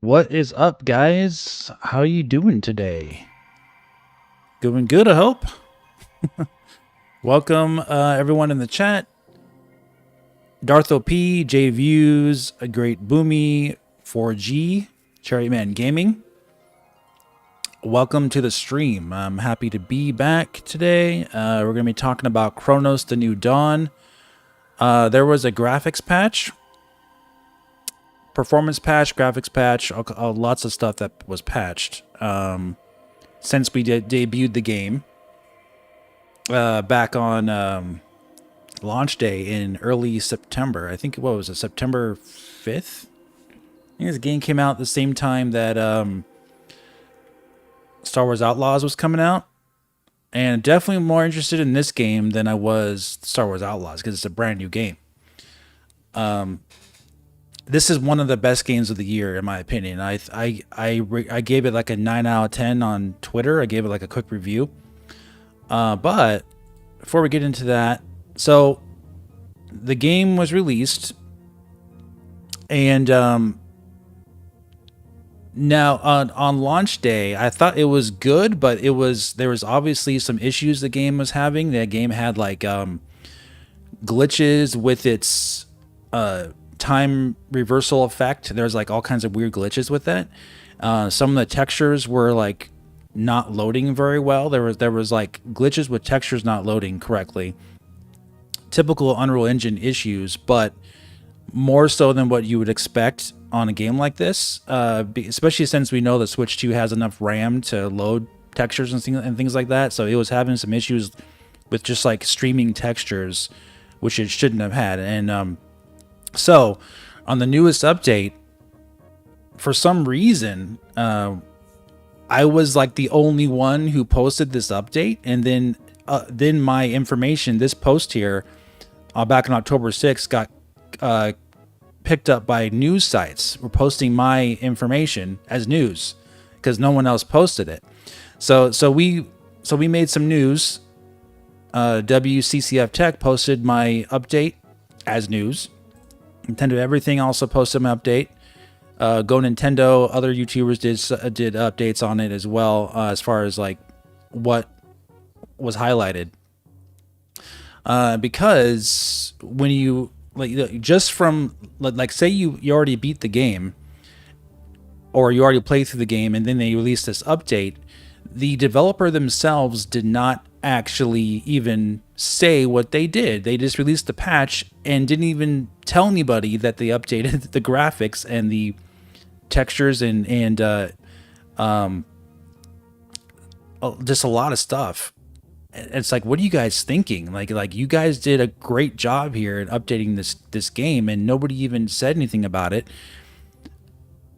What is up, guys? How you doing today? Doing good, I hope. Welcome, everyone in the chat. Darth OP, J Views, a Great Boomy, 4G, Cherryman Gaming. Welcome to the stream. I'm happy to be back today. We're going to be talking about Cronos, the New Dawn. There was a graphics patch, performance patch, graphics patch, lots of stuff that was patched since we debuted the game back on launch day in early September. I think, what was it, September 5th? I think this game came out at the same time that Star Wars Outlaws was coming out. And definitely more interested in this game than I was Star Wars Outlaws because it's a brand new game. This is one of the best games of the year, in my opinion. I gave it like a 9 out of 10 on Twitter. I gave it like a quick review. But before we get into that, so the game was released, and now on launch day, I thought it was good, but there was obviously some issues the game was having. The game had like glitches with its time reversal effect. There's like all kinds of weird glitches with that. Some of the textures were like not loading very well. There was like glitches with textures not loading correctly. Typical Unreal Engine issues, but more so than what you would expect on a game like this, especially since we know the Switch 2 has enough RAM to load textures and things like that. So it was having some issues with just like streaming textures, which it shouldn't have had. And so on the newest update, for some reason, I was like the only one who posted this update, and then my information, this post here, back on October 6th, got picked up by news sites. We're posting my information as news because no one else posted it. So we made some news. WCCF Tech posted my update as news. Nintendo Everything also posted my update. Go Nintendo, other YouTubers did updates on it as well, as far as like what was highlighted. Because when you like just from like say you already beat the game, or you already played through the game, and then they released this update, the developer themselves did not actually even say what they did. They just released the patch and didn't even tell anybody that they updated the graphics and the textures and just a lot of stuff. It's like, what are you guys thinking? Like you guys did a great job here in updating this game, and nobody even said anything about it.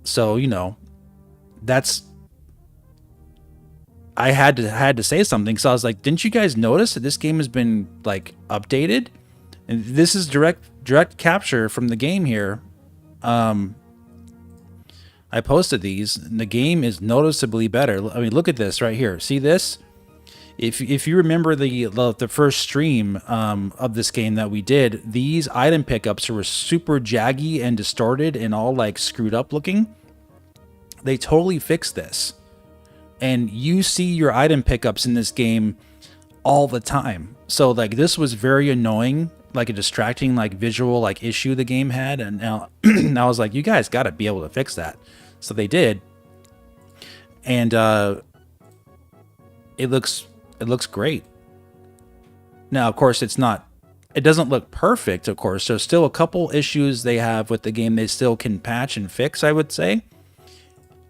So that's, I had to say something. So I was like, didn't you guys notice that this game has been like updated? And this is direct capture from the game here. I posted these, and the game is noticeably better. I mean, look at this right here. See this? If you remember the first stream of this game that we did, these item pickups were super jaggy and distorted and all like screwed up looking. They totally fixed this, and you see your item pickups in this game all the time. So like this was very annoying, like a distracting like visual like issue the game had, and now I was like, you guys got to be able to fix that. So they did, and it looks great. Now, of course, it doesn't look perfect, of course. There's still a couple issues they have with the game they still can patch and fix, I would say.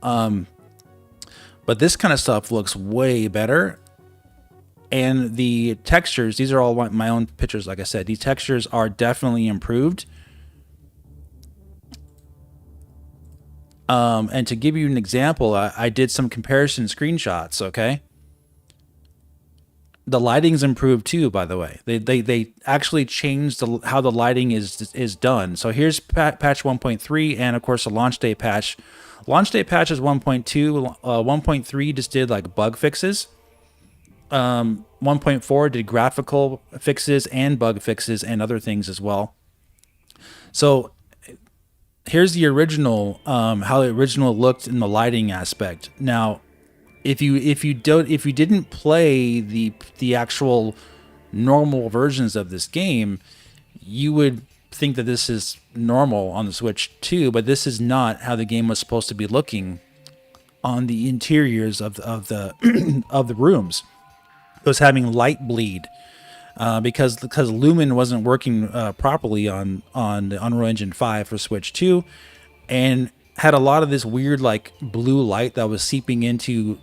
But this kind of stuff looks way better. And the textures, these are all my own pictures, like I said. These textures are definitely improved. And to give you an example, I did some comparison screenshots, okay? The lighting's improved too, by the way. They actually changed how the lighting is done. So here's patch 1.3, and of course the launch day patch. Launch day patch is 1.2. 1.3 just did like bug fixes. 1.4 did graphical fixes and bug fixes and other things as well. So here's the original, how the original looked in the lighting aspect. Now, if you didn't play the actual normal versions of this game, you would think that this is normal on the Switch 2, but this is not how the game was supposed to be looking on the interiors of the of the rooms. It was having light bleed because Lumen wasn't working properly on the Unreal Engine 5 for Switch 2, and had a lot of this weird like blue light that was seeping into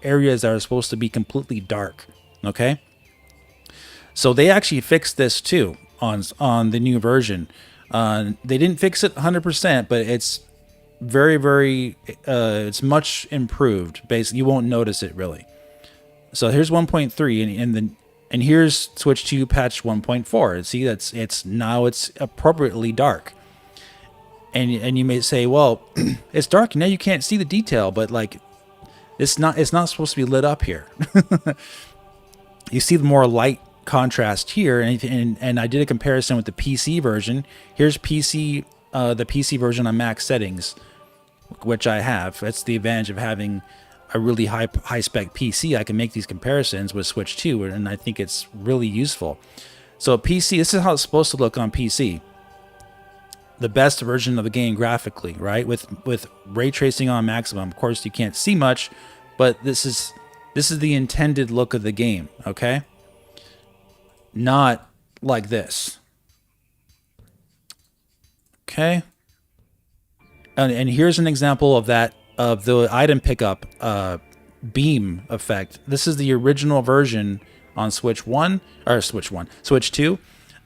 areas that are supposed to be completely dark. Okay, so they actually fixed this too on the new version. They didn't fix it 100%, but it's very it's much improved. Basically, you won't notice it really. So here's 1.3, and here's Switch 2 patch 1.4. See, it's appropriately dark. And you may say, well, it's dark now, you can't see the detail, but like it's not supposed to be lit up here. You see the more light contrast here, and I did a comparison with the PC version. Here's the PC version on max settings, which I have. That's the advantage of having a really high spec PC. I can make these comparisons with Switch 2, and I think it's really useful. So PC, this is how it's supposed to look on PC. The best version of the game graphically, right? With ray tracing on maximum. Of course, you can't see much, but this is the intended look of the game, okay? Not like this. Okay. And here's an example of that, of the item pickup beam effect. This is the original version on Switch 2.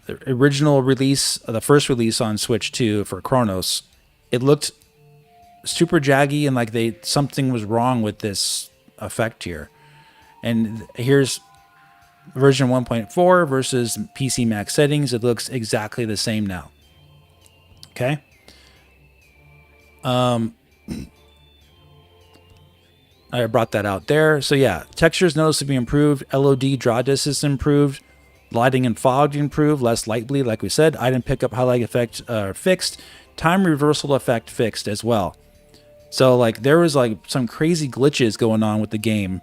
The original release, the first release on Switch 2 for Cronos. It looked super jaggy and like something was wrong with this effect here. And here's version 1.4 versus PC max settings. It looks exactly the same now. Okay. I brought that out there. So yeah, textures noticeably improved. LOD draw distance improved. Lighting and fog improved. Less light bleed, like we said. Item pickup highlight effect fixed. Time reversal effect fixed as well. So like there was like some crazy glitches going on with the game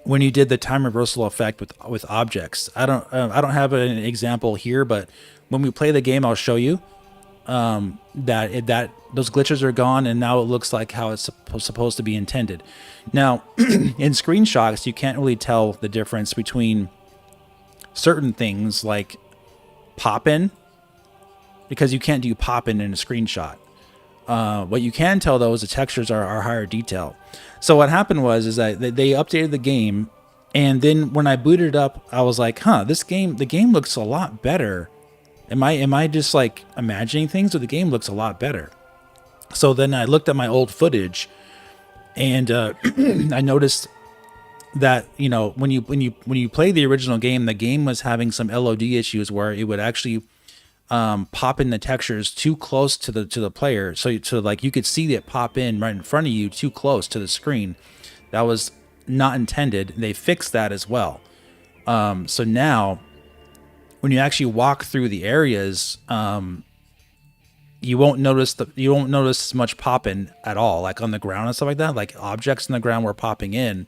when you did the time reversal effect with objects. I don't have an example here, but when we play the game, I'll show you that those glitches are gone, and now it looks like how it's supposed to be intended. Now, in screenshots, you can't really tell the difference between certain things like pop-in, because you can't do pop-in in a screenshot. What you can tell, though, is the textures are higher detail. So what happened is that they updated the game, and then when I booted it up, I was like, the game looks a lot better. Am I just like imagining things, or the game looks a lot better? So then I looked at my old footage, and I noticed that, you know, when you play the original game, the game was having some LOD issues where it would actually pop in the textures too close to the player, so like you could see it pop in right in front of you too close to the screen. That was not intended. They fixed that as well. So now, when you actually walk through the areas, you won't notice as much pop-in at all, like on the ground and stuff like that. Like objects in the ground were popping in.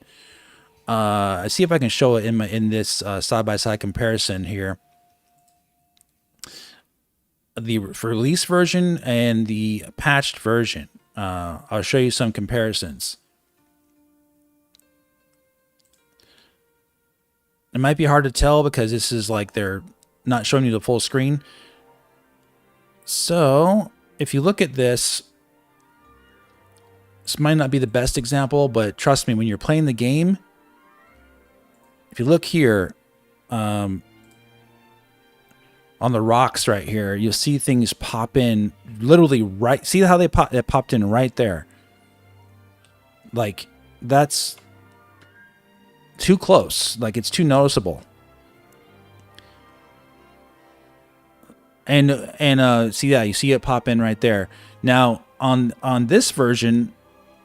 I see if I can show it in this side-by-side comparison here. The release version and the patched version. I'll show you some comparisons. It might be hard to tell because this is like they're not showing you the full screen. So if you look at this might not be the best example, but trust me, when you're playing the game, if you look here, on the rocks right here, you'll see things pop in literally right. See how it popped in right there. Like that's too close. Like it's too noticeable. And see that, you see it pop in right there. Now on this version,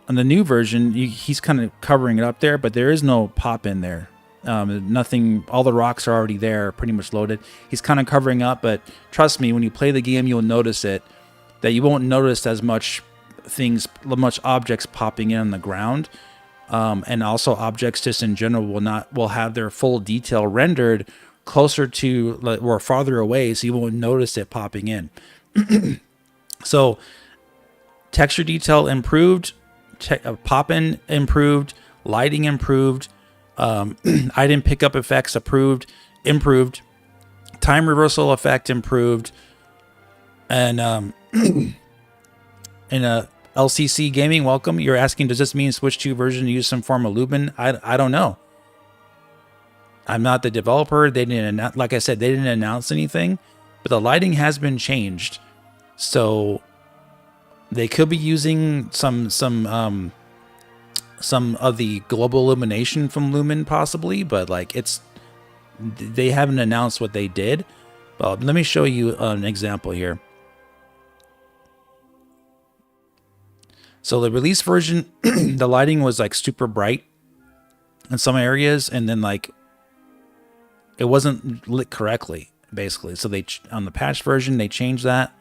on the new version, he's kind of covering it up there, but there is no pop in there. Nothing. All the rocks are already there, pretty much loaded. He's kind of covering up, but trust me, when you play the game, you'll notice it. that you won't notice as much much objects popping in on the ground. And also objects just in general will have their full detail rendered closer to or farther away, so you won't notice it popping in. So texture detail improved, pop-in improved, lighting improved, item pickup effects improved, time reversal effect improved, and LCC Gaming, welcome. You're asking, does this mean Switch 2 version use some form of Lumen? I don't know. I'm not the developer. They didn't, like I said, they didn't announce anything, but the lighting has been changed, so they could be using some of the global illumination from Lumen possibly, but like they haven't announced what they did. Let me show you an example here. So the release version, the lighting was like super bright in some areas, and then like it wasn't lit correctly, basically. So on the patch version, they changed that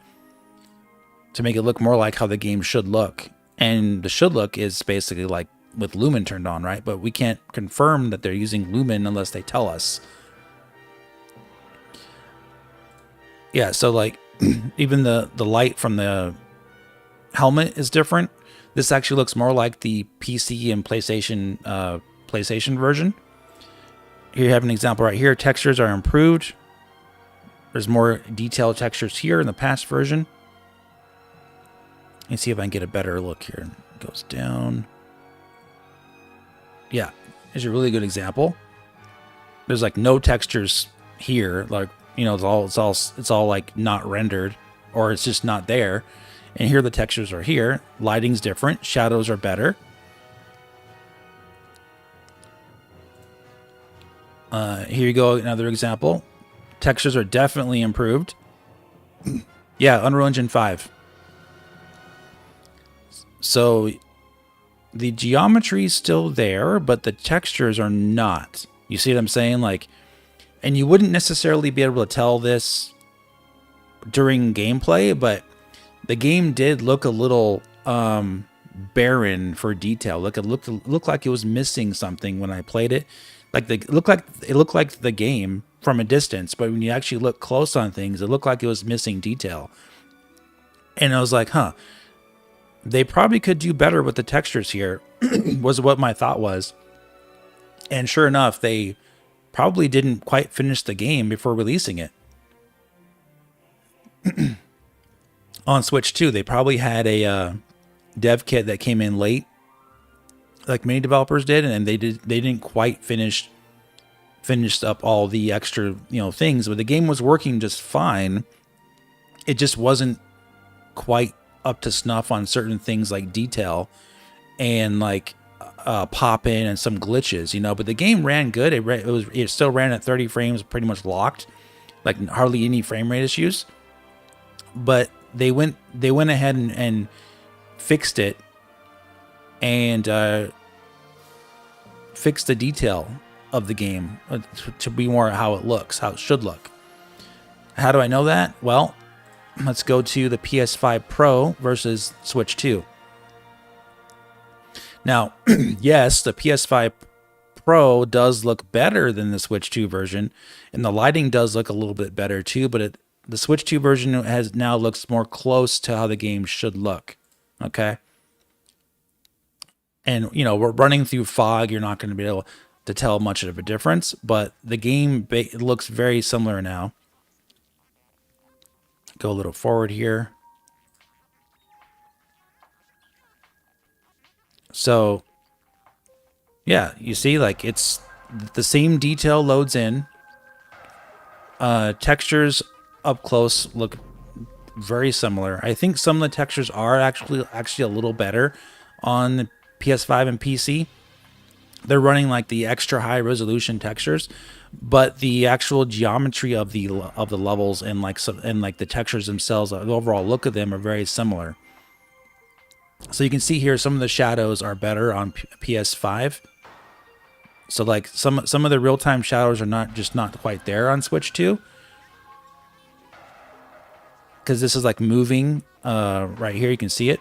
to make it look more like how the game should look. And the should look is basically like with Lumen turned on, right? But we can't confirm that they're using Lumen unless they tell us. Yeah, so like even the light from the helmet is different. This actually looks more like the PC and PlayStation version. Here you have an example right here. Textures are improved. There's more detailed textures here in the patched version. Let me see if I can get a better look here. It goes down. Yeah, here's a really good example. There's like no textures here. Like, you know, it's all like not rendered, or it's just not there. And here the textures are here. Lighting's different. Shadows are better. Here you go, another example. Textures are definitely improved. Yeah, Unreal Engine 5. So the geometry is still there, but the textures are not. You see what I'm saying? Like, and you wouldn't necessarily be able to tell this during gameplay, but the game did look a little barren for detail. It looked like it was missing something when I played it. Like it looked like the game from a distance, but when you actually look close on things, it looked like it was missing detail. And I was like, huh, they probably could do better with the textures here, was what my thought was. And sure enough, they probably didn't quite finish the game before releasing it. On Switch 2, they probably had a dev kit that came in late, like many developers did, and they didn't quite finished up all the extra, things, but the game was working just fine. It just wasn't quite up to snuff on certain things like detail and like pop in and some glitches, but the game ran good. It still ran at 30 frames, pretty much locked, like hardly any frame rate issues. But they went ahead and fixed it and fixed the detail of the game to be more how it should look. How do I know that? Well, let's go to the PS5 Pro versus Switch 2. Now, yes, the PS5 Pro does look better than the Switch 2 version, and the lighting does look a little bit better too, but the Switch 2 version now looks more close to how the game should look. Okay? And, we're running through fog. You're not going to be able to tell much of a difference, but the game looks very similar now. Go a little forward here. So, yeah, you see, like, it's the same detail loads in. Textures up close look very similar. I think some of the textures are actually a little better on the PS5 and PC. They're running like the extra high resolution textures, but the actual geometry of the levels and the textures themselves, the overall look of them are very similar. So you can see here some of the shadows are better on PS5. So like some of the real-time shadows are not quite there on Switch 2. because this is like moving right here. You can see it.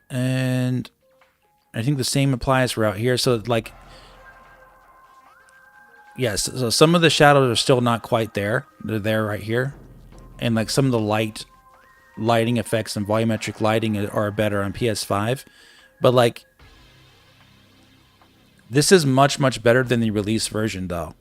And I think the same applies for out here. So like, yes, so some of the shadows are still not quite there. They're there right here. And like some of the lighting effects and volumetric lighting are better on PS5. But like, this is much, much better than the release version though.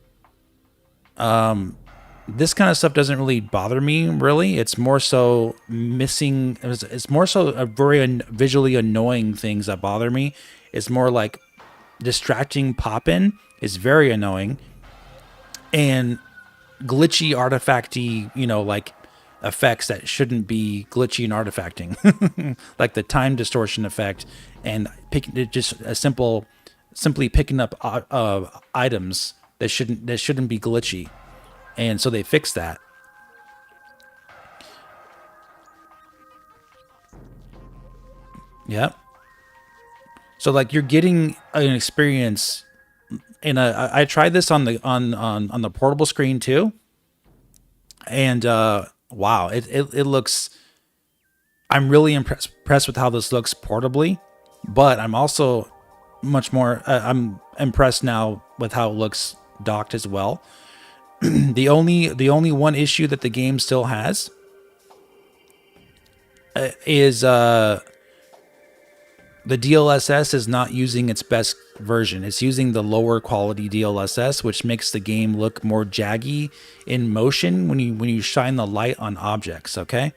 This kind of stuff doesn't really bother me, really. It's more so missing. It's more so a very visually annoying things that bother me. It's more like distracting pop-in is very annoying, and glitchy, artifacty, like effects that shouldn't be glitchy and artifacting, like the time distortion effect, and just simply picking up items that shouldn't be glitchy. And so they fixed that. Yep. So like you're getting an experience in I tried this on the portable screen too. And wow, it looks, I'm really impressed with how this looks portably, but I'm also much more I'm impressed now with how it looks docked as well. The only one issue that the game still has is the DLSS is not using its best version. It's using the lower quality DLSS, which makes the game look more jaggy in motion when you shine the light on objects. Okay.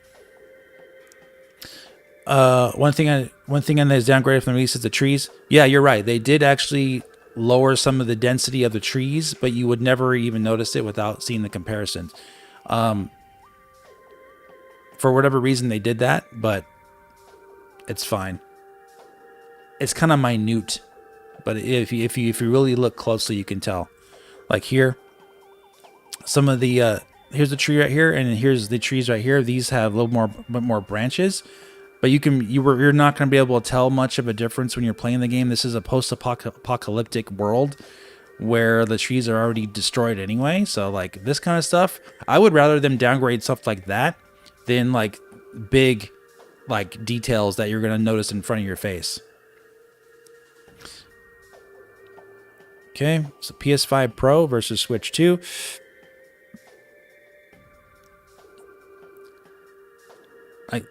One thing that is downgraded from the release is the trees. Yeah, you're right. They did actually lower some of the density of the trees, but you would never even notice it without seeing the comparisons. For whatever reason they did that, but it's fine. It's kind of minute, but if you really look closely, you can tell. Like here, some of the here's the tree right here, and here's the trees right here. These have a little more branches. But you're not going to be able to tell much of a difference when you're playing the game. This is a post-apocalyptic world where the trees are already destroyed anyway. So like this kind of stuff, I would rather them downgrade stuff like that than like big like details that you're going to notice in front of your face. Okay, so PS5 Pro versus Switch 2.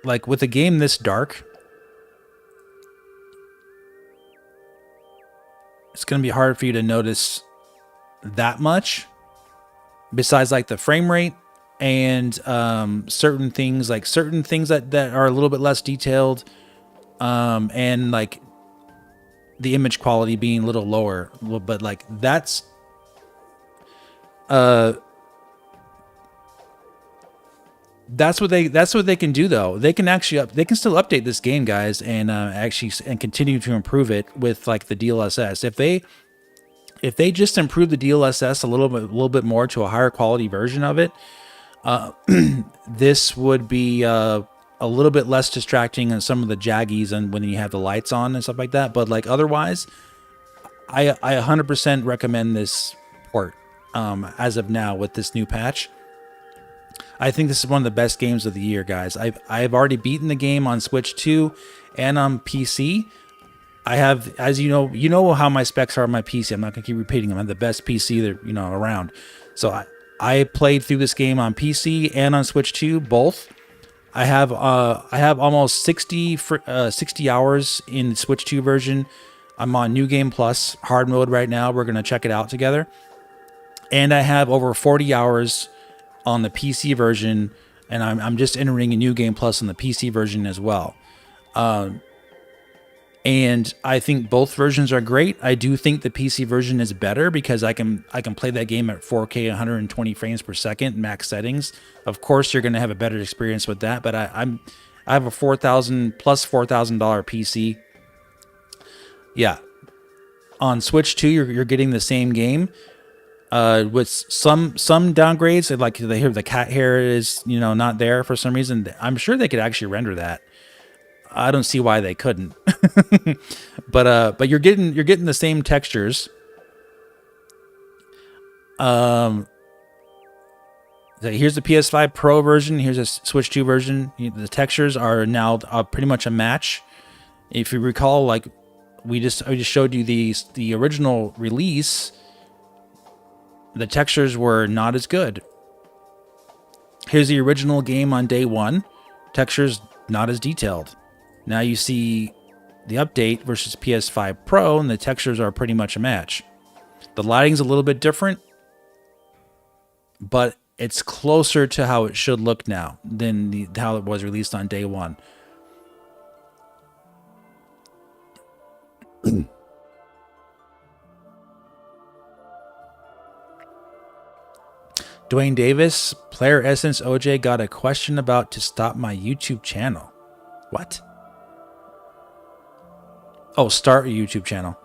Like with a game this dark, it's going to be hard for you to notice that much. Besides like the frame rate and certain things that are a little bit less detailed, and like the image quality being a little lower. But like that's what they can do though. They can still update this game, guys, and continue to improve it with like the DLSS. If they just improve the DLSS a little bit more to a higher quality version of it, this would be a little bit less distracting and some of the jaggies and when you have the lights on and stuff like that. But like otherwise, I 100% recommend this port as of now with this new patch. I think this is one of the best games of the year, guys. I've already beaten the game on Switch 2 and on PC. I have, as you know how my specs are on my PC. I'm not gonna keep repeating them. I'm the best PC that around. So I played through this game on PC and on Switch 2, both. I have almost 60 hours in the Switch 2 version. I'm on New Game Plus hard mode right now. We're gonna check it out together. And I have over 40 hours on the PC version, and I'm just entering a New Game Plus on the PC version as well. And I think both versions are great. I do think the PC version is better because I can play that game at 4K 120 frames per second max settings. Of course, you're going to have a better experience with that, but I have a $4,000 PC. Yeah, on Switch 2, you're getting the same game. With some downgrades, like the cat hair is not there for some reason. I'm sure they could actually render that. I don't see why they couldn't. but you're getting the same textures. So here's the PS5 Pro version. Here's a Switch 2 version. The textures are now pretty much a match. If you recall, like I just showed you the original release, the textures were not as good. Here's the original game on day one. Textures not as detailed. Now you see the update versus PS5 Pro, and the textures are pretty much a match. The lighting's a little bit different, but it's closer to how it should look now than how it was released on day one. Dwayne Davis, Player Essence OJ got a question about to stop my YouTube channel. What? Oh, start a YouTube channel.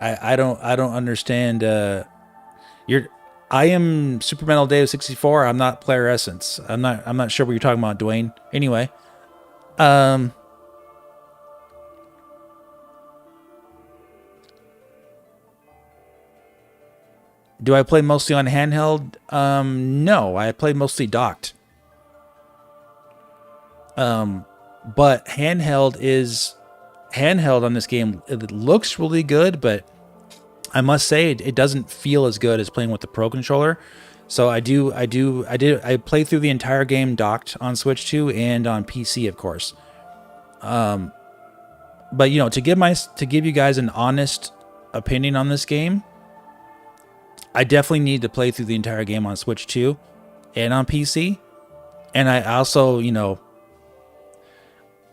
I don't understand. I am Super Metal Dave 64. I'm not Player Essence. I'm not sure what you're talking about, Dwayne. Anyway, do I play mostly on handheld? No, I play mostly docked. But handheld on this game, it looks really good, but I must say it doesn't feel as good as playing with the Pro controller. So I played through the entire game docked on Switch 2 and on PC, of course. But you know, to give you guys an honest opinion on this game, I definitely need to play through the entire game on Switch 2 and on PC. And I also, you know,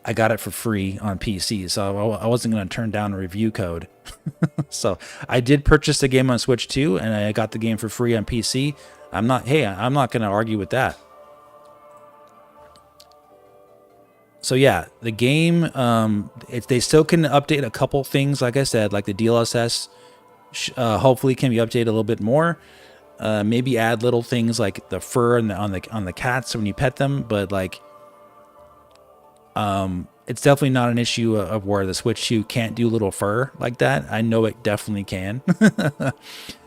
I got it for free on PC, so I wasn't going to turn down a review code. So I did purchase the game on Switch 2, and I got the game for free on PC. I'm not going to argue with that. So yeah, the game, they still can update a couple things, like I said, like the DLSS. Hopefully can be updated a little bit more. Maybe add little things like the fur on the cats when you pet them, but like, it's definitely not an issue of where the Switch 2 can't do little fur like that. I know it definitely can.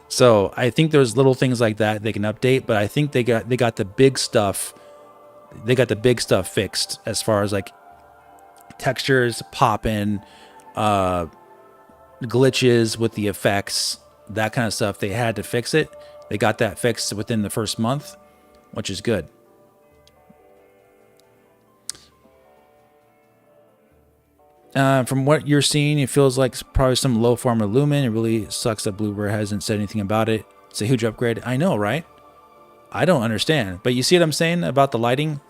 So I think there's little things like that they can update, but I think they got the big stuff. They got the big stuff fixed as far as like textures, pop-in, glitches with the effects, that kind of stuff. They had to fix it. They got that fixed within the first month, which is good. From what you're seeing, it feels like probably some low form of lumen. It really sucks that Bluebird hasn't said anything about it. It's a huge upgrade. I know, right? I don't understand. But you see what I'm saying about the lighting?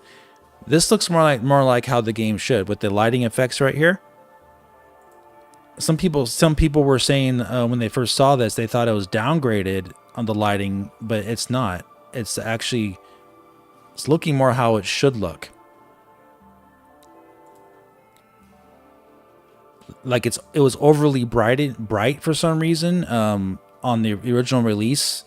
This looks more like how the game should, with the lighting effects right here. Some people were saying when they first saw this, they thought it was downgraded on the lighting, but it's not. It's looking more how it should look. Like it was overly bright for some reason on the original release,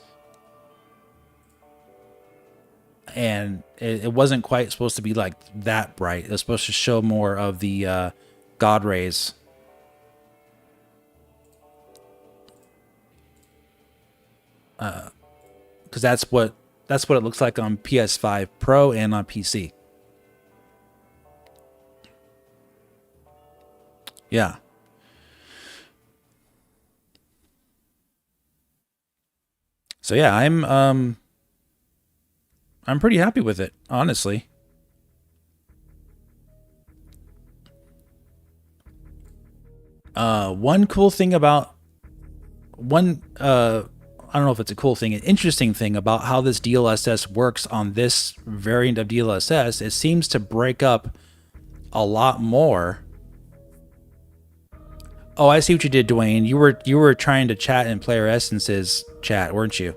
and it wasn't quite supposed to be like that bright. It was supposed to show more of the God rays. Because that's what it looks like on PS5 Pro and on PC. Yeah. So yeah, I'm pretty happy with it, honestly. One cool thing about I don't know if it's a cool thing, an interesting thing about how this DLSS works on this variant of DLSS, it seems to break up a lot more. Oh, I see what you did, Dwayne. You were trying to chat in Player Essence's chat, weren't you?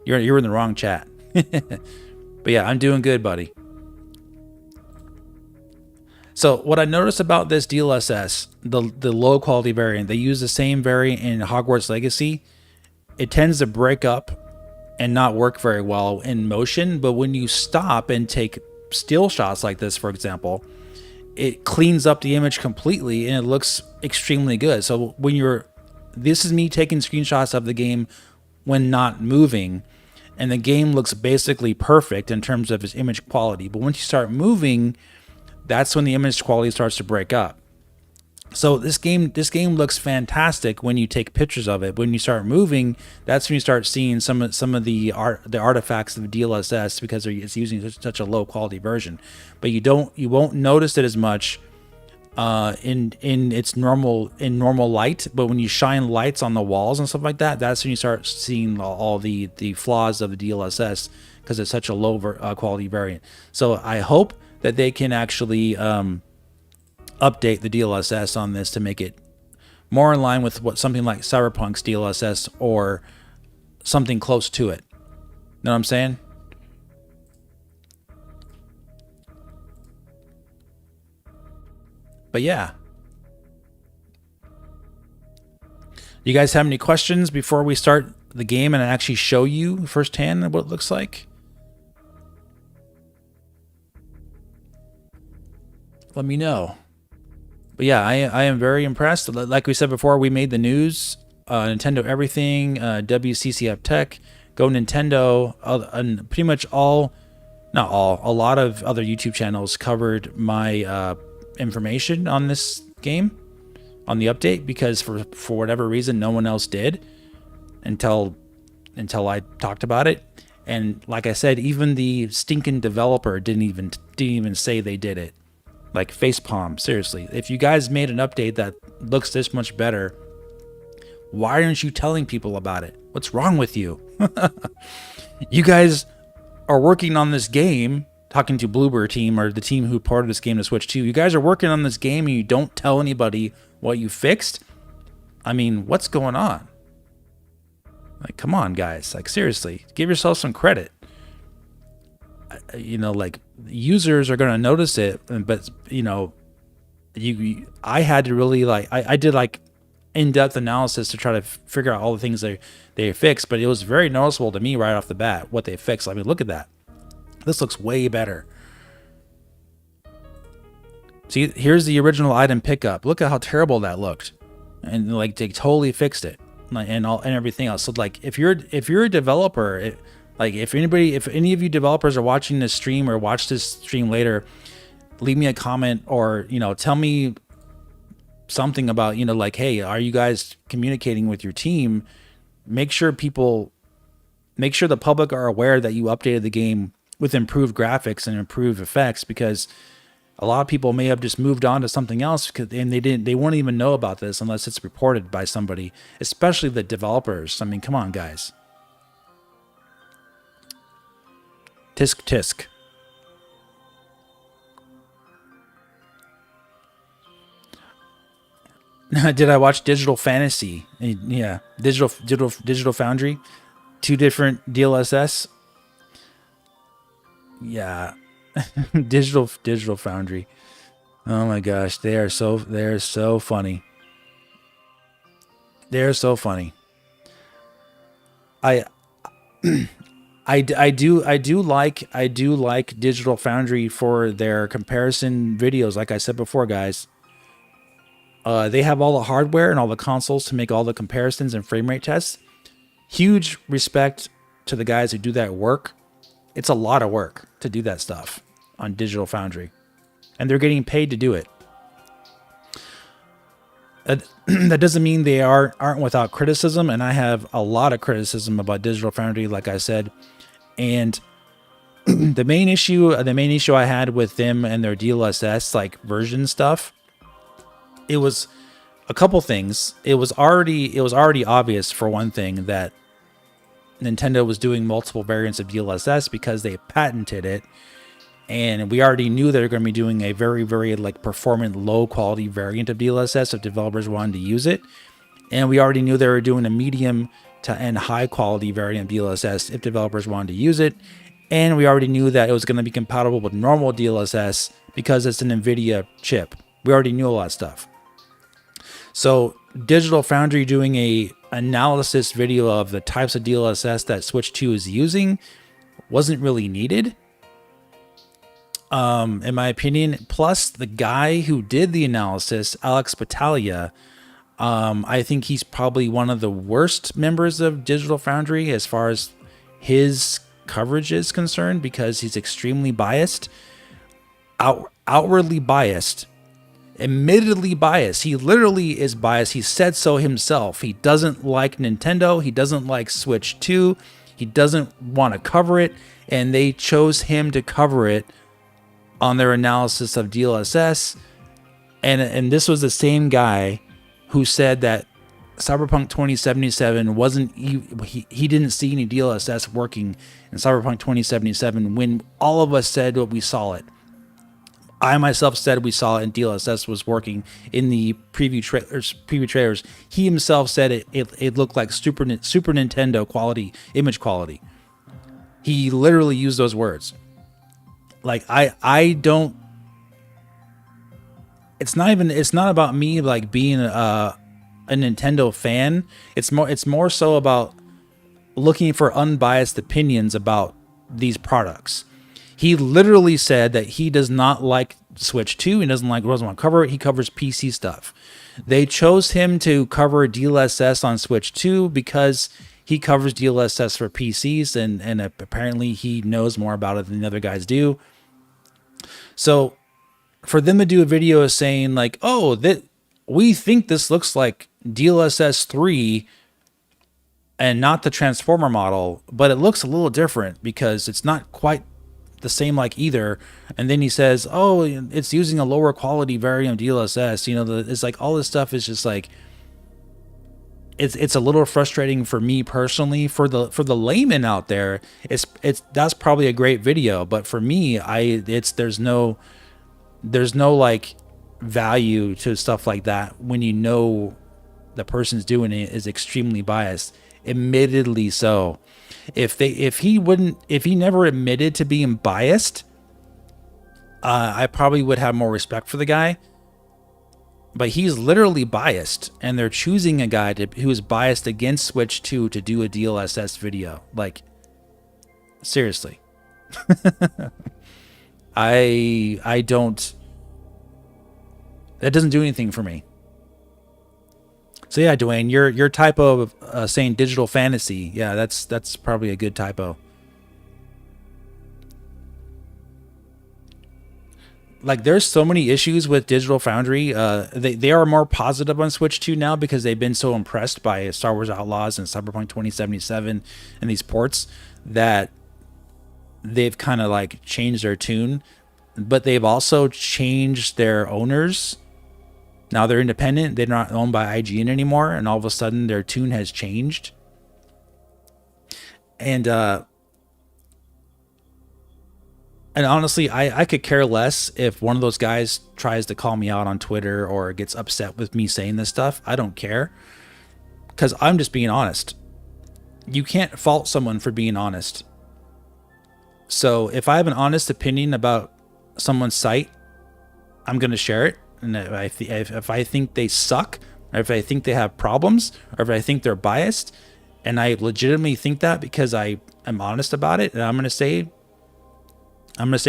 You were in the wrong chat. But yeah, I'm doing good, buddy. So what I noticed about this DLSS, the low quality variant, they use the same variant in Hogwarts Legacy. It tends to break up and not work very well in motion, but when you stop and take still shots like this, for example, it cleans up the image completely and it looks extremely good. So when this is me taking screenshots of the game when not moving, and the game looks basically perfect in terms of its image quality. But once you start moving, that's when the image quality starts to break up. So this game looks fantastic when you take pictures of it. When you start moving, that's when you start seeing some of the artifacts of DLSS, because it's using such a low quality version. But you won't notice it as much in its normal light. But when you shine lights on the walls and stuff like that, that's when you start seeing all the flaws of the DLSS, because it's such a low quality variant. So I hope that they can actually update the DLSS on this to make it more in line with what something like Cyberpunk's DLSS or something close to it. Know what I'm saying? But yeah. You guys have any questions before we start the game and actually show you firsthand what it looks like? Let me know. But yeah, I am very impressed. Like we said before, we made the news. Nintendo Everything, WCCF Tech, Go Nintendo, and pretty much a lot of other YouTube channels covered my information on this game, on the update, because for whatever reason, no one else did until I talked about it. And like I said, even the stinking developer didn't even say they did it. Like facepalm, seriously. If you guys made an update that looks this much better, why aren't you telling people about it? What's wrong with you? You guys are working on this game, talking to Bluebird team, or the team who ported this game to Switch 2. You guys are working on this game and you don't tell anybody what you fixed? I mean, what's going on? Like, come on, guys. Like, seriously, give yourself some credit. Like, users are going to notice it, but I had to really I did in-depth analysis to try to figure out all the things they fixed, but it was very noticeable to me right off the bat what they fixed. I mean, look at that. This looks way better. See, here's the original item pickup. Look at how terrible that looked, and like they totally fixed it, and everything else. So like, if you're a developer, if any of you developers are watching this stream or watch this stream later, leave me a comment, or tell me something about like, hey, are you guys communicating with your team? Make sure the public are aware that you updated the game with improved graphics and improved effects, because a lot of people may have just moved on to something else, and they won't even know about this unless it's reported by somebody, especially the developers. I mean, come on, guys. Tisk tisk. Did I watch Digital Fantasy? Yeah, Digital Foundry, 2 different DLSS. Yeah, Digital Foundry. Oh my gosh, they are so funny. They're so funny. I do like Digital Foundry for their comparison videos. Like I said before, guys, they have all the hardware and all the consoles to make all the comparisons and frame rate tests. Huge respect to the guys who do that work. It's a lot of work to do that stuff on Digital Foundry, and they're getting paid to do it. That doesn't mean they aren't without criticism, and I have a lot of criticism about Digital Foundry, like I said. And the main issue I had with them and their DLSS version stuff, it was a couple things. It was already obvious, for one thing, that Nintendo was doing multiple variants of DLSS because they patented it, and we already knew they were going to be doing a very, very performant, low quality variant of DLSS if developers wanted to use it, and we already knew they were doing a medium to and high quality variant of DLSS if developers wanted to use it, and we already knew that it was going to be compatible with normal DLSS because it's an NVIDIA chip. We already knew a lot of stuff. So Digital Foundry doing a analysis video of the types of DLSS that Switch 2 is using wasn't really needed, in my opinion. Plus, the guy who did the analysis, Alex Battaglia, I think he's probably one of the worst members of Digital Foundry as far as his coverage is concerned, because he's extremely biased, outwardly biased, admittedly biased. He literally is biased. He said so himself. He doesn't like Nintendo. He doesn't like Switch 2. He doesn't want to cover it, and they chose him to cover it on their analysis of DLSS. And this was the same guy who said that Cyberpunk 2077 wasn't, he didn't see any DLSS working in Cyberpunk 2077 when all of us said what we saw it. I myself said we saw it and DLSS was working in the preview trailers. He himself said it looked like Super Nintendo quality, image quality. He literally used those words. Like, I don't, it's not about me like being a Nintendo fan. It's more so about looking for unbiased opinions about these products. He literally said that he does not like Switch 2. He doesn't want to cover it. He covers PC stuff. They chose him to cover DLSS on Switch 2 because he covers DLSS for PCs, and apparently he knows more about it than the other guys do. So for them to do a video saying like, oh, that we think this looks like DLSS 3 and not the Transformer model, but it looks a little different because it's not quite the same like either. And then he says, oh, it's using a lower quality variant of DLSS. You know, it's like all this stuff is just like, it's a little frustrating for me personally. For the layman out there, that's probably a great video, but for me, there's no like value to stuff like that when you know the person's doing it is extremely biased, admittedly so. If he never admitted to being biased, I probably would have more respect for the guy. But he's literally biased, and they're choosing a guy who is biased against Switch 2 to do a DLSS video. Like, seriously. I don't. That doesn't do anything for me. So yeah, Dwayne, your typo of saying digital fantasy, yeah, that's probably a good typo. Like, there's so many issues with Digital Foundry. They are more positive on Switch 2 now because they've been so impressed by Star Wars Outlaws and Cyberpunk 2077 and these ports that they've kind of like changed their tune. But they've also changed their owners. Now they're independent. They're not owned by IGN anymore, and all of a sudden their tune has changed. And honestly, I could care less if one of those guys tries to call me out on Twitter or gets upset with me saying this stuff. I don't care, because I'm just being honest. You can't fault someone for being honest. So if I have an honest opinion about someone's site, I'm going to share it. And if I think they suck, or if I think they have problems, or if I think they're biased, and I legitimately think that because I am honest about it, and I'm going to say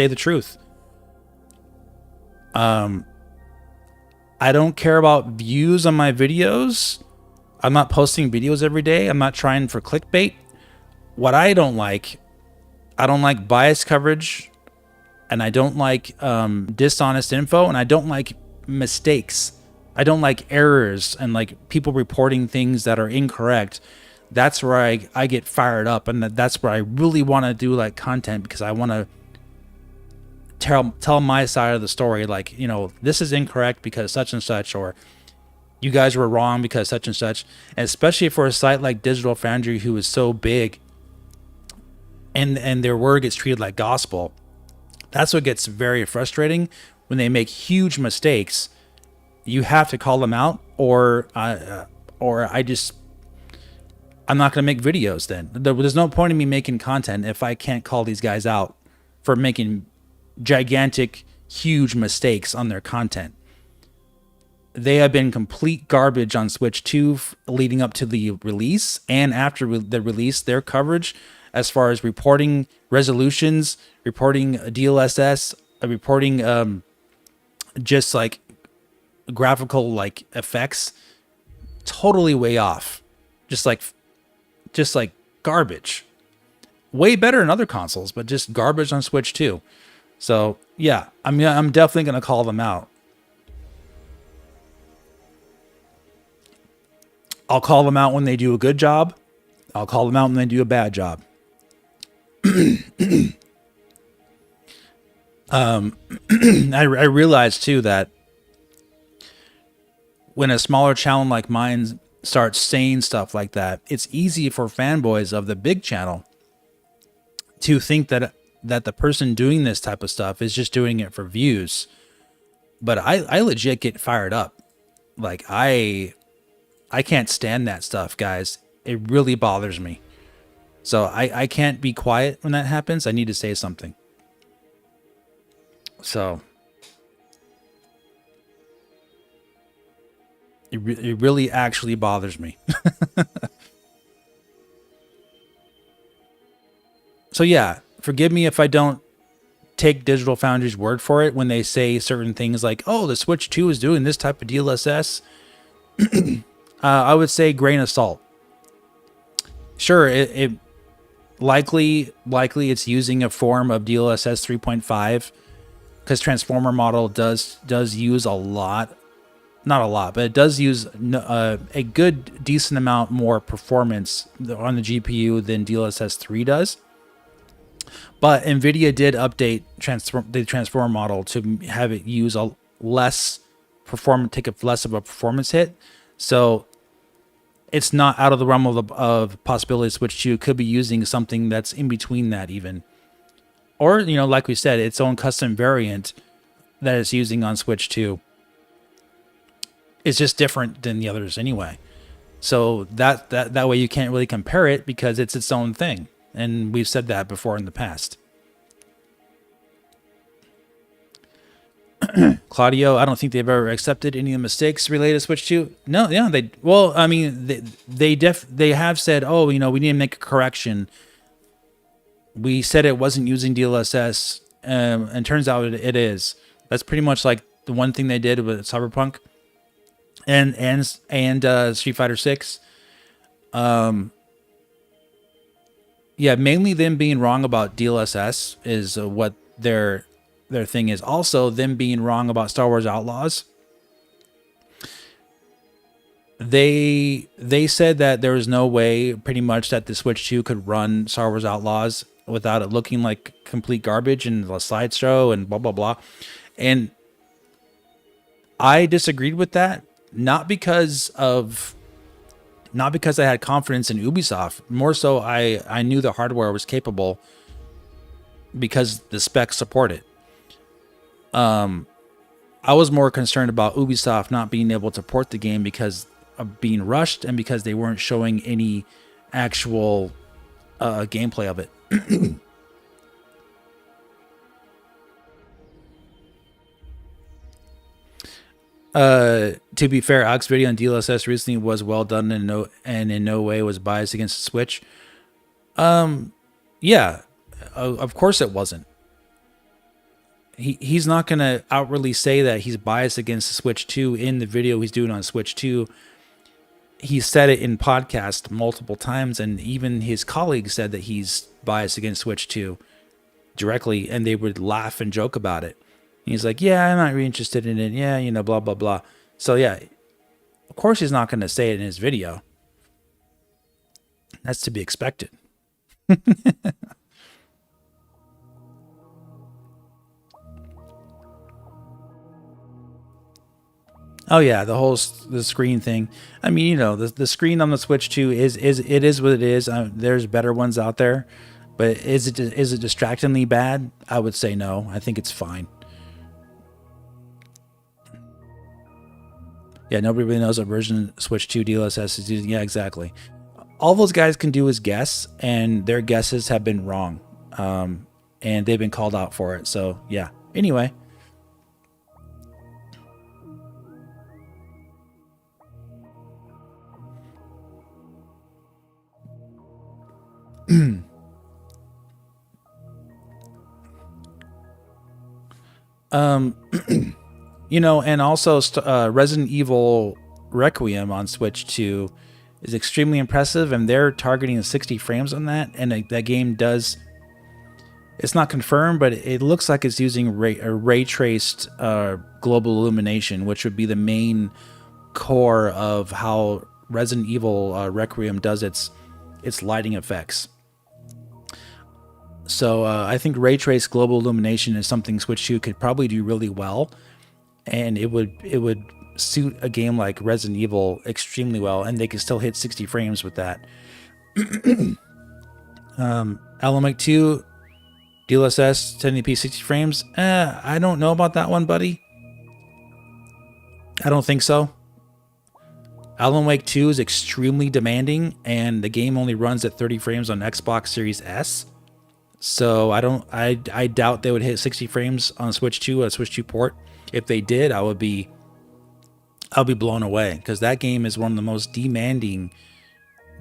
the truth. I don't care about views on my videos. I'm not posting videos every day. I'm not trying for clickbait. What I don't like biased coverage, and I don't like dishonest info, and I don't like mistakes. I don't like errors and like people reporting things that are incorrect. That's where I get fired up, and that's where I really want to do like content, because I want to tell my side of the story. Like, you know, this is incorrect because such and such, or you guys were wrong because such and such. And especially for a site like Digital Foundry, who is so big, and their word gets treated like gospel. That's what gets very frustrating. When they make huge mistakes, you have to call them out, or I'm not going to make videos then. There's no point in me making content if I can't call these guys out for making gigantic, huge mistakes on their content. They have been complete garbage on Switch 2 leading up to the release, and after the release, their coverage as far as reporting resolutions, reporting DLSS, reporting just like graphical like effects, totally way off, just like garbage. Way better than other consoles, but just garbage on Switch 2. So yeah, I mean, I'm definitely gonna call them out. I'll call them out when they do a good job. I'll call them out when they do a bad job. I realized too that when a smaller channel like mine starts saying stuff like that, it's easy for fanboys of the big channel to think that the person doing this type of stuff is just doing it for views. But I legit get fired up. Like I can't stand that stuff, guys. It really bothers me. So I can't be quiet when that happens. I need to say something. So it really actually bothers me. So yeah, forgive me if I don't take Digital Foundry's word for it when they say certain things like, oh, the Switch 2 is doing this type of DLSS. I would say grain of salt. Sure, it likely it's using a form of DLSS 3.5 because Transformer model does use a lot, not a lot, but it does use a good decent amount more performance on the GPU than DLSS 3 does. But NVIDIA did update the Transformer model to have it use a less performance, take a less of a performance hit. So it's not out of the realm of possibility. Switch 2 could be using something that's in between that even. Or, you know, like we said, its own custom variant that it's using on Switch 2 is just different than the others anyway. So that way you can't really compare it because it's its own thing. And we've said that before in the past. Claudio, I don't think they've ever accepted any of the mistakes related to Switch 2. No, yeah, they have said, oh, you know, we need to make a correction. We said it wasn't using DLSS, and turns out it is. That's pretty much like the one thing they did with Cyberpunk and Street Fighter 6. Yeah, mainly them being wrong about DLSS is what their thing is. Also, them being wrong about Star Wars Outlaws. They said that there was no way, pretty much, that the Switch 2 could run Star Wars Outlaws without it looking like complete garbage and a slideshow and blah blah blah. And I disagreed with that, not because I had confidence in Ubisoft. More so, I knew the hardware was capable because the specs support it. I was more concerned about Ubisoft not being able to port the game because of being rushed and because they weren't showing any actual gameplay of it. To be fair, Alex video on DLSS recently was well done and in no way was biased against the Switch. Yeah, of course it wasn't. He's not going to outwardly say that he's biased against the Switch 2 in the video he's doing on Switch 2. He said it in podcast multiple times, and even his colleagues said that he's biased against Switch 2 directly, and they would laugh and joke about it. And he's like, yeah, I'm not really interested in it. Yeah, you know, blah, blah, blah. So yeah, of course he's not going to say it in his video. That's to be expected. Oh yeah, the screen thing. I mean, you know, the screen on the Switch 2 is what it is. There's better ones out there, but is it distractingly bad? I would say no. I think it's fine. Yeah, nobody really knows what version Switch 2 DLSS is using. Yeah, exactly. All those guys can do is guess, and their guesses have been wrong, and they've been called out for it. So yeah. Anyway. You know, and also Resident Evil Requiem on Switch 2 is extremely impressive, and they're targeting 60 frames on that, and that game does. It's not confirmed, but it looks like it's using ray traced global illumination, which would be the main core of how Resident Evil Requiem does its lighting effects. So I think ray traced global illumination is something Switch 2 could probably do really well, and it would suit a game like Resident Evil extremely well, and they could still hit 60 frames with that. Alan Wake 2 DLSS 1080p 60 frames. I don't know about that one, buddy. I don't think so. Alan Wake 2 is extremely demanding, and the game only runs at 30 frames on Xbox Series S. So I doubt they would hit 60 frames on Switch 2, a Switch 2 port. If they did, I'll be blown away, because that game is one of the most demanding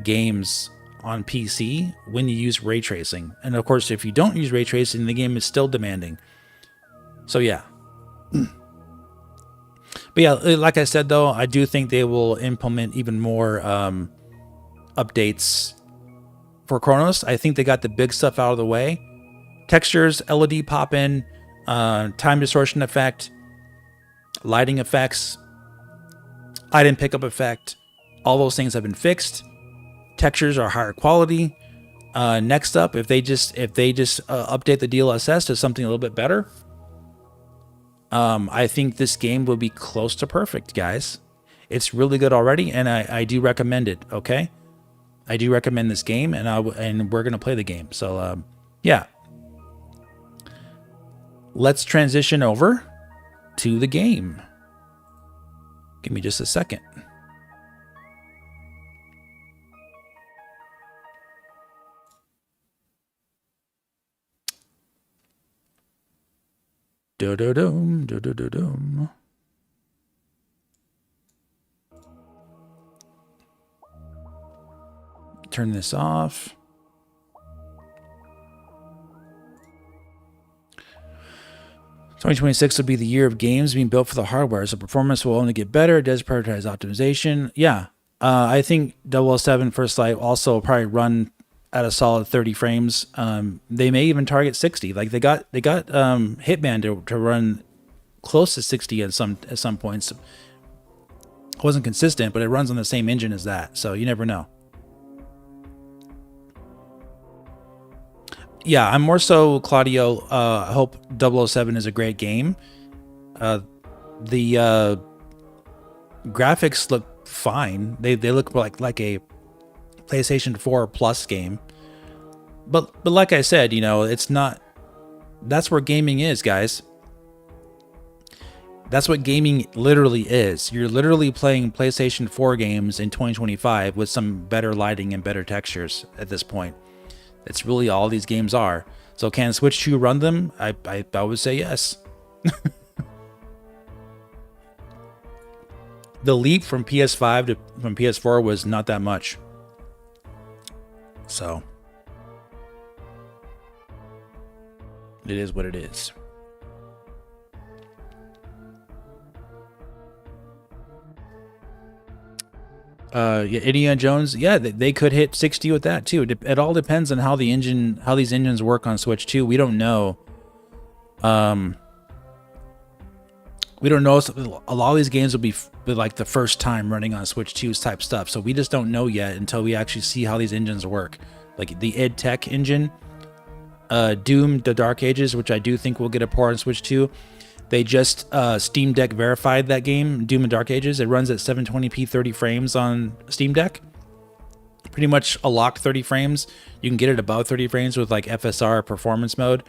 games on PC when you use ray tracing. And of course, if you don't use ray tracing, the game is still demanding. So yeah. But yeah, like I said, though, I do think they will implement even more updates for Cronos. I think they got the big stuff out of the way. Textures, LED pop-in, time distortion effect, lighting effects, item pickup effect, all those things have been fixed. Textures are higher quality. Next up, if they just update the DLSS to something a little bit better, I think this game will be close to perfect, guys. It's really good already, and I do recommend it. Okay, I do recommend this game, and we're gonna play the game. So yeah, let's transition over to the game. Give me just a second. Do-do-dum, do-do-do-dum. Turn this off. "2026 will be the year of games being built for the hardware, so performance will only get better. It does prioritize optimization." Yeah, I think 007 First Light also will probably run at a solid 30 frames. They may even target 60. Like they got Hitman to run close to 60 at some points. It wasn't consistent, but it runs on the same engine as that, so you never know. Yeah, I'm more so, Claudio. I hope 007 is a great game. The graphics look fine. They look like a PlayStation 4 Plus game. But like I said, it's not. That's where gaming is, guys. That's what gaming literally is. You're literally playing PlayStation 4 games in 2025 with some better lighting and better textures at this point. It's really all these games are. So can Switch 2 run them? I would say yes. The leap from PS5 from PS4 was not that much. So it is what it is. Yeah, Indiana Jones. Yeah, they could hit 60 with that too. It all depends on how these engines work on Switch 2. We don't know. We don't know. A lot of these games will be like the first time running on Switch 2's type stuff. So we just don't know yet until we actually see how these engines work. Like the id Tech engine, Doom: The Dark Ages, which I do think will get a port on Switch 2. They just Steam Deck verified that game, Doom and Dark Ages. It runs at 720p 30 frames on Steam Deck. Pretty much a locked 30 frames. You can get it above 30 frames with like FSR performance mode.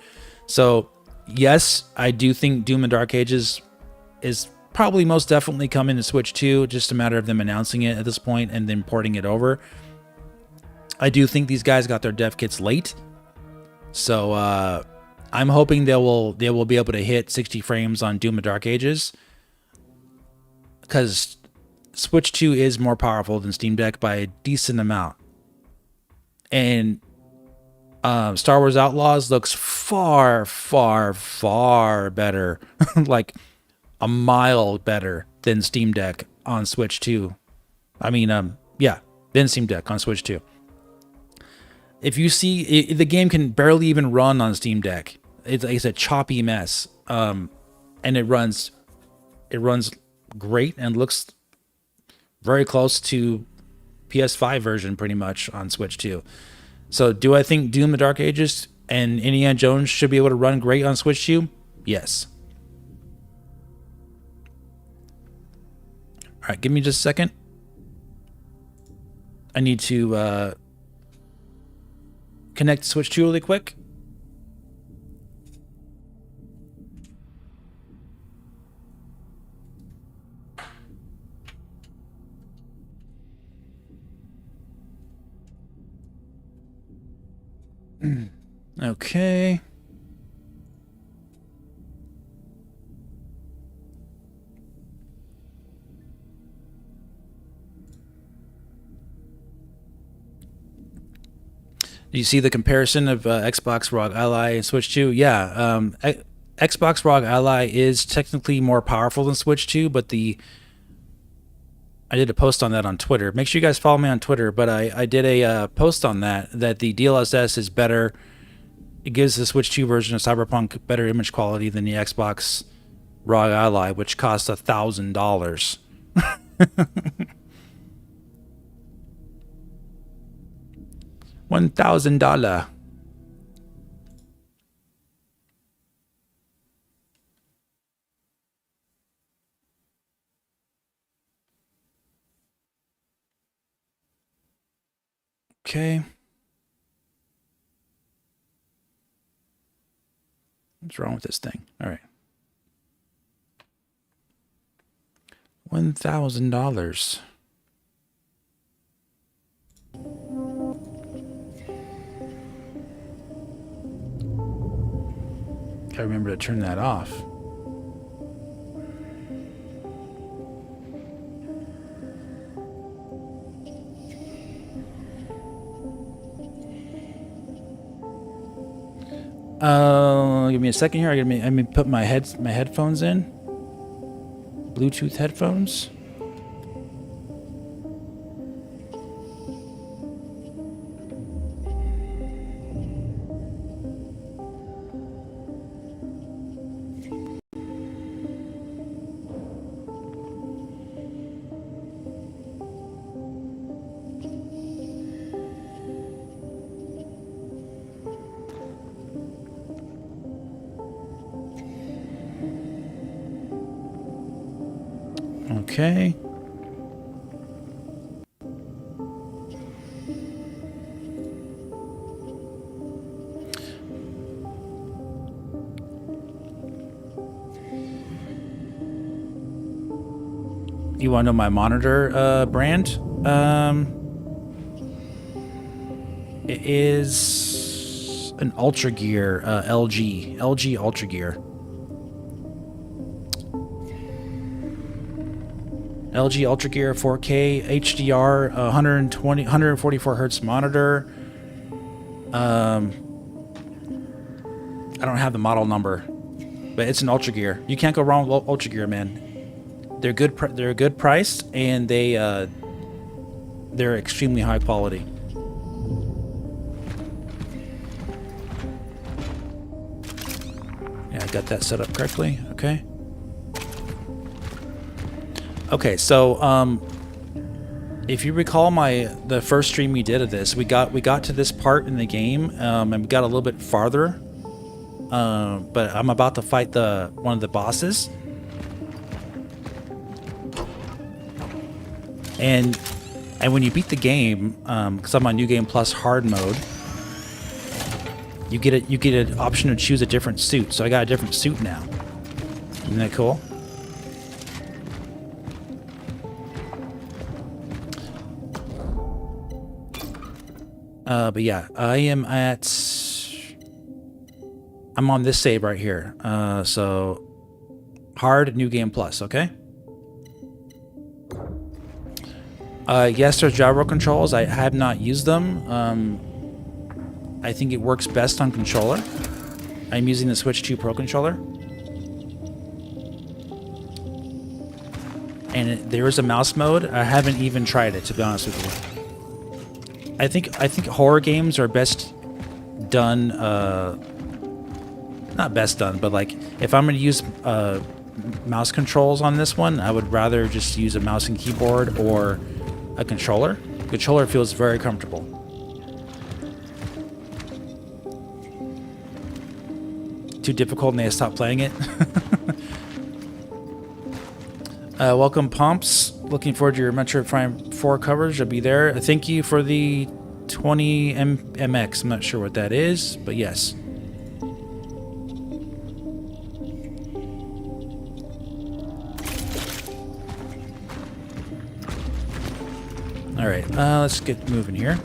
So yes, I do think Doom and Dark Ages is probably most definitely coming to Switch 2. Just a matter of them announcing it at this point and then porting it over. I do think these guys got their dev kits late. So I'm hoping they will be able to hit 60 frames on Doom and Dark Ages, because Switch 2 is more powerful than Steam Deck by a decent amount. And Star Wars Outlaws looks far, far, far better, like a mile better than Steam Deck on Switch 2. I mean, yeah, then Steam Deck on Switch 2. If you see, the game can barely even run on Steam Deck. It's a choppy mess, and it runs great and looks very close to PS5 version pretty much on Switch 2. So do I think Doom: The Dark Ages and Indiana Jones should be able to run great on Switch 2? Yes. All right, give me just a second. I need to connect Switch 2 really quick. Okay. Do you see the comparison of Xbox ROG Ally and Switch 2? Yeah, Xbox ROG Ally is technically more powerful than Switch 2, but I did a post on that on Twitter. Make sure you guys follow me on Twitter, but I did a post on that the DLSS is better. It gives the Switch 2 version of Cyberpunk better image quality than the Xbox ROG Ally, which costs $1,000. $1,000. Okay. What's wrong with this thing? All right. $1,000. I remember to turn that off. Give me a second here. I'm gonna put my headphones in. Bluetooth headphones. Okay. You want to know my monitor brand? It is an Ultra Gear LG Ultra Gear. LG Ultra Gear 4K HDR 144 hertz monitor. I don't have the model number, but it's an Ultra Gear. You can't go wrong with Ultra Gear, man. They're good. They're good priced, and they're extremely high quality. Yeah, I got that set up correctly. Okay. Okay, so if you recall the first stream we did of this, we got to this part in the game, and we got a little bit farther. But I'm about to fight one of the bosses, and when you beat the game, because I'm on New Game Plus hard mode, you get an option to choose a different suit. So I got a different suit now. Isn't that cool? But yeah, I'm on this save right here. So hard New Game Plus, okay? Yes, there's gyro controls. I have not used them. I think it works best on controller. I'm using the Switch 2 Pro controller. and there is a mouse mode. I haven't even tried it, to be honest with you. I think horror games are best done, not best done, but like if I'm going to use mouse controls on this one, I would rather just use a mouse and keyboard or a controller. Controller feels very comfortable. Too difficult and they stop playing it. Welcome, Pomps. Looking forward to your Metroid Prime 4 coverage. I'll be there. Thank you for the 20 MX. I'm not sure what that is, but yes. All right, let's get moving here.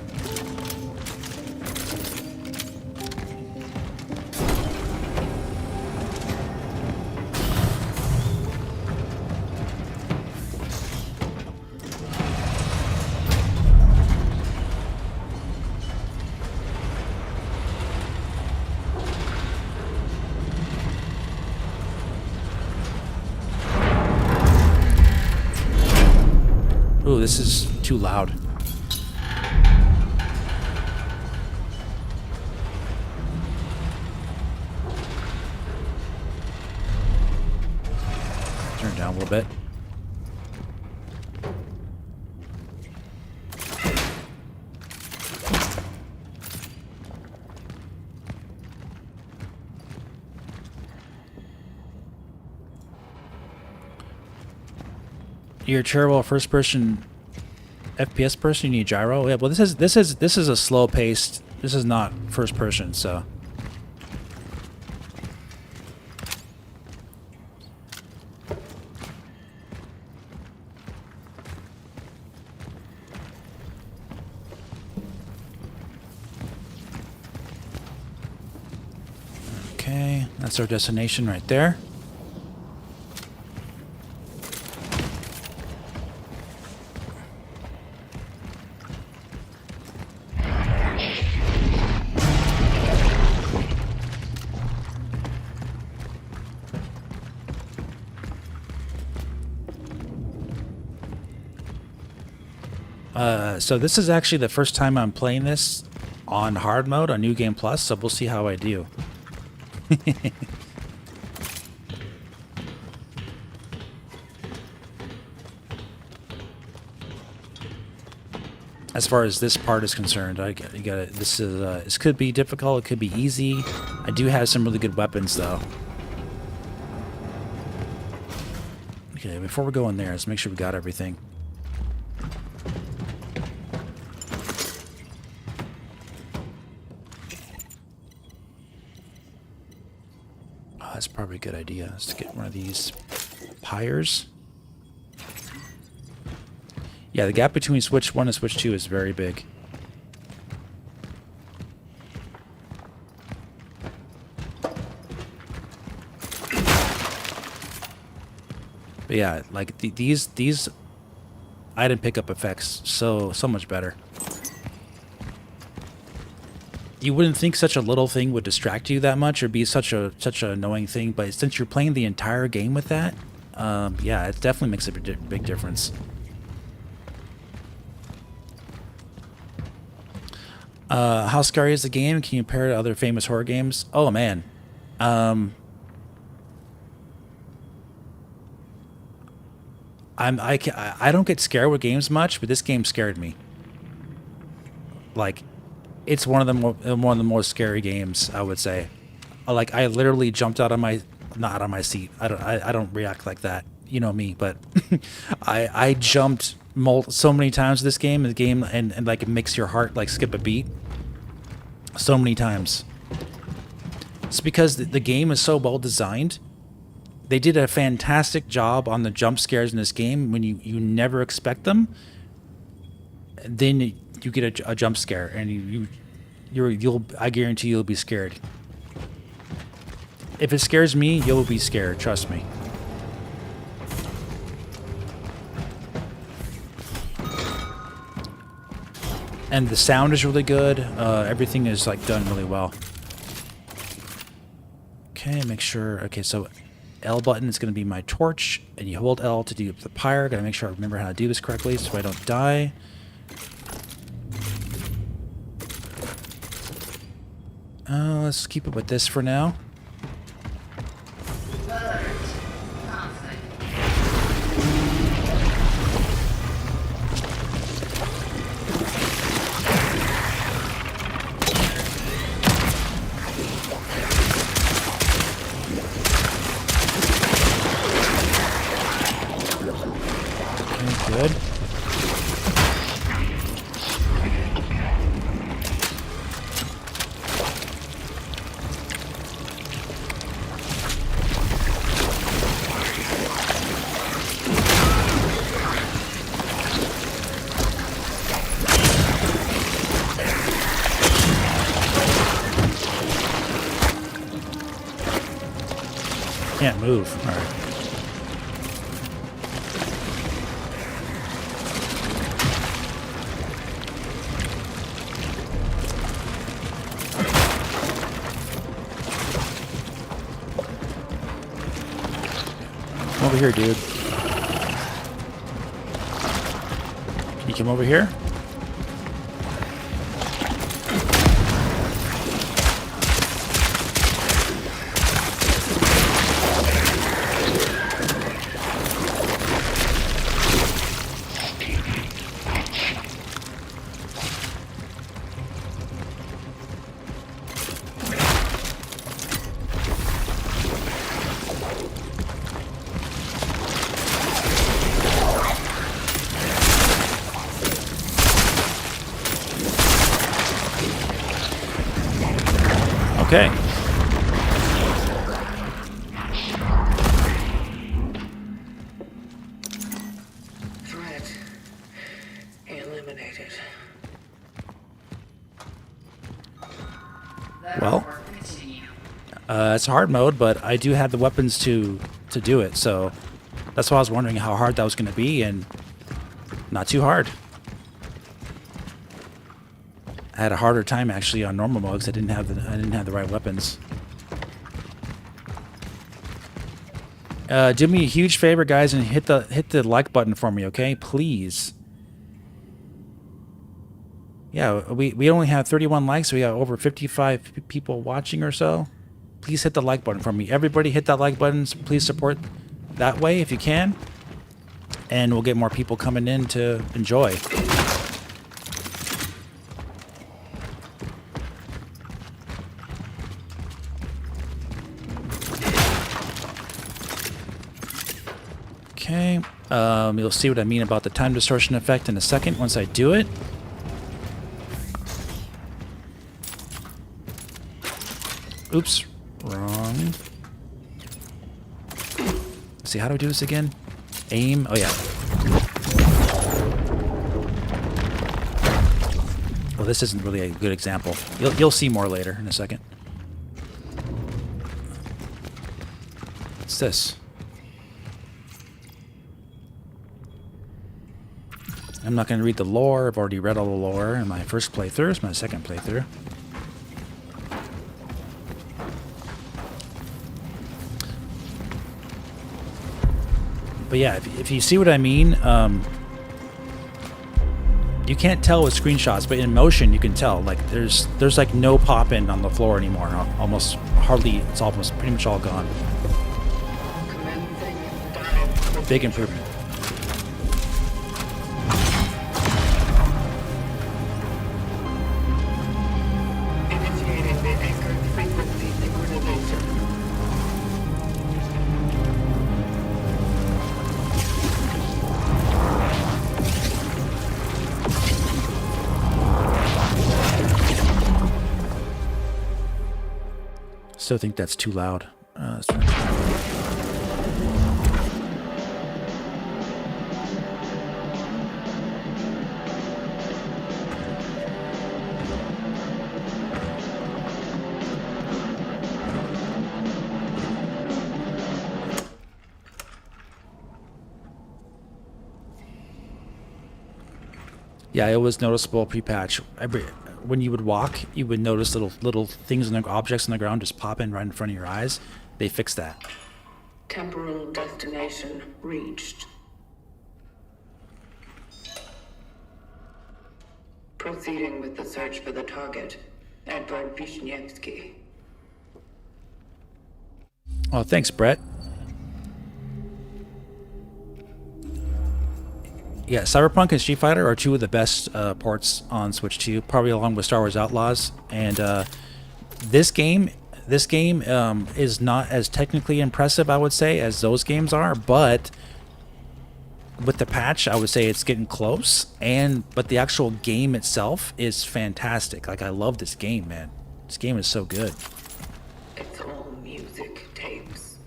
Ooh, this is too loud. Turn it down a little bit. You're a terrible first-person FPS person. You need gyro. Yeah, well, this is a slow-paced. This is not first-person, so. Okay, that's our destination right there. So this is actually the first time I'm playing this on hard mode on New Game Plus, so we'll see how I do. As far as this part is concerned, this could be difficult, it could be easy. I do have some really good weapons though. Okay, before we go in there, let's make sure we got everything. That's probably a good idea, is to get one of these pyres. Yeah, the gap between Switch 1 and Switch 2 is very big. But yeah, like these item pickup effects, so much better. You wouldn't think such a little thing would distract you that much or be such an annoying thing, but since you're playing the entire game with that, yeah, it definitely makes a big difference. How scary is the game? Can you compare it to other famous horror games? Oh man, I don't get scared with games much, but this game scared me. Like, it's one of the most scary games, I would say. Like, I literally jumped not out of my seat. I don't react like that, you know me. But I jumped so many times this game. And like it makes your heart like skip a beat. So many times. It's because the game is so well designed. They did a fantastic job on the jump scares in this game when you never expect them. Then you get a jump scare, and I guarantee you'll be scared. If it scares me, you'll be scared. Trust me. And the sound is really good. Everything is like done really well. Okay, make sure. Okay, so L button is going to be my torch, and you hold L to do the pyre. Gotta make sure I remember how to do this correctly so I don't die. Let's keep it with this for now. Good. Can't move. All right. Over here, dude. Can you come over here? Okay. Threat eliminated. Well, it's hard mode, but I do have the weapons to do it, so that's why I was wondering how hard that was going to be, and not too hard. I had a harder time actually on normal mode because I didn't have the right weapons. Do me a huge favor, guys, and hit the like button for me, okay? Please. Yeah, we only have 31 likes. We got over 55 people watching or so. Please hit the like button for me. Everybody hit that like button. Please support that way if you can. And we'll get more people coming in to enjoy. Okay, you'll see what I mean about the time distortion effect in a second once I do it. Oops, wrong. Let's see, how do I do this again? Aim, oh yeah. Well, this isn't really a good example. You'll see more later in a second. What's this? I'm not going to read the lore. I've already read all the lore in my first playthrough. It's my second playthrough. But yeah, if you see what I mean, you can't tell with screenshots, but in motion you can tell. Like there's like no pop-in on the floor anymore. Almost hardly. It's almost pretty much all gone. Big improvement. Still think that's too loud. Let's try. Yeah, it was noticeable pre-patch. When you would walk, you would notice little things and objects on the ground just pop in right in front of your eyes. They fixed that. Temporal destination reached. Proceeding with the search for the target, Edward Vishnievsky. Oh, thanks, Brett. Yeah, Cyberpunk and Street Fighter are two of the best ports on Switch 2, probably along with Star Wars Outlaws. And this game is not as technically impressive, I would say, as those games are. But with the patch, I would say it's getting close. But the actual game itself is fantastic. Like, I love this game, man. This game is so good. It's all music tapes.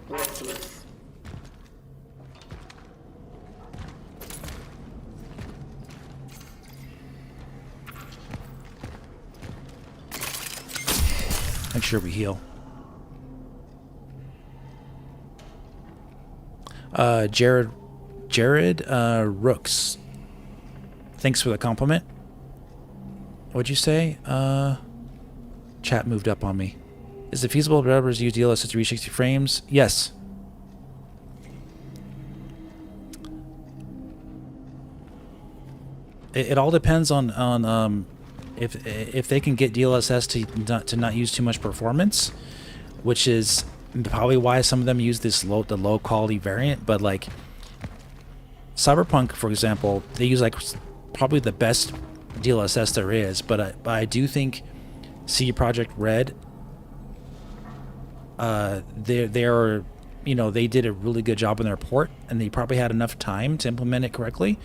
Worthless. Make sure we heal. Jared Rooks. Thanks for the compliment. What'd you say? Chat moved up on me. Is it feasible for developers to use DLSS to reach 60 frames? Yes. It all depends on if they can get DLSS to not use too much performance, which is probably why some of them use the low quality variant. But like Cyberpunk, for example, they use like probably the best DLSS there is. But I do think CD Projekt Red, they're they did a really good job on their port, and they probably had enough time to implement it correctly.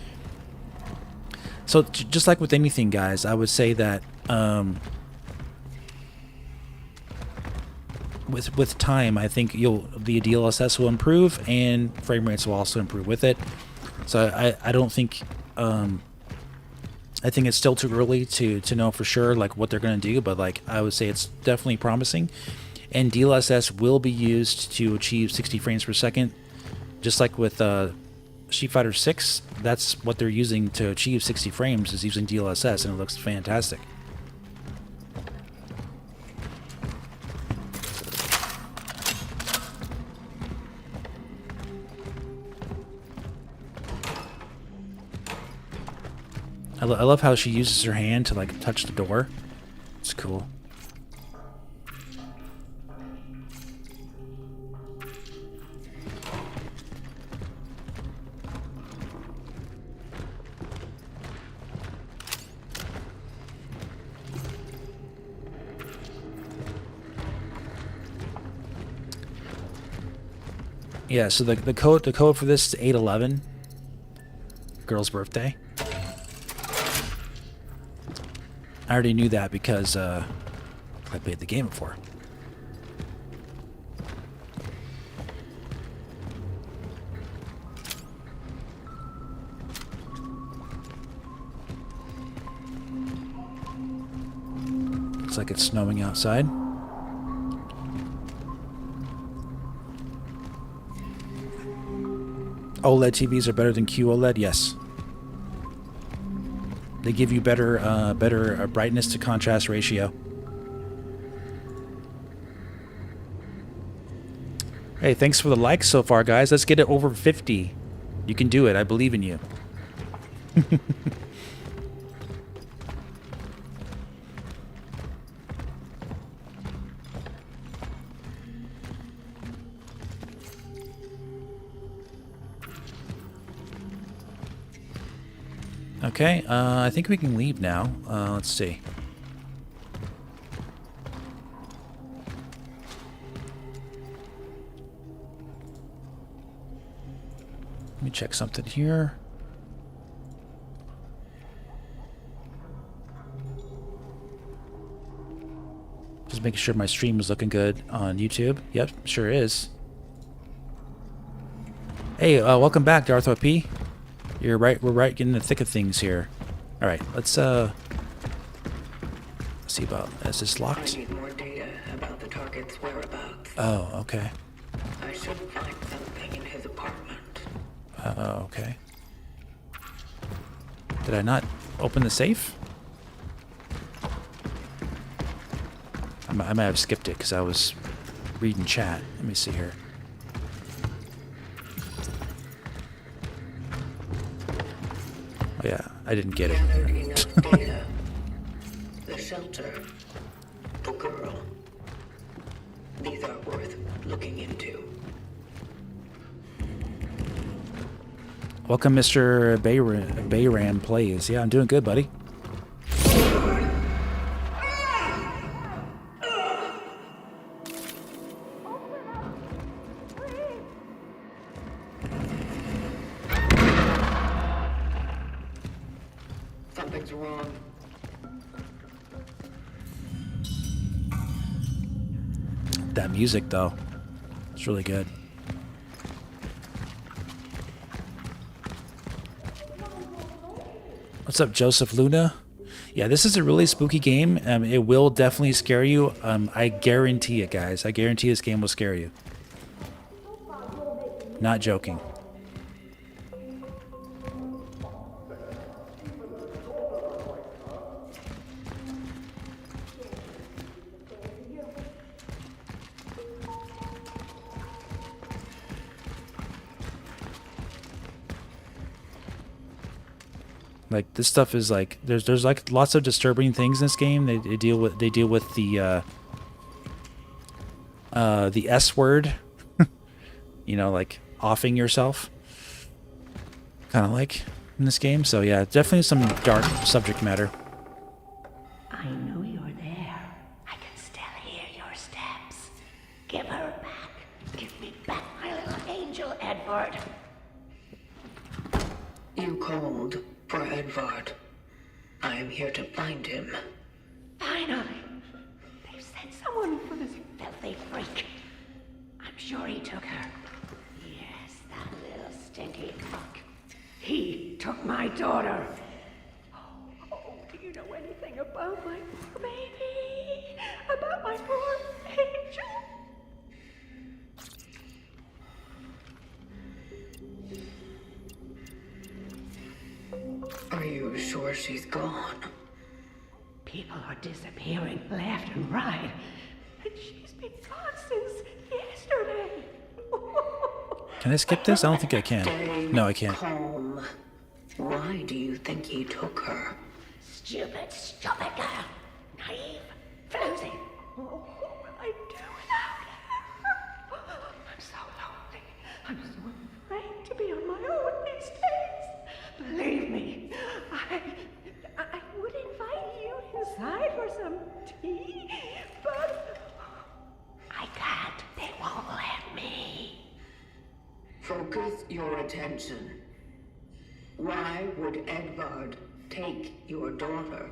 So just like with anything, guys, I would say that with time, I think the DLSS will improve and frame rates will also improve with it. So I don't think I think it's still too early to know for sure like what they're going to do, but like I would say it's definitely promising. And DLSS will be used to achieve 60 frames per second, just like with Street Fighter 6. That's what they're using to achieve 60 frames, is using DLSS, and it looks fantastic. I love how she uses her hand to like touch the door. It's cool. Yeah, so the code for this is 811. Girl's birthday. I already knew that because I played the game before. Looks like it's snowing outside. OLED TVs are better than QOLED? Yes. They give you better brightness to contrast ratio. Hey, thanks for the likes so far, guys. Let's get it over 50. You can do it. I believe in you. Okay, I think we can leave now. Let's see. Let me check something here. Just making sure my stream is looking good on YouTube. Yep, sure is. Hey, welcome back, Darth P. You're right. We're right in the thick of things here. All right, let's see about. Is this locked? I need more data about the target's whereabouts. Oh, okay. I should find something in his apartment. Okay. Did I not open the safe? I might have skipped it because I was reading chat. Let me see here. I didn't get it. Gathered enough data. The shelter. The girl. These are worth looking into. Welcome, Mr. Bayram Plays. Yeah, I'm doing good, buddy. Something's wrong. That music, though, it's really good. What's up, Joseph Luna? Yeah, this is a really spooky game. It will definitely scare you. I guarantee it, guys. I guarantee this game will scare you. Not joking. Like, this stuff is like there's like lots of disturbing things in this game. They deal with the S word, you know, like offing yourself, kind of like in this game. So yeah, definitely some dark subject matter. I know you're there. I can still hear your steps. Give her back. Give me back my little angel, Edward. You called for Edvard. I am here to find him. Finally. They've sent someone for this filthy freak. I'm sure he took her. Yes, that little stinky fuck. He took my daughter. Oh, do you know anything about my poor baby? About my poor angel? Are you sure she's gone? People are disappearing left and right. And she's been gone since yesterday. Can I skip this? I don't think I can. Stay No, I can't. calm. Why do you think he took her? Stupid girl. Naive. Floozy. Oh, what will I do without her? I'm so lonely. I'm so afraid to be on my own these days. Believe me, I would invite you inside for some tea, but I can't. They won't let me. Focus your attention. Why would Edvard take your daughter?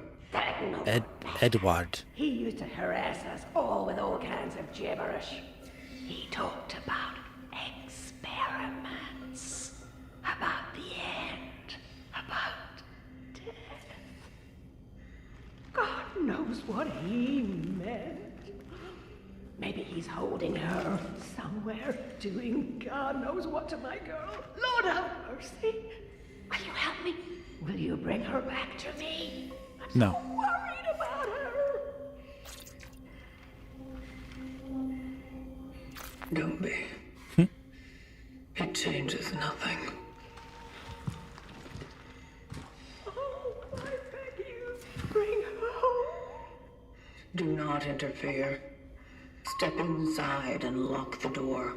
Edward. He used to harass us all with all kinds of gibberish. He talked about experiments, about the end, about death. God knows what he meant. Maybe he's holding her somewhere, doing God knows what to my girl. Lord have mercy. Will you help me? Will you bring her back to me? I'm No. so worried about her. Don't be. It changes nothing. Oh, I beg you, bring her home. Do not interfere. Step inside and lock the door.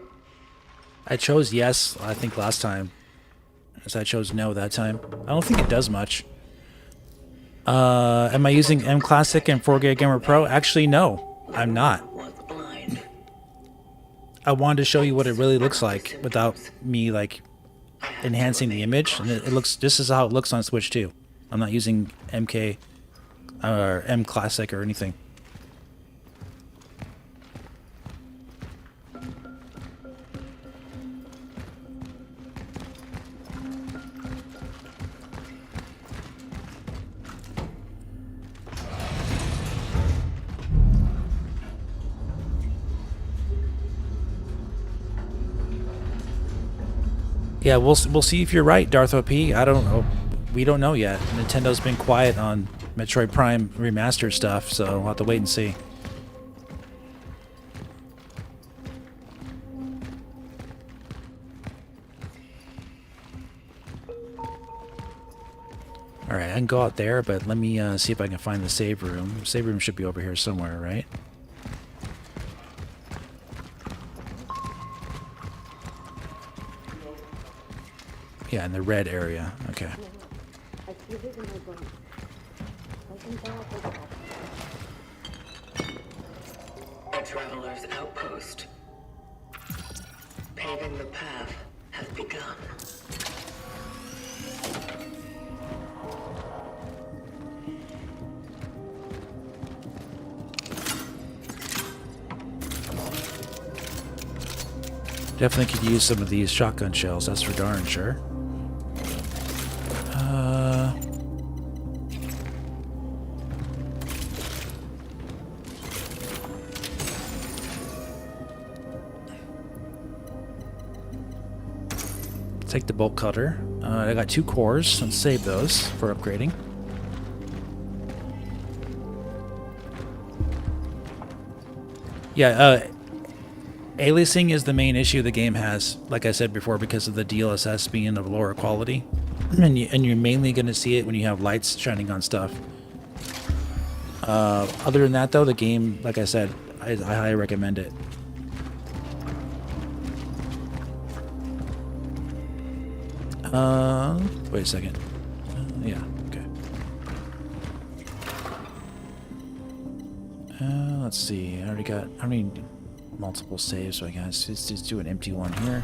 I chose yes, I think last time. As I chose no that time. I don't think it does much. Am I using M Classic and 4K Gamer Pro? Actually, no. I'm not. Was blind. I wanted to show you what it really looks like without me, like, enhancing the image. And it looks, this is how it looks on Switch, too. I'm not using MK or M Classic or anything. Yeah, we'll see if you're right, Darth OP. I don't know. We don't know yet. Nintendo's been quiet on Metroid Prime remastered stuff, so we'll have to wait and see. All right, I can go out there, but let me see if I can find the save room. Save room should be over here somewhere, right? Yeah, in the red area. Okay. A traveler's outpost. Paving the path has begun. Definitely could use some of these shotgun shells, that's for darn sure. Take the bolt cutter. I got 2 cores. Let's save those for upgrading. Yeah, aliasing is the main issue the game has, like I said before, because of the DLSS being of lower quality. And you're mainly going to see it when you have lights shining on stuff. Other than that, though, the game, like I said, I highly recommend it. Wait a second. Yeah, okay. Let's see. I already got... I need multiple saves, so I guess let's just do an empty one here.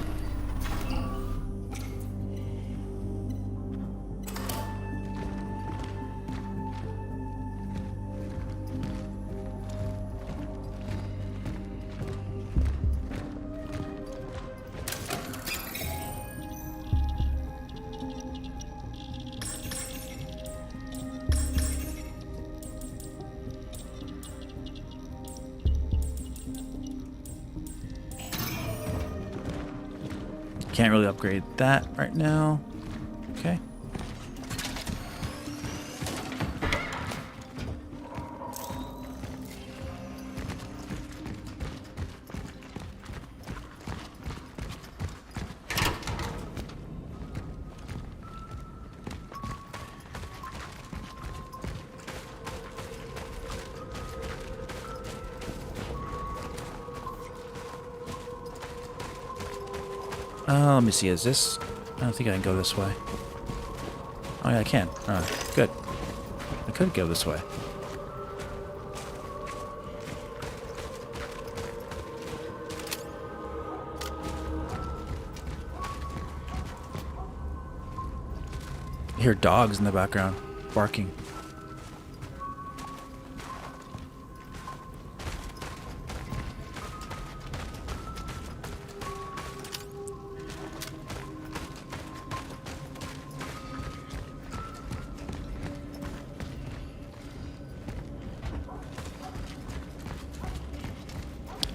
Can't really upgrade that right now. Okay. Let me see, is this... I don't think I can go this way. Oh yeah, I can. Good. I could go this way. I hear dogs in the background, barking.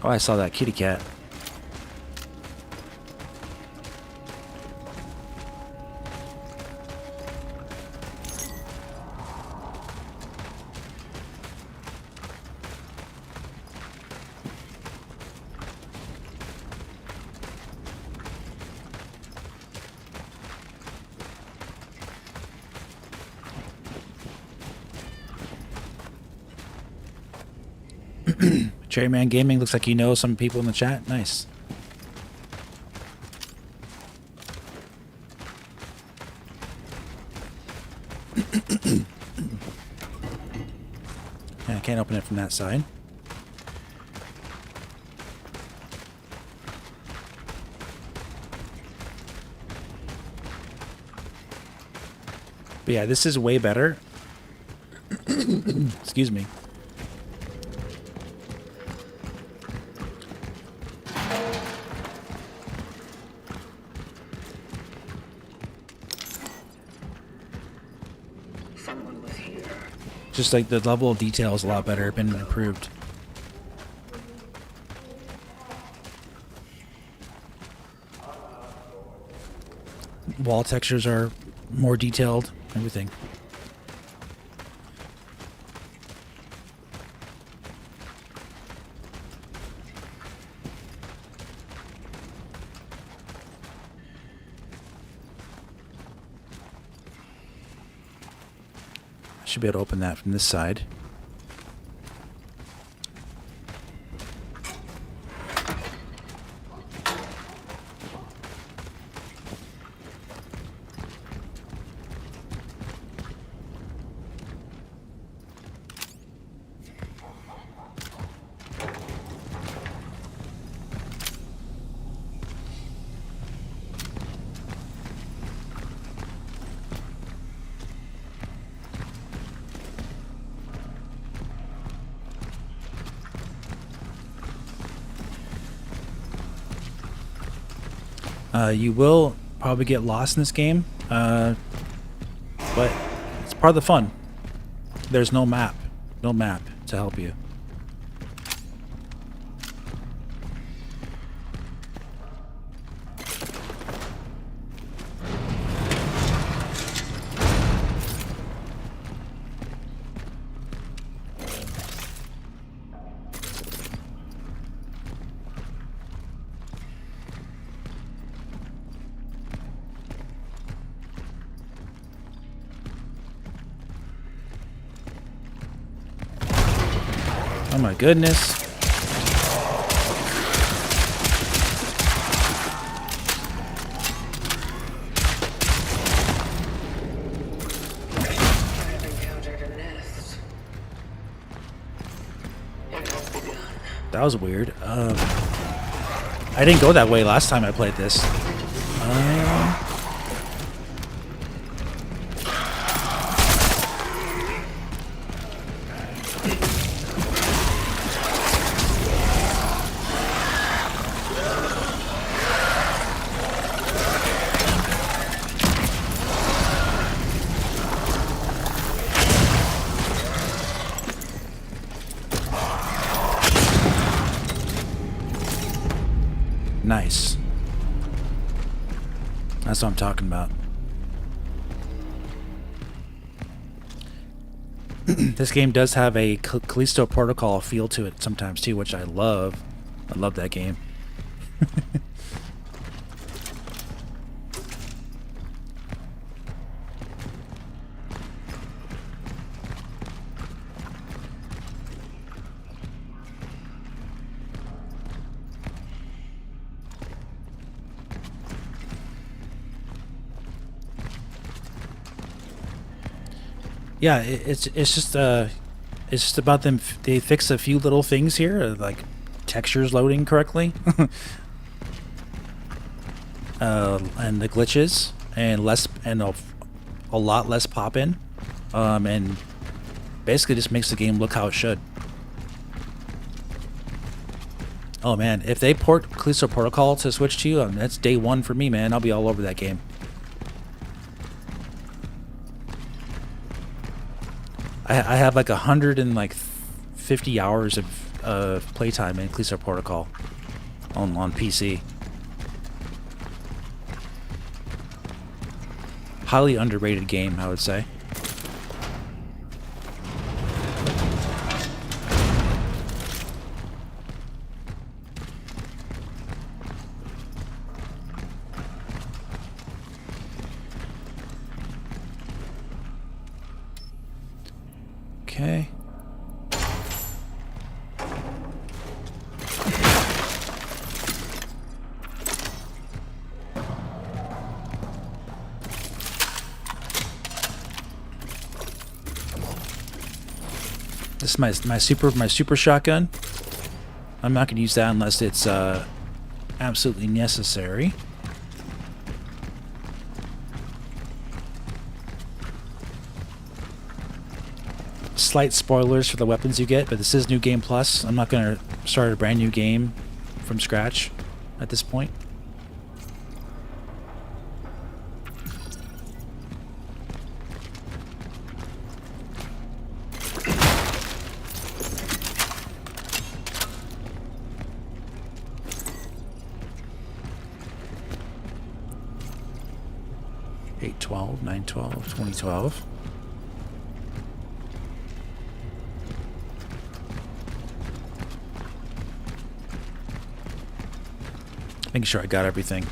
Oh, I saw that kitty cat. Cherryman Gaming, looks like you know some people in the chat. Nice. Yeah, I can't open it from that side. But yeah, this is way better. Excuse me. Just like the level of detail is a lot better, been improved. Wall textures are more detailed, everything. Should be able to open that from this side. You will probably get lost in this game, but it's part of the fun. There's no map to help you. Oh my goodness. I've encountered a nest. It has begun. That was weird. I didn't go that way last time I played this. Nice. That's what I'm talking about. This game does have a Callisto Protocol feel to it sometimes too, which I love. I love that game. Yeah, it's just about them. They fix a few little things here, like textures loading correctly, and the glitches, and a lot less pop in, and basically just makes the game look how it should. Oh man, if they port Callisto Protocol to Switch 2, that's day one for me, man. I'll be all over that game. I have like 150 hours of playtime in Callisto Protocol on PC. Highly underrated game, I would say. Okay. This is my super shotgun. I'm not going to use that unless it's absolutely necessary. Slight spoilers for the weapons you get, but this is New Game Plus. I'm not going to start a brand new game from scratch at this point. Eight 12, 9 12, 2012. Making sure I got everything.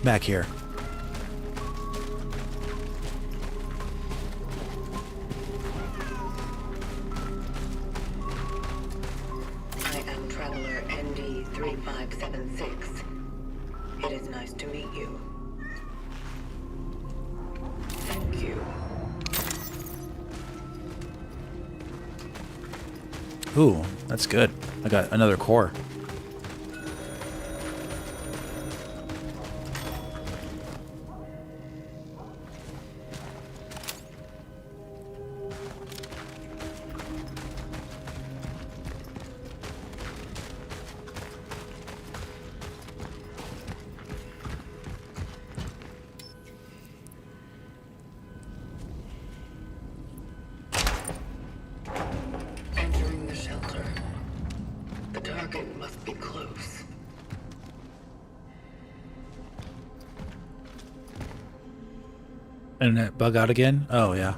back here. I am Traveler ND3576. It is nice to meet you. Thank you. Ooh, that's good. I got another core. Entering the shelter. The target must be close. Internet bug out again? Oh, yeah.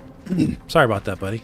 Sorry about that, buddy.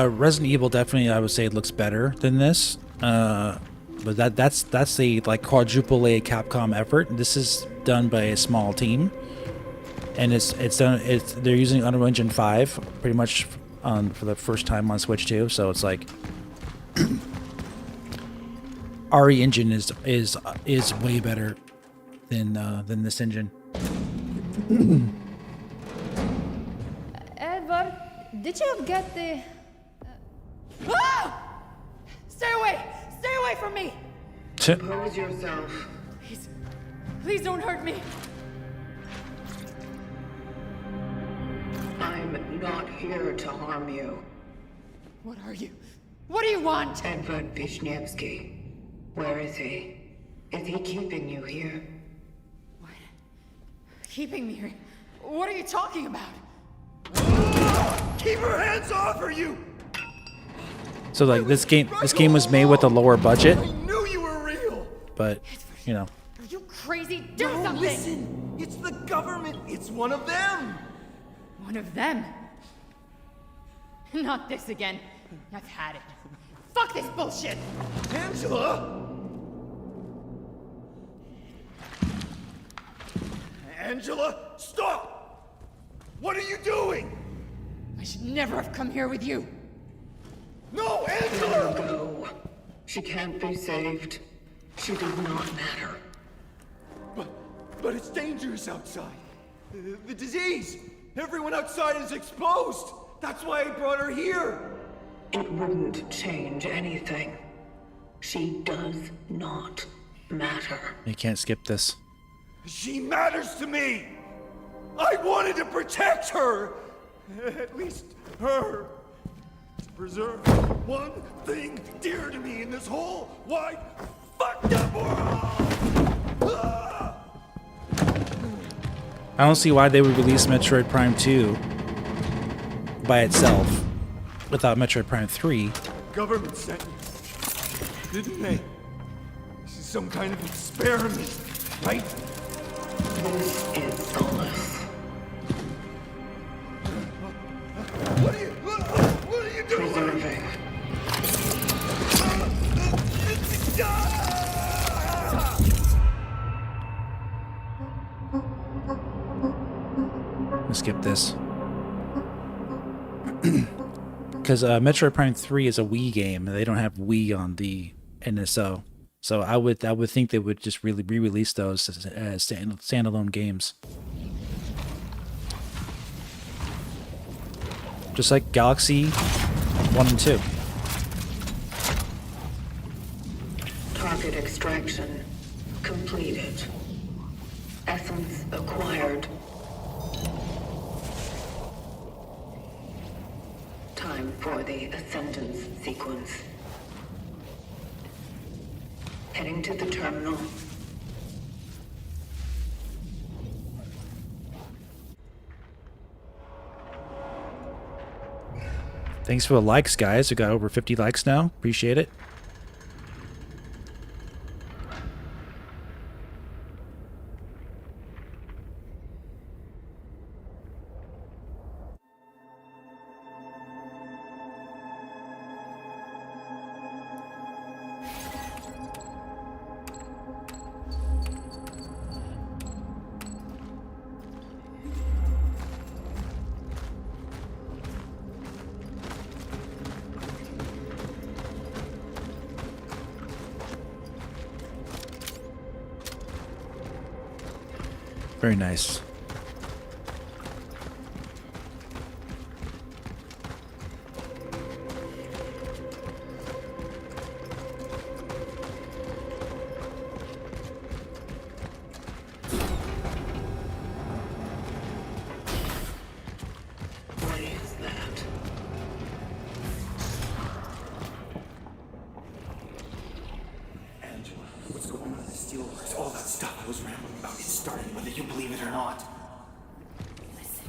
Resident Evil definitely, I would say, looks better than this. But that's a like quadruple A Capcom effort. This is done by a small team, and they're using Unreal Engine 5 pretty much for the first time on Switch too. So it's like RE engine is way better than this engine. Edward, did you get the... Ah! Stay away! Stay away from me! Compose yourself. Please, please don't hurt me. I'm not here to harm you. What are you? What do you want? Edward Wisniewski. Where is he? Is he keeping you here? What? Keeping me here? What are you talking about? Keep her hands off her, you! So like this game was made with a lower budget, I knew you were real! but you know. Are you crazy? Do No, something! listen! It's the government! It's one of them! One of them? Not this again. I've had it. Fuck this bullshit! Angela! Angela, stop! What are you doing? I should never have come here with you. No, Let Angela! her go. She can't be saved. She does not matter. But it's dangerous outside. The disease! Everyone outside is exposed! That's why I brought her here! It wouldn't change anything. She does not matter. You can't skip this. She matters to me! I wanted to protect her! At least her. To preserve one thing dear to me in this whole wide, fucked up world! Ah! I don't see why they would release Metroid Prime 2 by itself without Metroid Prime 3. Government sent you, didn't they? This is some kind of experiment, right? This is solace. What are you doing? Preserving. Let's skip this. Because Metroid Prime 3 is a Wii game. They don't have Wii on the NSO. So I would think they would just really re-release those as standalone games. Just like Galaxy 1 and 2. Target extraction completed. Essence acquired. Time for the Ascendance sequence. Heading to the terminal. Thanks for the likes, guys. We got over 50 likes now. Appreciate it. Very nice. What is that? Angela, what's going on in the Steelworks? All that stuff I was rambling about, it started whether you believe it or not. Listen,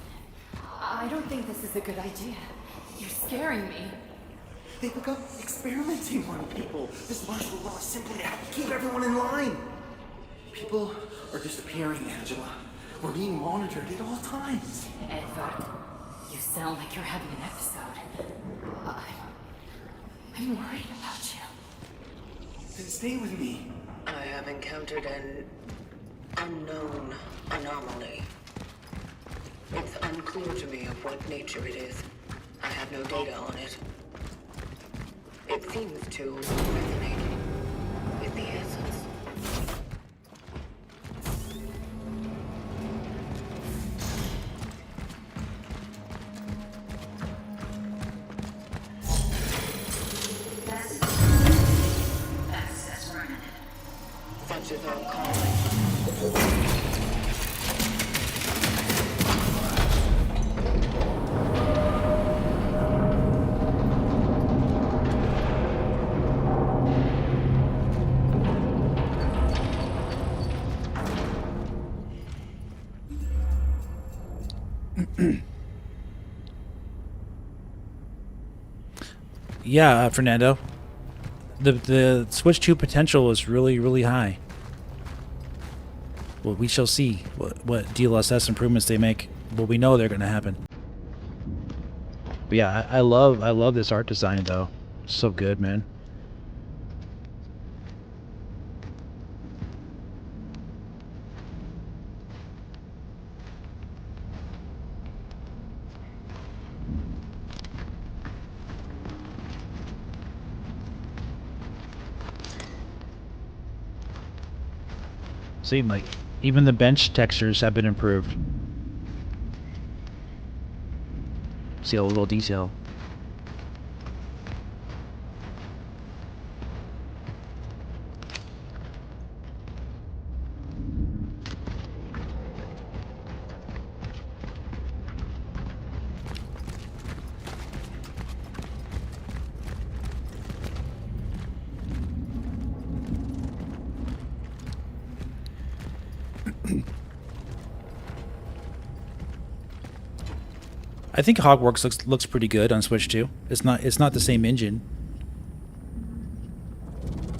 I don't think this is a good idea. You're scaring me. They begun experimenting on people. This martial law is simply to keep everyone in line. People are disappearing, Angela. We're being monitored at all times. Edward, you sound like you're having an episode. I'm worried about you. Then stay with me. I have encountered an unknown anomaly. It's unclear to me of what nature it is. I have no data on it. It seems to resonate with the essence. Such is our calling. Yeah, Fernando. The Switch 2 potential is really, really high. Well, we shall see what DLSS improvements they make. But we know they're going to happen. But yeah, I love this art design though. So good, man. See, like, even the bench textures have been improved. See a little detail. I think Hogwarts looks pretty good on Switch 2. It's not the same engine.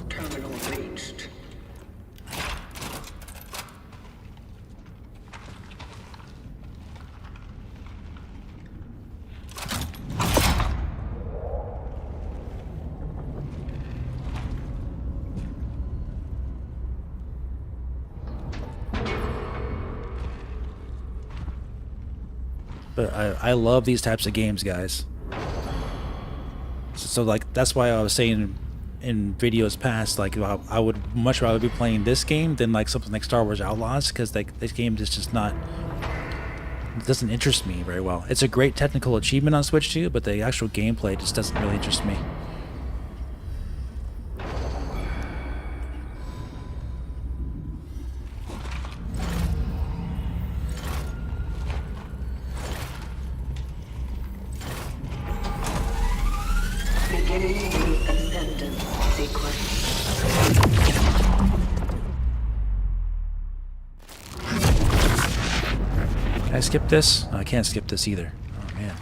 Terminal reached. But I love these types of games, guys. So like that's why I was saying in videos past, like I would much rather be playing this game than like something like Star Wars Outlaws, because like this game is just not, it doesn't interest me very well. It's a great technical achievement on Switch 2, but the actual gameplay just doesn't really interest me. I skip this? Oh, I can't skip this either. Oh, man.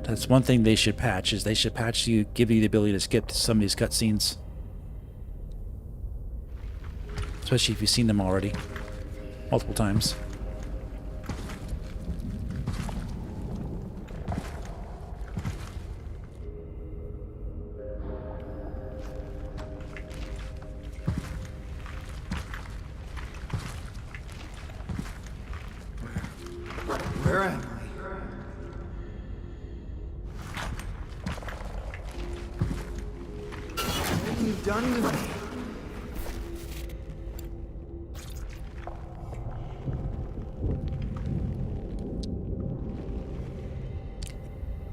That's one thing they should patch, is they should patch you, give you the ability to skip some of these cutscenes. Especially if you've seen them already. Multiple times. Where am I? What have you done to me?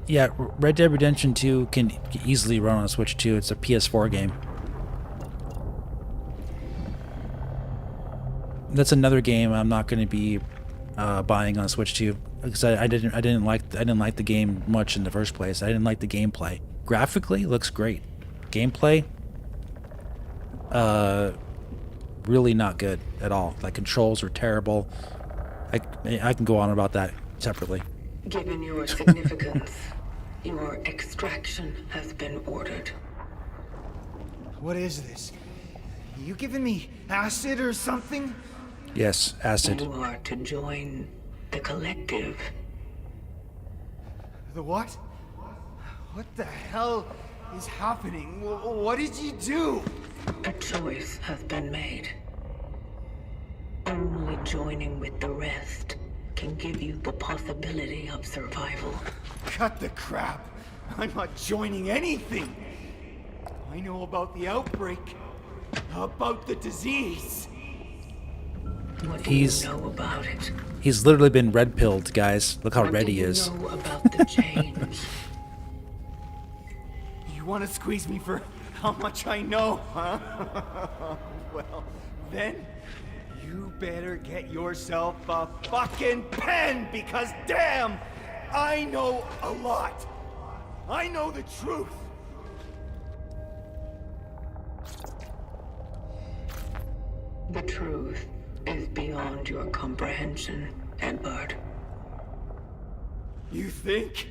Yeah, Red Dead Redemption 2 can easily run on Switch 2. It's a PS4 game. That's another game I'm not going to be buying on Switch 2 because I didn't like the game much in the first place. I didn't like the gameplay. Graphically, it looks great. Gameplay, really not good at all. Like, controls are terrible. I can go on about that separately. Given your significance, your extraction has been ordered. What is this? You giving me acid or something? Yes, acid. You are to join the collective. The what? What the hell is happening? What did you do? A choice has been made. Only joining with the rest can give you the possibility of survival. Cut the crap. I'm not joining anything. I know about the outbreak, about the disease. What do you know about it? He's literally been red-pilled, guys. Look how What red do he you is. know about the change? You want to squeeze me for how much I know, huh? Well, then you better get yourself a fucking pen, because damn, I know a lot. I know the truth. The truth is beyond your comprehension, Edward. You think?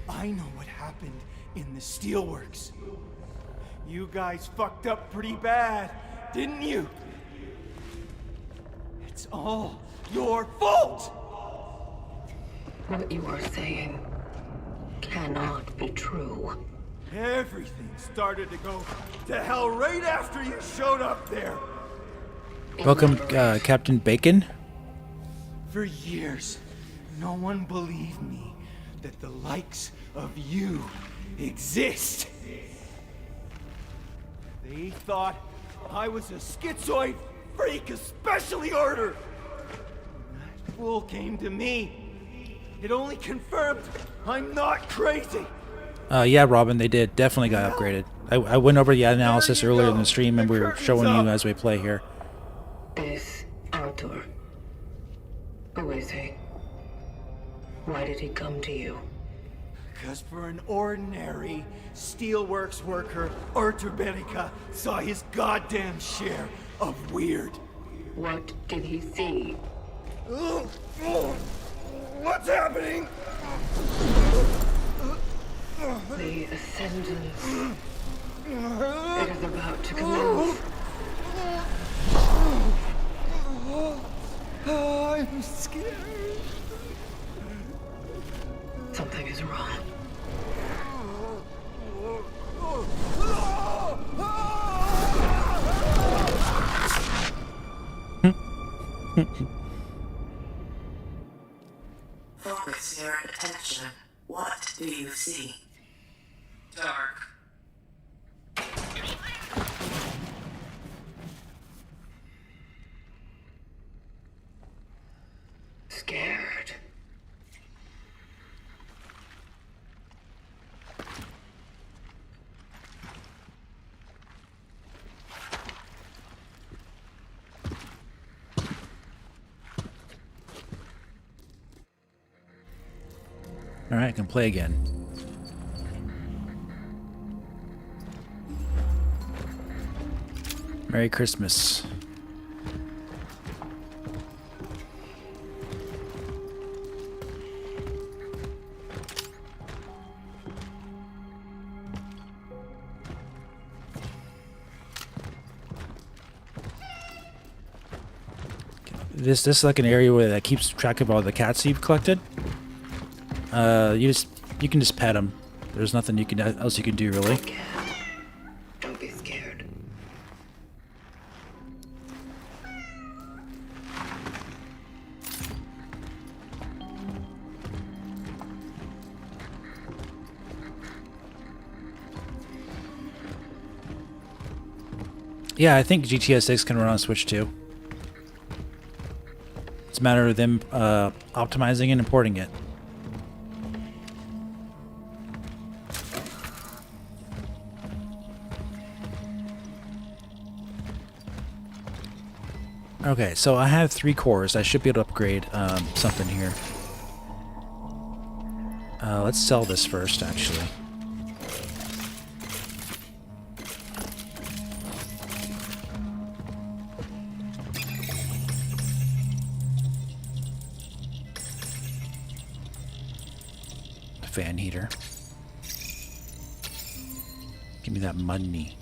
I know what happened in the Steelworks. You guys fucked up pretty bad, didn't you? It's all your fault! What you are saying cannot be true. Everything started to go to hell right after you showed up there. Welcome, Captain Bacon. For years, no one believed me that the likes of you exist. They thought I was a schizoid freak, especially ordered. That fool came to me. It only confirmed I'm not crazy. Yeah, Robin, they did. Definitely got upgraded. I went over the analysis There you earlier in go. the stream, and The we were curtain's showing up. you as we play here. Is Arthur. Who is he? Why did he come to you? Because for an ordinary Steelworks worker, Arthur Benica saw his goddamn share of weird. What did he see? What's happening? The ascendance. It is about to commence. I'm scared. Something is wrong. Focus your attention. What do you see? Dark. Scared. Alright, I can play again. Merry Christmas. this is like an area where that keeps track of all the cats you've collected. You can just pet them. There's nothing else you can do really. Cat, don't be scared. Yeah, I think GTS 6 can run on Switch too. It's a matter of them optimizing and importing it. Okay, so I have 3 cores. I should be able to upgrade something here. Let's sell this first, actually. Fan heater. Give me that money.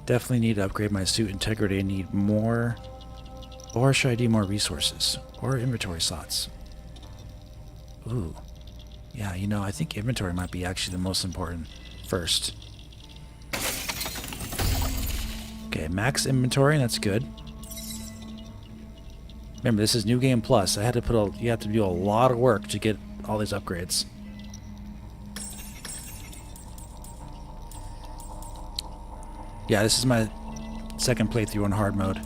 Definitely need to upgrade my suit integrity. I need more. Or should I do more resources? Or inventory slots? Ooh. Yeah, you know, I think inventory might be actually the most important first. Okay, max inventory, that's good. Remember, this is New Game Plus. I had to put you have to do a lot of work to get all these upgrades. Yeah, this is my second playthrough on hard mode.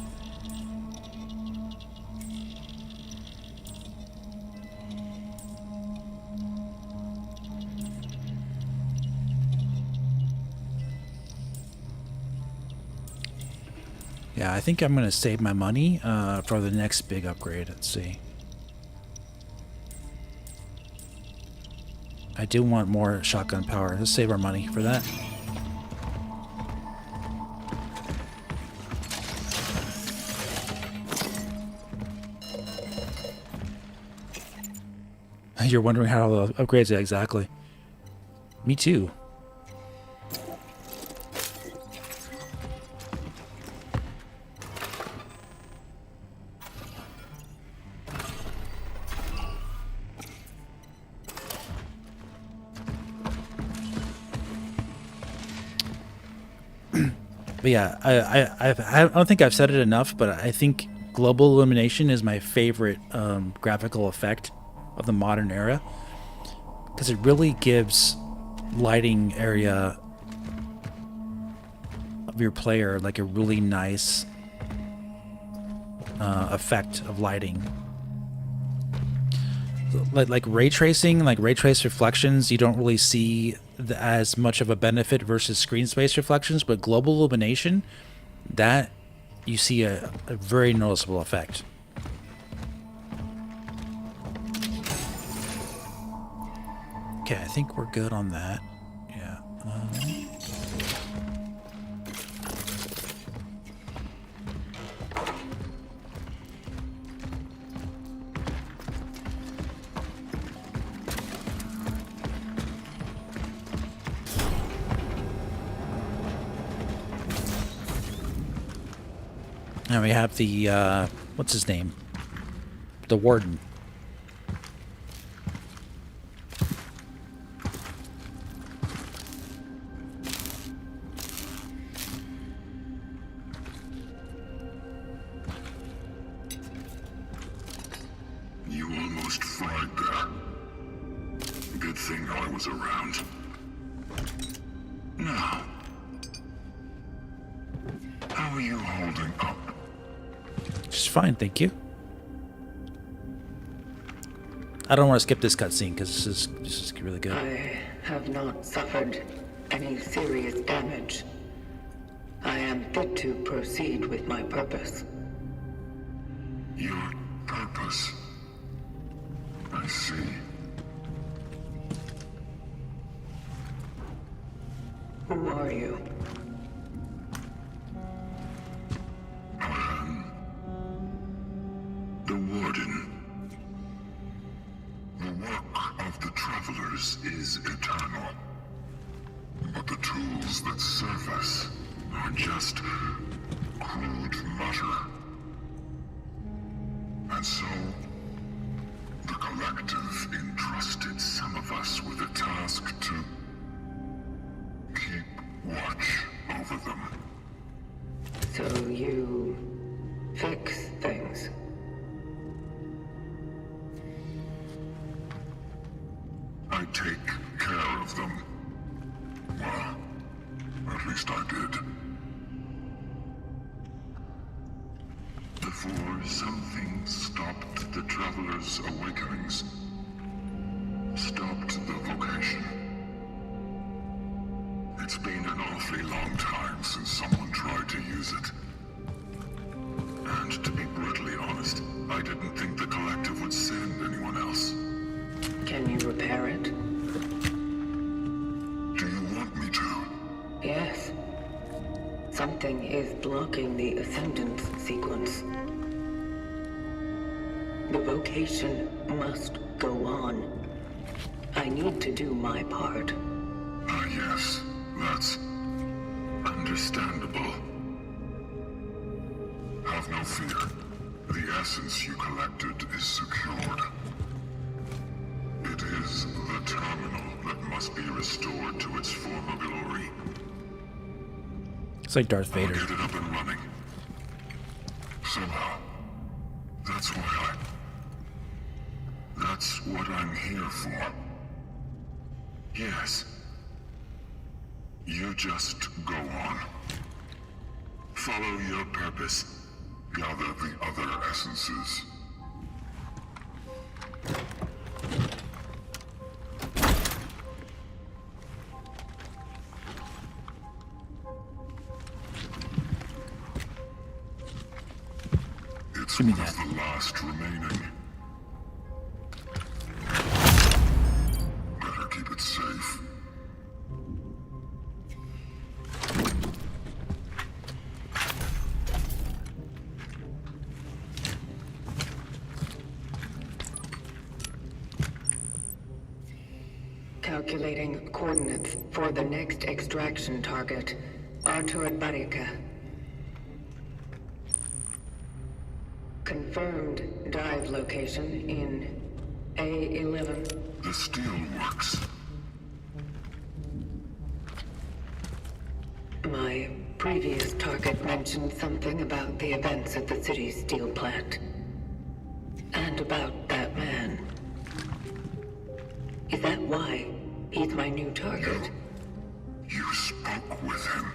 Yeah, I think I'm going to save my money for the next big upgrade. Let's see. I do want more shotgun power. Let's save our money for that. You're wondering how the upgrades it exactly. Me too. But yeah, I don't think I've said it enough, but I think global illumination is my favorite graphical effect of the modern era, because it really gives lighting area of your player like a really nice effect of lighting. Like ray tracing, like ray trace reflections, you don't really see as much of a benefit versus screen space reflections, but global illumination, that you see a very noticeable effect. Okay, I think we're good on that. Yeah. And we have the, what's his name? The Warden. You almost fried that. Good thing I was around. Now, how are you holding up? Just fine, thank you. I don't want to skip this cutscene because this is really good. I have not suffered any serious damage. I am fit to proceed with my purpose. Your purpose. I see. Who are you? I universe is eternal. But the tools that serve us are just crude matter. And so, the collective entrusted some of us with a task to keep watch over them. So you fix things. I take care of them. Well, at least I did. Before something stopped the Traveler's awakenings. Stopped the vocation. It's been an awfully long time since someone tried to use it. And to be brutally honest, I didn't think the Collective would send anyone else. Can you repair it? Do you want me to? Yes. Something is blocking the Ascendance sequence. The vocation must go on. I need to do my part. Yes, that's understandable. Have no fear. The essence you collected is secured. It is the terminal that must be restored to its former glory. It's like Darth I'll Vader. get it up and running. Somehow. That's what I'm here for. Yes. You just go on. Follow your purpose. Gather the other essences. It's Give me one that. of the last remaining. Better keep it safe. Calculating coordinates for the next extraction target. Artur Barika. Confirmed dive location in A11. The Steelworks. My previous target mentioned something about the events at the city's steel plant. And about that man. Is that why he's my new target? You spoke with him.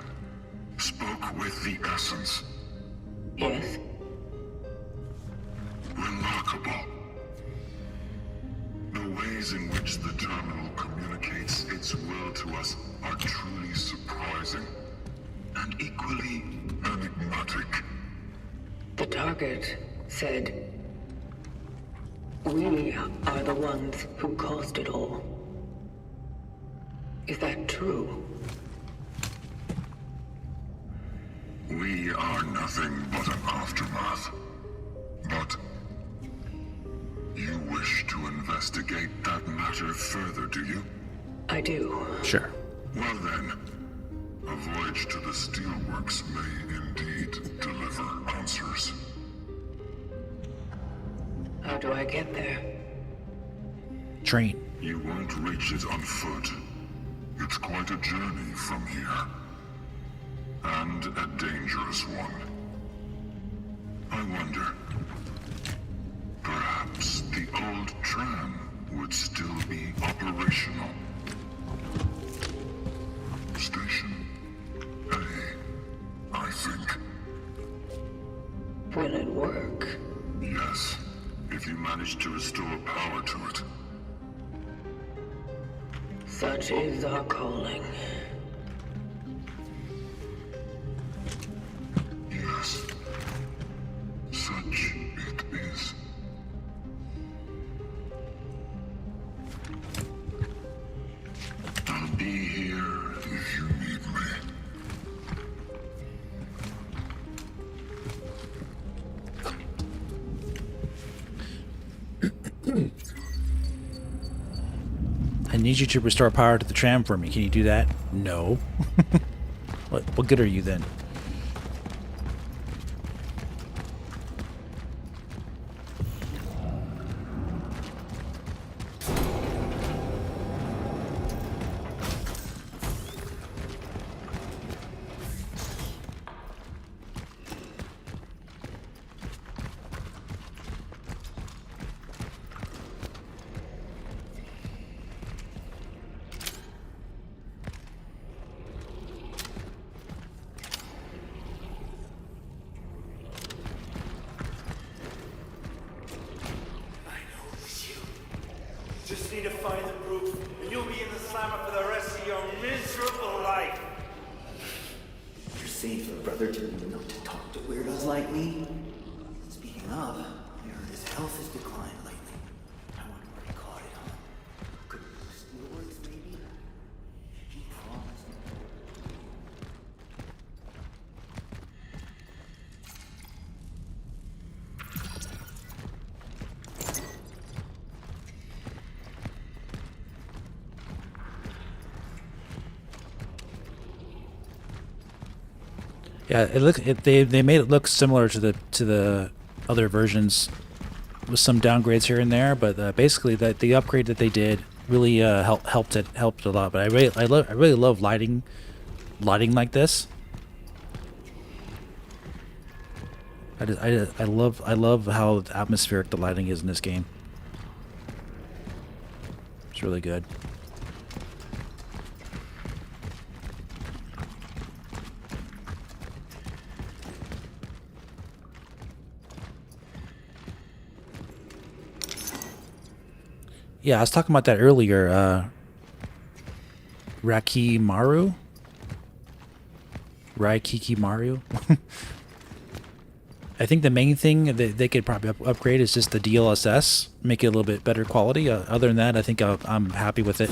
Spoke with the essence. Yes? Remarkable. The ways in which the terminal communicates its will to us are truly surprising. And equally enigmatic. The target said, "We are the ones who caused it all." Is that true? We are nothing but an aftermath. But you wish to investigate that matter further, do you? I do. Sure. Well then, a voyage to the Steelworks may indeed deliver answers. How do I get there? Train. You won't reach it on foot. It's quite a journey from here. And a dangerous one. I wonder, perhaps the old tram would still be operational. Station A, I think. Will it work? Yes, if you manage to restore power to it. Such is our calling. Yes, such it is. I'll be here if you need me. I need you to restore power to the tram for me. Can you do that? No. What good are you then? Just need to find the proof, and you'll be in the slammer for the rest of your miserable life. You're safe, brother, telling you not to talk to weirdos like me. Speaking of, I heard his health has declined lately. I wonder where he caught it on. Could it be Steelworks, maybe? He promised. Yeah, they made it look similar to the other versions, with some downgrades here and there. But basically, the upgrade that they did really helped a lot. But I really love lighting like this. I love how atmospheric the lighting is in this game. It's really good. Yeah, I was talking about that earlier. Rakikimaru? I think the main thing that they could probably upgrade is just the DLSS, make it a little bit better quality. Other than that, I think I'm happy with it.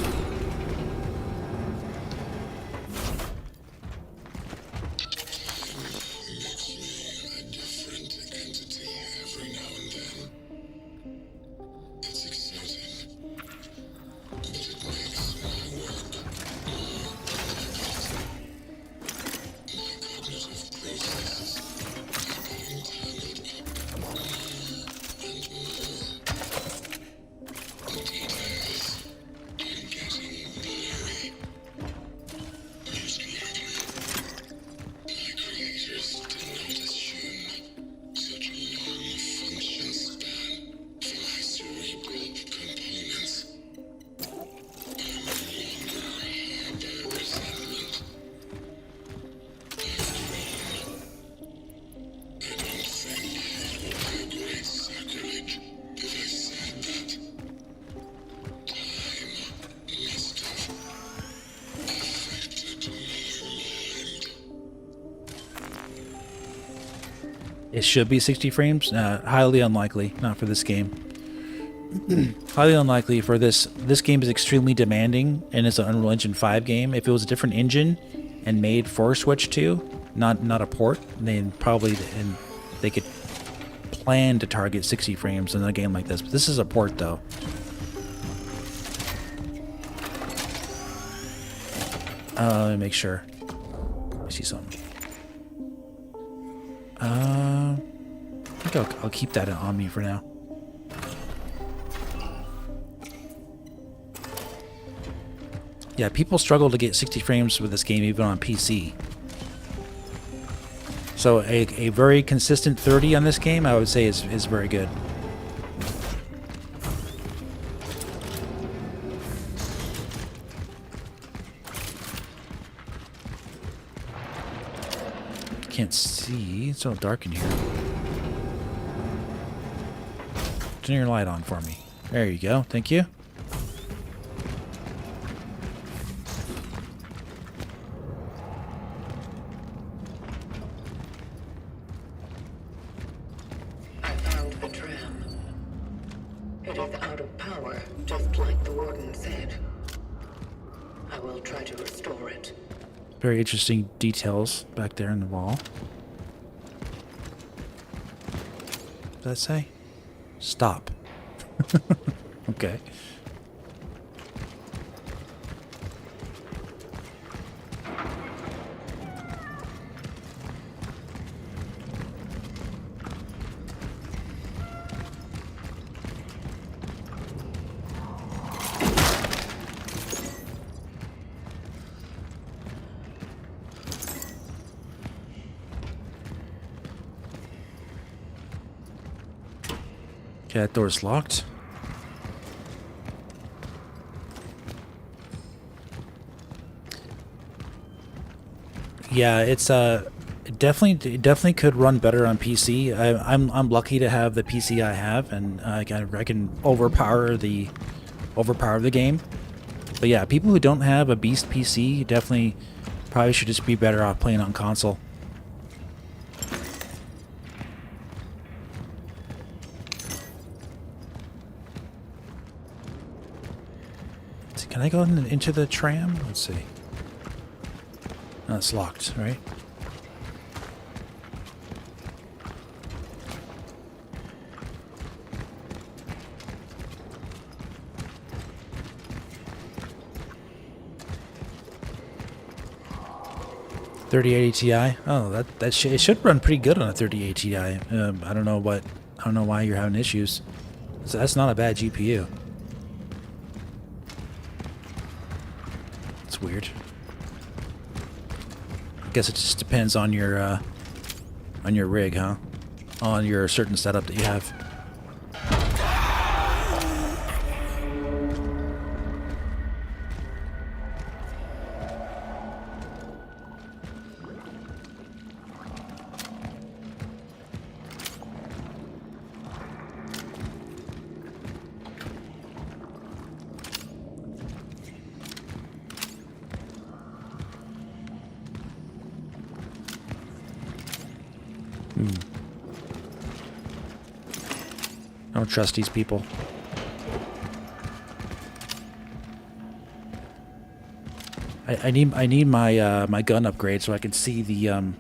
It should be 60 frames. Highly unlikely. Not for this game. Highly unlikely for this. This game is extremely demanding, and it's an Unreal Engine 5 game. If it was a different engine and made for Switch 2, not a port, then probably they could plan to target 60 frames in a game like this. But this is a port, though. Let me make sure. Let me see something. I think I'll keep that on me for now. Yeah, people struggle to get 60 frames with this game even on PC. So a very consistent 30 on this game, I would say, is very good. Can't see. It's so dark in here. Turn your light on for me. There you go. Thank you. I found the tram. It is out of power, just like the warden said. I will try to restore it. Very interesting details back there in the wall. What did that say? Stop. Okay. Okay, that door's locked. Yeah, it's it definitely could run better on PC. I'm lucky to have the PC I have, and I can overpower the game. But yeah, people who don't have a beast PC definitely probably should just be better off playing on console. So can I go into the tram? Let's see. No, it's locked, right? .3080 Ti. Oh, it should run pretty good on a 3080 Ti. I don't know why you're having issues. So that's not a bad GPU. It's weird. I guess it just depends on your rig, huh? On your certain setup that you have. I don't trust these people. I need my my gun upgrade so I can see the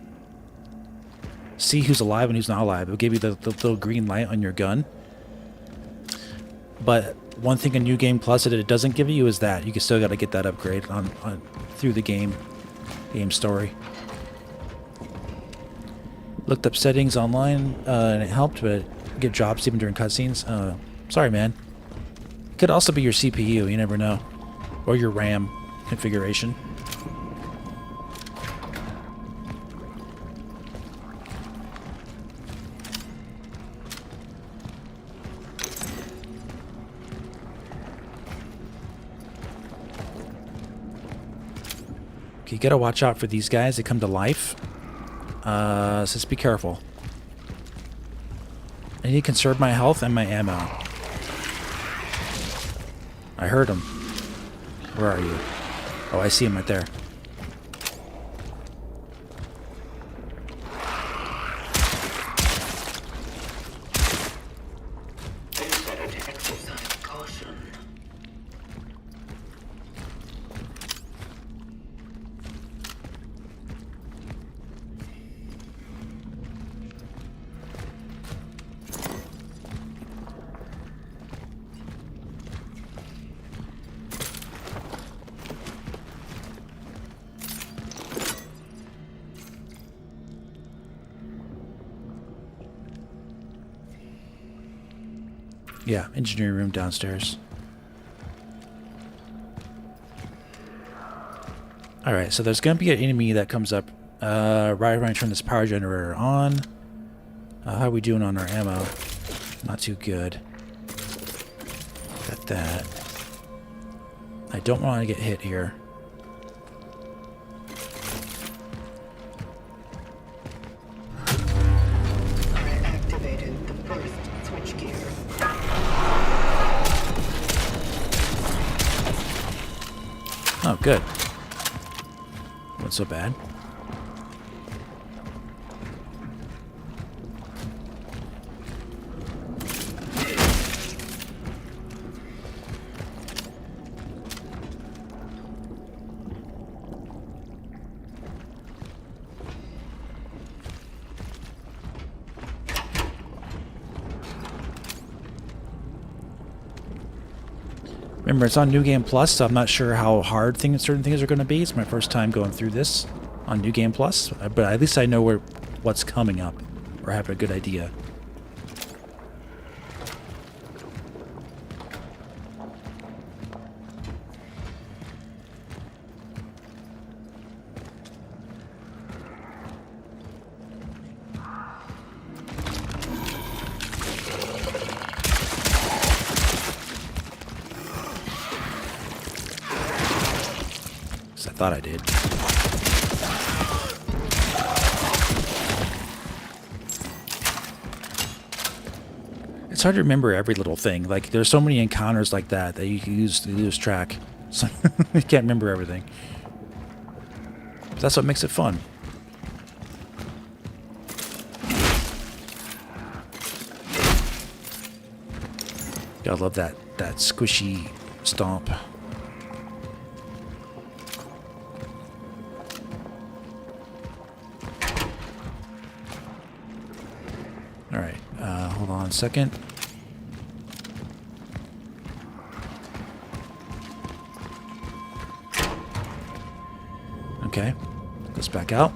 see who's alive and who's not alive. It'll give you the little green light on your gun. But one thing in New Game Plus that it doesn't give you is that you still got to get that upgrade on through the game story. Looked up settings online and it helped, but get drops even during cutscenes. Sorry, man. Could also be your CPU. You never know, or your RAM configuration. Okay, you gotta watch out for these guys. They come to life. So just be careful. I need to conserve my health and my ammo. I heard him. Where are you? Oh, I see him right there. It's better to exercise caution. Yeah, engineering room downstairs. Alright, so there's going to be an enemy that comes up right when I turn this power generator on. How are we doing on our ammo? Not too good. Got that. I don't want to get hit here. I activated the first switchgear. Oh, good. Not so bad. Remember, it's on New Game Plus, so I'm not sure how hard certain things are going to be. It's my first time going through this on New Game Plus, but at least I know what's coming up, or have a good idea. Thought I did. It's hard to remember every little thing. Like, there's so many encounters like that that you can use to lose track. So you can't remember everything. But that's what makes it fun. Gotta love that squishy stomp. All right, hold on a second. Okay, goes back out.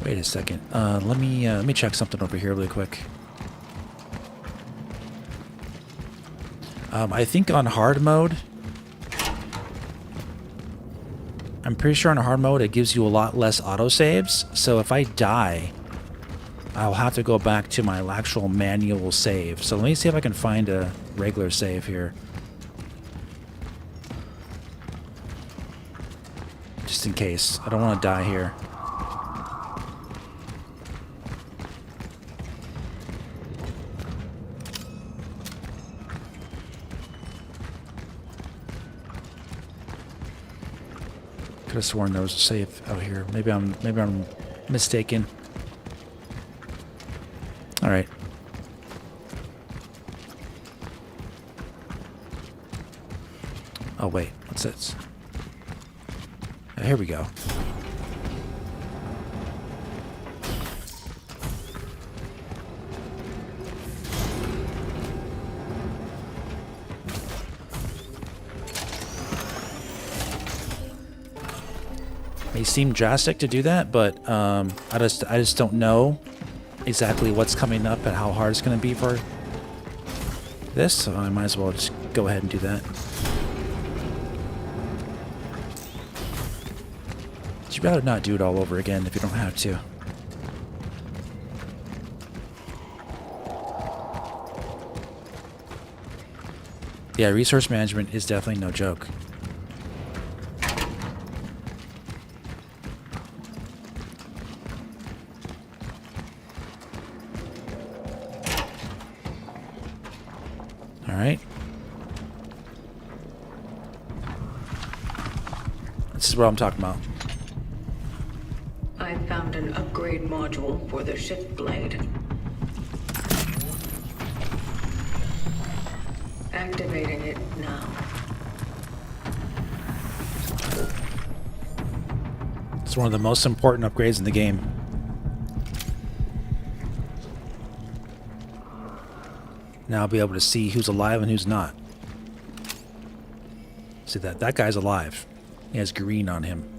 Wait a second. Let me check something over here really quick. I think on hard mode, I'm pretty sure on hard mode it gives you a lot less autosaves. So if I die, I'll have to go back to my actual manual save. So let me see if I can find a regular save here. Just in case. I don't want to die here. Could have sworn there was a save out here. Maybe I'm mistaken. All right. Oh wait, what's this? Here we go. May seem drastic to do that, but I just don't know exactly what's coming up and how hard it's going to be for this, so I might as well just go ahead and do that. You better not do it all over again if you don't have to. Yeah, resource management is definitely no joke. Alright. This is what I'm talking about. I found an upgrade module for the shift blade. Activating it now. It's one of the most important upgrades in the game. Now I'll be able to see who's alive and who's not. See that guy's alive. He has green on him.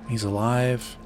He's alive.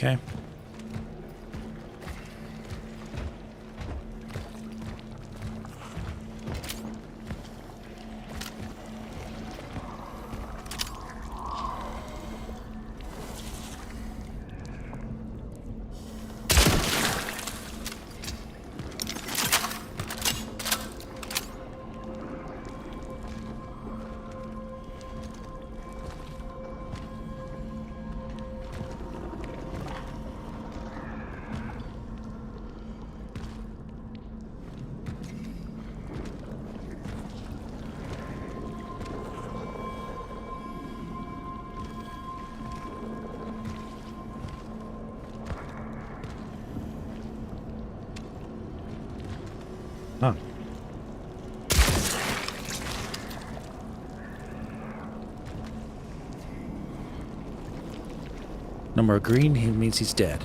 Okay. Huh. No more green, he means he's dead.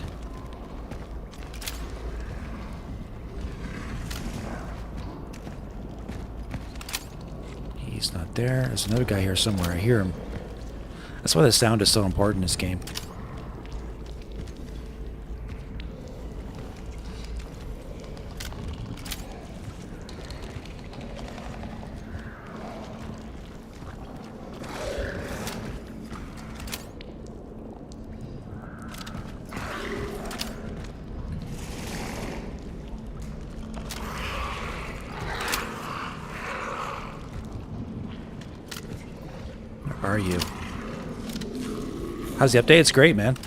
He's not there. There's another guy here somewhere. I hear him. That's why the sound is so important in this game. Where are you? How's the update? It's great, man.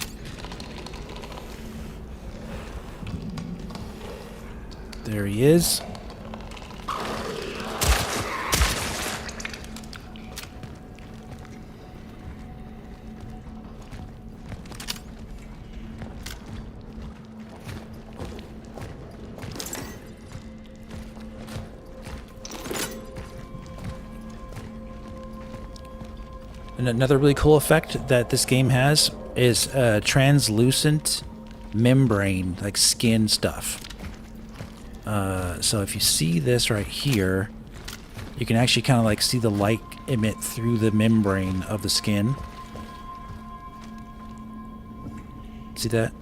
There he is. And another really cool effect that this game has is translucent membrane, like skin stuff. So if you see this right here, you can actually kind of like see the light emit through the membrane of the skin. See that?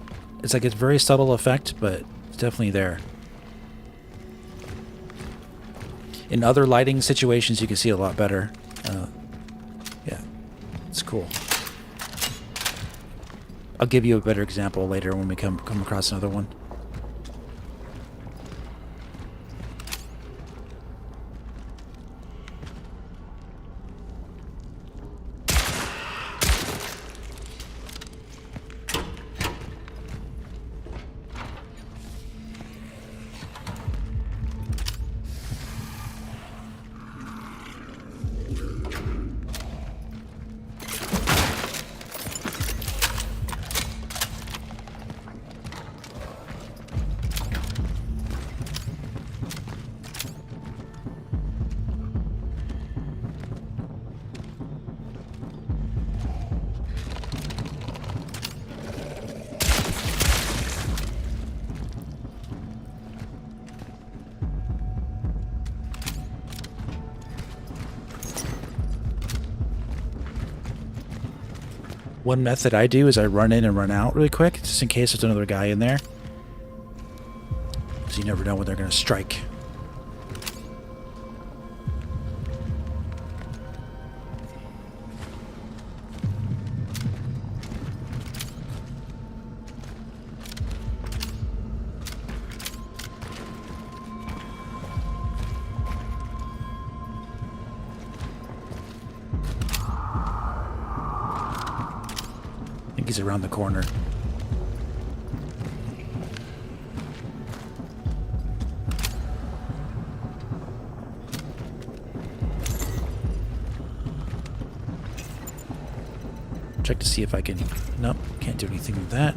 It's like a very subtle effect, but it's definitely there. In other lighting situations, you can see it a lot better. Yeah, it's cool. I'll give you a better example later when we come across another one. One method I do is I run in and run out really quick, just in case there's another guy in there. Because you never know when they're going to strike. He's around the corner. Check to see if I can... Nope, can't do anything with that.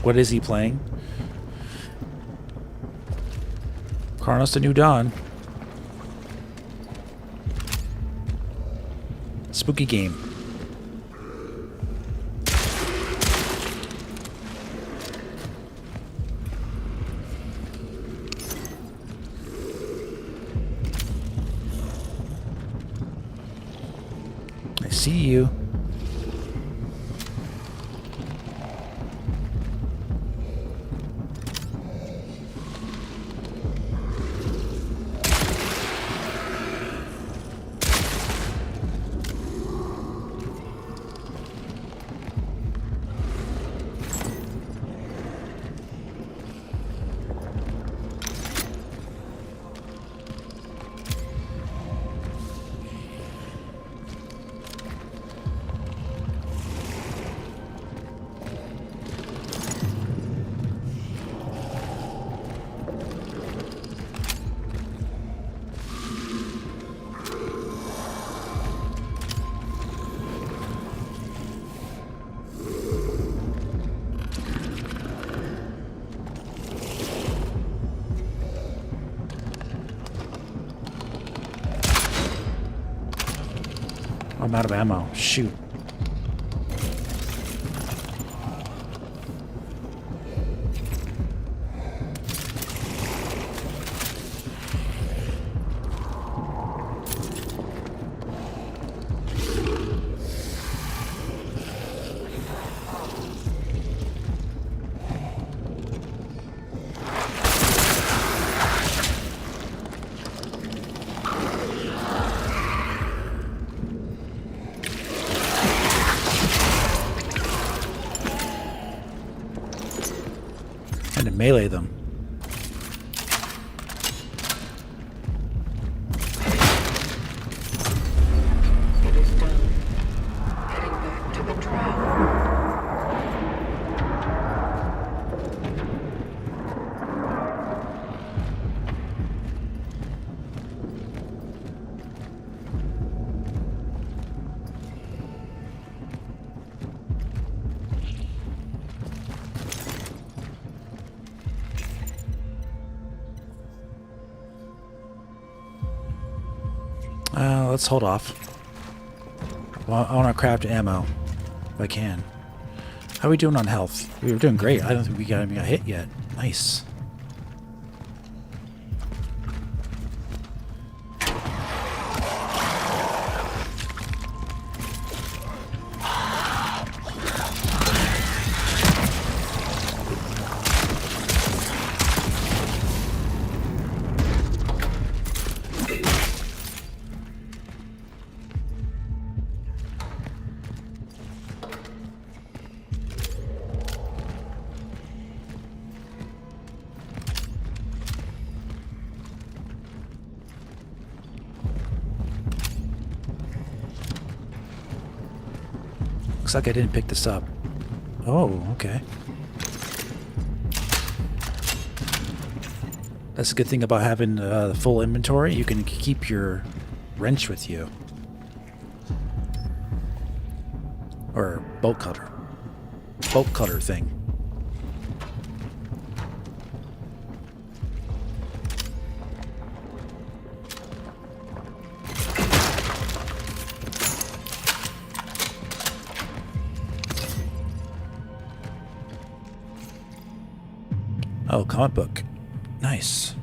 What is he playing? Cronos: The New Dawn. Spooky game. I see you. I'm out of ammo. Shoot. And to melee them. It is done. Heading back to the Tram. Let's hold off. Well, I want to craft ammo if I can. How are we doing on health? We were doing great. I don't think we got hit yet. Nice. Looks like I didn't pick this up. Oh, okay. That's a good thing about having the full inventory. You can keep your wrench with you. Or bolt cutter. Bolt cutter thing. Oh, comic book. Nice.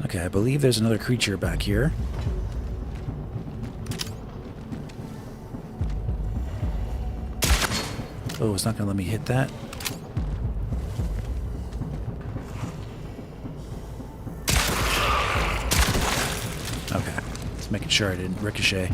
Okay, I believe there's another creature back here. Oh, it's not going to let me hit that. Okay, just making sure I didn't ricochet.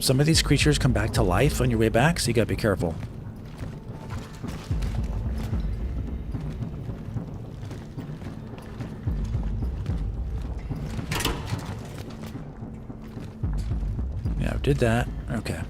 Some of these creatures come back to life on your way back, so you gotta be careful. Yeah, I did that. Okay.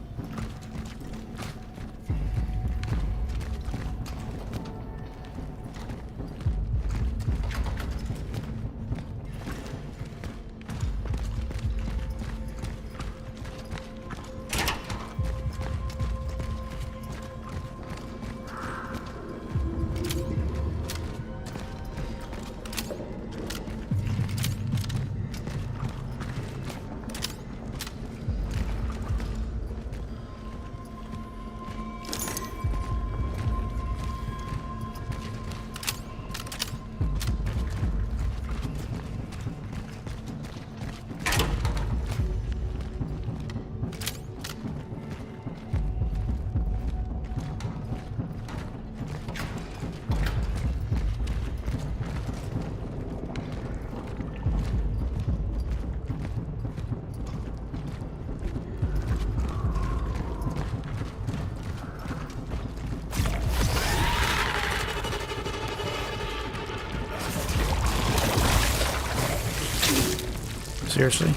Seriously?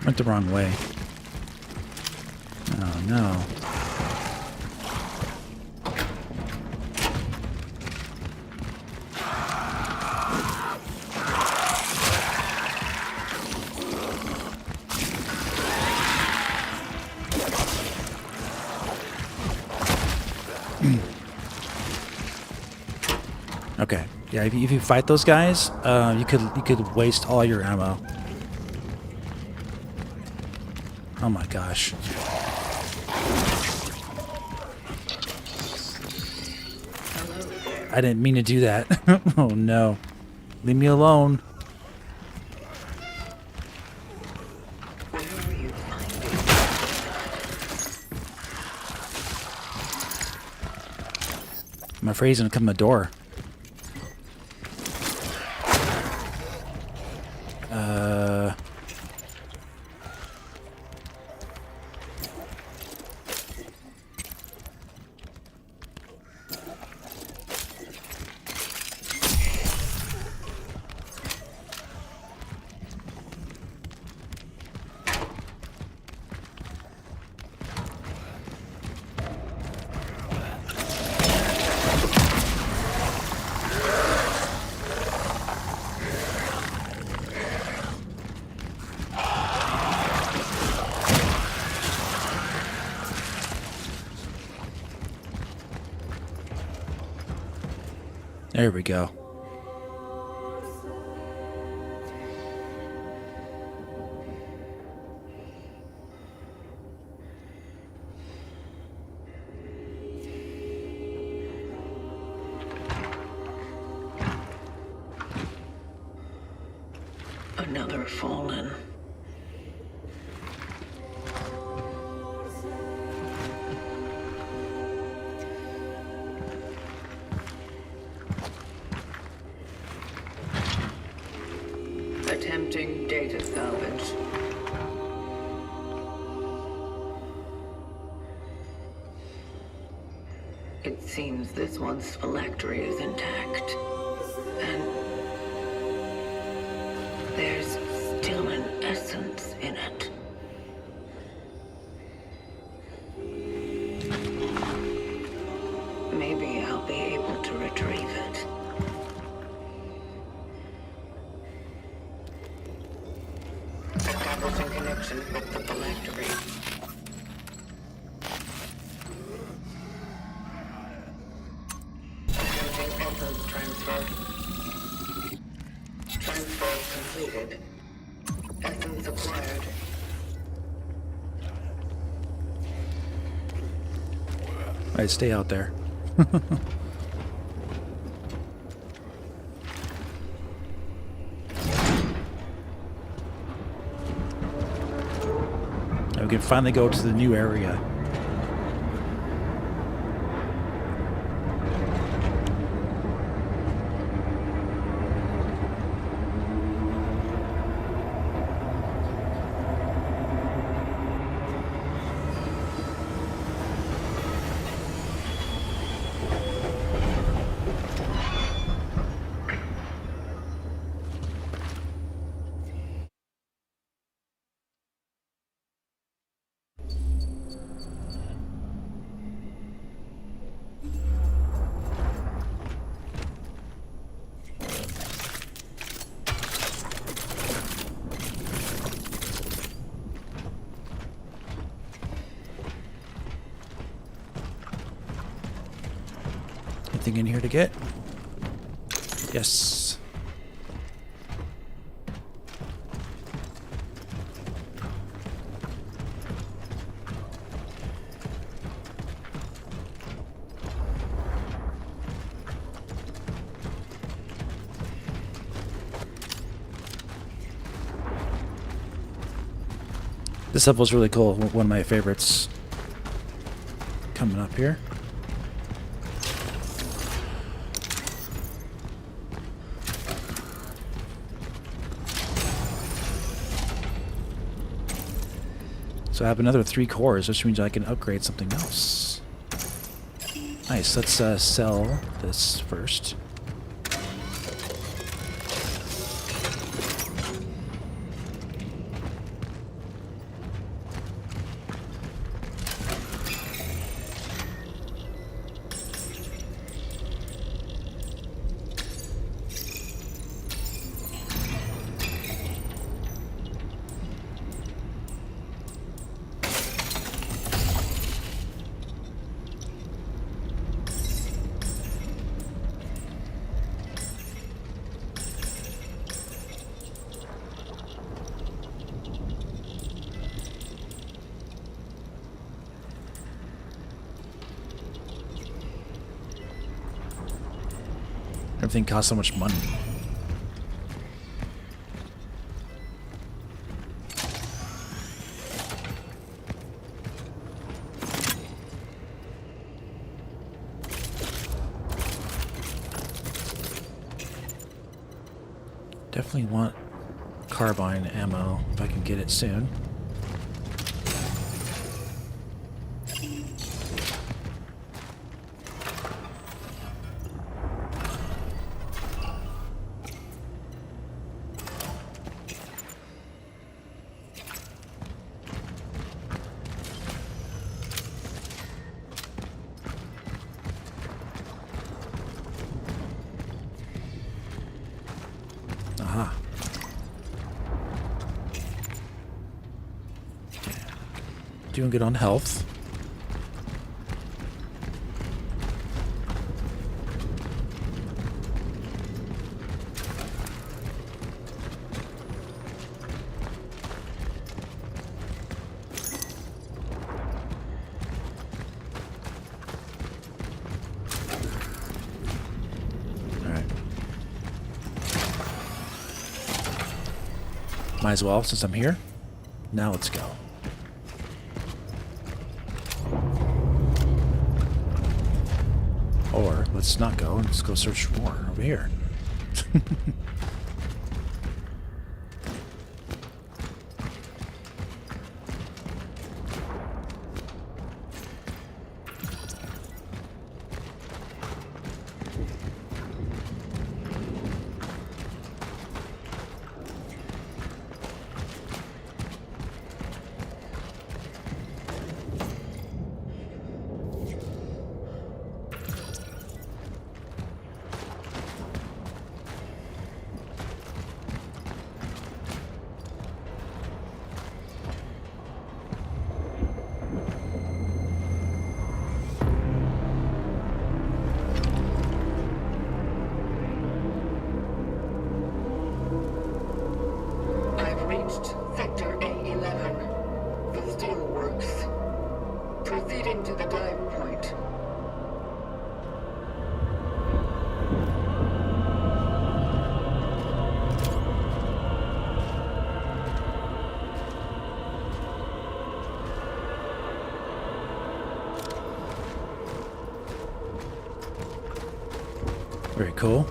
Went the wrong way. Oh no. Okay. Yeah, if you fight those guys, you could waste all your ammo. Oh my gosh. I didn't mean to do that. Oh no. Leave me alone. I'm afraid he's gonna come to the door. There we go. Another fallen. Attempting data salvage. It seems this one's phylactery is intact. And there's still an essence in it. Maybe I'll be able to retrieve it. Establishing connection with the phylactery. Attempting essence transfer. Transfer completed. Essence acquired. Alright, stay out there. We can finally go to the new area. Anything in here to get? Yes. This level is really cool. One of my favorites. Coming up here. So I have another 3 cores, which means I can upgrade something else. Nice, let's sell this first. Everything costs so much money. Definitely want carbine ammo if I can get it soon. Aha. Doing good on health. Might as well, since I'm here. Now let's go. Or let's not go and let's go search for more over here. I've reached Sector A11, the Steelworks. Proceeding to the dive point. Very cool.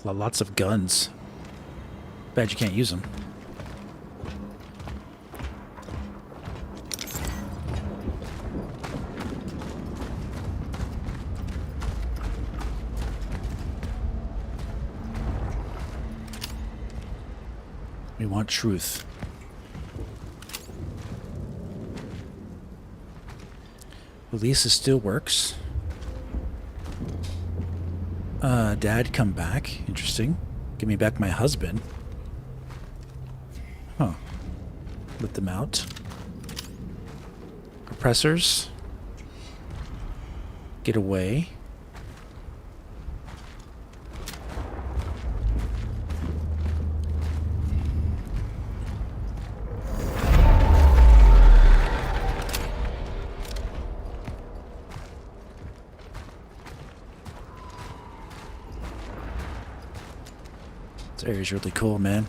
Lots of guns. Bad you can't use them. We want truth. Release the Steelworks. Dad, come back. Interesting. Give me back my husband. Huh. Let them out. Oppressors. Get away. This area's really cool, man.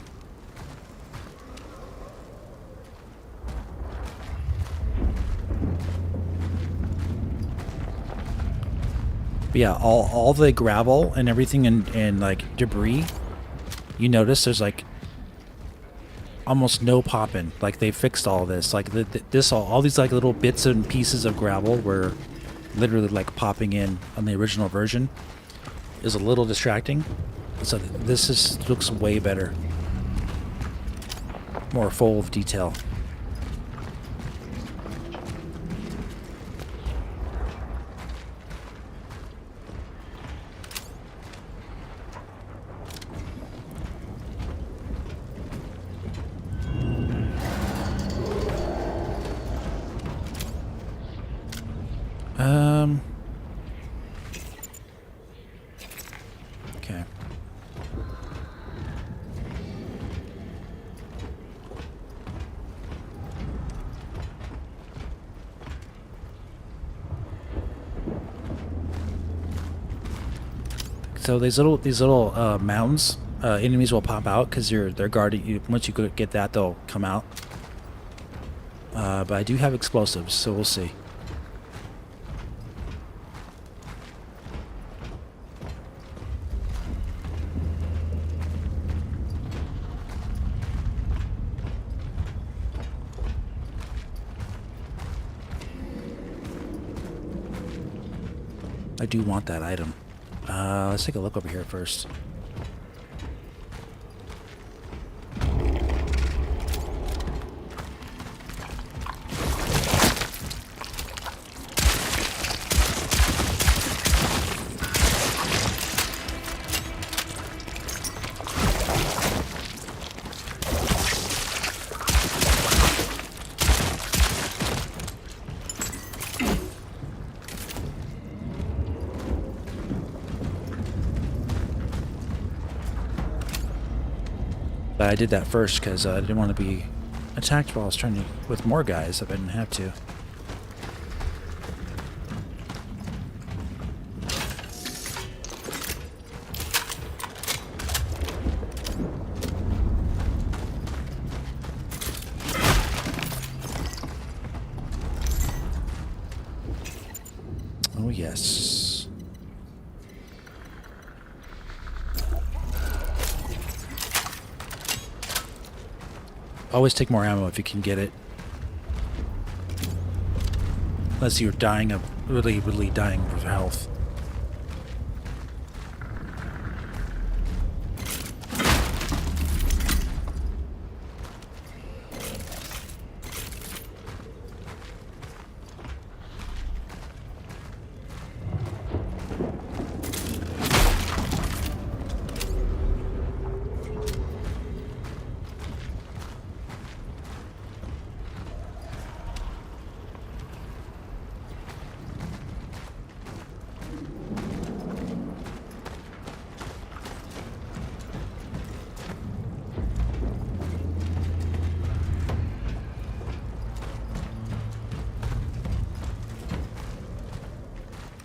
But yeah, all the gravel and everything and like debris, you notice there's like almost no popping. Like they fixed all this. Like all these like little bits and pieces of gravel were literally like popping in on the original version. Is a little distracting. So looks way better. More full of detail. Okay. So these little mounds, enemies will pop out because they're guarding you. Once you get that, they'll come out. But I do have explosives, so we'll see. I do want that item. Let's take a look over here first. But I did that first because I didn't want to be attacked while I was trying to with more guys if I didn't have to. Oh yes. Always take more ammo if you can get it. Unless you're dying of really dying of health.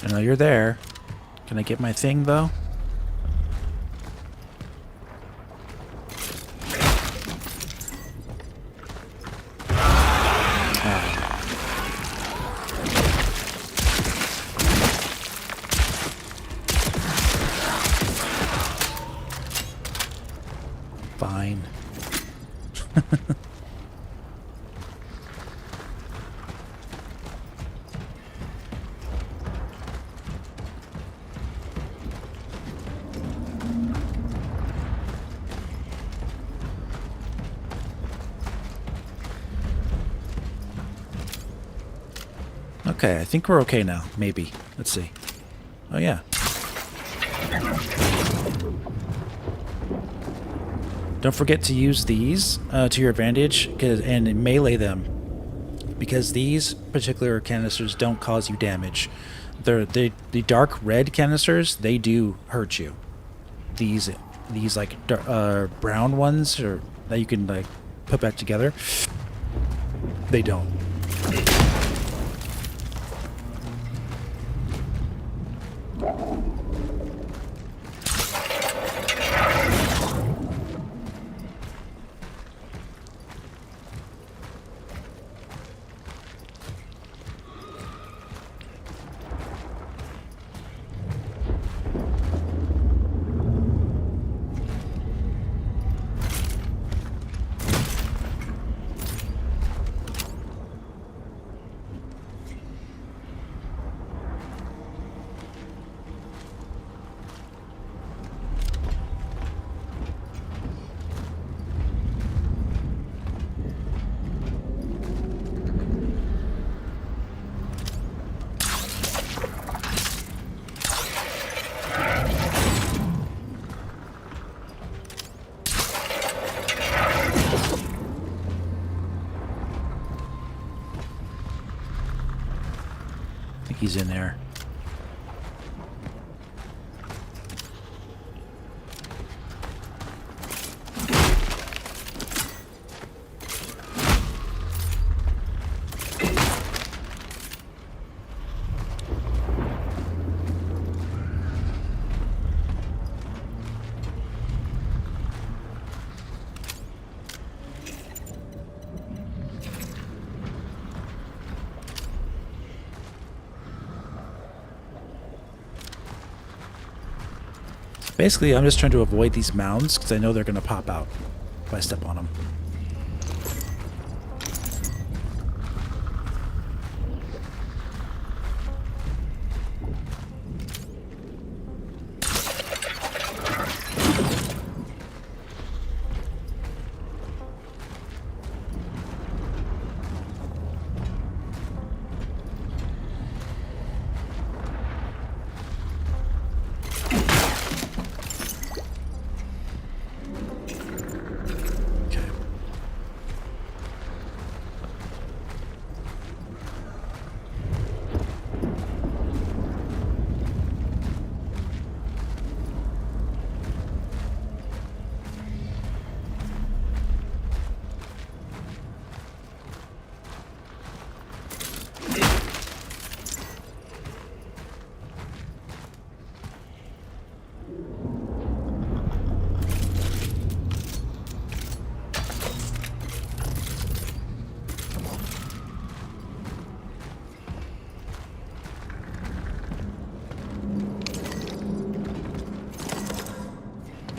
I know you're there. Can I get my thing, though? Fine. Okay, I think we're okay now. Maybe. Let's see. Oh, yeah. Don't forget to use these to your advantage and melee them, because these particular canisters don't cause you damage. The dark red canisters, they do hurt you. These like brown ones or that you can like put back together, they don't. He's in there. Basically, I'm just trying to avoid these mounds because I know they're going to pop out if I step on them.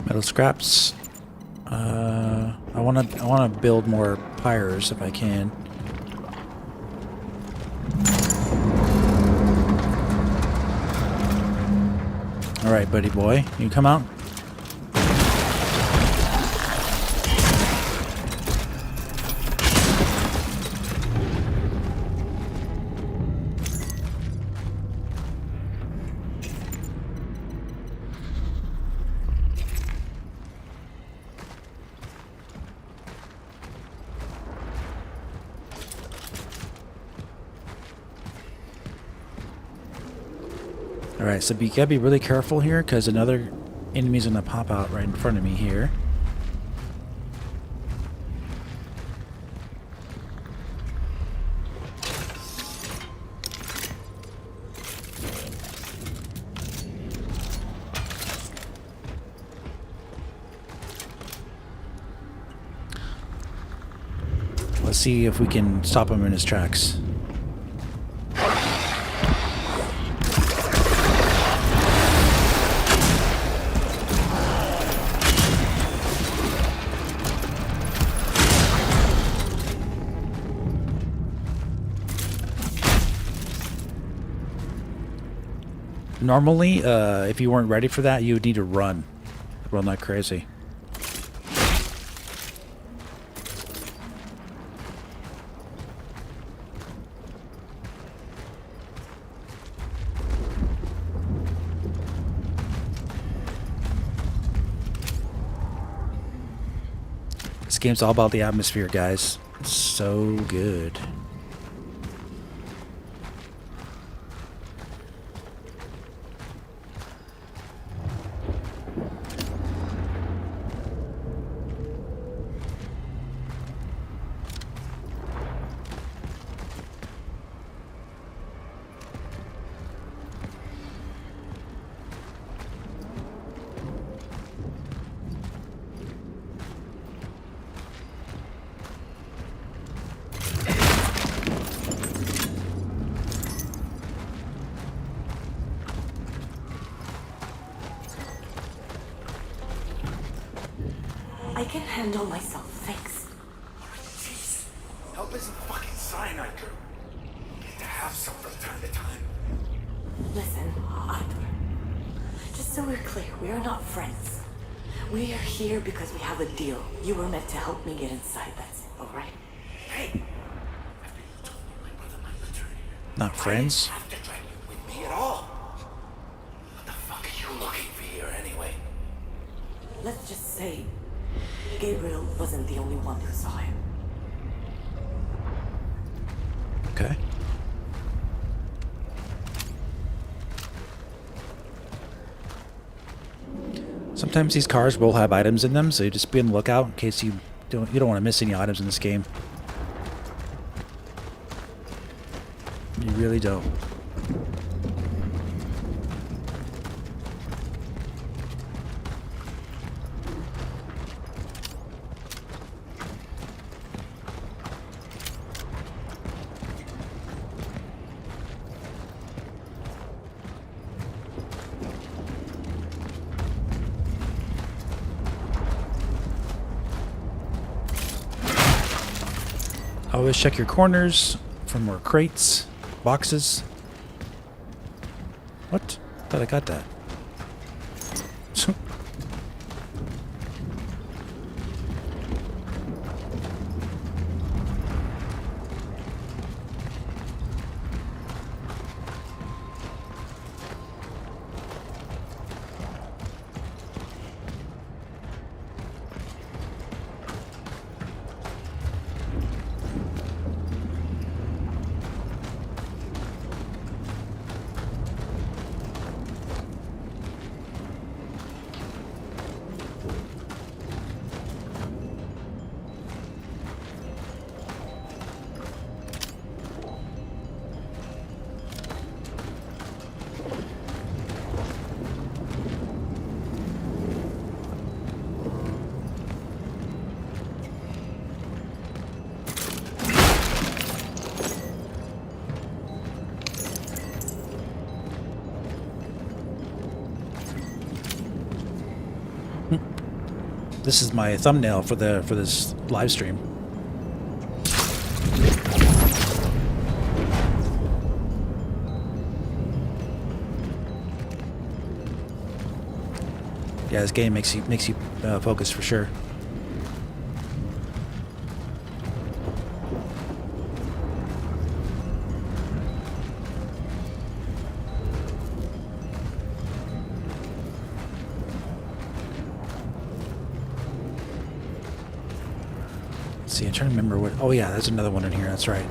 Metal scraps. I wanna build more pyres if I can. All right, buddy boy, you come out. Alright, so you gotta be really careful here because another enemy's gonna pop out right in front of me here. Let's see if we can stop him in his tracks. Normally, if you weren't ready for that, you would need to run like crazy. game's all about the atmosphere, guys. It's so good. I can handle myself, thanks. Jeez, help isn't fucking cyanide, Drew. You get to have some from time to time. Listen, Arthur. Just so we're clear, we are not friends. We are here because we have a deal. You were meant to help me get inside, that's it, alright? Hey! After you told me my brother might return here, Not friends? I didn't have to drag you with me at all. What the fuck are you looking for here anyway? Let's just say Gabriel wasn't the only one who saw him. Okay. Sometimes these cars will have items in them, so you just be on the lookout in case you don't want to miss any items in this game. You really don't. Always check your corners for more crates, boxes. What? Thought I got that. This is my thumbnail for this live stream. Yeah, this game makes you focus for sure. See, I'm trying to remember what. Oh yeah, there's another one in here. That's right.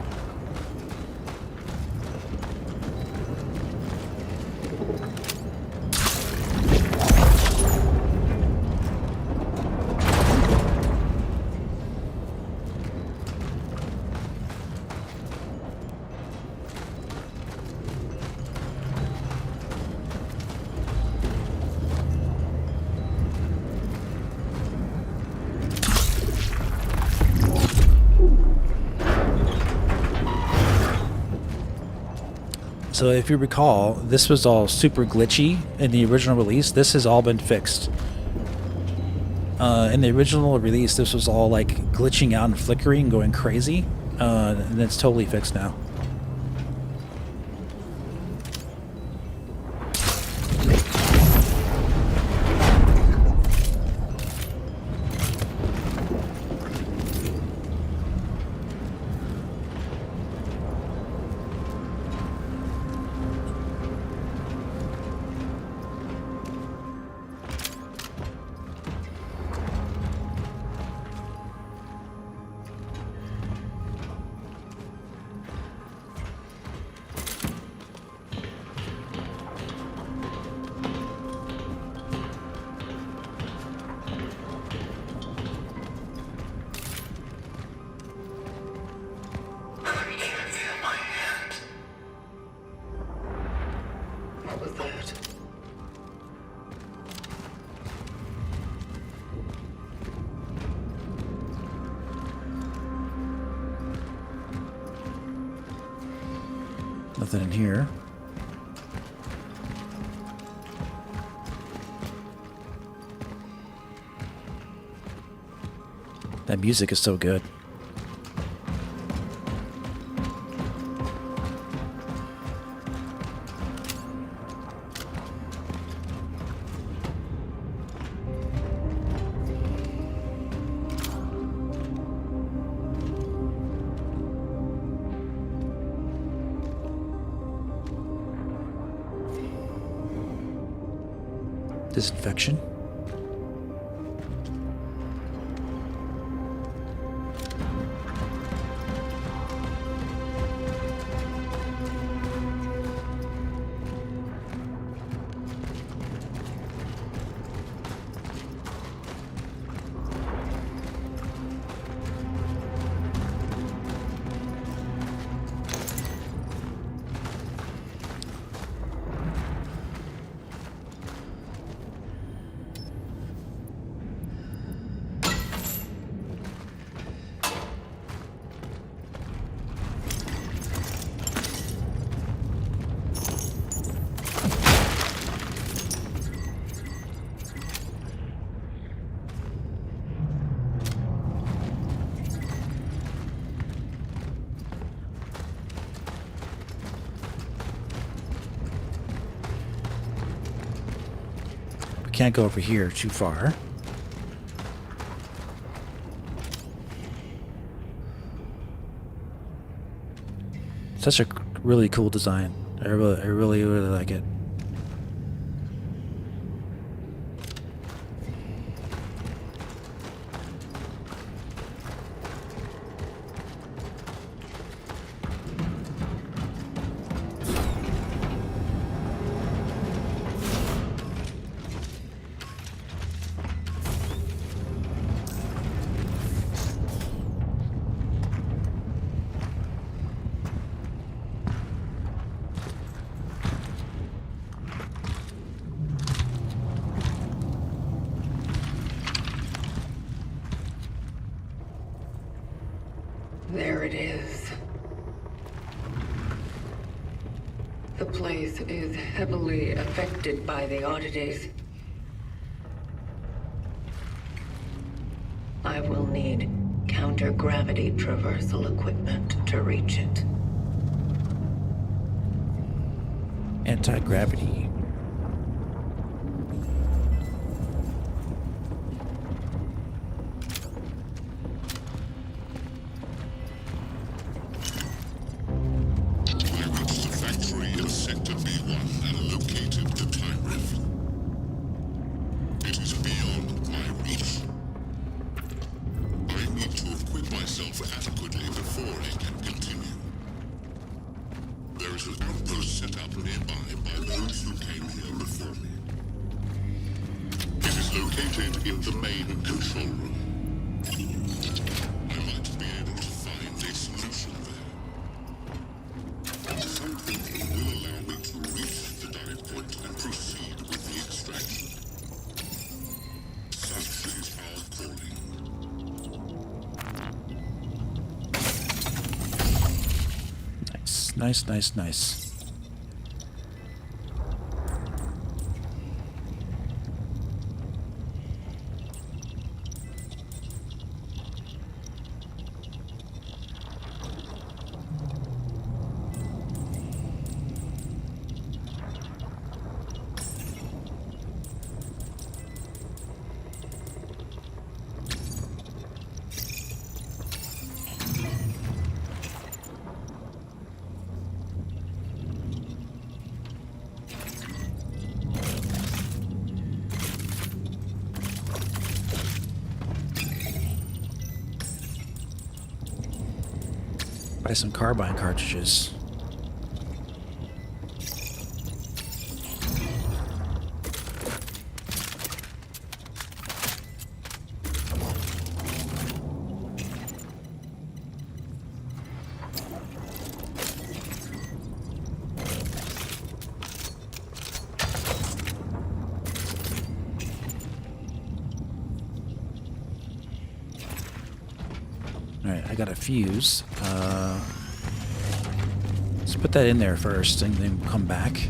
So if you recall, this was all super glitchy in the original release. This has all been fixed. In the original release, this was all like glitching out and flickering and going crazy. And it's totally fixed now. What was that? Nothing in here. That music is so good. Disinfection. Can't go over here too far. Such a really cool design. I really like it. There it is. The place is heavily affected by the oddities. I will need counter-gravity traversal equipment to reach it. Anti-gravity. Nice. Buy some carbine cartridges. Alright, I got a fuse. Let's put that in there first and then come back.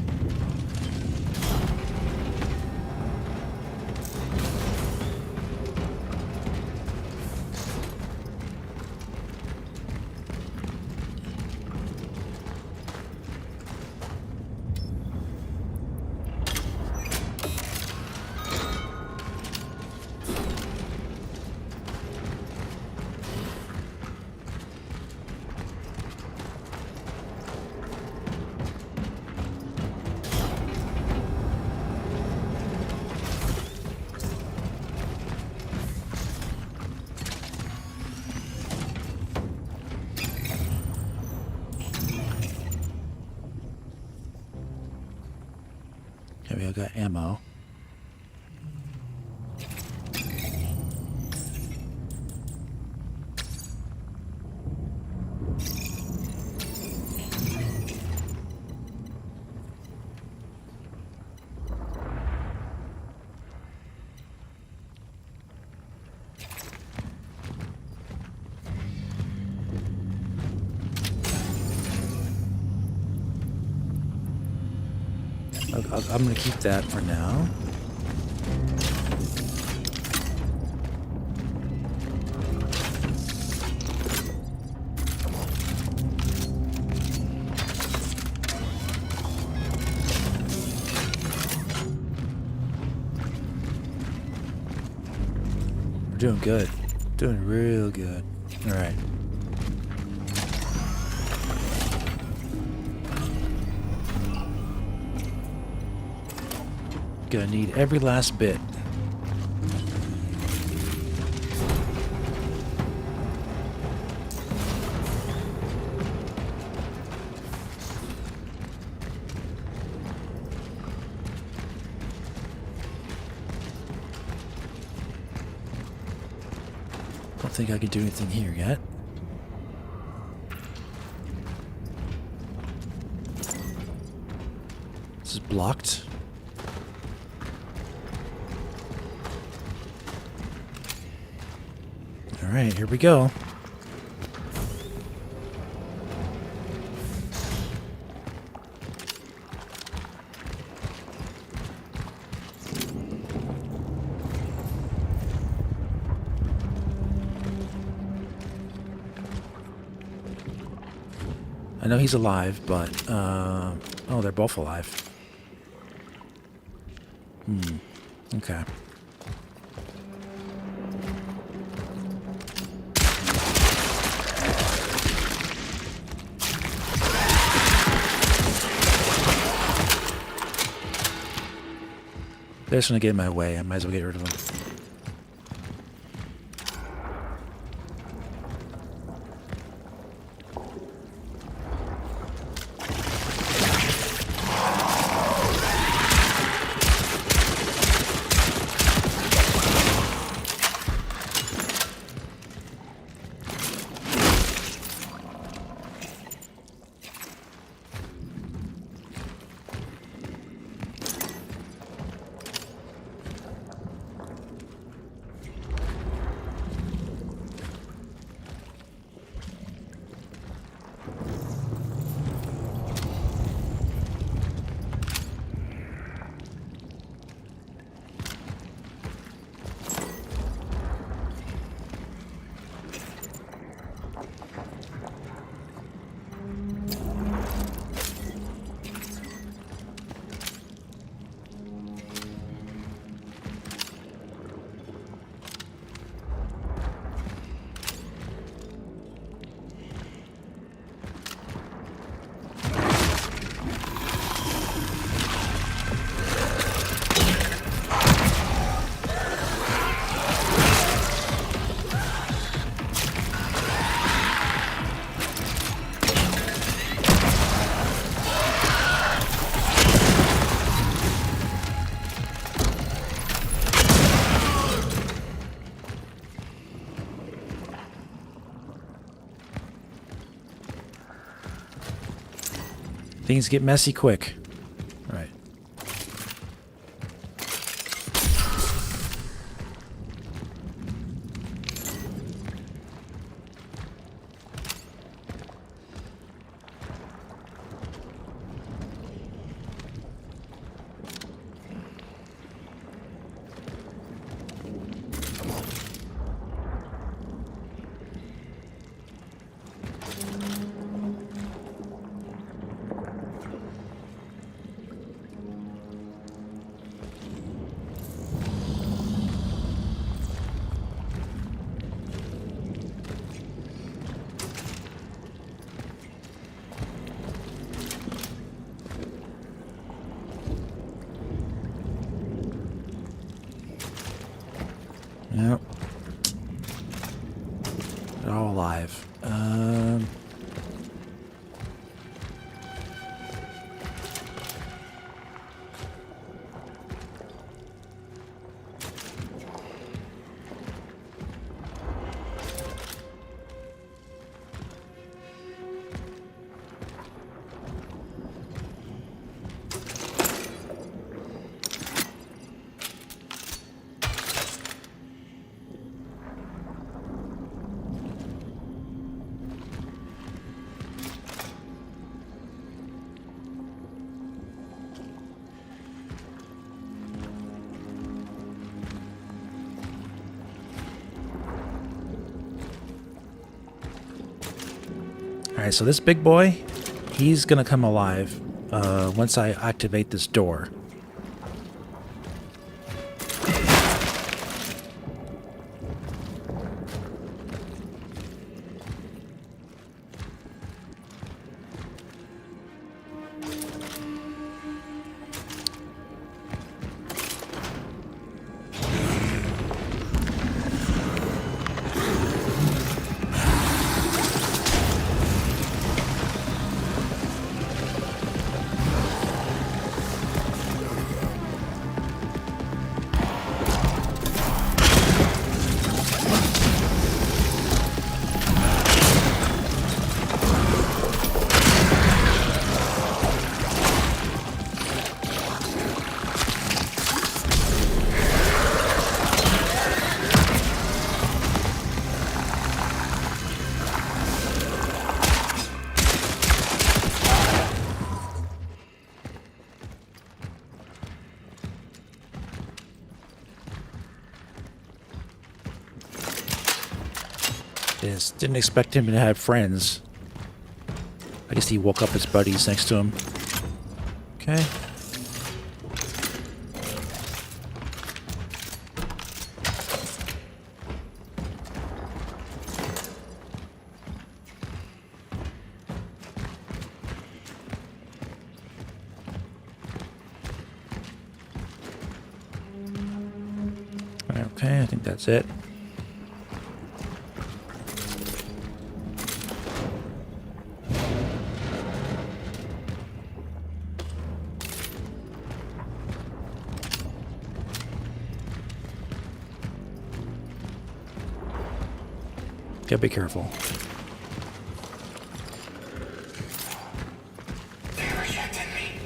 Okay, we got ammo. I'm gonna keep that for now. We're doing good. Doing real good. All right. Gonna need every last bit. Don't think I can do anything here yet. This is blocked. All right, here we go. I know he's alive, but, oh, they're both alive. Okay. They're just gonna get in my way. I might as well get rid of them. Things get messy quick. All right. Yep. They're all alive. Alright, so this big boy, he's gonna come alive once I activate this door. Yes, didn't expect him to have friends. I guess he woke up his buddies next to him. Okay. Okay, I think that's it. Gotta be careful. They rejected me.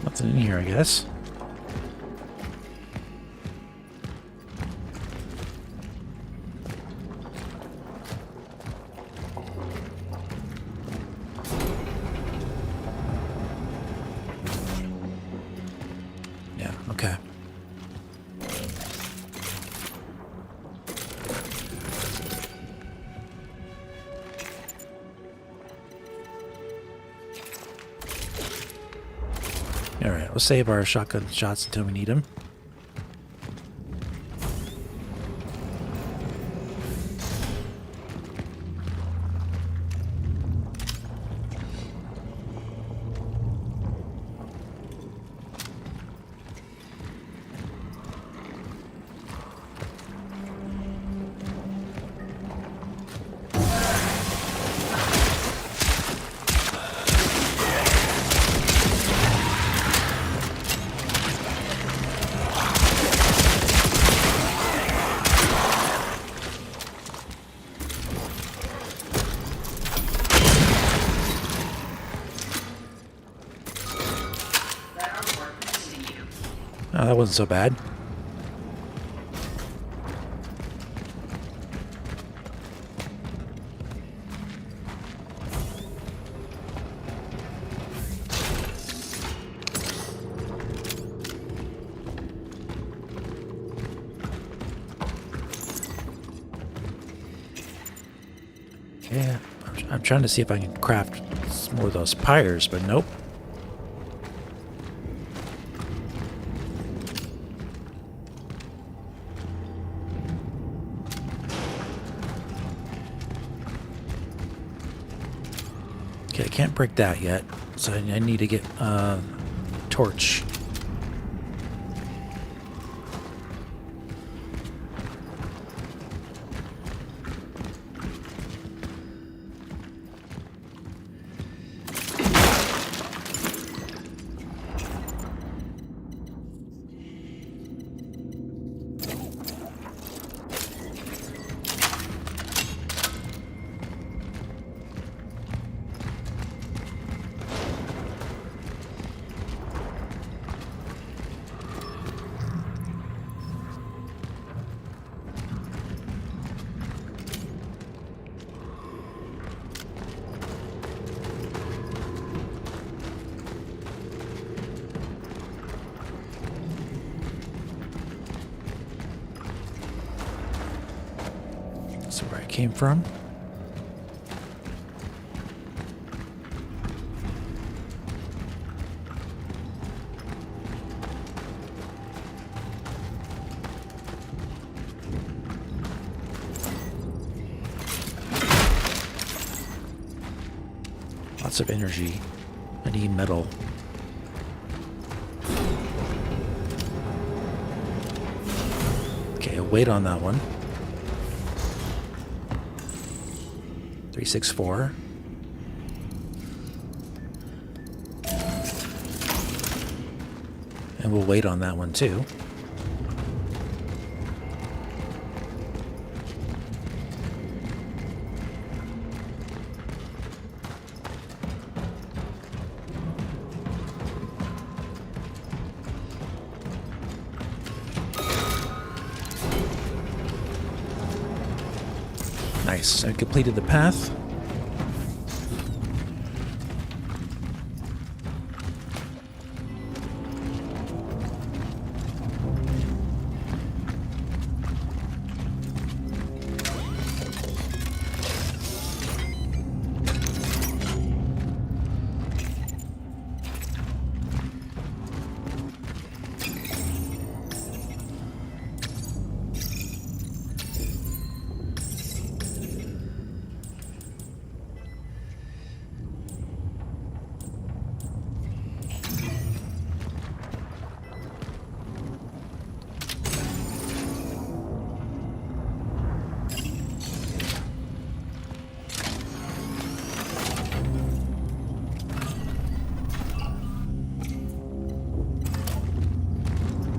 Nothing in here, I guess. Yeah, okay. Alright, we'll save our shotgun shots until we need them. Oh, that wasn't so bad. Yeah, I'm trying to see if I can craft some more of those pyres, but nope. Okay, I can't break that yet, so I need to get torch. That's where I came from. Lots of energy. I need metal. Okay, I'll wait on that one. 364. And we'll wait on that one too. Nice. I completed the path.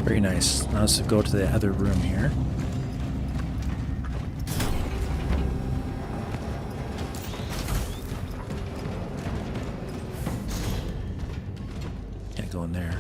Very nice. Now let's go to the other room here. Can't go in there.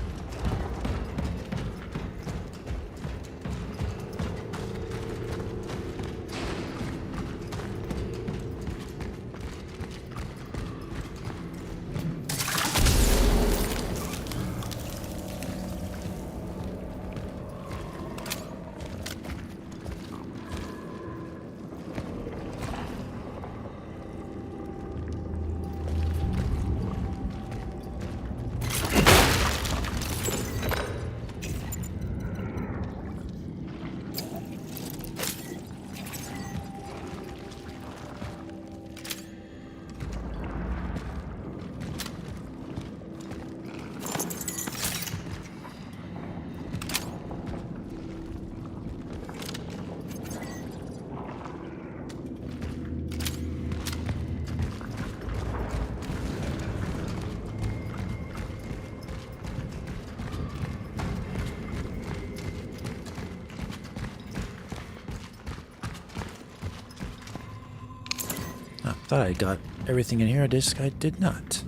I thought I got everything in here. I did not.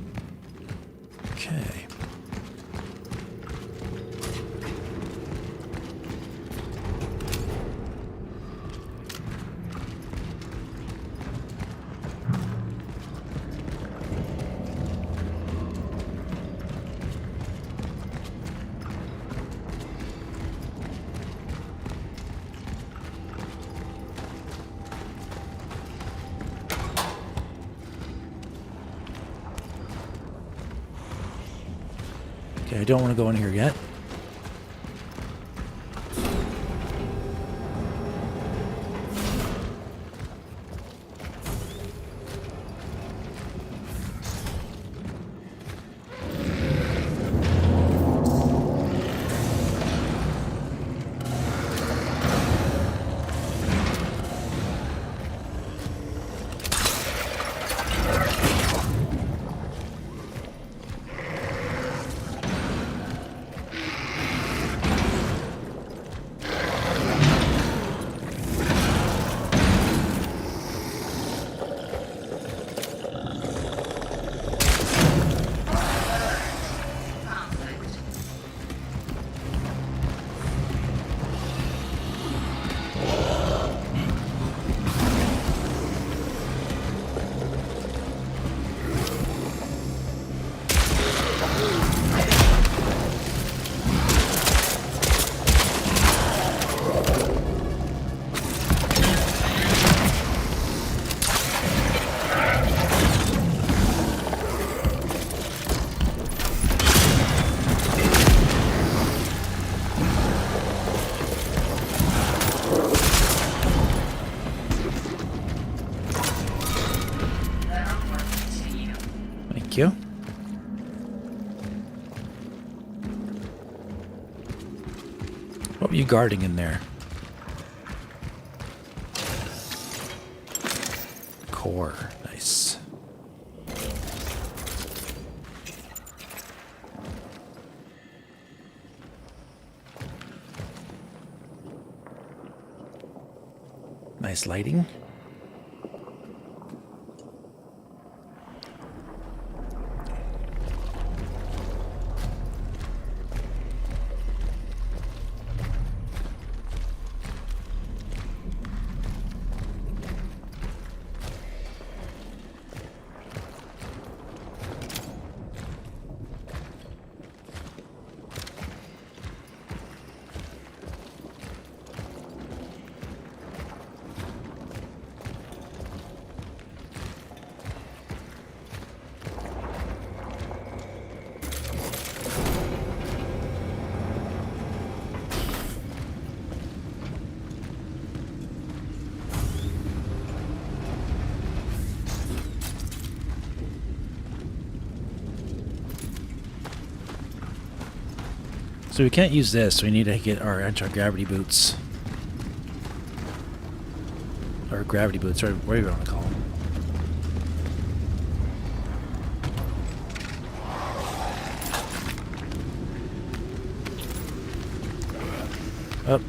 Okay. Okay, I don't want to go in here yet. Thank you. What were you guarding in there? Core. Nice. Nice lighting. So we can't use this. We need to get our anti-gravity boots. Or gravity boots, or whatever you want to call them. Up.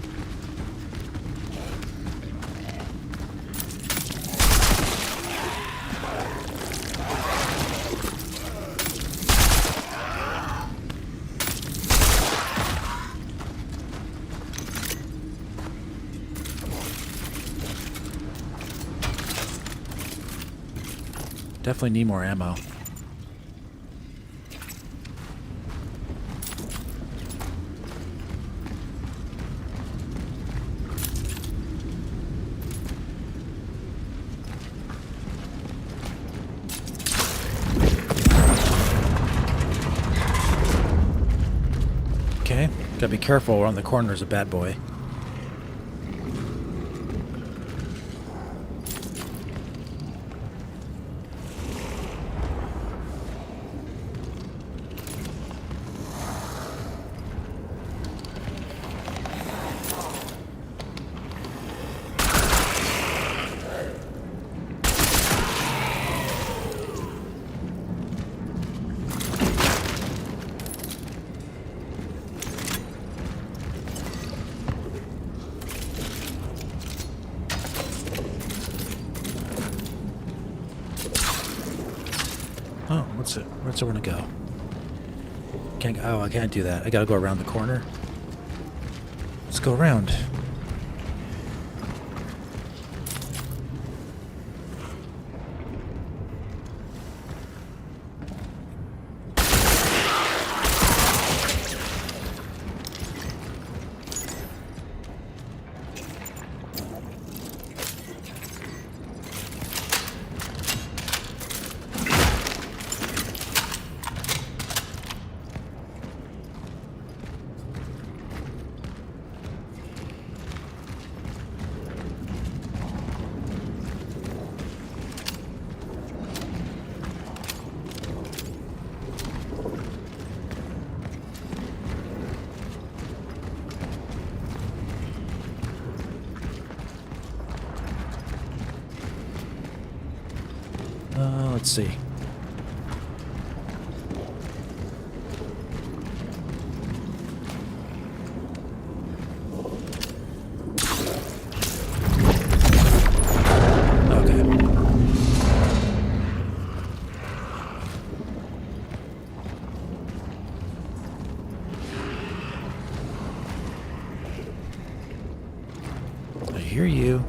Definitely need more ammo. Okay, gotta be careful around the corner is a bad boy. Oh, what's it? Where's it want to go? Can't. Oh, I can't do that. I gotta go around the corner. Let's go around. Let's see. I hear you.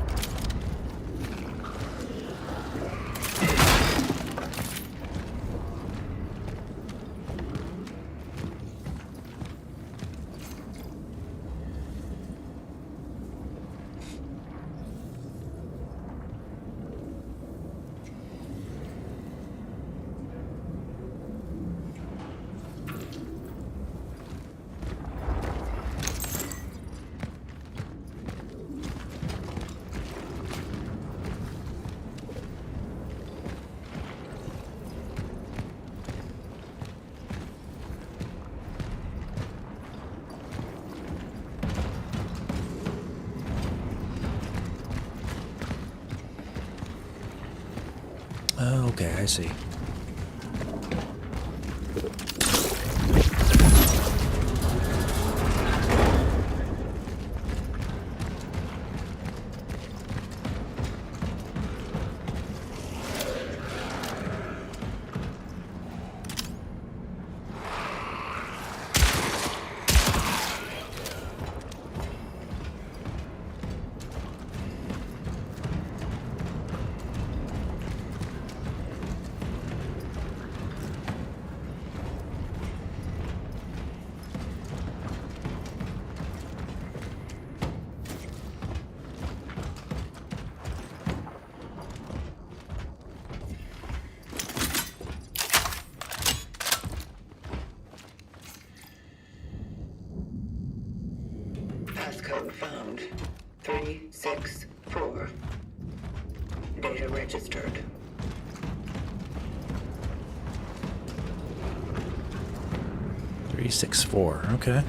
Oh, okay, I see. Passcode found. 364. Data registered. Three, 6, 4. Okay.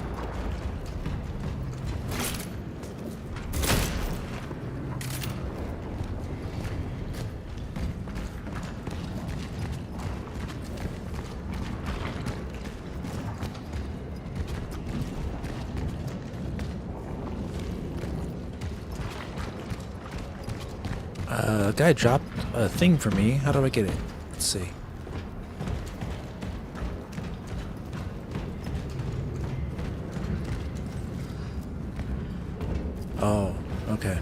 Guy dropped a thing for me. How do I get it? Let's see. Oh, okay.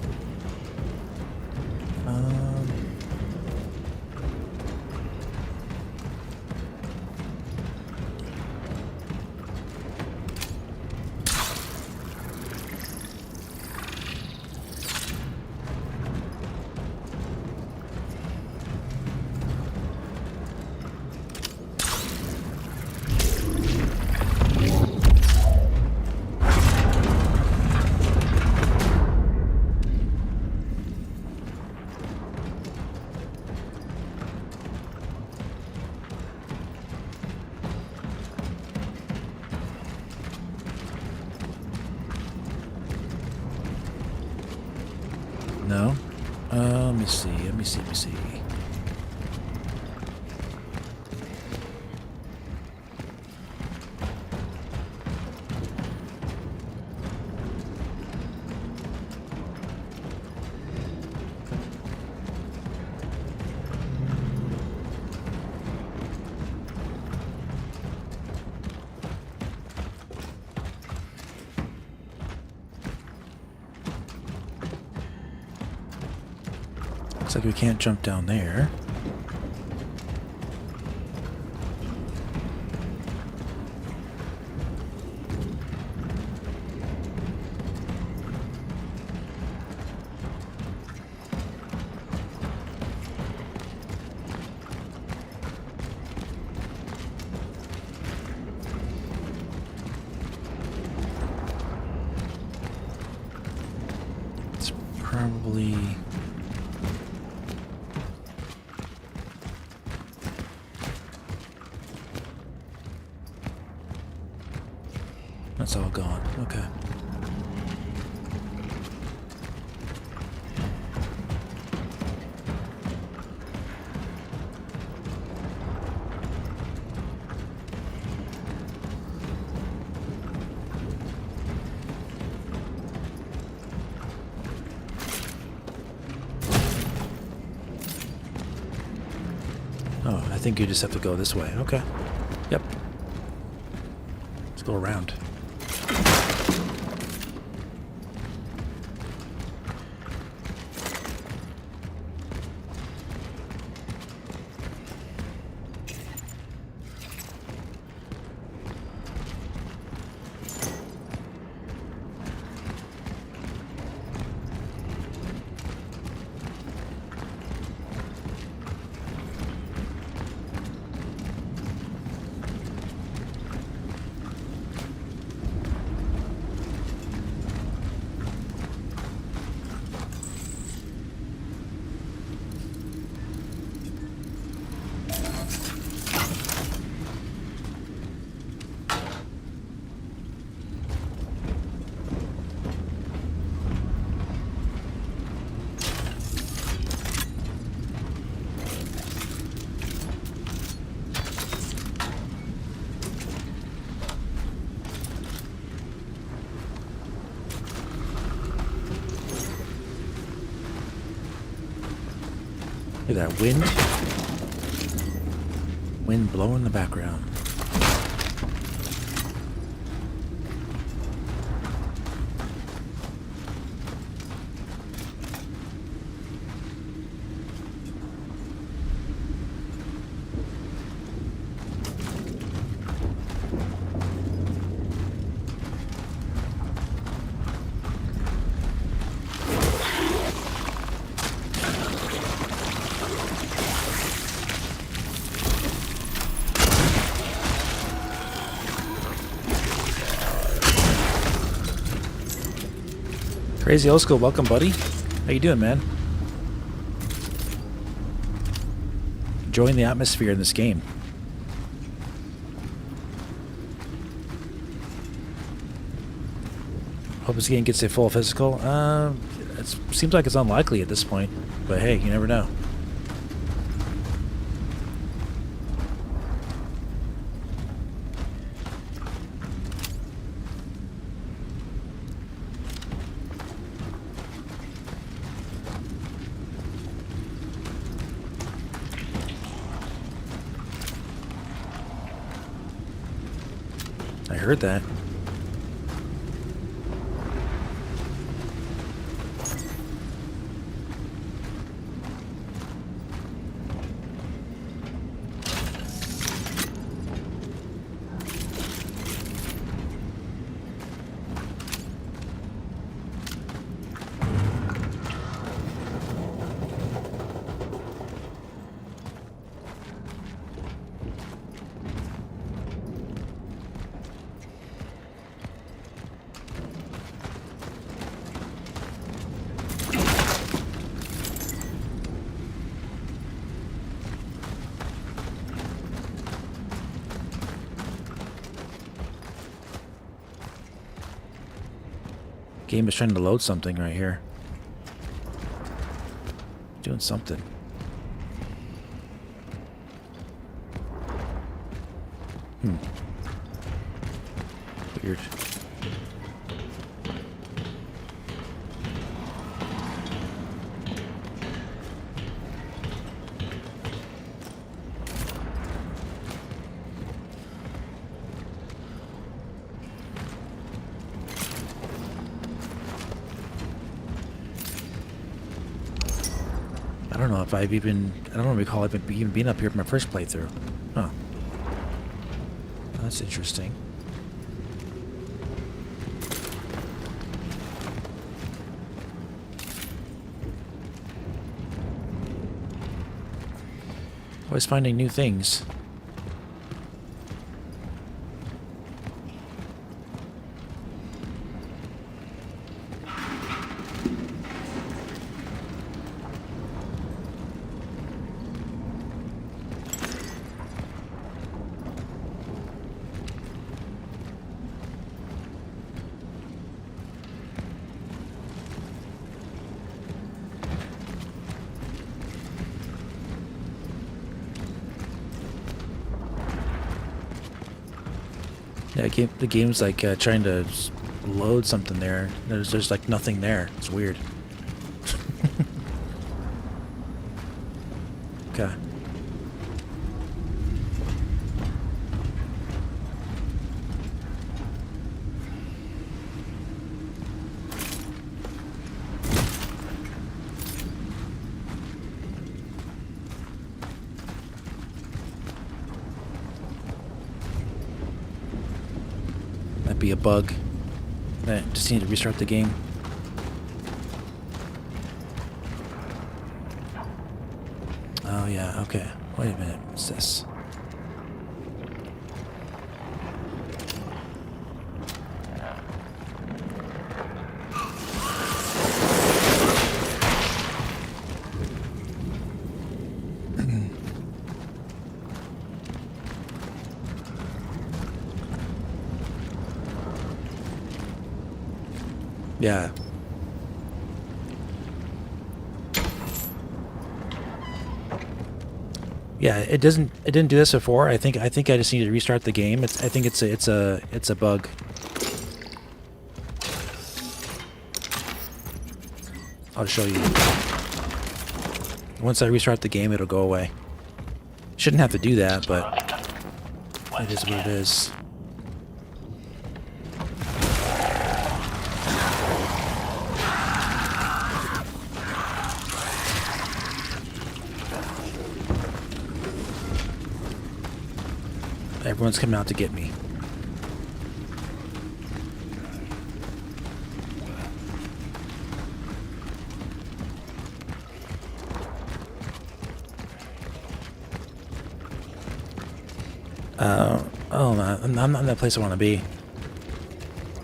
No? Let me see. Let me see. Let me see. Looks like we can't jump down there. It's probably... That's all gone. Okay. Oh, I think you just have to go this way. Okay. Yep. Let's go around. Look at that wind. Wind blowing in the background. Crazy old school, welcome, buddy. How you doing, man? Enjoying the atmosphere in this game. Hope this game gets a full physical. It seems like it's unlikely at this point, but hey, you never know. I heard that. Game is trying to load something right here. Doing something. Weird. I don't know if I've even... I don't recall even being up here for my first playthrough. Huh. That's interesting. Always finding new things. Yeah, the game's like trying to load something there. There's like nothing there. It's weird. Okay. might be a bug. I just need to restart the game. Oh yeah, okay. Wait a minute, what's this? Yeah. Yeah, it didn't do this before. I think I just need to restart the game. I think it's a bug. I'll show you. Once I restart the game, it'll go away. Shouldn't have to do that, but it is what it is. Everyone's coming out to get me. Oh, I'm not in that place I want to be.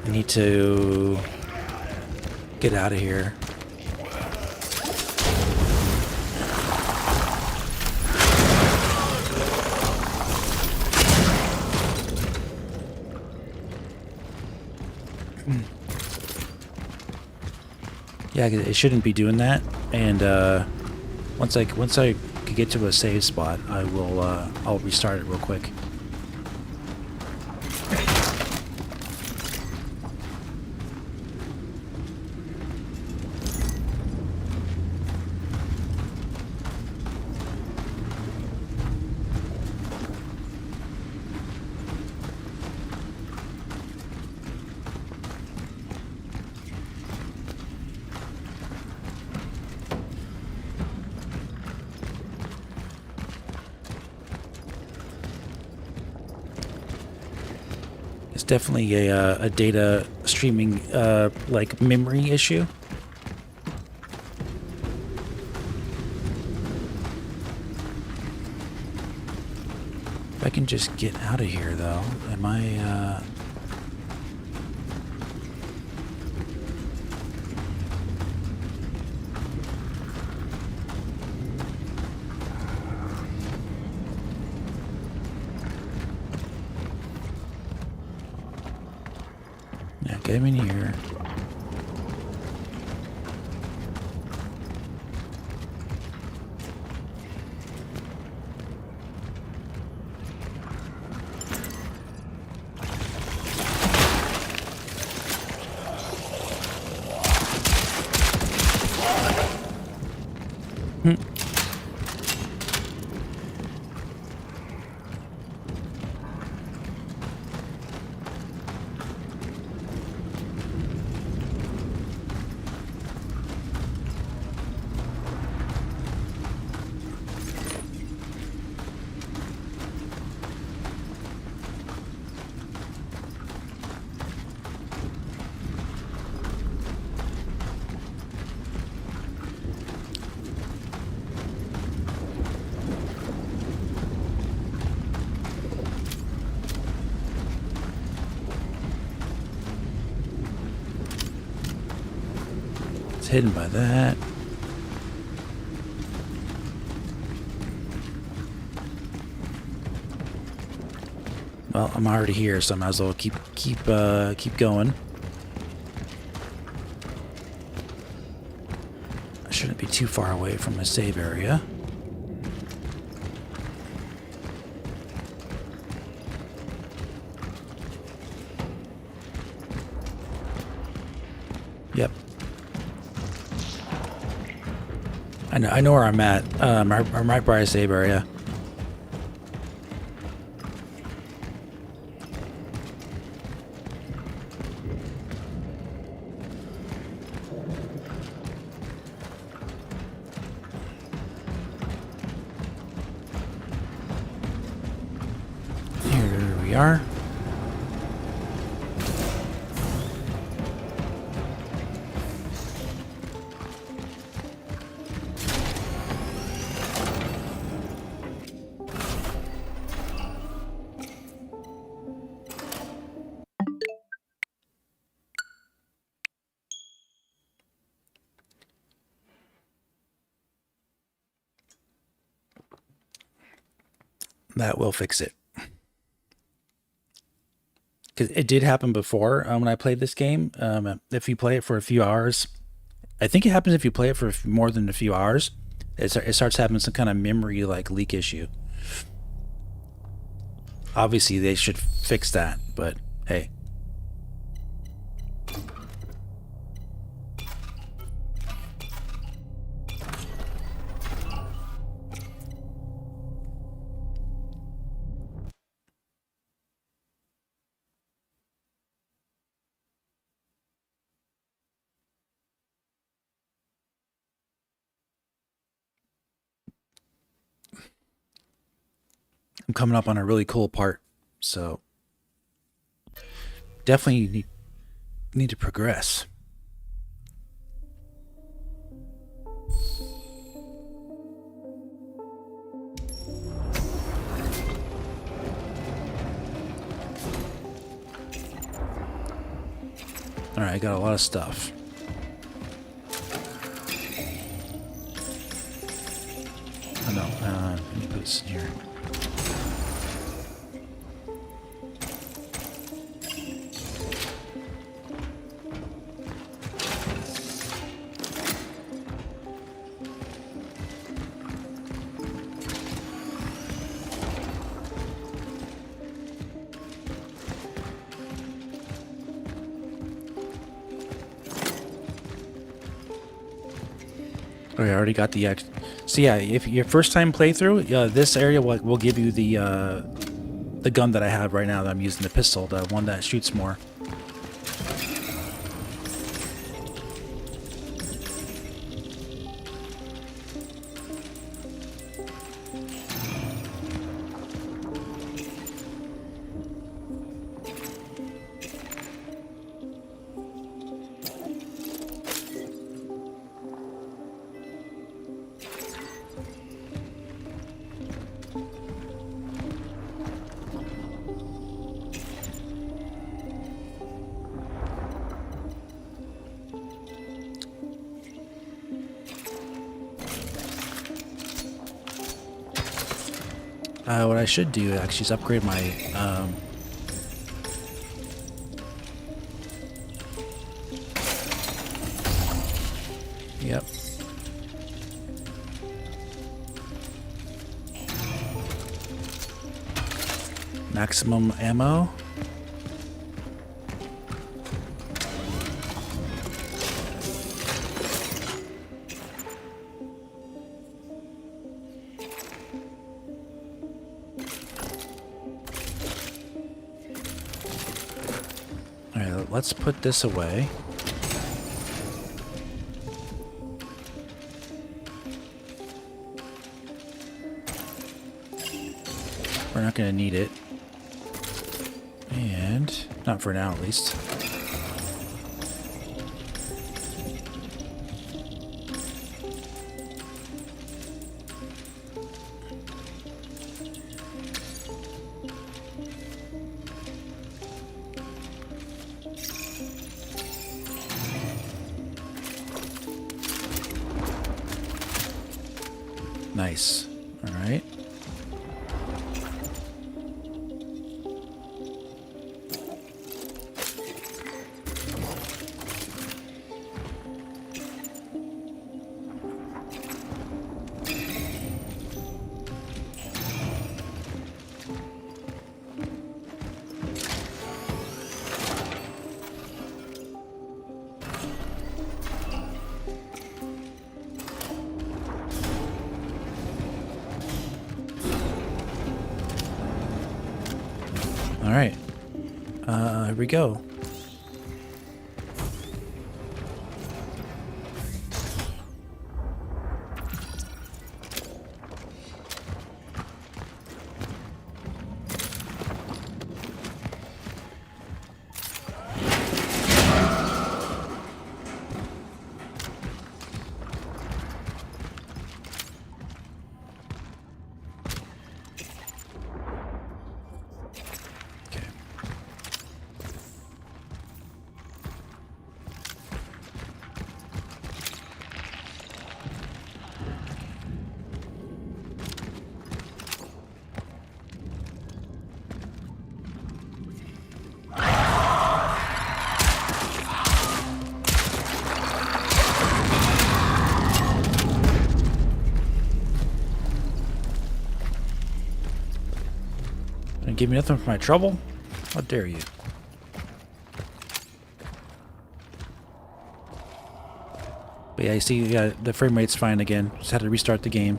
I need to get out of here. Yeah, it shouldn't be doing that. And once I could get to a save spot, I'll restart it real quick. It's definitely a data streaming like memory issue. If I can just get out of here, though, am I? Yeah, get him in here. It's hidden by that. Well, I'm already here, so I might as well keep going. I shouldn't be too far away from the save area. Yep. I know where I'm at. I'm right by a save area. Here we are. That will fix it. Because it did happen before when I played this game. If you play it for a few hours, I think it happens if you play it for more than a few hours, it starts having some kind of memory like leak issue. Obviously, they should fix that, but hey. I'm coming up on a really cool part, so definitely need to progress. All right, I got a lot of stuff. Oh no, let me put this in here. I already got the X. So yeah, if your first time playthrough, this area will give you the gun that I have right now that I'm using, the pistol, the one that shoots more. What I should do actually is upgrade my yep. Maximum ammo. Let's put this away. We're not going to need it. And not for now, at least. Nice. All right. All right. Here we go. Gonna give me nothing for my trouble? How dare you? But yeah, you see, yeah, the frame rate's fine again. Just had to restart the game.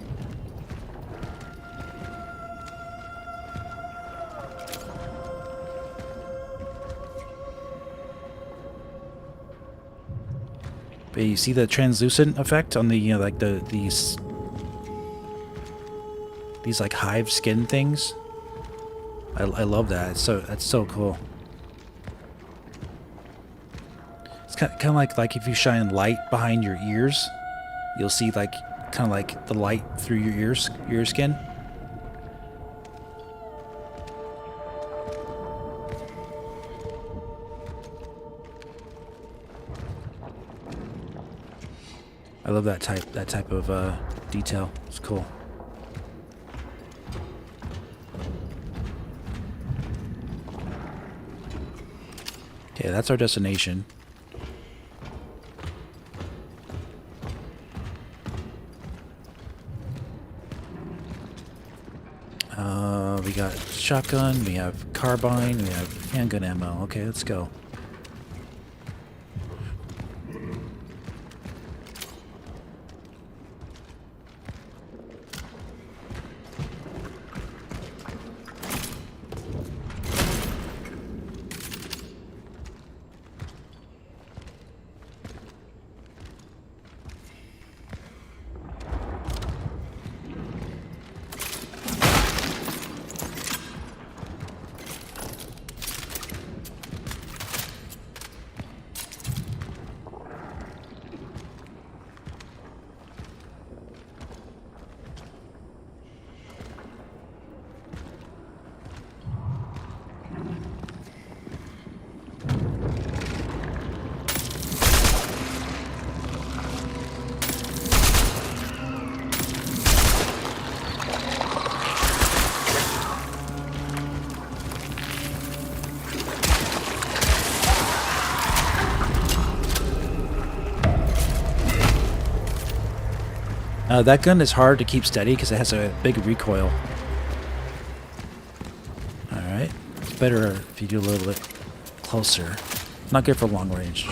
But you see the translucent effect on the, you know, like these like hive skin things. I love that. That's so cool. It's kind of like if you shine light behind your ears, you'll see like kind of like the light through your ear skin. I love that type of detail. It's cool. Okay, that's our destination. We got shotgun, we have carbine, we have handgun ammo. Okay, let's go. That gun is hard to keep steady because it has a big recoil. Alright. It's better if you do a little bit closer. Not good for long range.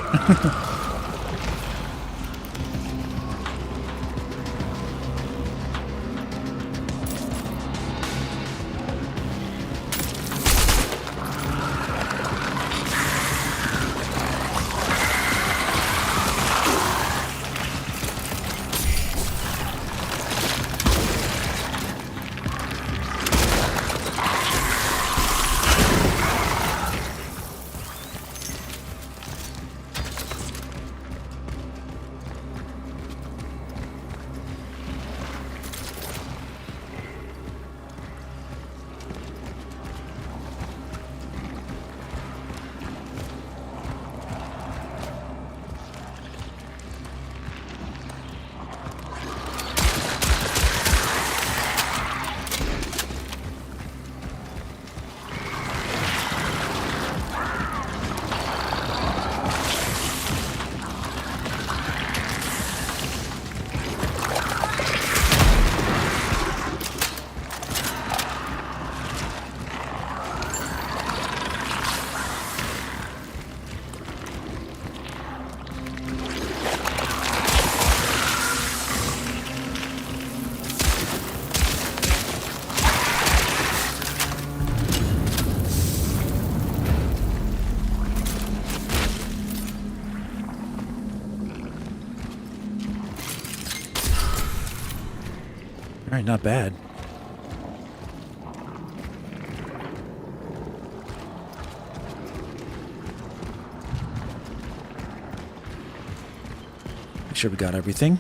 Alright, not bad. Make sure we got everything.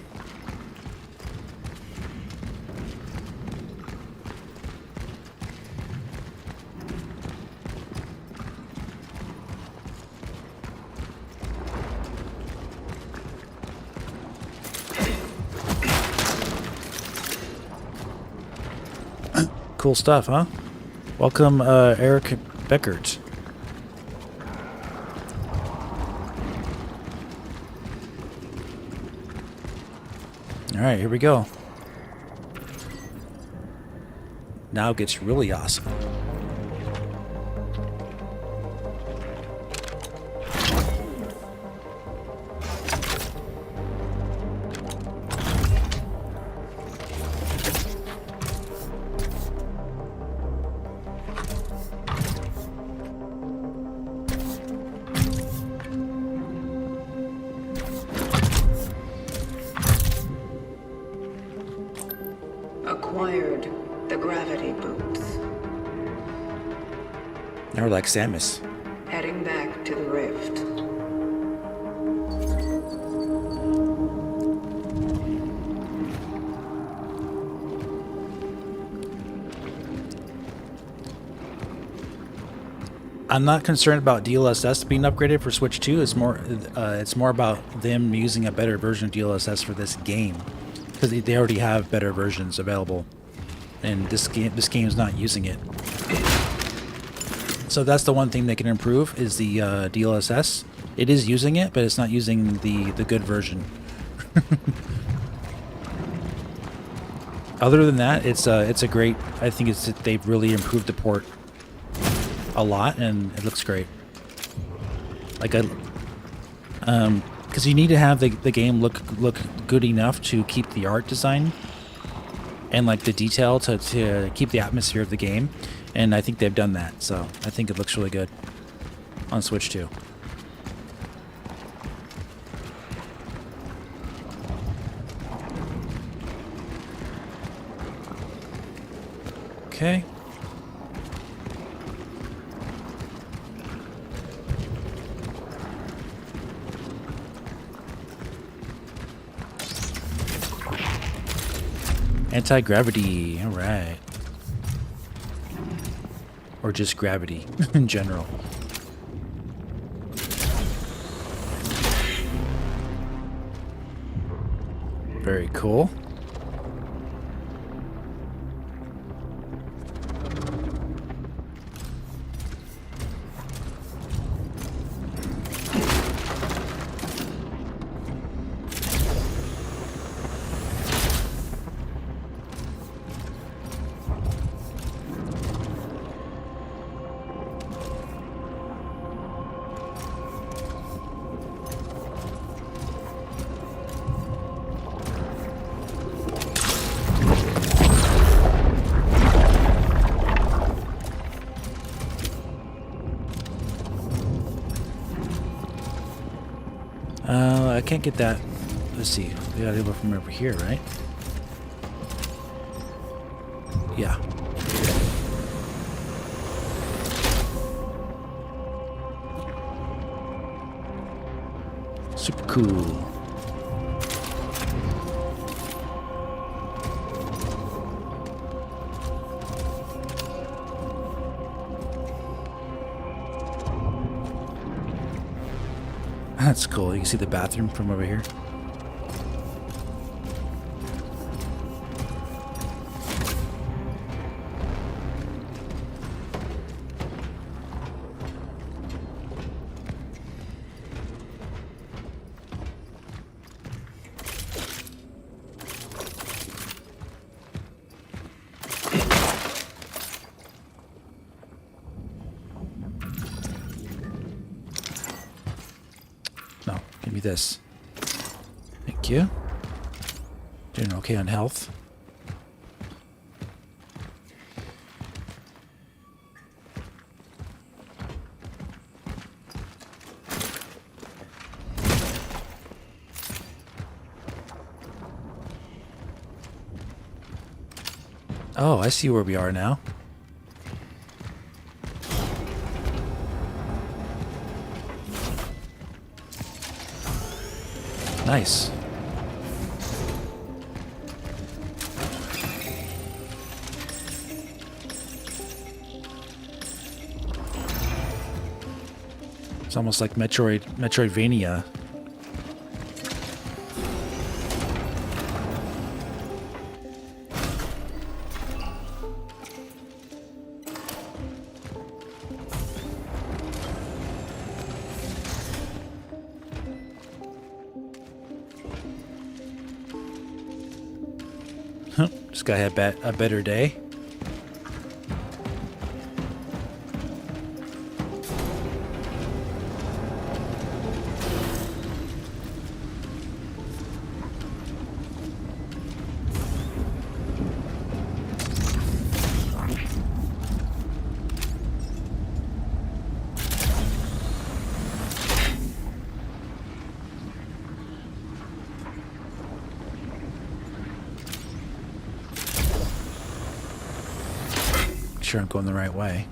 Cool stuff, huh? Welcome, Eric Beckert. Alright, here we go. Now it gets really awesome. Acquired the gravity boots. They're like Samus. Heading back to the rift. I'm not concerned about DLSS being upgraded for Switch 2. It's more about them using a better version of DLSS for this game, because they already have better versions available, and this game's not using it. So that's the one thing they can improve is the DLSS. It is using it, but it's not using the good version. Other than that, it's a great. I think they've really improved the port a lot, and it looks great. Like because you need to have the game look good enough to keep the art design and like the detail to keep the atmosphere of the game, and I think they've done that. So I think it looks really good on Switch 2. Okay. Anti-gravity, all right. Or just gravity in general. Very cool. I can't get that. Let's see. We gotta go from over here, right? Yeah. Super cool. That's cool. You can see the bathroom from over here. No, give me this. Thank you. Doing okay on health. Oh, I see where we are now. Nice. It's almost like Metroidvania. This guy had a better day. sure I'm going the right way.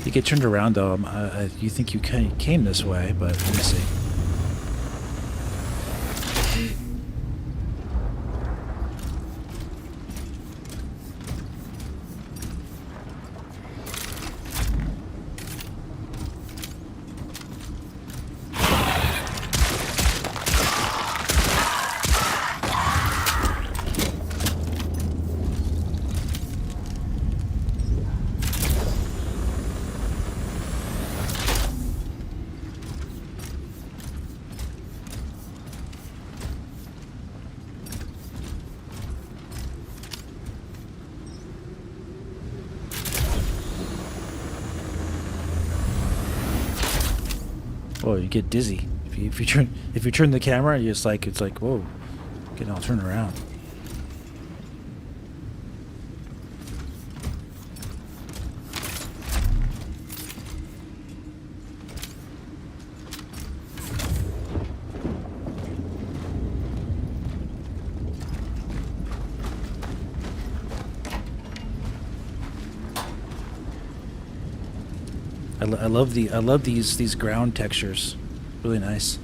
You get turned around though. You think you came this way, but let me see. Oh, you get dizzy if you turn the camera. You just like it's like whoa, getting all turned around. I love these ground textures, really nice.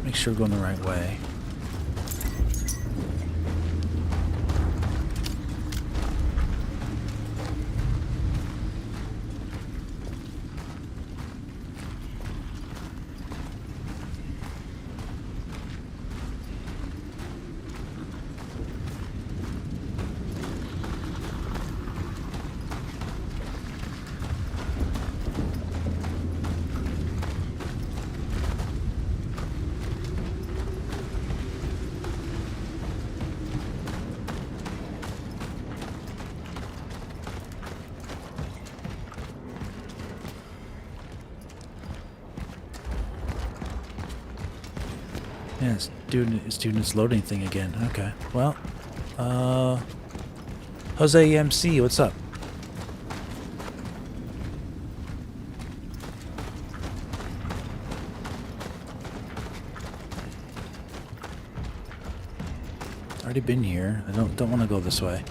Make sure we're going the right way. Yeah, it's doing its loading thing again. Okay. Well, Jose MC, what's up? Already been here. I don't want to go this way.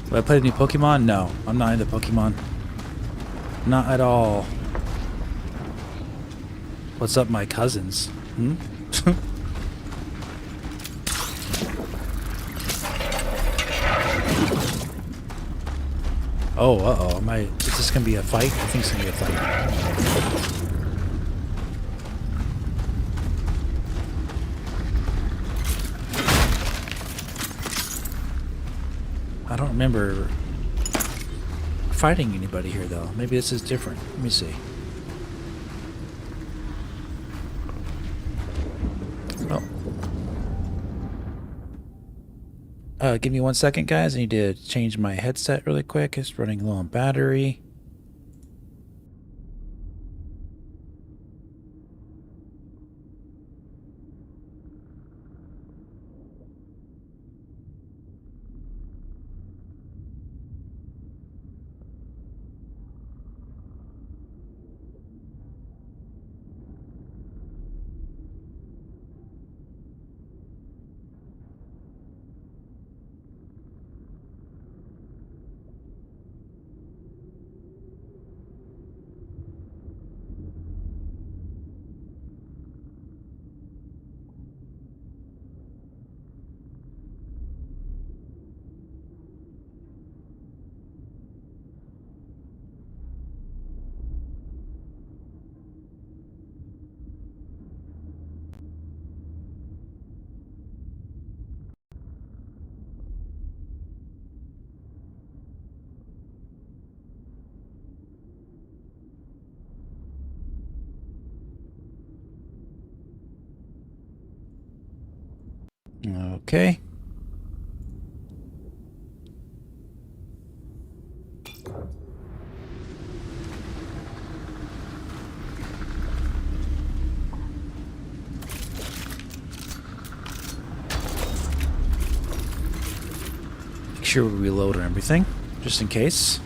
Have I played any Pokemon? No, I'm not into Pokemon. Not at all. What's up, my cousins? Hmm? Oh, uh-oh. Is this gonna be a fight? I think it's gonna be a fight. I don't remember fighting anybody here, though. Maybe this is different. Let me see. Oh. Give me 1 second, guys. I need to change my headset really quick. It's running low on battery. Okay. Make sure we reload on everything, just in case.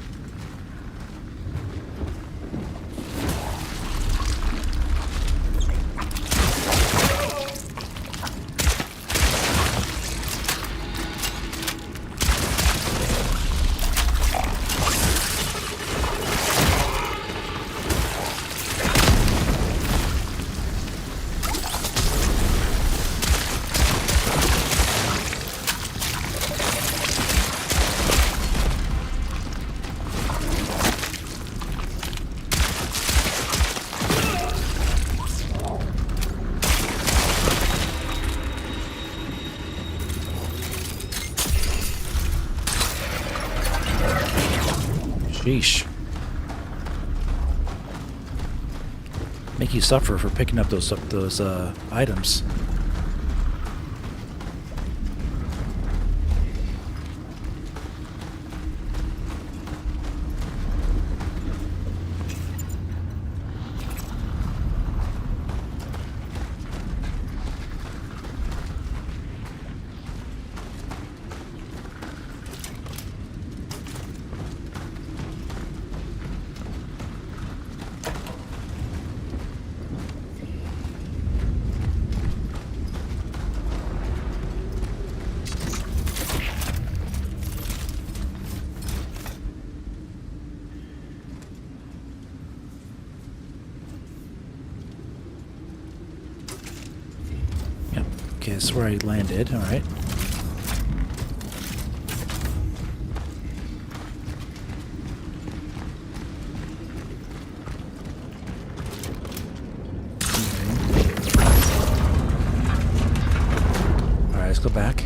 Sheesh. Make you suffer for picking up those items. Okay, that's where I landed. All right. All right, let's go back.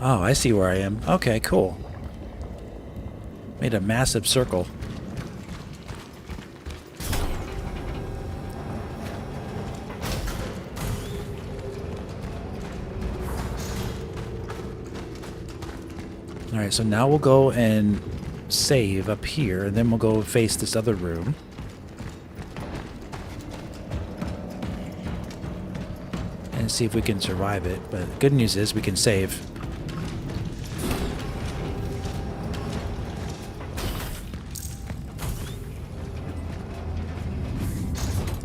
Oh, I see where I am. Okay, cool. Made a massive circle. Alright, so now we'll go and save up here, and then we'll go face this other room. And see if we can survive it. But the good news is we can save.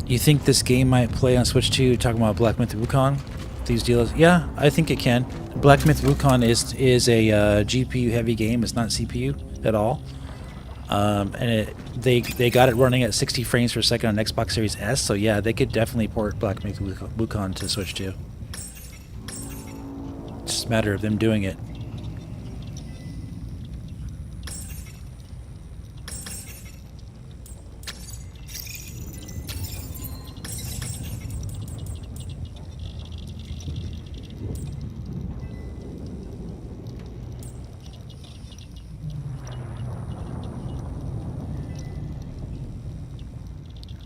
You think this game might play on Switch 2? Talking about Black Myth Wukong? These deals? Yeah, I think it can. Black Myth Wukong is a GPU heavy game. It's not CPU at all. And they got it running at 60 frames per second on Xbox Series S. So yeah, they could definitely port Black Myth Wukong to Switch 2. It's just a matter of them doing it.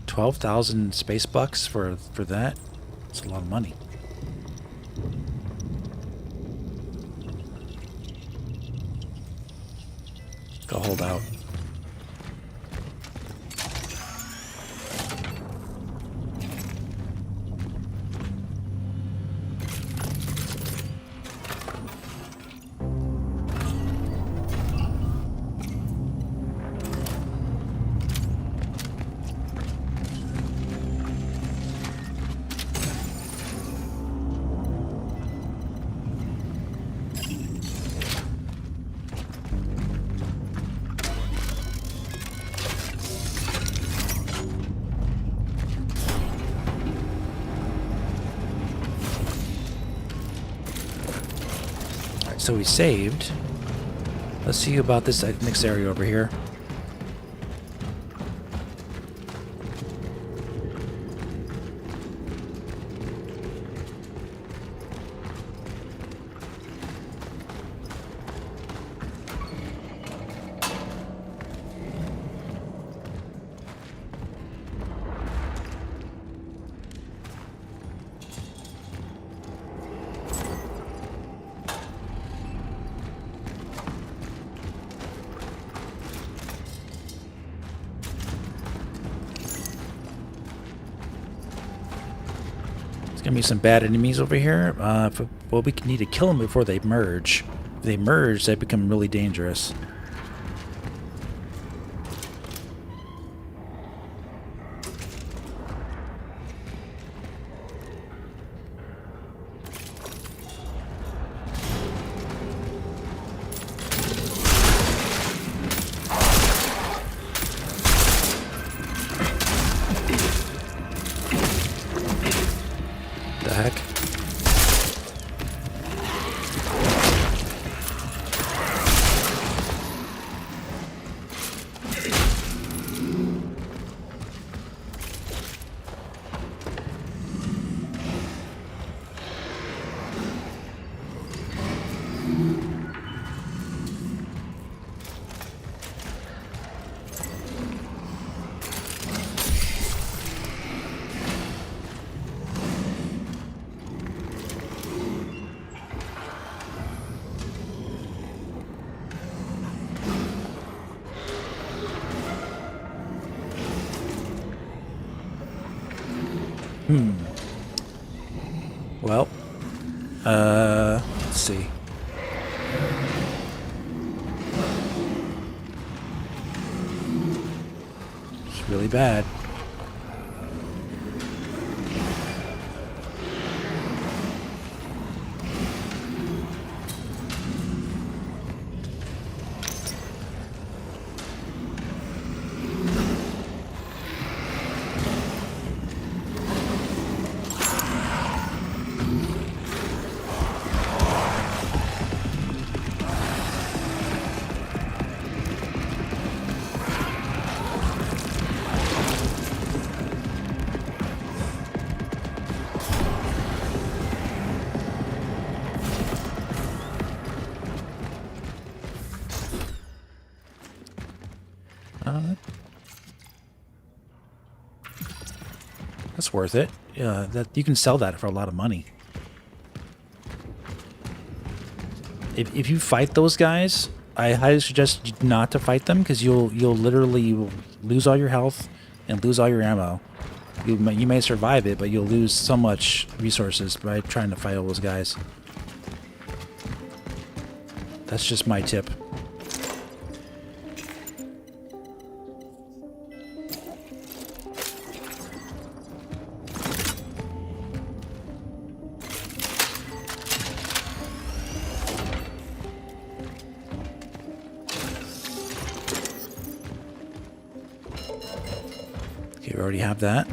$12,000 space bucks for that? It's a lot of money. Go hold out. So we saved. Let's see about this next area over here. Gonna be some bad enemies over here. Well, we need to kill them before they merge. If they merge, they become really dangerous. The heck? Well, let's see. It's really bad. That's worth it. That you can sell that for a lot of money. If you fight those guys, I highly suggest not to fight them because you'll literally lose all your health and lose all your ammo. You may survive it, but you'll lose so much resources by trying to fight all those guys. That's just my tip. We already have that.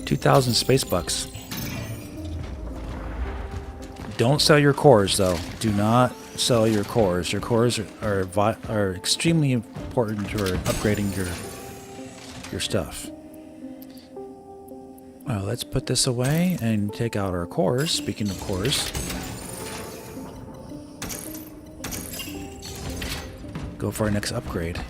$2,000 space bucks. Don't sell your cores, though. Do not sell your cores. Your cores are extremely important for upgrading your stuff. Well, let's put this away and take out our cores. Speaking of cores, go for our next upgrade.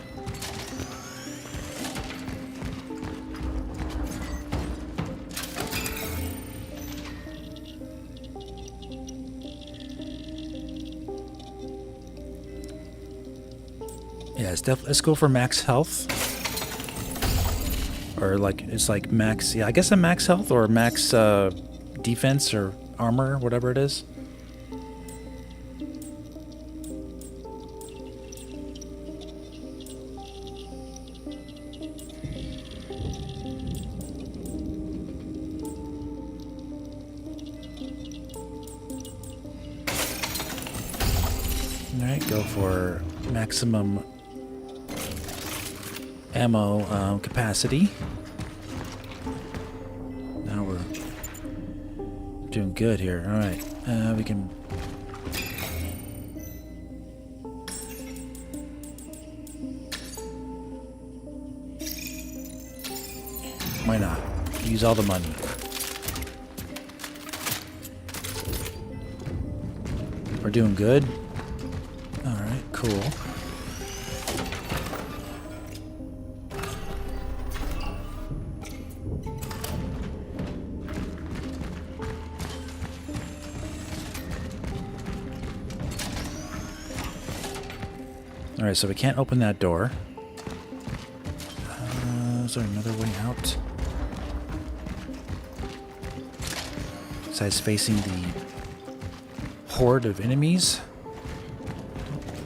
Yeah, let's go for max health. Or like, it's like max, yeah, I guess a max health or max defense or armor, whatever it is. Alright, go for maximum ammo capacity. Now we're doing good here. Alright, we can... Why not? Use all the money. We're doing good. Alright, cool. Alright, so we can't open that door. Is there another way out? Besides facing the horde of enemies?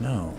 No.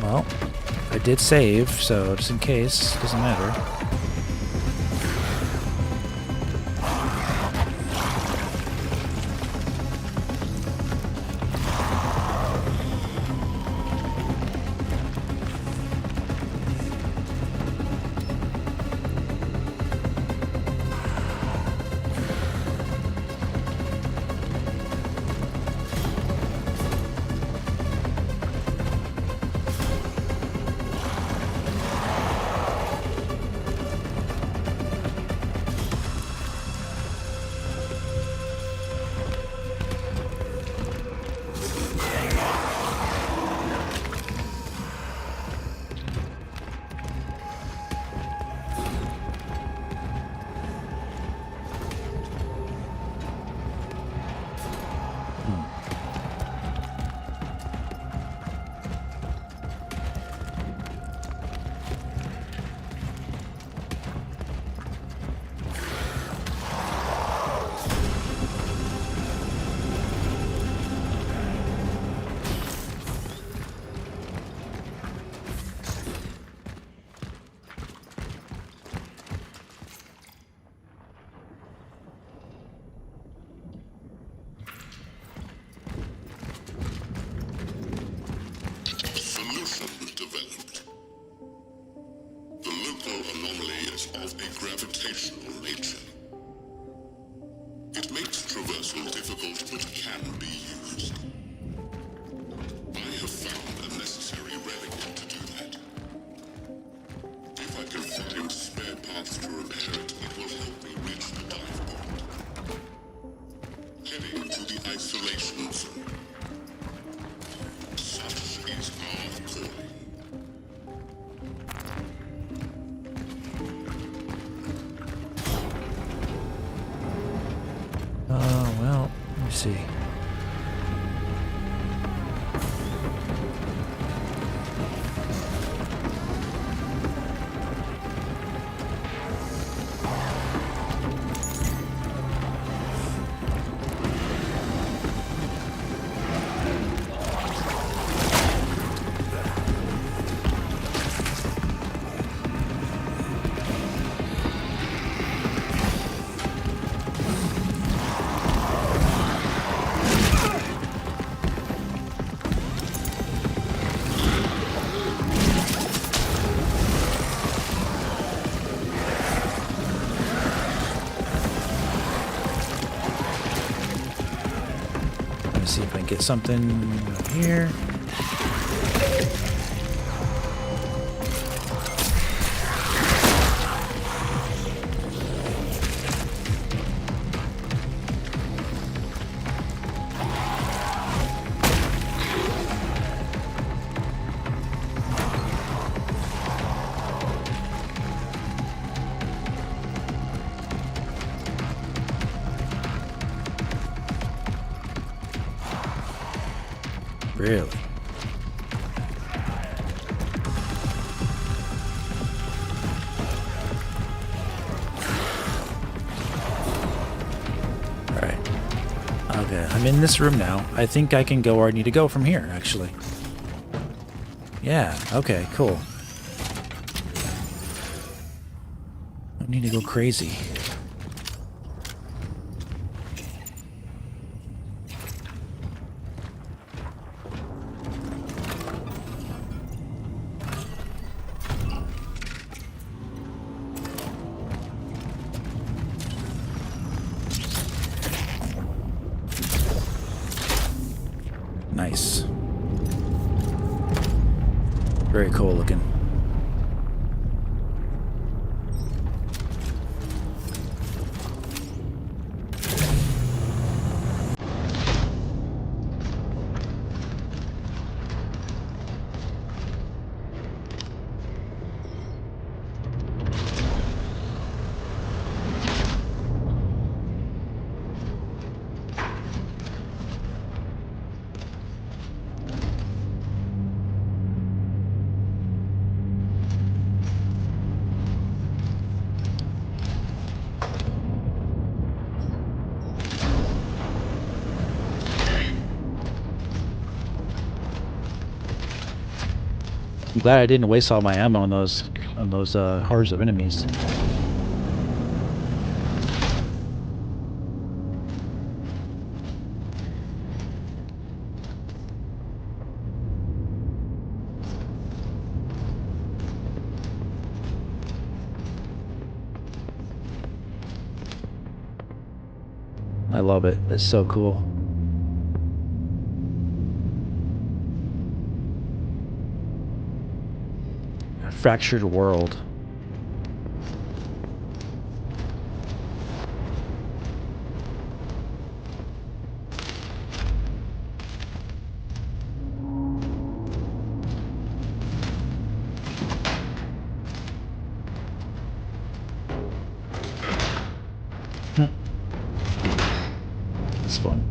Well, I did save, so just in case, doesn't matter. Of a gravitational nature. It makes traversal difficult, but can be used. I have found a necessary relic to do that. If I can find spare parts to repair it, it will help me reach the dive point. Heading to the isolation zone. Such is our calling. Well, let me see. See if I can get something here. Really? Alright. Okay, I'm in this room now. I think I can go where I need to go from here, actually. Yeah, okay, cool. I need to go crazy. Nice. Very cool looking. I'm glad I didn't waste all my ammo on those hordes of enemies. I love it. It's so cool. Fractured world. It's fun.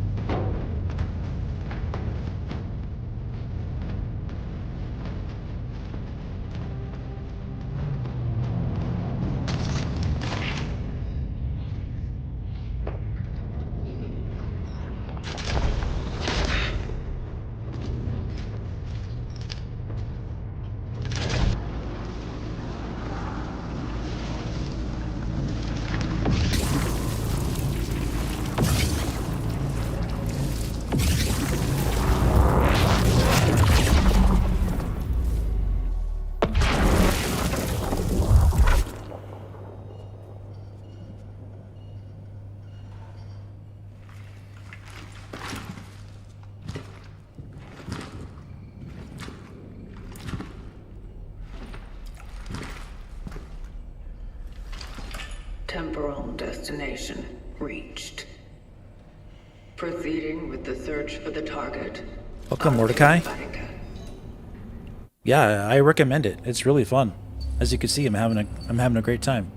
Temporal destination reached. Proceeding with the search for the target. Welcome, Mordecai. Yeah, I recommend it. It's really fun. As you can see, I'm having a great time.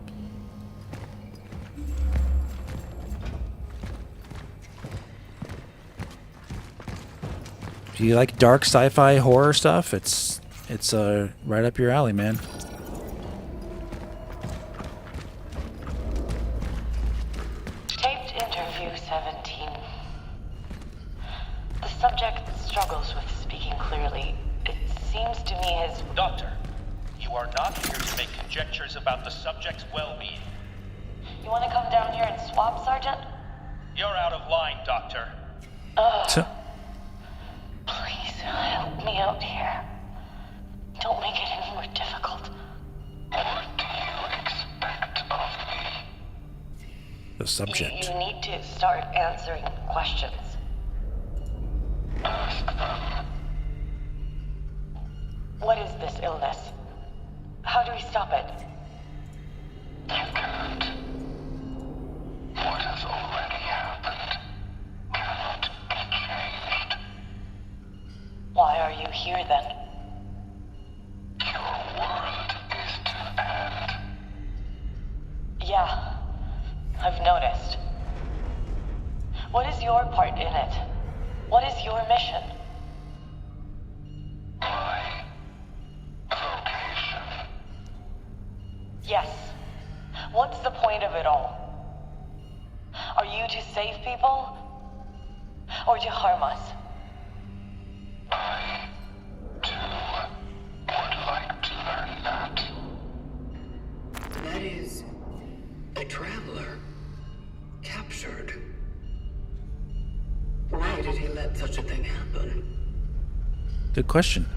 If you like dark sci-fi horror stuff, it's right up your alley, man. Taped interview 17. The subject struggles with speaking clearly. It seems to me his... Doctor, you are not here to make conjectures about the subject's well-being. You want to come down here and swap, Sergeant? You're out of line, Doctor. Please, help me out here. Don't make it any more difficult. What do you expect of me? The subject. You need to start answering questions. Ask them. What is this illness? How do we stop it? You can't. What has already happened cannot be changed. Why are you here then? Your world is to end. Yeah, I've noticed. What is your part in it? What is your mission? Yes. What's the point of it all? Are you to save people? Or to harm us? I, too, would like to learn that. That is a traveler captured. Why did he let such a thing happen? Good question.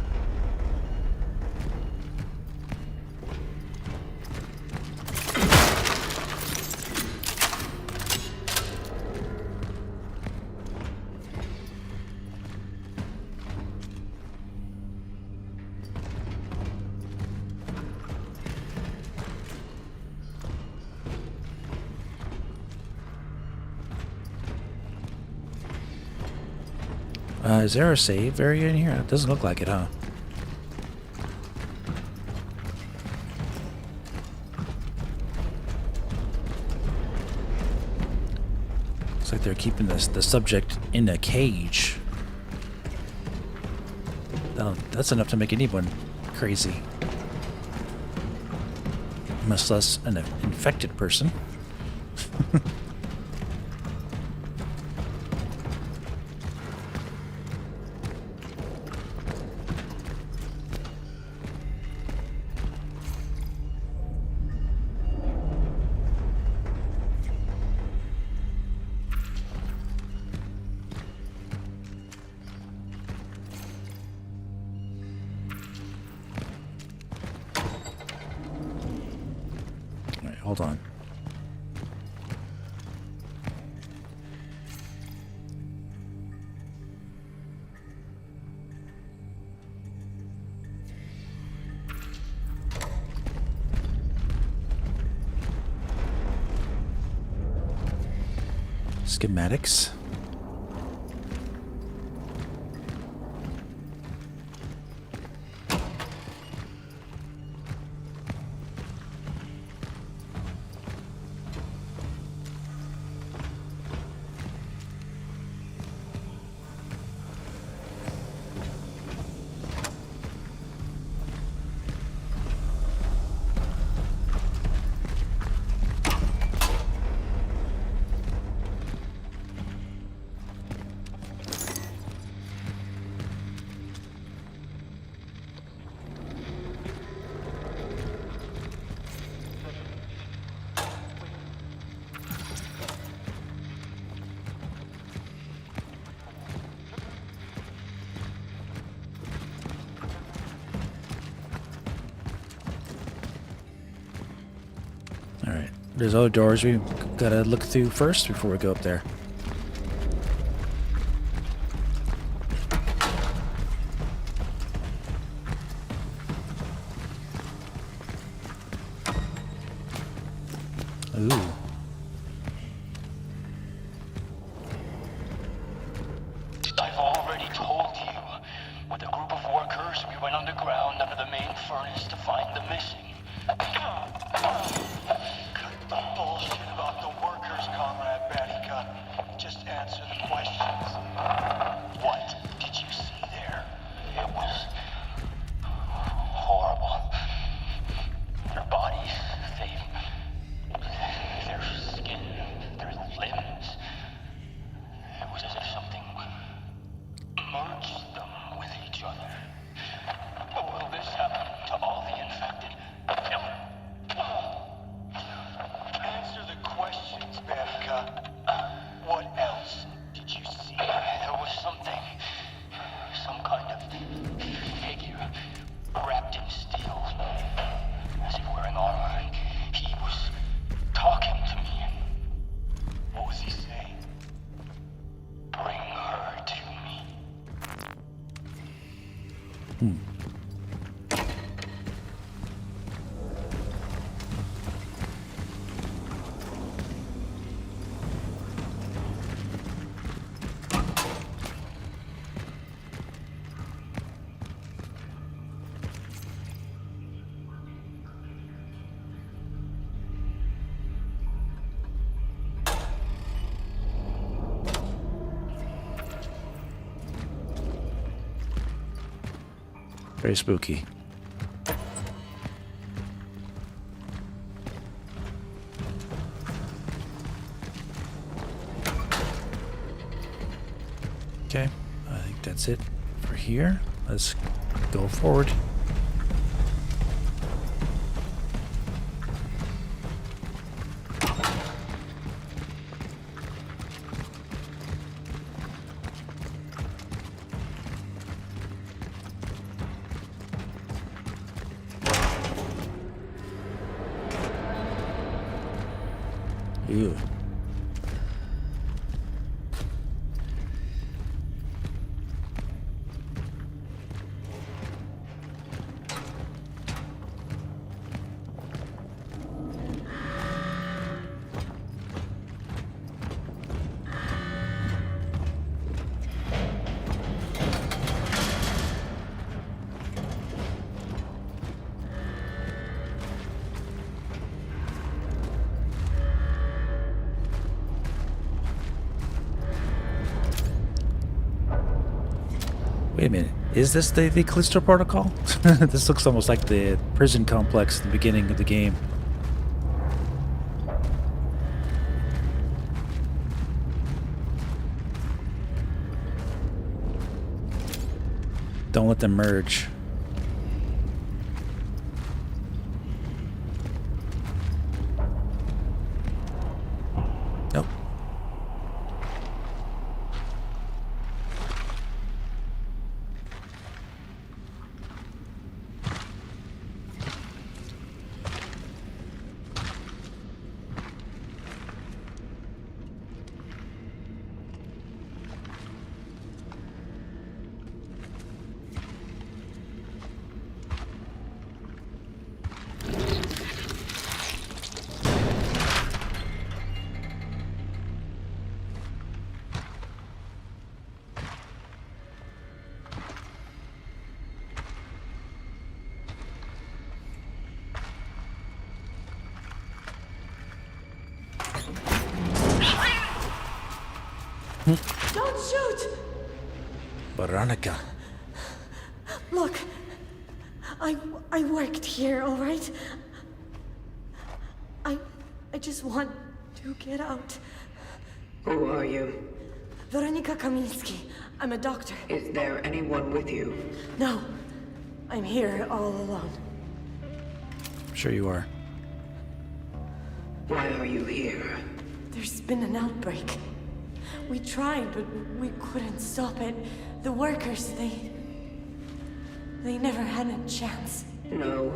Is there a save area in here? It doesn't look like it, huh? Looks like they're keeping the subject in a cage. That's enough to make anyone crazy. Much less an infected person. Hold on. Schematics. Alright, there's other doors we gotta look through first before we go up there. Ooh. I've already told you. With a group of workers, we went underground under the main furnace to find the missing. Cut the bullshit about the workers, Comrade Batika. Just answer the questions. What did you see there? It was horrible. Their bodies, their skin, their limbs. It was as if something merged them with each other. Will this happen to all the infected? Answer the questions, Batika. What else did you see? There was something, some kind of figure wrapped in steel, as if wearing armor. He was talking to me. What was he saying? Bring her to me. Very spooky. that's it for here. Let's go forward. Ew. Wait a minute. Is this the Callisto Protocol? This looks almost like the prison complex at the beginning of the game. Don't let them merge. Nope. Don't shoot! Veronica. Look, I worked here, all right? I just want to get out. Who are you? Veronika Kamiński. I'm a doctor. Is there anyone with you? No, I'm here all alone. I'm sure you are. Why are you here? There's been an outbreak. We tried, but we couldn't stop it. The workers, they never had a chance. No.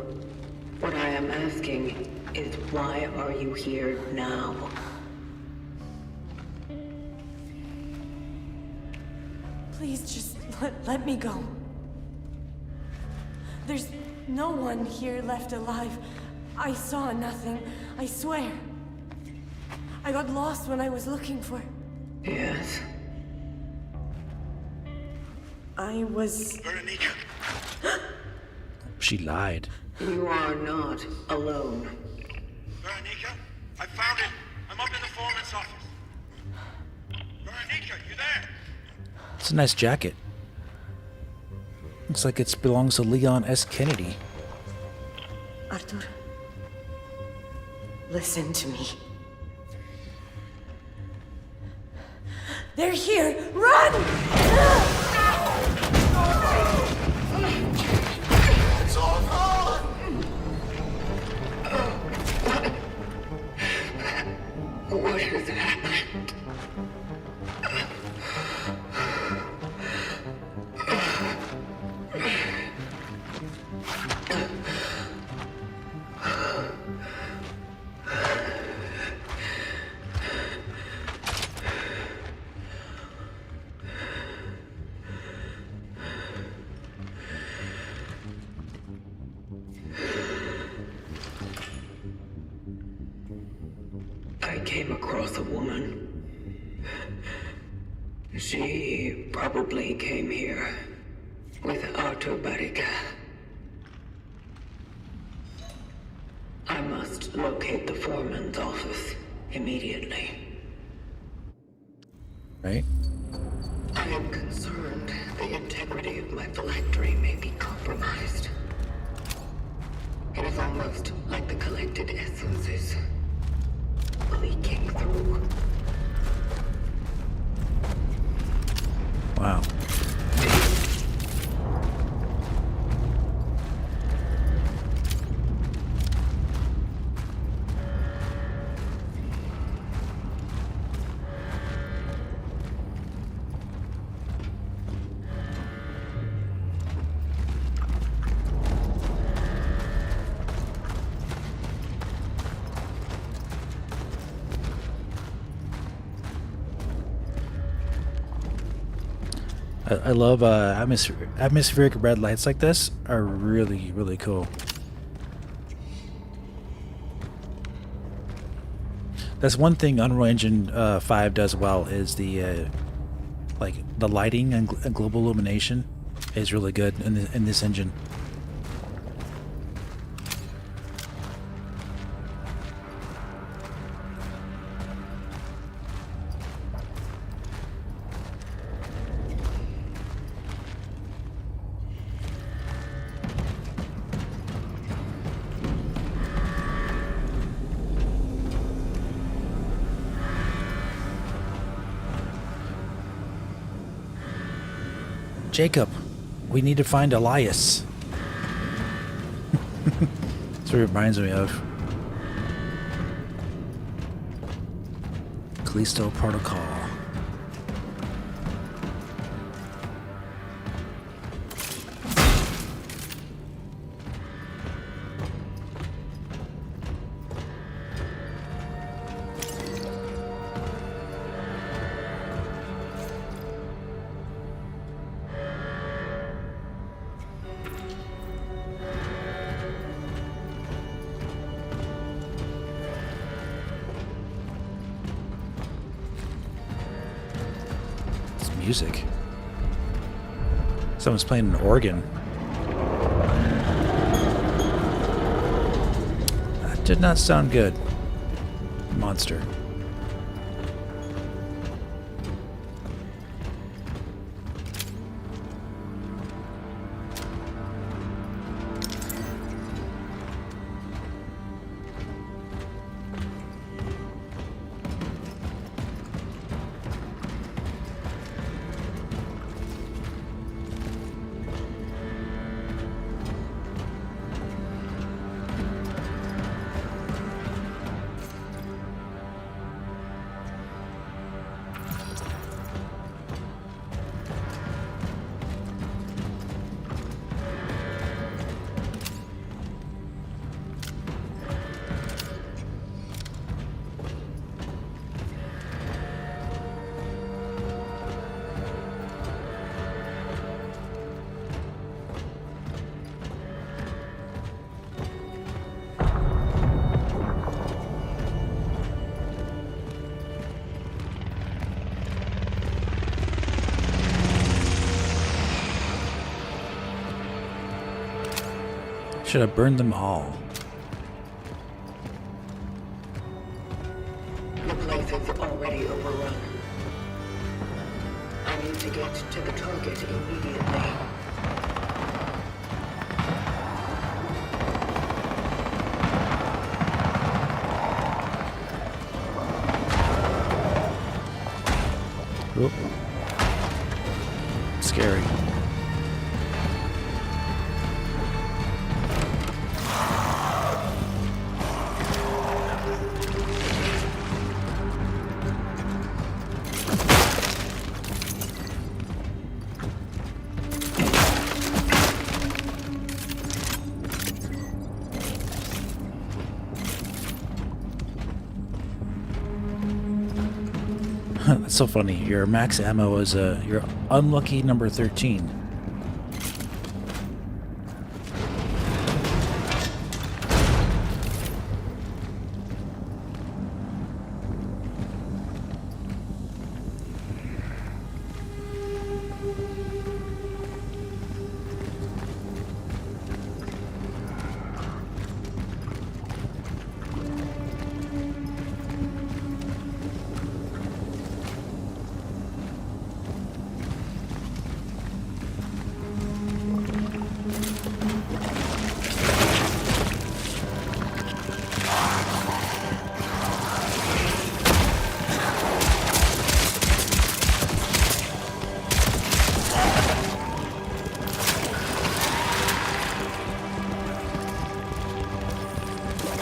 What I am asking is why are you here now? Please just let me go. There's no one here left alive. I saw nothing, I swear. I got lost when I was looking for... Yes. I was... Veronica. She lied. You are not alone. Veronica, I found it. I'm up in the foreman's office. Veronica, you there? It's a nice jacket. Looks like it belongs to Leon S. Kennedy. Arthur, listen to me. They're here! Run! It's all gone! What has happened? I came across a woman. She probably came here with Artur Barrica. I must locate the foreman's office immediately. Right? I am concerned the integrity of my phylactery may be compromised. It is almost like the collected essences leaking through. Wow. I love atmospheric red lights like this are really, really cool. That's one thing Unreal Engine 5 does well is the like the lighting and global illumination is really good in this engine. Jacob, we need to find Elias. That's what it reminds me of. Callisto Protocol. Music. Someone's playing an organ. That did not sound good. Monster. Should have burned them all. The place is already overrun. I need to get to the target immediately. Oop. Scary. That's so funny. Your max ammo is your unlucky number 13.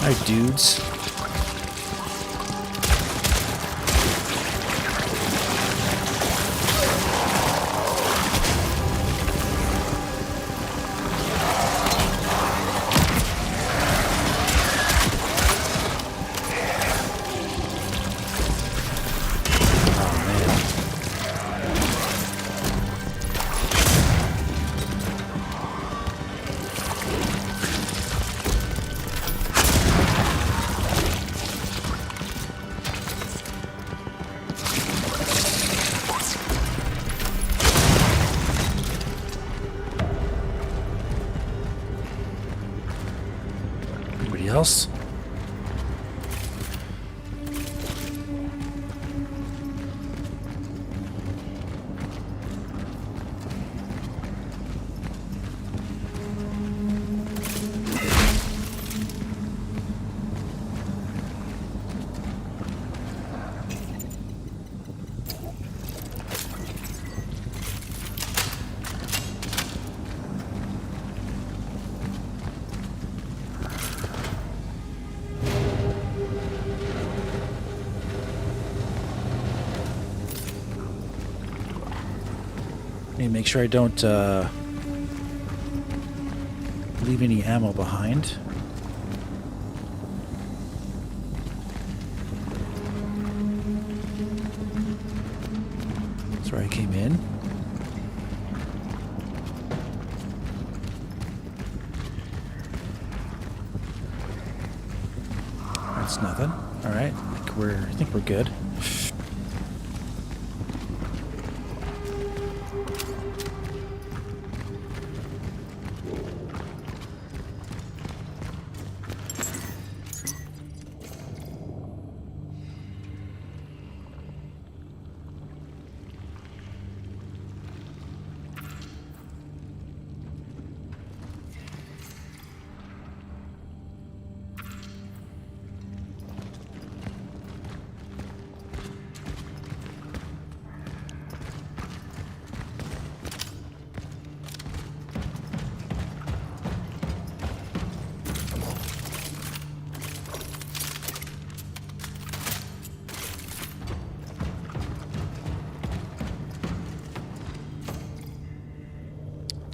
Hi, dudes. Anybody else? Make sure I don't leave any ammo behind. That's where I came in. That's nothing. All right, I think we're good.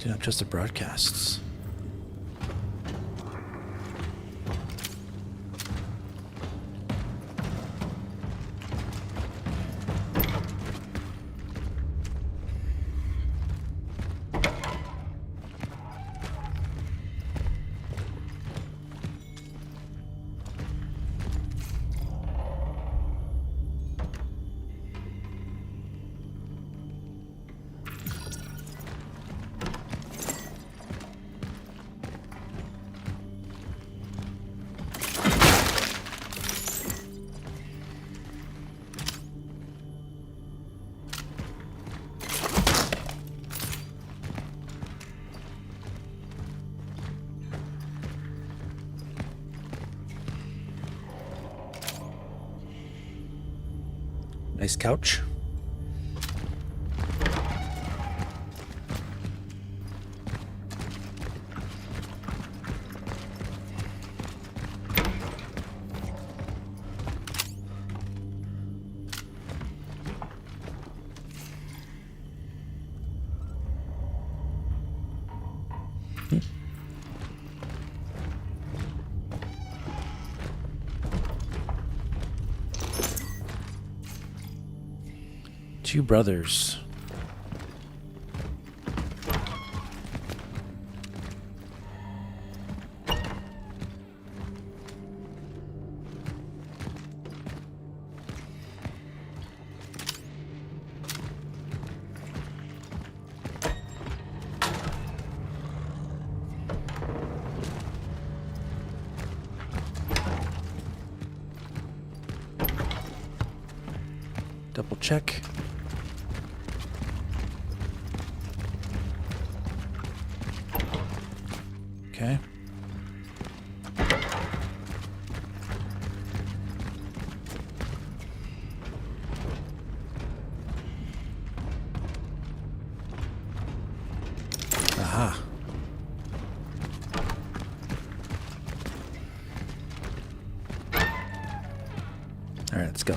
Not just the broadcasts. Nice couch. Two brothers. Double check. Okay. Aha. All right, let's go.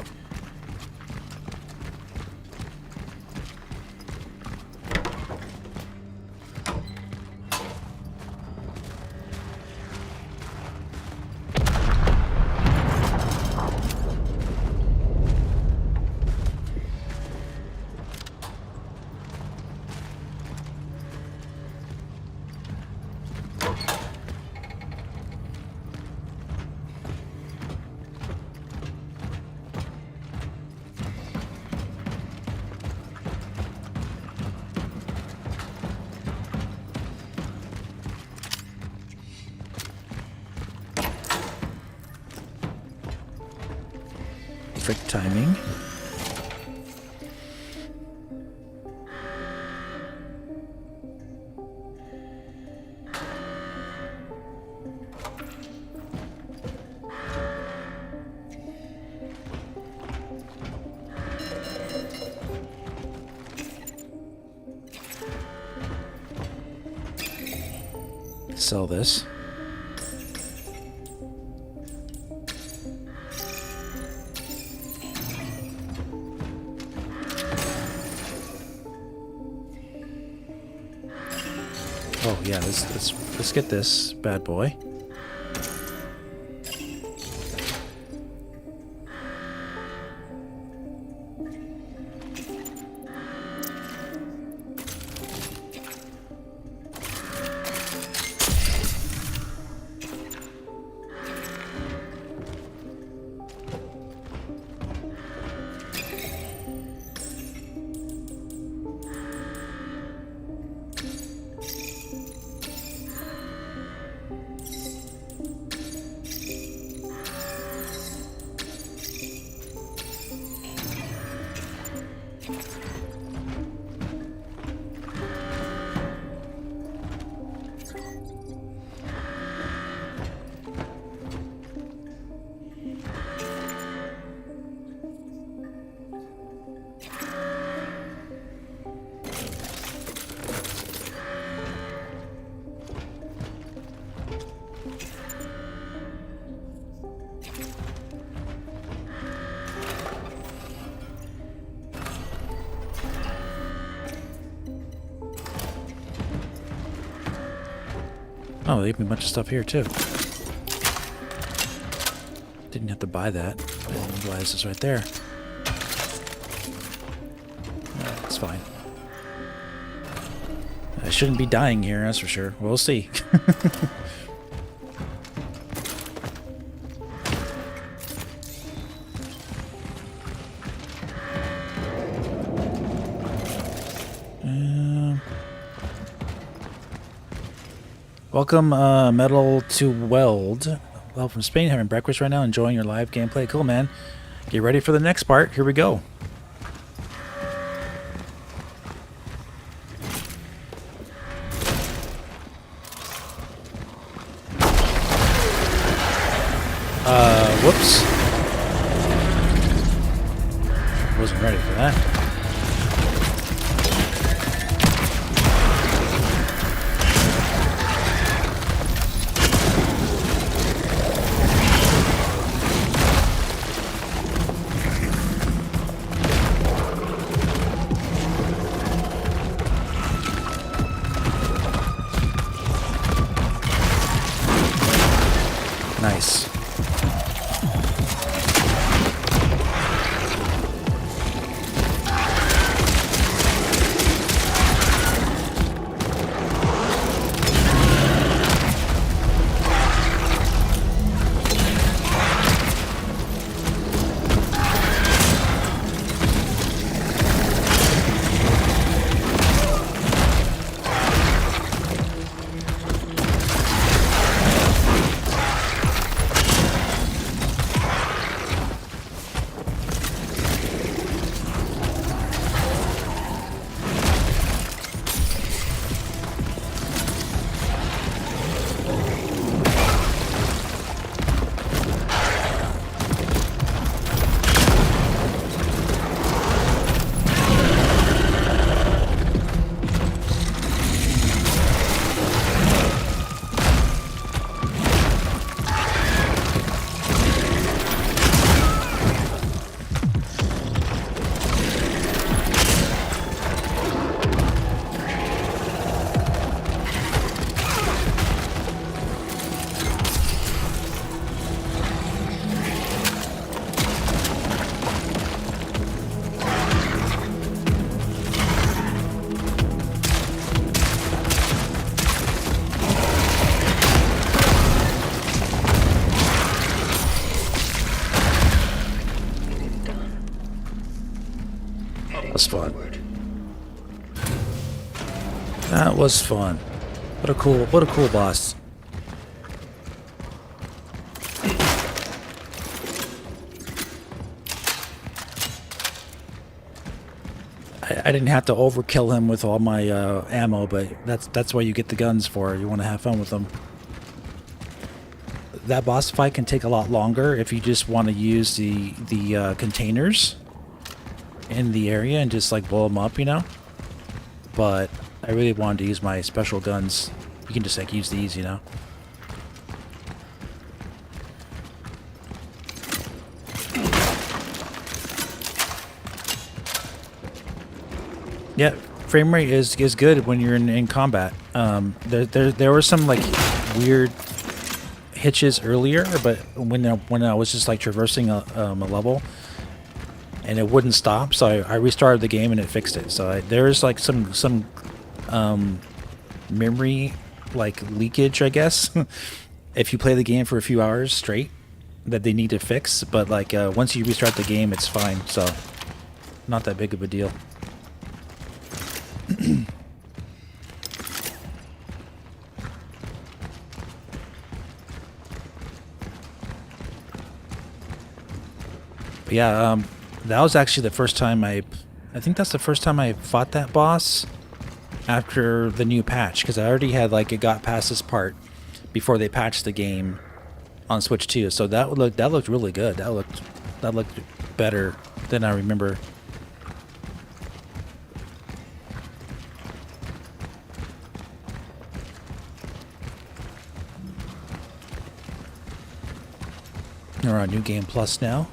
Perfect timing. Sell this. Oh yeah, let's get this bad boy. Oh, they gave me a bunch of stuff here too. Didn't have to buy that. I didn't realize it's right there. It's fine. I shouldn't be dying here, that's for sure. We'll see. Welcome, Metal to Weld. Well, from Spain, having breakfast right now, enjoying your live gameplay. Cool, man. Get ready for the next part. Here we go. Whoops. Wasn't ready for that. Nice. was fun. That was fun. What a cool boss. I didn't have to overkill him with all my ammo, but that's what you get the guns for. You want to have fun with them. That boss fight can take a lot longer if you just want to use the containers in the area and just like blow them up, you know. But I really wanted to use my special guns. You can just like use these, you know. Yeah, frame rate is good when you're in combat. There were some like weird hitches earlier, but when I was just like traversing a level, and it wouldn't stop, so I restarted the game and it fixed it. So there's like some memory like leakage, I guess, if you play the game for a few hours straight, that they need to fix. But like once you restart the game, it's fine. So not that big of a deal. But yeah, that was actually the first time I think that's the first time I fought that boss after the new patch, because I already had like it got past this part before they patched the game on Switch 2. So that looked really good. That looked better than I remember. We're on New Game Plus now.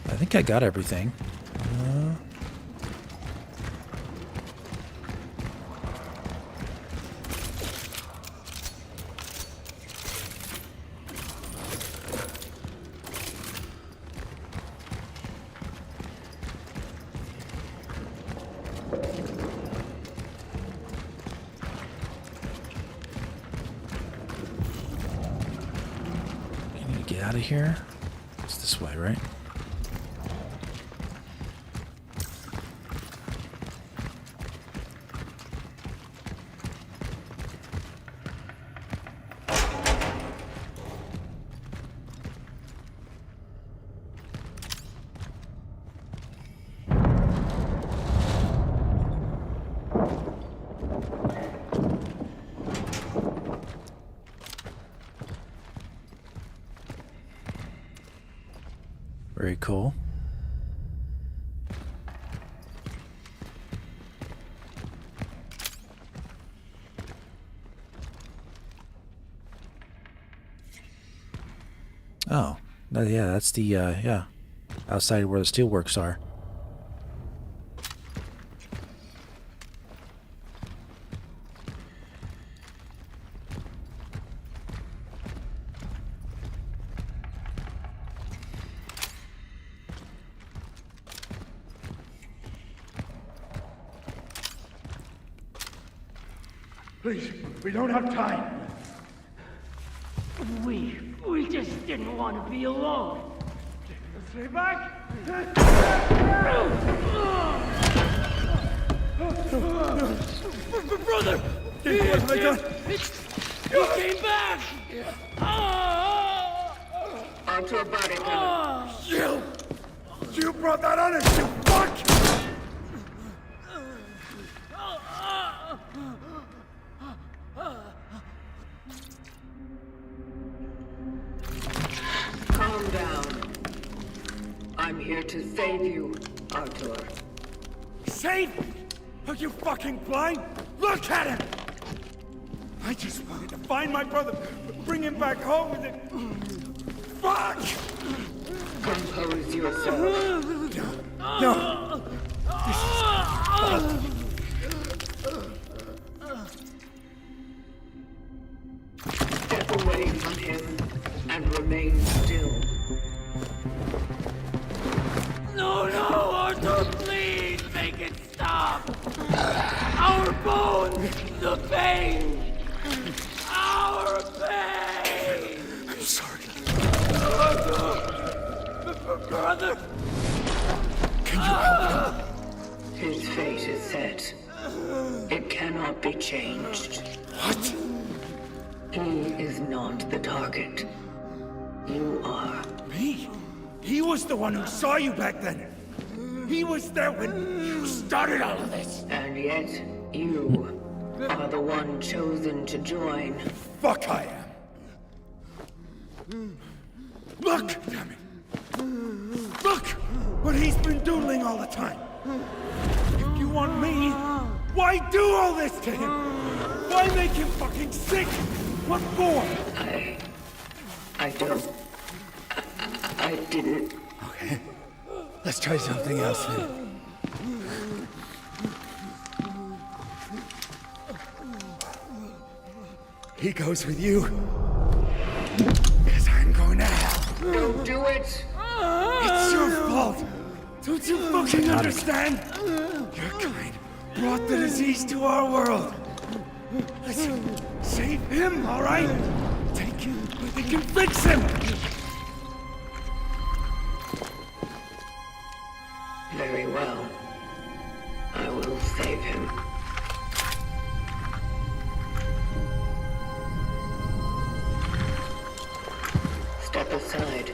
I think I got everything. Can you get out of here? It's this way, right? Very cool. Oh, yeah, that's the, yeah, outside where the Steelworks are. Please, we don't have time. We just didn't want to be alone. Stay back! Brother! What have I done? You came back! Onto a body pillar. You brought that on us, you fuck! Calm down. I'm here to save you, Arthur. Save? Are you fucking blind? Look at him! I just wanted to find my brother, bring him back home, and then... Fuck! Compose yourself. No. This is... Step away from him and remain still. No, Arthur, please make it stop! Our bones, the pain! Our pain! I'm sorry. Brother! Can you help him? His fate is set. It cannot be changed. What? He is not the target. You are. Me? He was the one who saw you back then. He was there when you started all of this. And yet, you are the one chosen to join. Fuck I am. Look! Damn it. Look! What he's been doodling all the time. If you want me, why do all this to him? Why make him fucking sick? What for? I don't... I didn't... Okay. Let's try something else then. He goes with you. Because I'm going to hell. Don't do it! It's your fault! Don't you fucking understand? Your kind brought the disease to our world. Listen, save him, all right? Take him where they can fix him! Very well. I will save him. Step aside.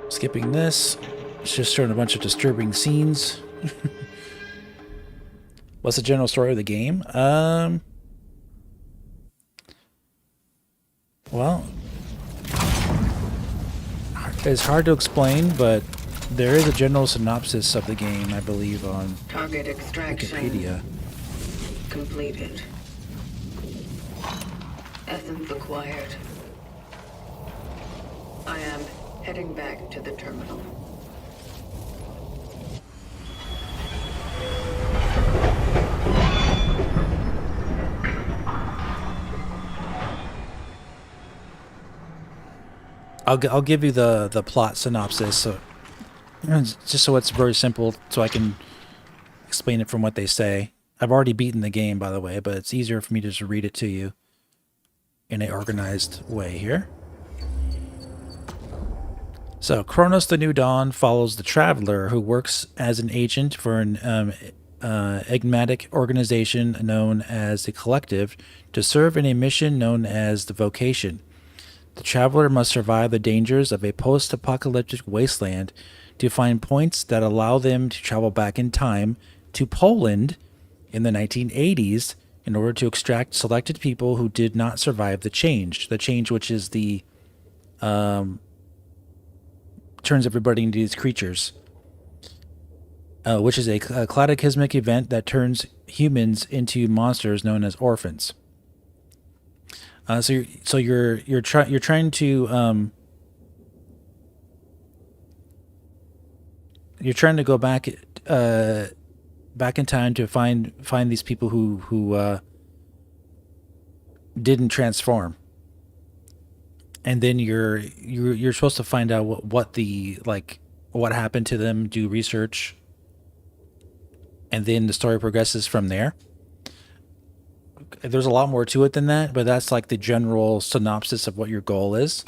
Skipping this. It's just showing a bunch of disturbing scenes. What's the general story of the game? Well, it's hard to explain, but there is a general synopsis of the game, I believe, on Target extraction Wikipedia. completed. Essence acquired. I am heading back to the terminal. I'll give you the plot synopsis, so just so it's very simple, so I can explain it from what they say. I've already beaten the game, by the way, but it's easier for me to just read it to you in an organized way here. So, Cronos the New Dawn follows the Traveler, who works as an agent for an enigmatic organization known as the Collective, to serve in a mission known as the Vocation. The Traveler must survive the dangers of a post-apocalyptic wasteland to find points that allow them to travel back in time to Poland in the 1980s in order to extract selected people who did not survive the change. The change, which is the turns everybody into these creatures, which is a cataclysmic event that turns humans into monsters known as orphans. So you're trying to go back in time to find these people who didn't transform, and then you're supposed to find out what happened to them, do research, and then the story progresses from there. There's a lot more to it than that, but that's like the general synopsis of what your goal is.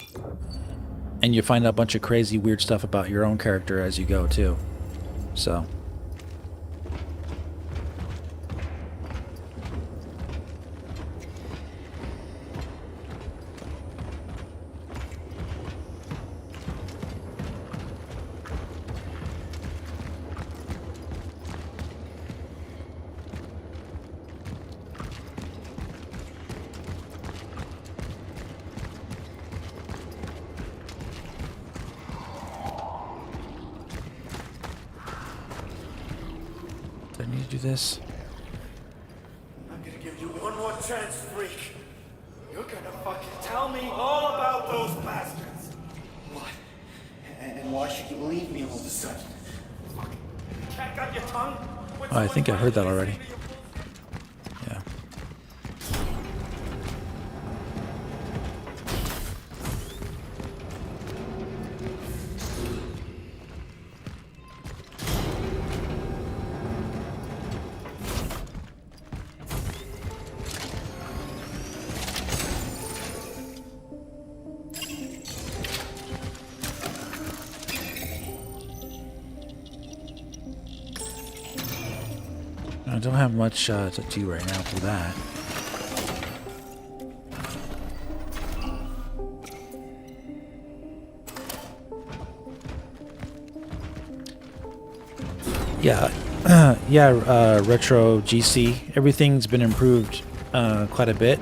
And you find out a bunch of crazy, weird stuff about your own character as you go, too. So. I need to do this. I'm gonna give you one more chance, freak. You're gonna fucking tell me all about those bastards. What? And why should you believe me all of a sudden? Fucking cat got your tongue? Oh, I think I heard that already. Yeah. don't have much to do right now for that. Yeah, Retro GC. Everything's been improved quite a bit.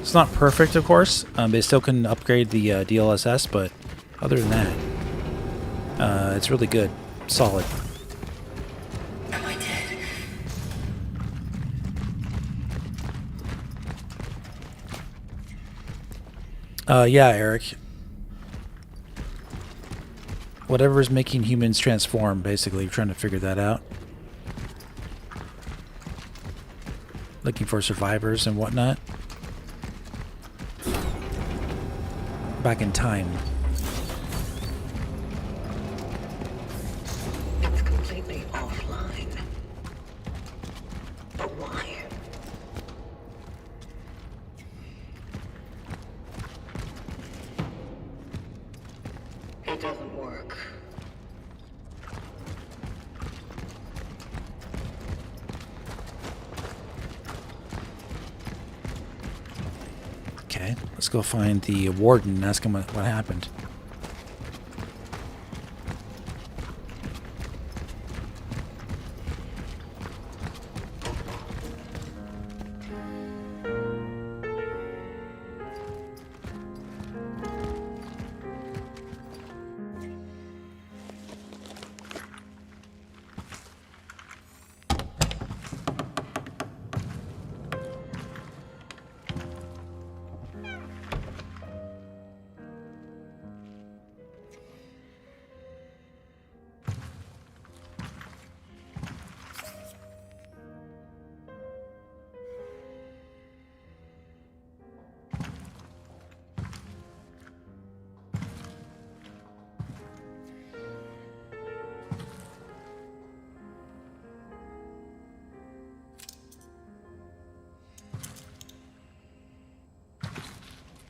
It's not perfect, of course. They still can upgrade the DLSS, but other than that, it's really good. Solid. Am I dead? Yeah, Eric. Whatever's making humans transform, basically, trying to figure that out. Looking for survivors and whatnot. Back in time. It's completely offline. But why? It doesn't work. Okay, let's go find the warden and ask him what happened.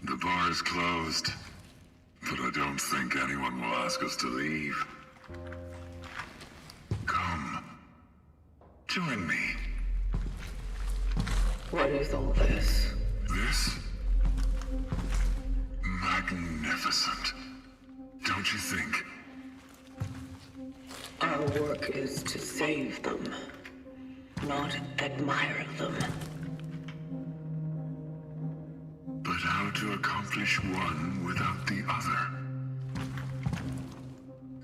The bar is closed, but I don't think anyone will ask us to leave. Come. Join me. What is all this? This? Magnificent. Don't you think? Our work is to save them, not admire them. But how to accomplish one without the other?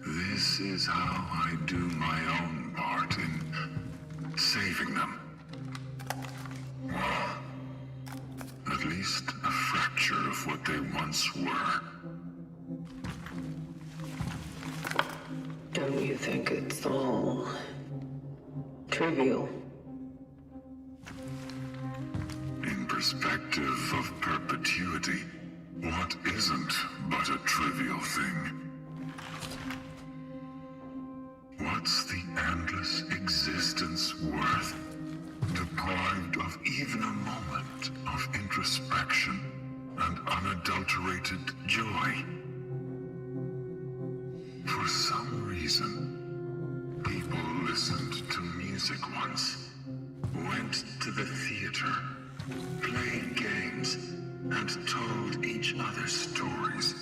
This is how I do my own part in saving them. Well, at least a fracture of what they once were. Don't you think it's all trivial? In perspective of perpetuity, what isn't but a trivial thing? What's the endless existence worth, deprived of even a moment of introspection and unadulterated joy? For some reason, people listened to music once, went to the theater, played games, and told each other stories.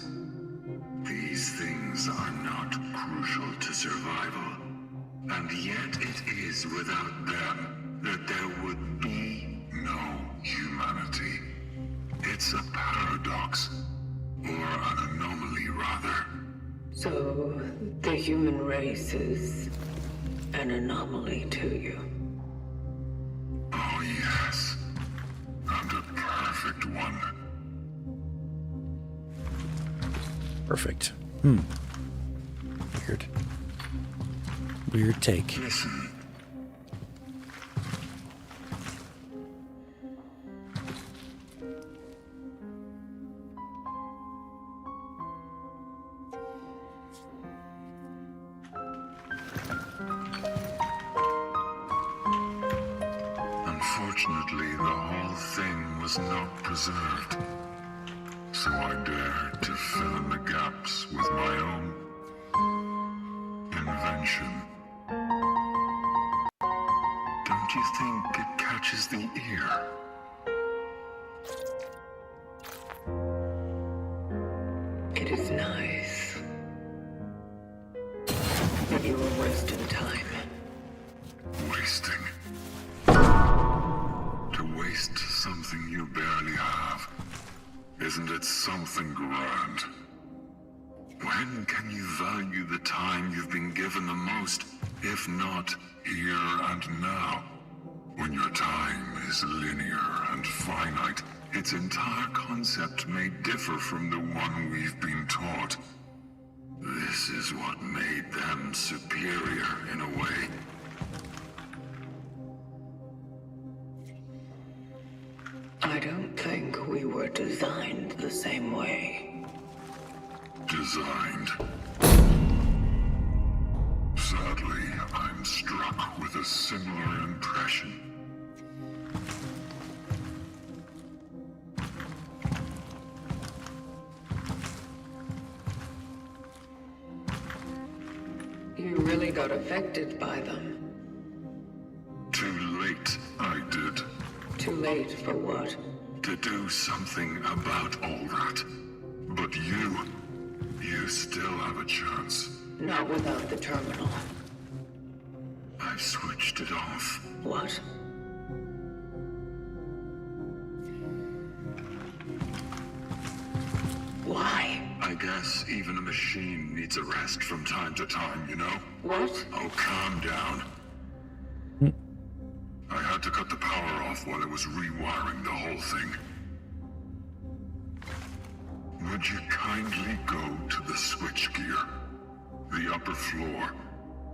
These things are not crucial to survival, and yet it is without them that there would be no humanity. It's a paradox, or an anomaly rather. So, the human race is an anomaly to you. Oh yes, and a perfect one. Perfect. Weird. Weird take. Listen. Unfortunately, the whole thing was not preserved. So I dared to fill in the gaps with my own invention. Don't do you think it catches the ear? It is nice. But you are wasting time. Wasting? To waste something you barely have. Isn't it something grand? When can you value the time you've been given the most, if not here and now? When your time is linear and finite, its entire concept may differ from the one we've been taught. This is what made them superior in a way. I don't think we were designed the same way. Designed. Sadly, I'm struck with a similar impression. You really got affected by them. Too late, I did. Too late for what? To do something about all that. But you still have a chance. Not without the terminal. I've switched it off. What? Why? I guess even a machine needs a rest from time to time, you know? What? Oh, calm down. I had to cut the power off while I was rewiring the whole thing. Would you kindly go to the switchgear? The upper floor.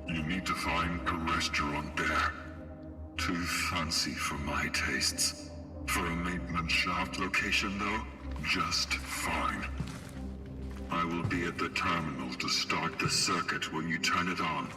You need to find a restaurant there. Too fancy for my tastes. For a maintenance shaft location, though, just fine. I will be at the terminal to start the circuit when you turn it on.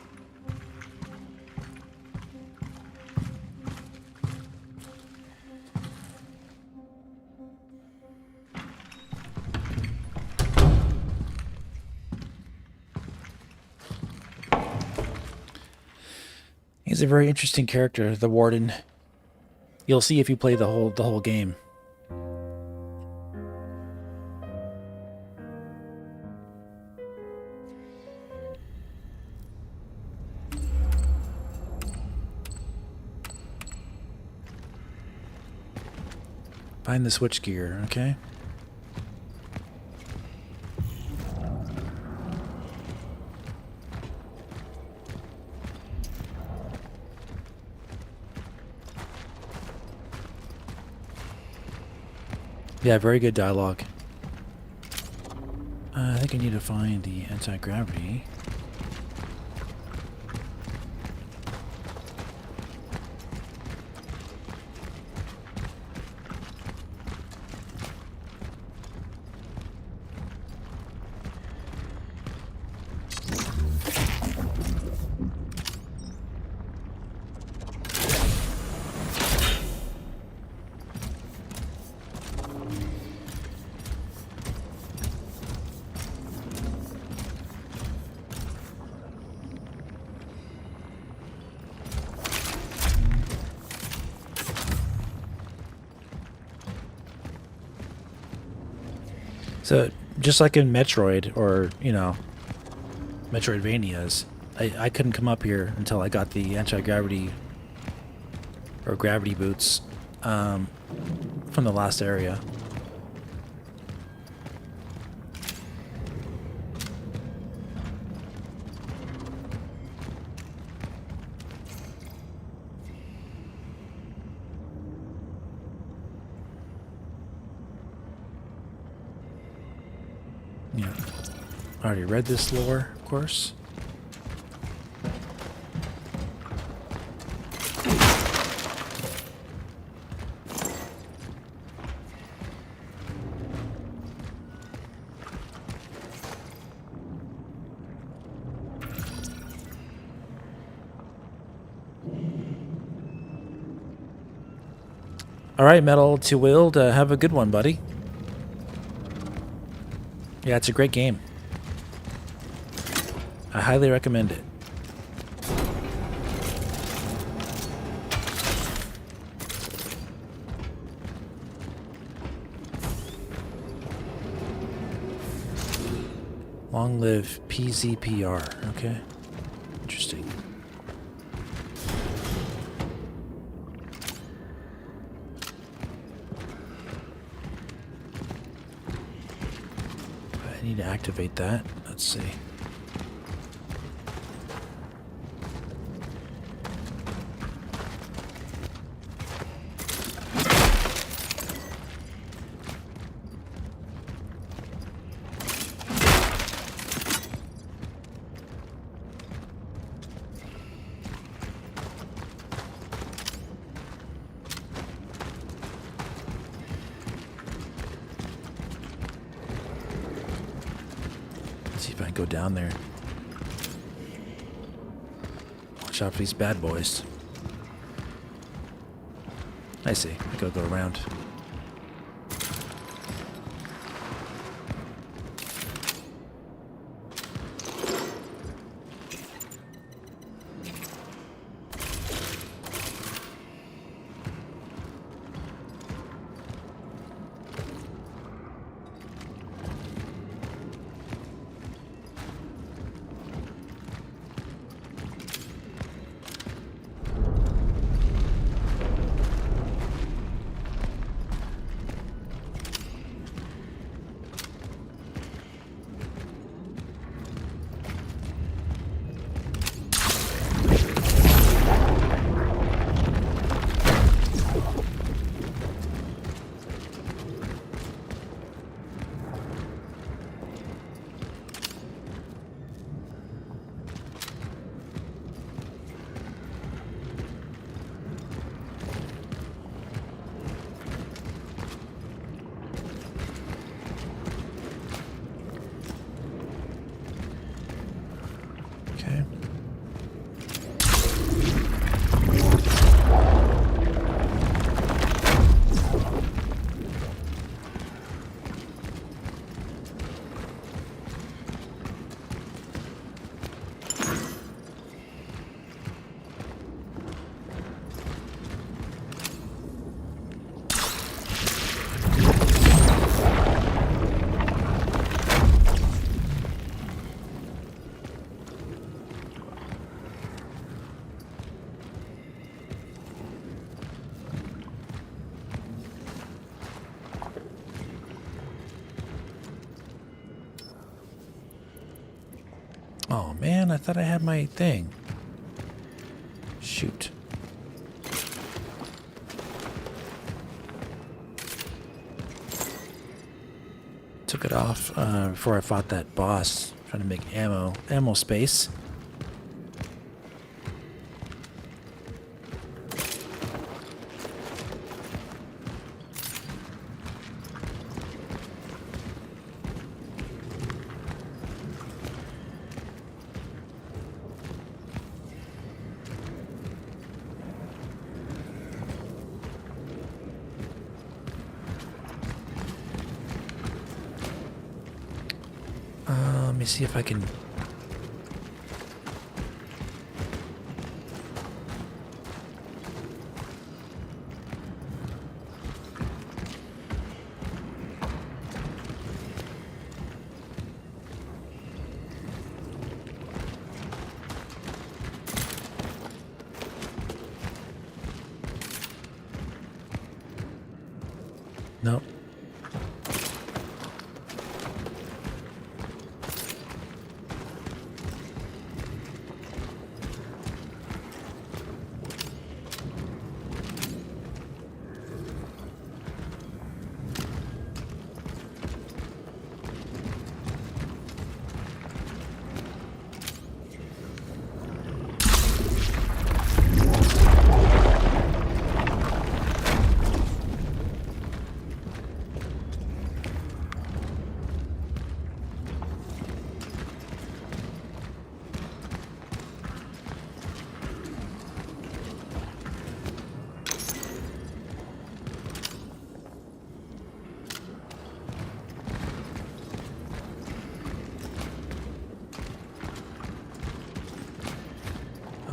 He's a very interesting character, the Warden. You'll see if you play the whole game. Find the switchgear, okay? Yeah, very good dialogue. I think I need to find the anti-gravity. So, just like in Metroid, or, you know, Metroidvanias, I couldn't come up here until I got the anti-gravity, or gravity boots, from the last area. Yeah, I already read this lore, of course. All right, Metal to Wild, have a good one, buddy. Yeah, it's a great game. I highly recommend it. Long live PZPR. Okay. Interesting. I need to activate that. Let's see. See if I can go down there. Watch out for these bad boys. I see. I gotta go around. Okay. Oh man, I thought I had my thing. Shoot. Took it off before I fought that boss. Trying to make ammo space. Let me see if I can... Nope.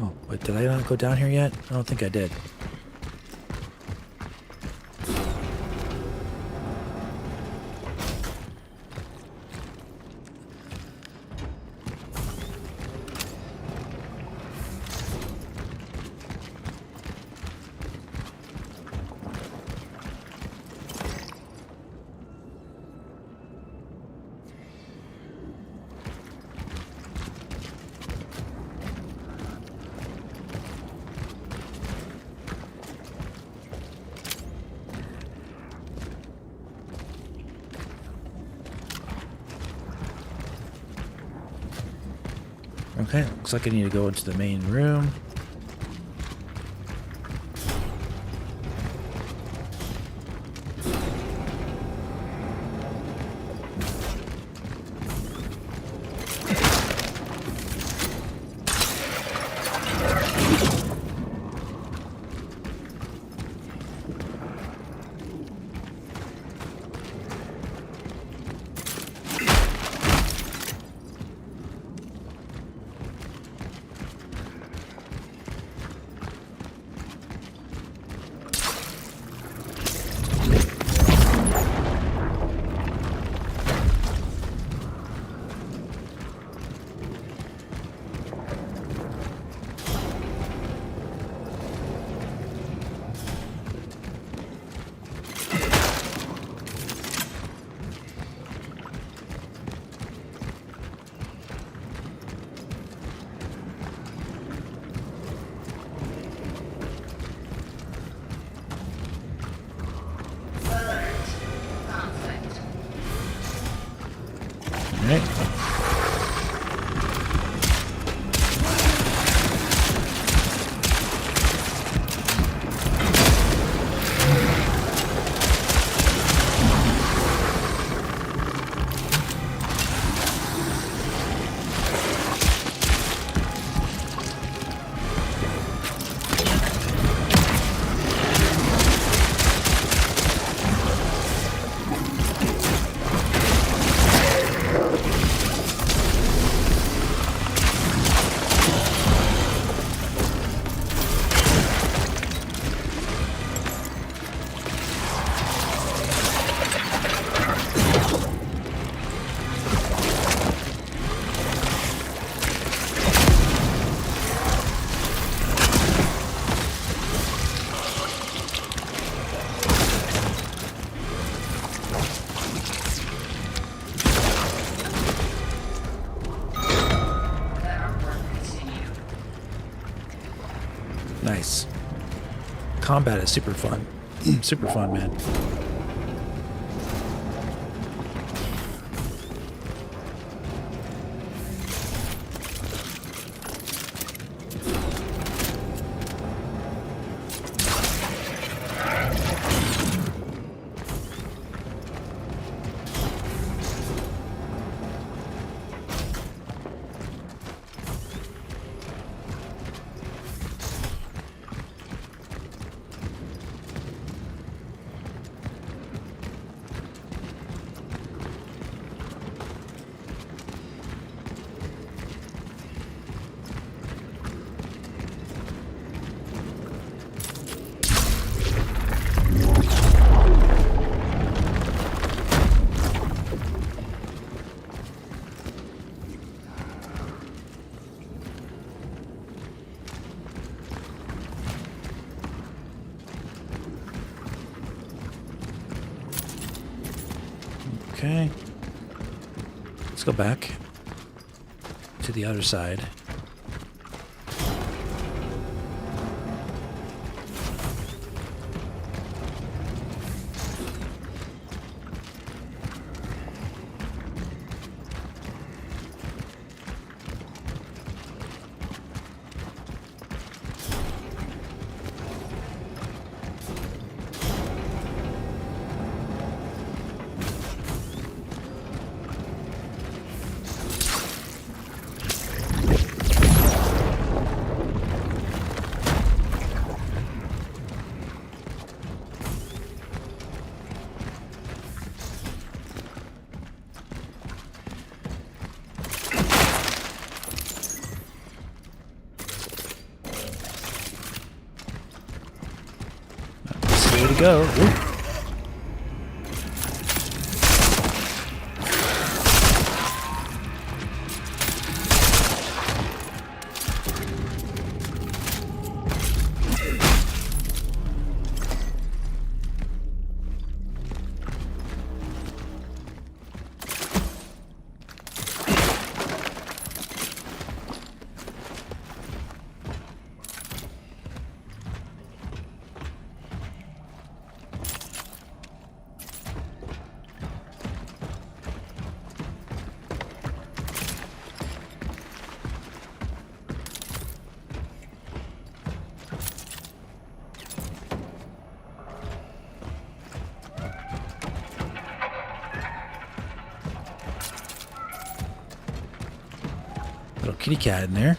Oh, but did I not go down here yet? I don't think I did. Okay, looks like I need to go into the main room. Alright. Nice. Combat is super fun. Super fun, man. Okay. Let's go back to the other side. Way to go. Ooh. kitty cat in there.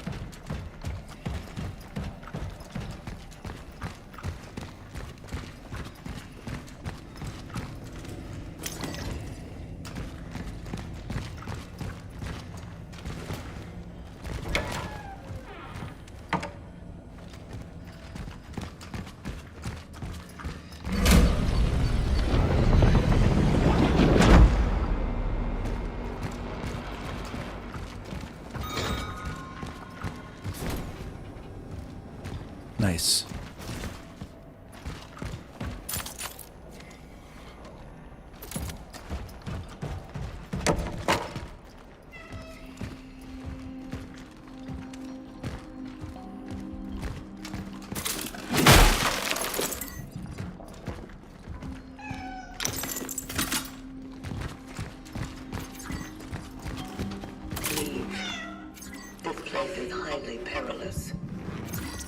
Nice. Leave. This place is highly perilous.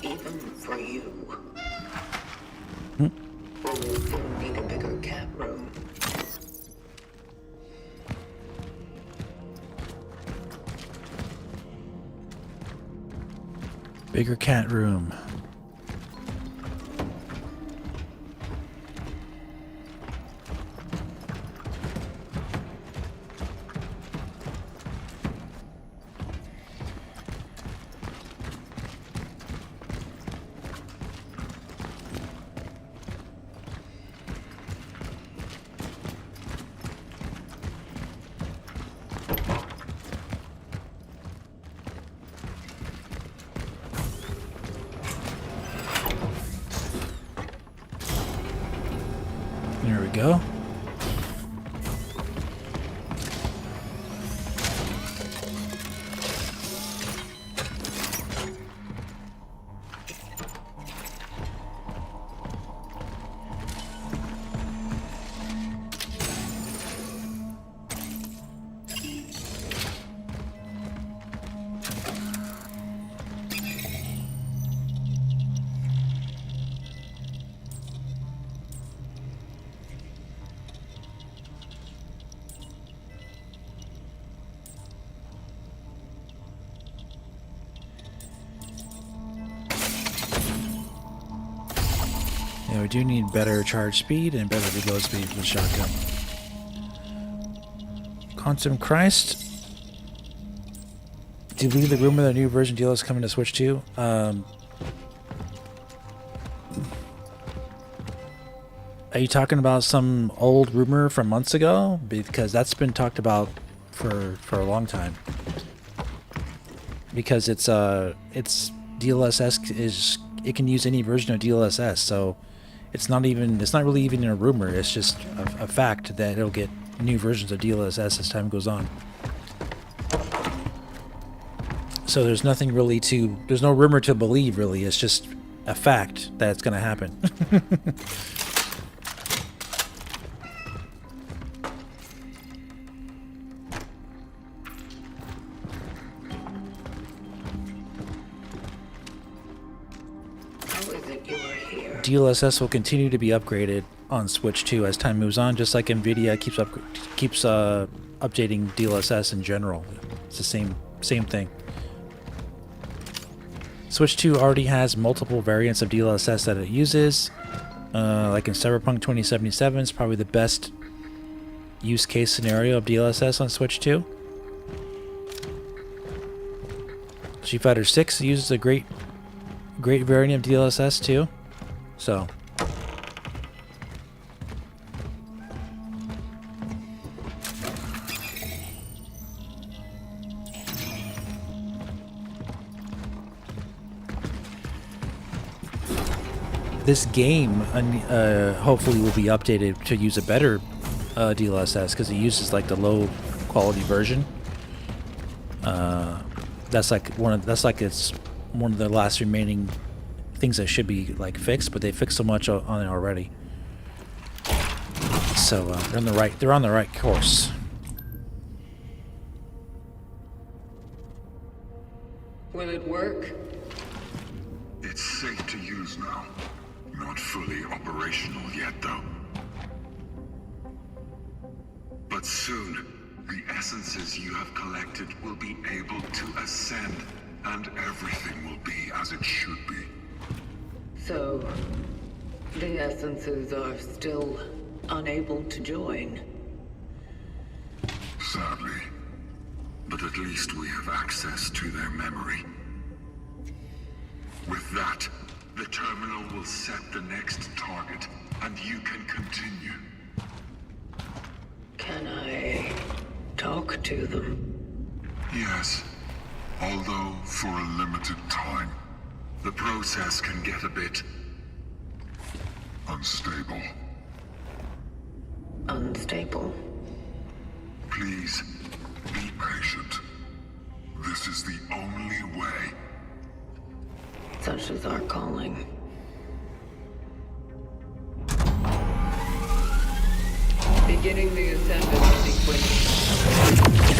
Even for you. We will soon need a bigger cat room. Bigger cat room. There we go. Yeah, we do need better charge speed and better reload speed for the shotgun. Quantum Christ. Do you believe the rumor that a new version deal is coming to Switch 2? Are you talking about some old rumor from months ago? Because that's been talked about for a long time. Because it's DLSS is, it can use any version of DLSS, so it's not really even a rumor. It's just a fact that it'll get new versions of DLSS as time goes on. So there's nothing really there's no rumor to believe really. It's just a fact that it's going to happen. DLSS will continue to be upgraded on Switch 2 as time moves on, just like Nvidia keeps updating DLSS in general. It's the same thing. Switch 2 already has multiple variants of DLSS that it uses. Like in Cyberpunk 2077 is probably the best use case scenario of DLSS on Switch 2. Street Fighter 6 uses a great variant of DLSS too. So this game hopefully will be updated to use a better DLSS because it uses like the low quality version. That's like it's one of the last remaining things that should be like fixed, but they fixed so much on it already. So they're on the right course. Will it work? It's safe to use now. Not fully operational yet, though. But soon, The essences you have collected will be able to ascend, and everything will be as it should be. So, the essences are still unable to join. Sadly. But at least we have access to their memory. With that, the terminal will set the next target, and you can continue. Can I talk to them? Yes. Although for a limited time. The process can get a bit unstable. Unstable. Please, be patient. This is the only way. Such is our calling. Beginning the ascendant sequence.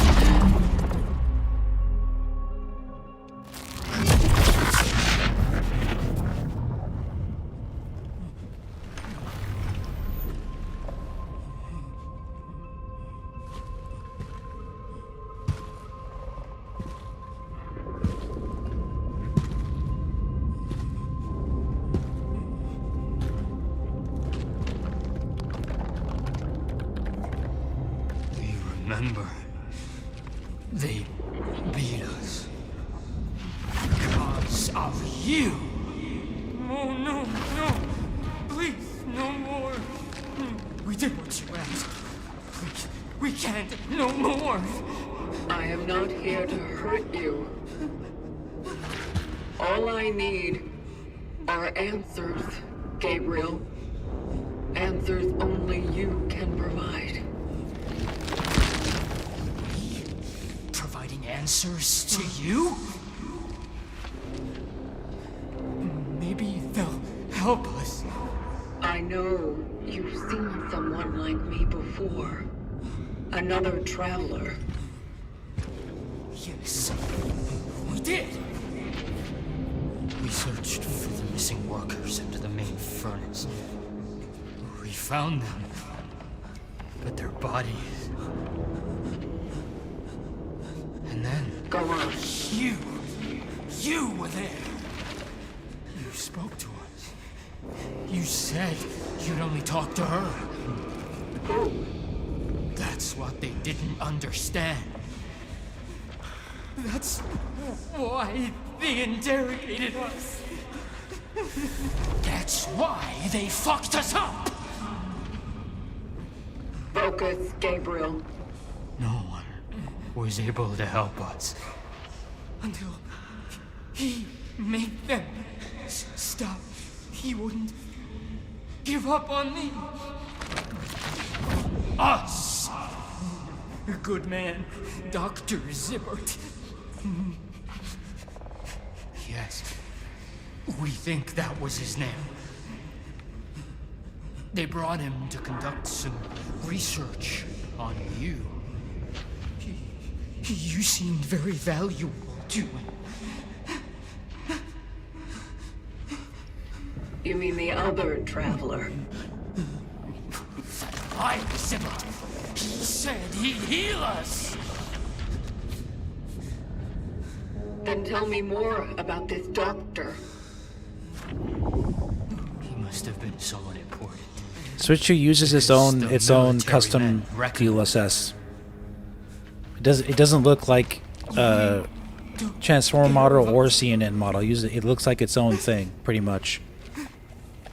Remember, they beat us because of you. Oh, no, no. Please, no more. We did what you asked. Please, we can't. No more. I am not here to hurt you. All I need are answers, Gabriel. Answers only you can provide. Providing answers to you? Maybe they'll help us. I know you've seen someone like me before. Another traveler. Yes, we did. We searched for the missing workers under the main furnace. We found them, but their bodies. And then Go on. you were there. You spoke to us. You said you'd only talk to her. Who? That's what they didn't understand. That's why they interrogated us. That's why they fucked us up. Focus, Gabriel. No one was able to help us. Until he made them stop. He wouldn't give up on me. Us! A good man, Dr. Zibbert. Yes. We think that was his name. They brought him to conduct some research on you. You seemed very valuable to him. You mean the other traveler? I was Zibbert. He said he'd heal us. Then tell me more about this doctor. He must have been someone important. Switch 2 uses its own military custom men reckon- DLSS. It doesn't look like Transformer model or CNN model. It looks like its own thing, pretty much.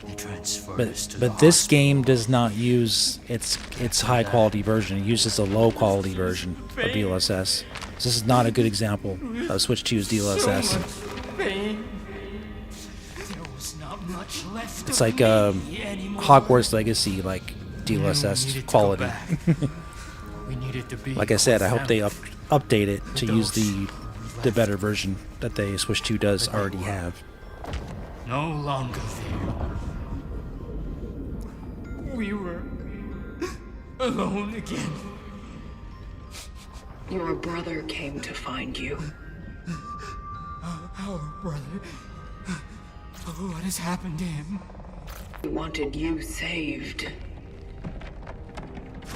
They transferred us to But the this hospital. game does not use its high quality version. It uses a low quality version of DLSS. So this is not a good example of Switch 2's DLSS. So much pain. There was not much left It's of like me anymore. Hogwarts Legacy, like We DLSS needed to quality. go back. We needed to be Like I said, I hope they family. update it to use the left. better version that the Switch 2 does already have. No longer there. We were alone again. Your brother came to find you. Our brother. What has happened to him? He wanted you saved.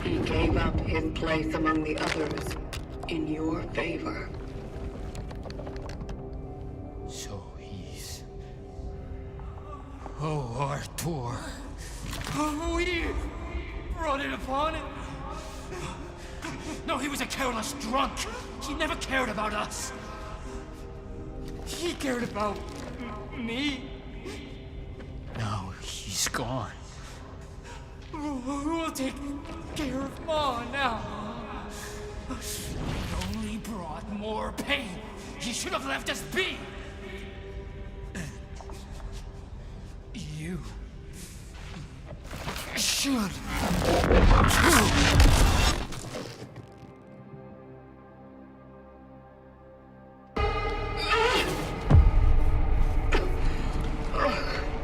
He gave up his place among the others in your favor. So he's... Oh, Arthur. Oh, we brought it upon him. No, he was a careless drunk. He never cared about us. He cared about me. Now he's gone. Who will take care of Ma now? It only brought more pain. He should have left us be. You should.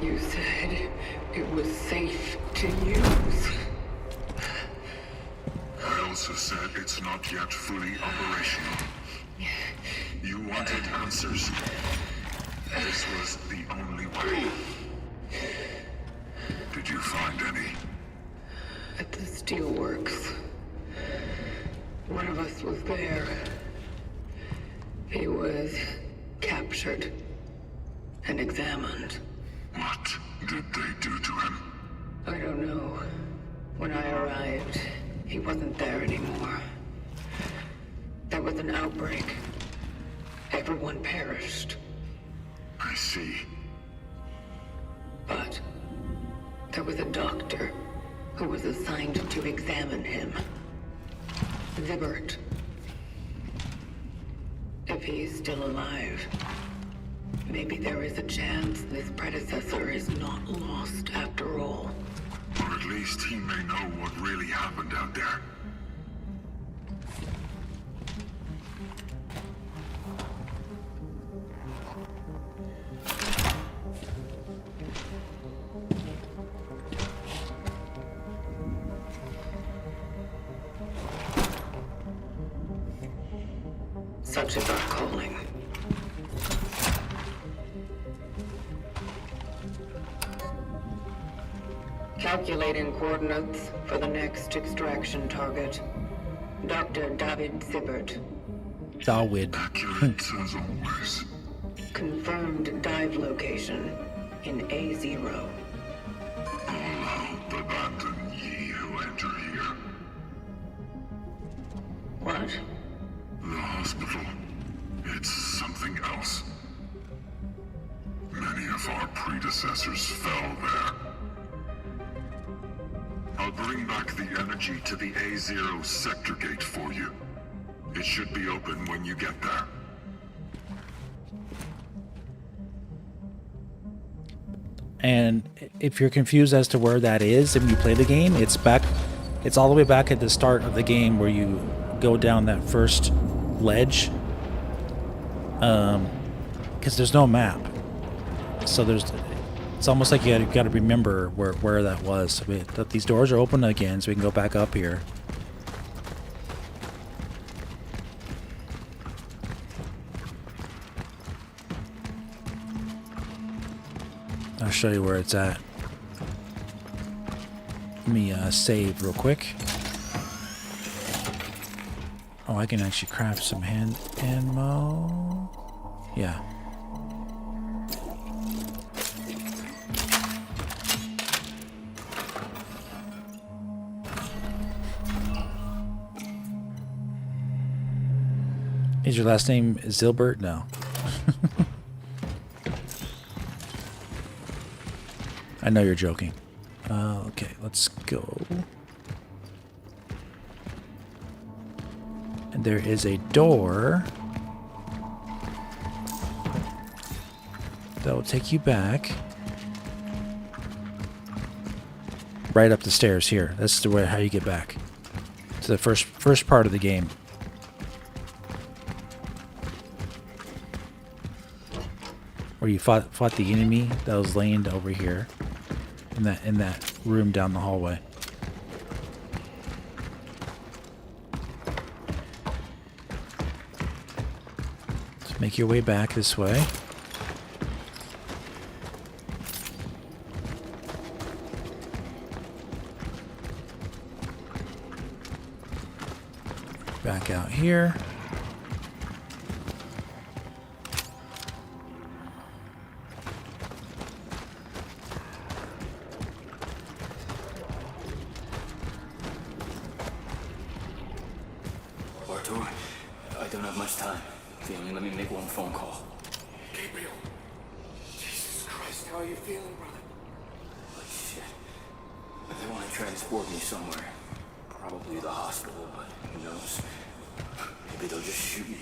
You said it was safe to use. I also said it's not yet fully operational. You wanted answers. This was the only way. Did you find any? At the Steelworks. One of us was there. He was captured and examined. What did they do to him? I don't know. When I arrived, he wasn't there anymore. There was an outbreak. Everyone perished. I see. But there was a doctor who was assigned to examine him. Zibbert. If he's still alive, maybe there is a chance this predecessor is not lost after all. Or at least he may know what really happened out there. Such is our calling. Calculating coordinates for the next extraction target. Dr. David Zibbert. Dawid. Accurate as always. Confirmed dive location in A0. All hope abandon ye who enter here. What? The hospital. It's something else. Many of our predecessors fell there. I'll bring back the energy to the A0 sector gate for you. It should be open when you get there. And if you're confused as to where that is, if you play the game, it's all the way back at the start of the game where you go down that first ledge. Because there's no map. So it's almost like you got to remember where that was. So these doors are open again, so we can go back up here. I'll show you where it's at. Let me save real quick. Oh, I can actually craft some hand ammo. Yeah. Is your last name Zilbert? No. I know you're joking. Okay, let's go. And there is a door that will take you back right up the stairs here. That's the way how you get back to the first part of the game. Where you fought the enemy that was laying over here in that room down the hallway. So make your way back this way. Back out here. Artur, I don't have much time. If you only let me make one phone call. Gabriel. Jesus Christ, how are you feeling, brother? Holy shit. They want to transport me somewhere. Probably the hospital, but who knows? Maybe they'll just shoot me.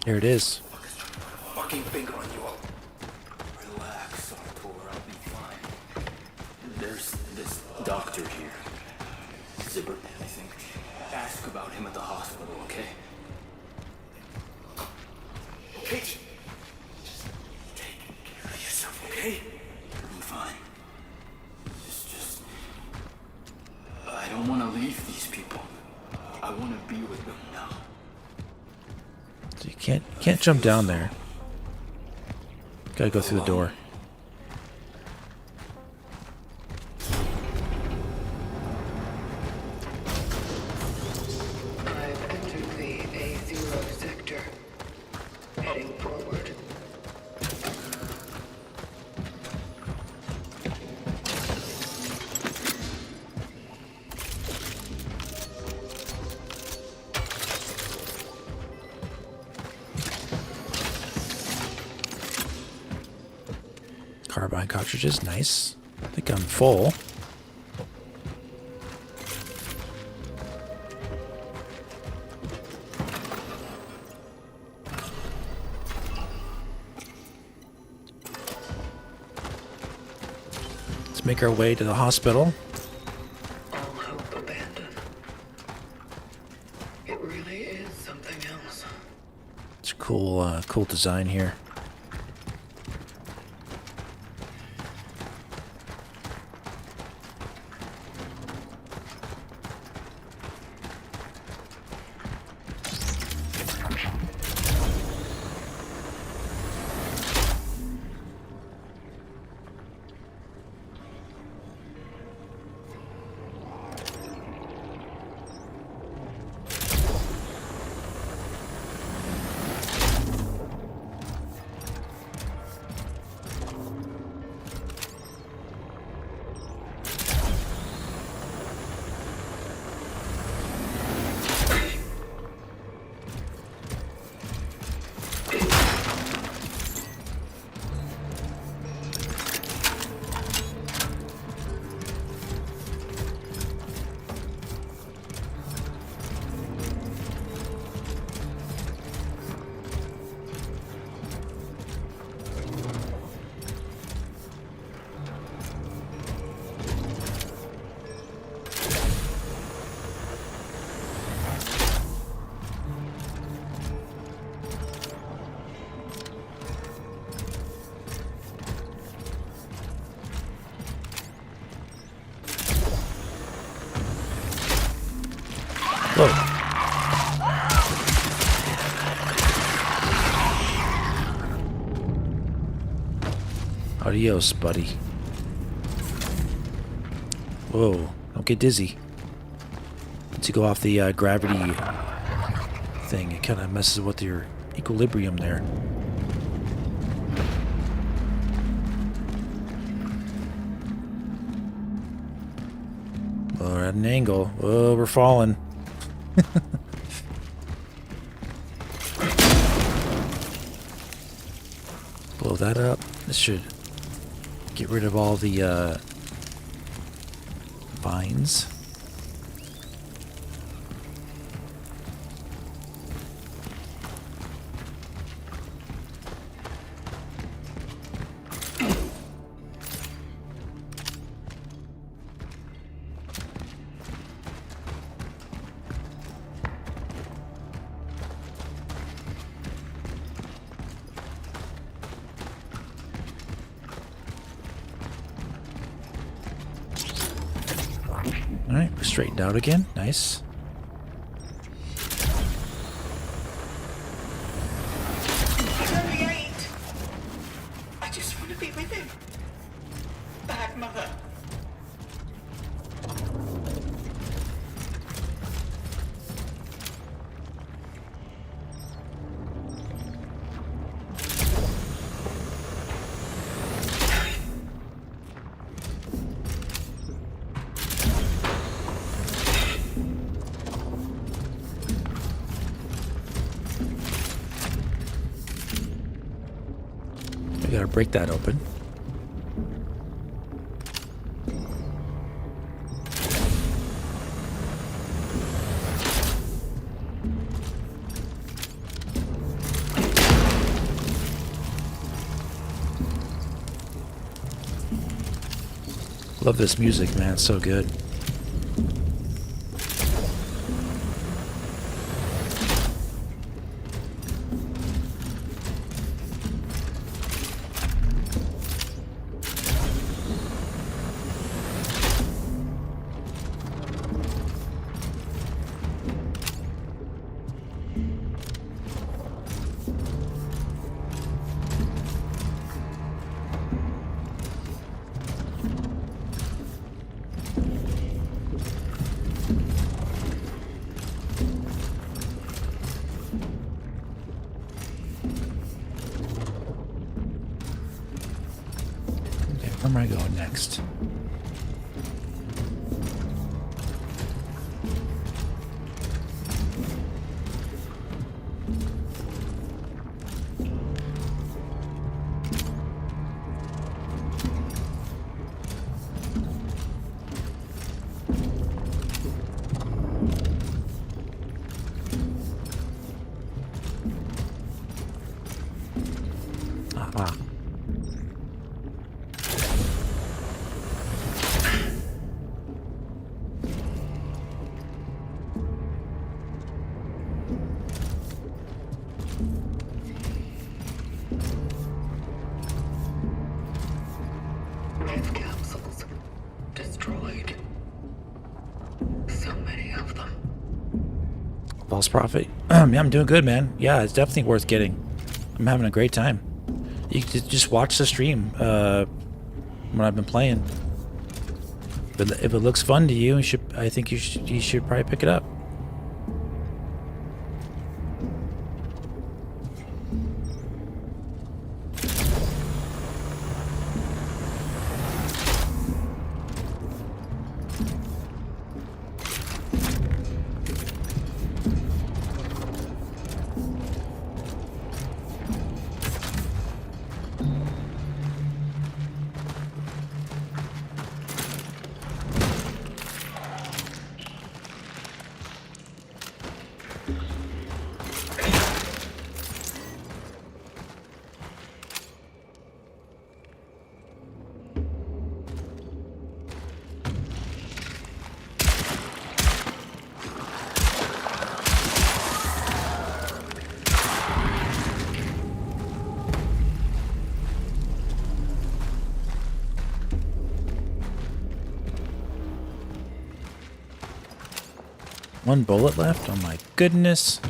Here it is. Fucking finger on you all. Relax, Artur, I'll be fine. There's this doctor here. Zipper, I think. Ask about him at the hospital, okay? Okay? Just take care of yourself, okay? I'm fine. It's just... I don't want to leave these people. I want to be with them now. So you can't jump down there. Gotta go through the door. I've entered the A0 sector. Heading forward. Carbine cartridges, nice. I think I'm full. Let's make our way to the hospital. All hope abandoned. It really is something else. It's a cool design here. Whoa. Adios, buddy. Whoa, don't get dizzy. Once you go off the gravity thing, it kind of messes with your equilibrium there. Well, we're at an angle. Whoa, we're falling. Blow that up. This should get rid of all the vines. Alright, we're straightened out again. Nice. I just want to be with him. Bad mother. We gotta break that open. Love this music, man. It's so good. Where am I going next? Aha. Life capsules. Destroyed. So many of them. False Prophet. Yeah, I'm doing good, man. Yeah, it's definitely worth getting. I'm having a great time. You can just watch the stream when I've been playing. But if it looks fun to you, I think you should probably pick it up. One bullet left? Oh my goodness.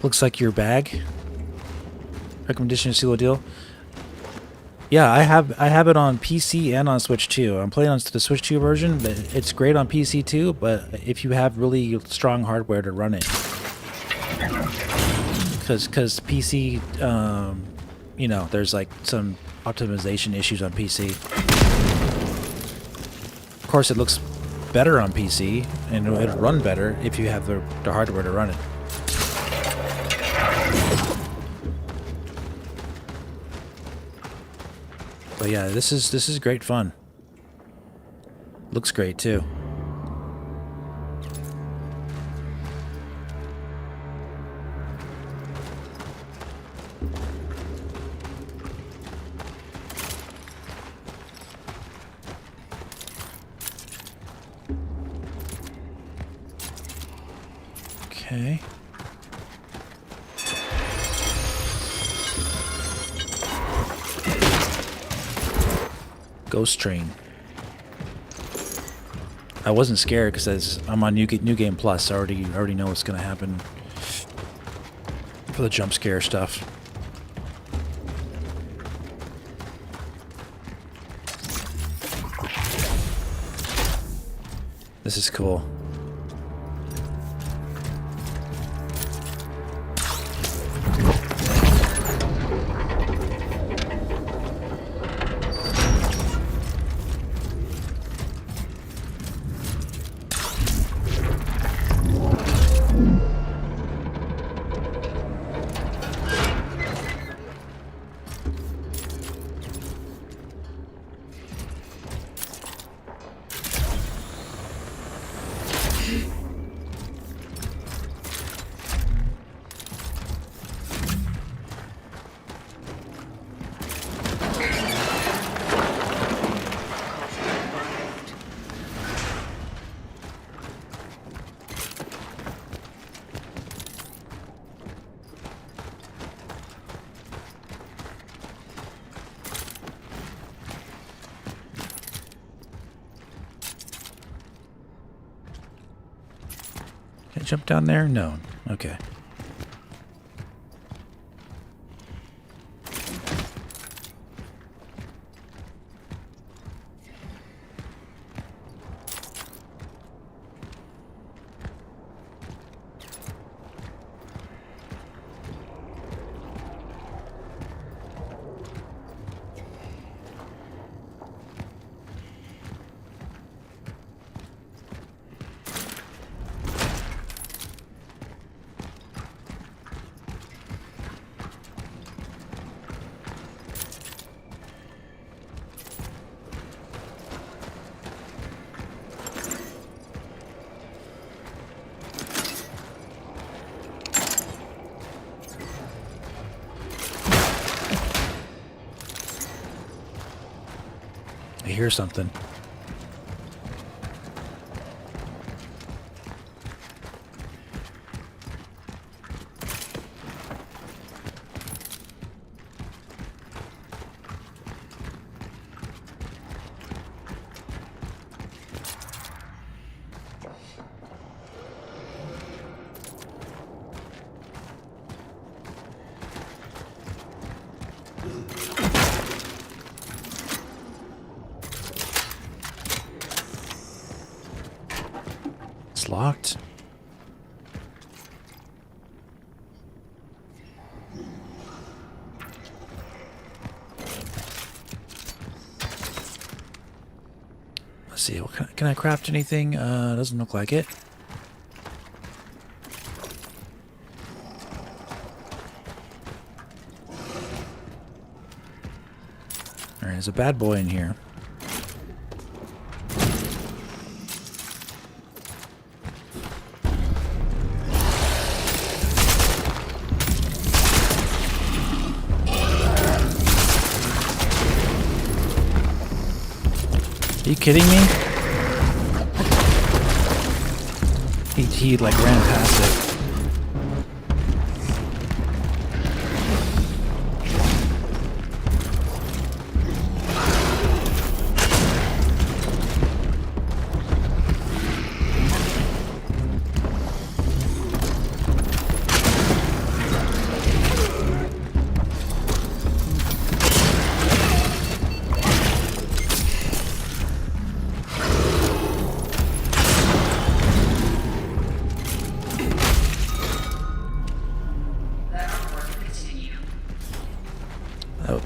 Looks like your bag. Recommendation to seal a deal. Yeah, I have it on PC and on Switch too. I'm playing on the Switch 2 version, but it's great on PC too. But if you have really strong hardware to run it, because PC, you know, there's like some optimization issues on PC. Of course, it looks better on PC and it'll run better if you have the hardware to run it. But yeah, this is great fun. Looks great too. Okay. Ghost train. I wasn't scared because I'm on New Game Plus. I already know what's gonna happen for the jump scare stuff. This is cool. Can I jump down there? No. Okay. I hear something. It's locked. Let's see. What can I craft anything? Doesn't look like it. All right, there's a bad boy in here. Are you kidding me? He like ran past it.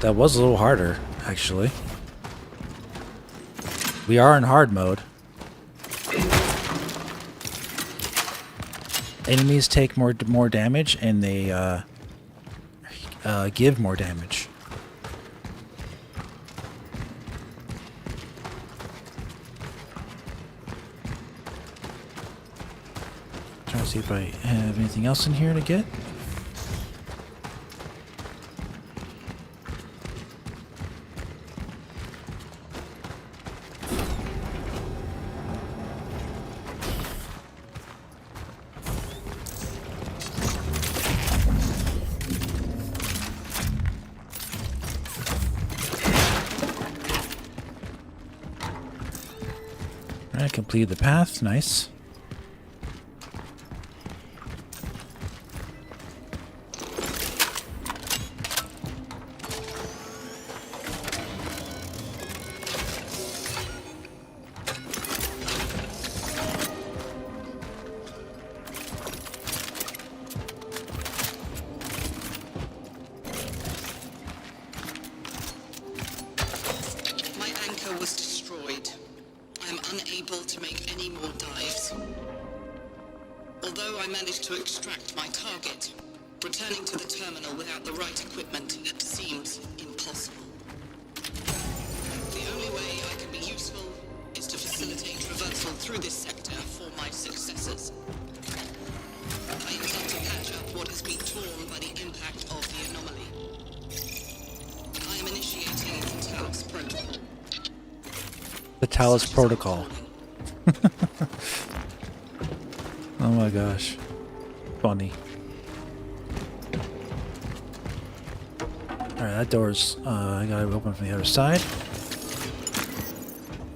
That was a little harder, actually. We are in hard mode. Enemies take more damage, and they give more damage. Trying to see if I have anything else in here to get. completed the path. Nice. My anchor was destroyed. I am unable to make any more dives. Although I managed to extract my target, returning to the terminal without the right equipment seems impossible. The only way I can be useful is to facilitate traversal through this sector for my successors. I intend to patch up what has been torn by the impact of the anomaly. I am initiating the Talos Protocol. The Talos Protocol. Oh my gosh. Funny. Alright, that door's I gotta open from the other side.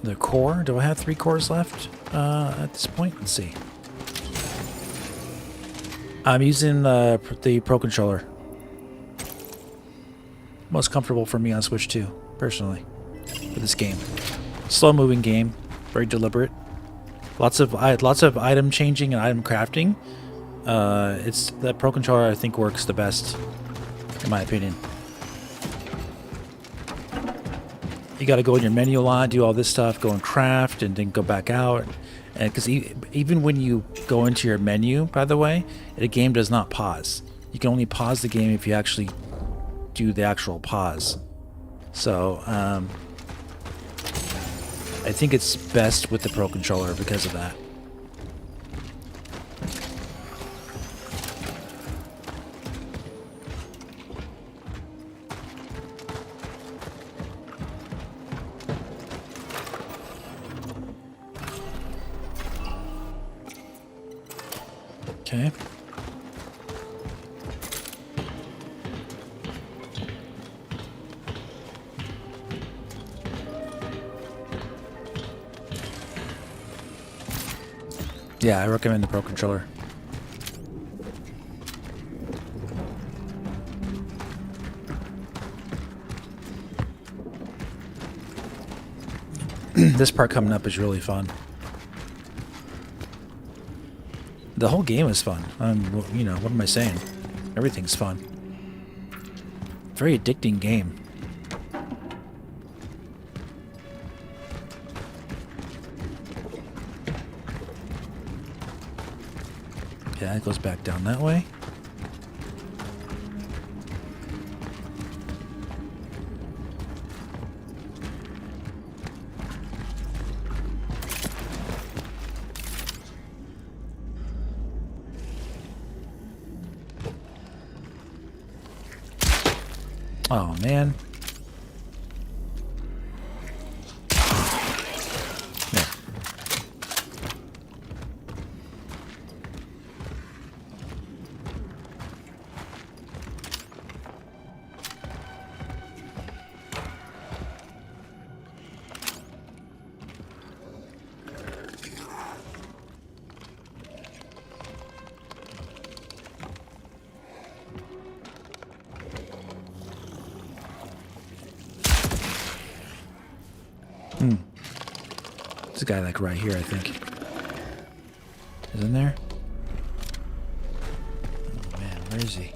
The core. Do I have 3 cores left at this point? Let's see. I'm using the Pro Controller. Most comfortable for me on Switch 2, personally, for this game. Slow moving game, very deliberate. Lots of item changing and item crafting. It's the Pro Controller I think works the best, in my opinion. You got to go in your menu a lot, do all this stuff, go and craft, and then go back out. And because even when you go into your menu, by the way, the game does not pause. You can only pause the game if you actually do the actual pause. So I think it's best with the Pro Controller because of that. Okay. Yeah, I recommend the Pro Controller. This part coming up is really fun. The whole game is fun. You know, what am I saying? Everything's fun. Very addicting game. Yeah, it goes back down that way. Oh, man. There. There's a guy like right here, I think. Is in there? Oh man, where is he?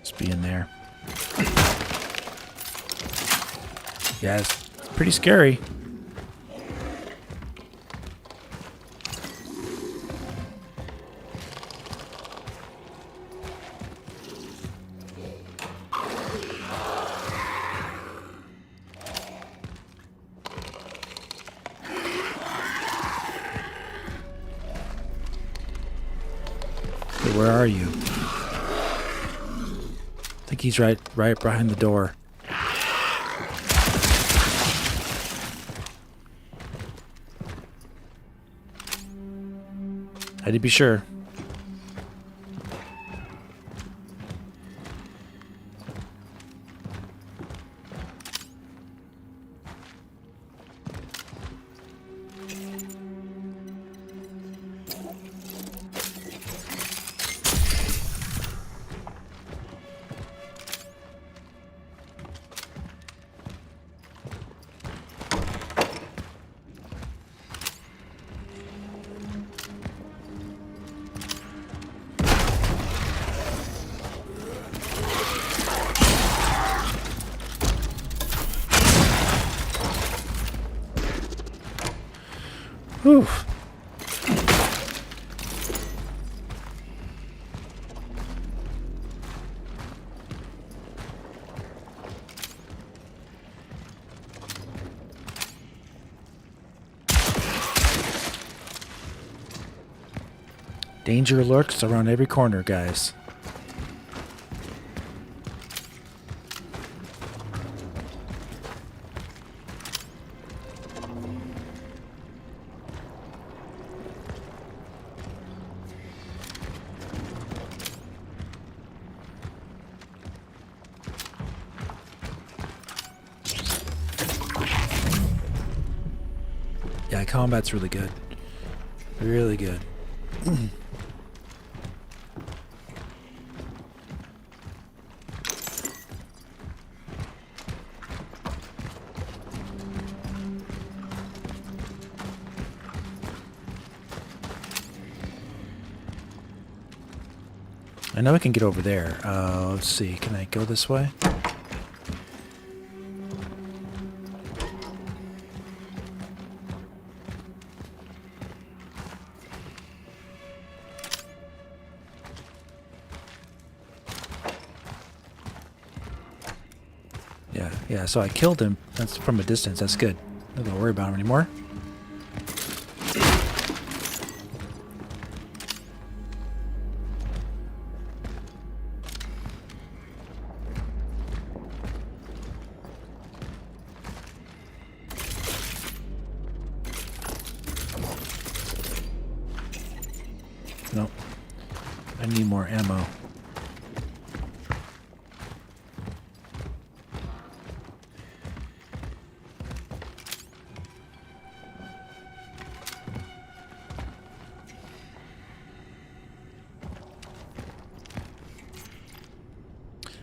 Just be in there. Yeah, it's pretty scary. Hey, where are you? I think he's right behind the door. I had to be sure. Whew. Danger lurks around every corner, guys. Yeah, combat's really good. Really good. I know I can get over there. Let's see. Can I go this way? Yeah, so I killed him. That's from a distance. That's good. I don't worry about him anymore. Nope. I need more ammo.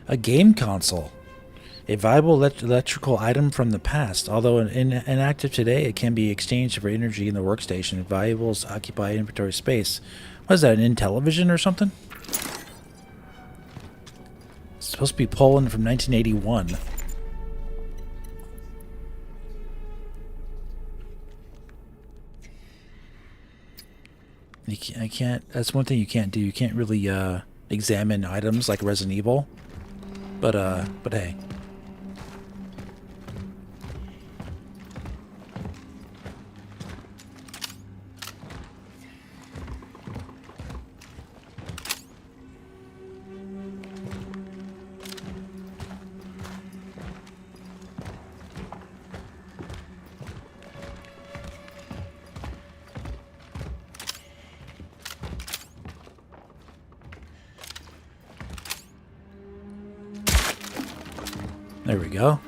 A game console. A viable electrical item from the past. Although inactive today, it can be exchanged for energy in the workstation. Valuables occupy inventory space. What is that, an Intellivision or something? It's supposed to be Poland from 1981. I can't. That's one thing you can't do. You can't really examine items like Resident Evil. But hey. There we go.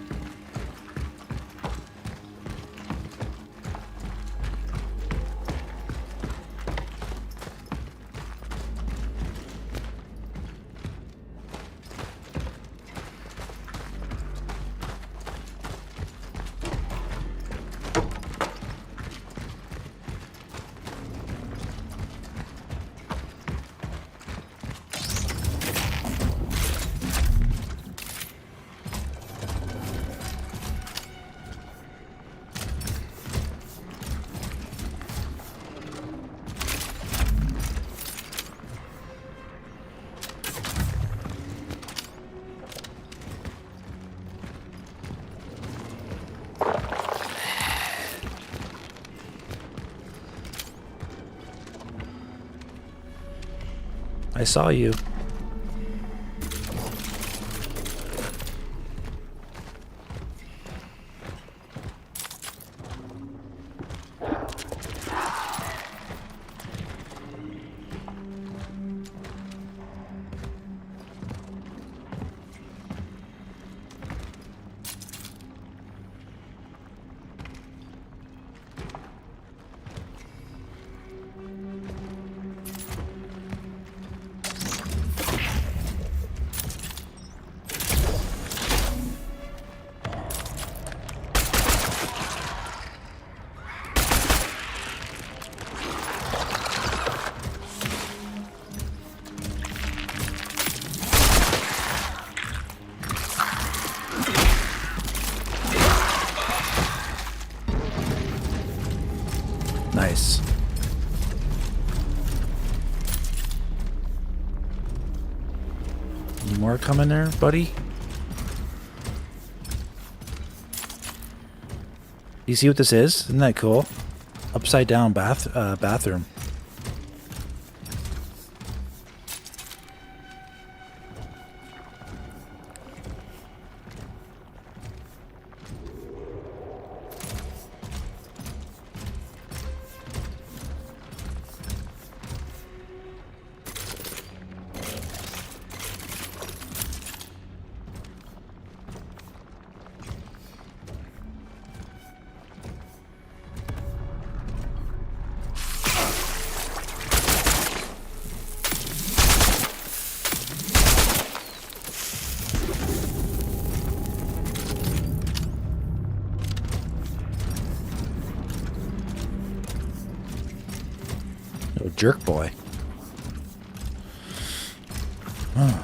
I saw you. Nice. Any more coming there, buddy? You see what this is? Isn't that cool? Upside down bathroom. Oh, jerk boy. Huh.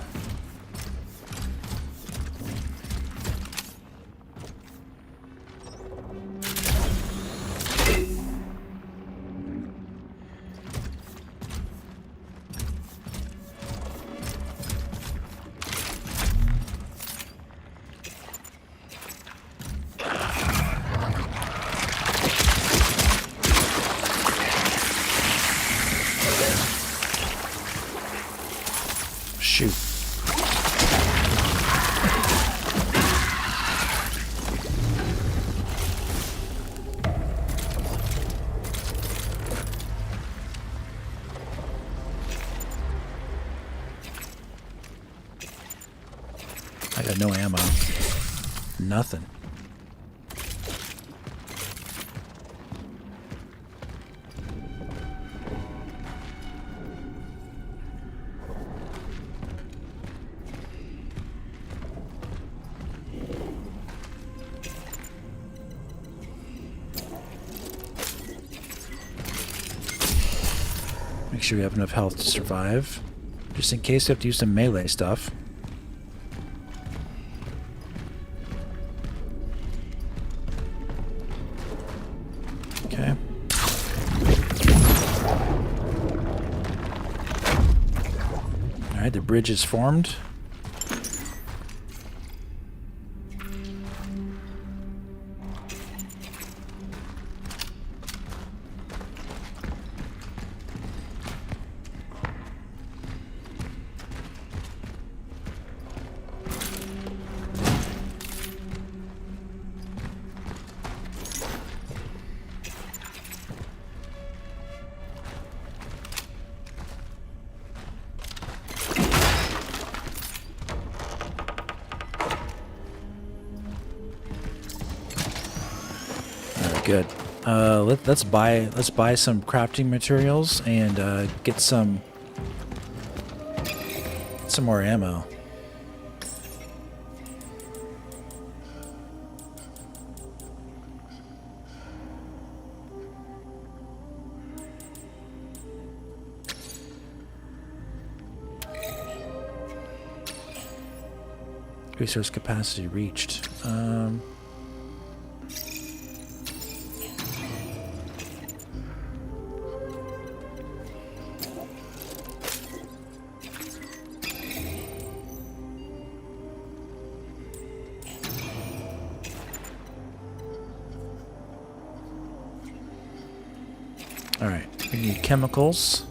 Shoot. I got no ammo. Nothing. Make sure you have enough health to survive. Just in case you have to use some melee stuff. Okay. Alright, the bridge is formed. Good. Let's buy some crafting materials and get some more ammo. Resource capacity reached. Alright, we need chemicals.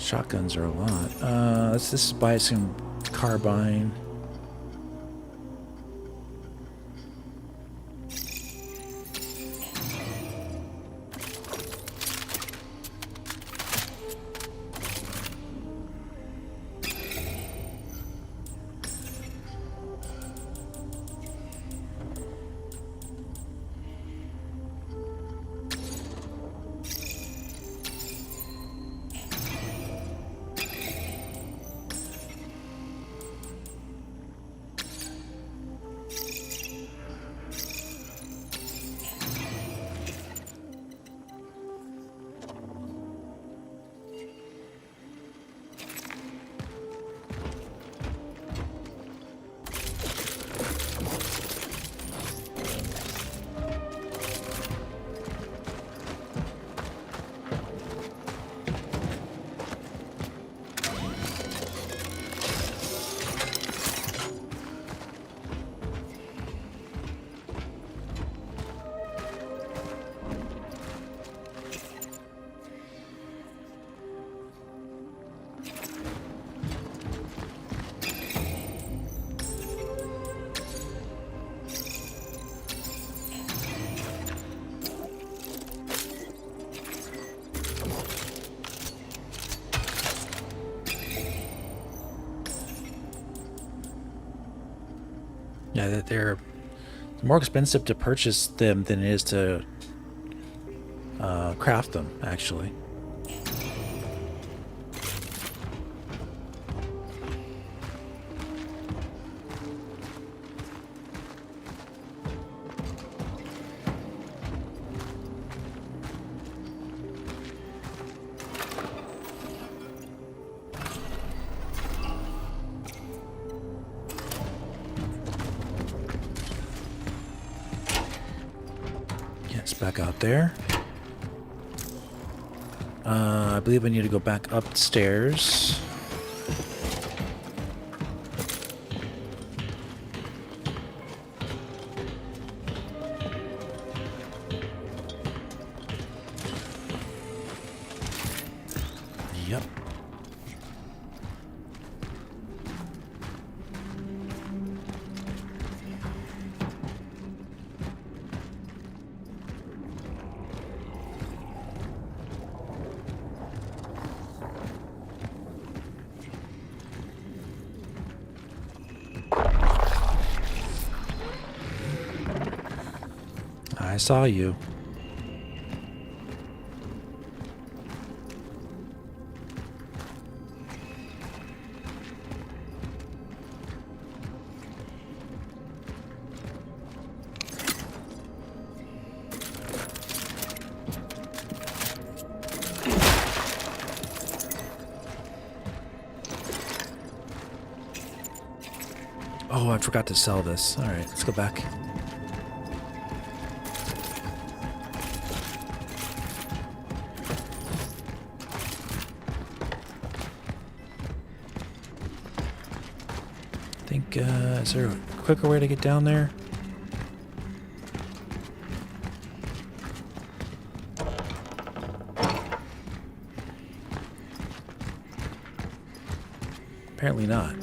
Shotguns are a lot. Let's just buy some carbine. Yeah, that they're more expensive to purchase them than it is to craft them, actually. Back out there. I believe I need to go back upstairs. Yep. I saw you. Oh, I forgot to sell this. All right, let's go back. Is there a quicker way to get down there? Apparently not.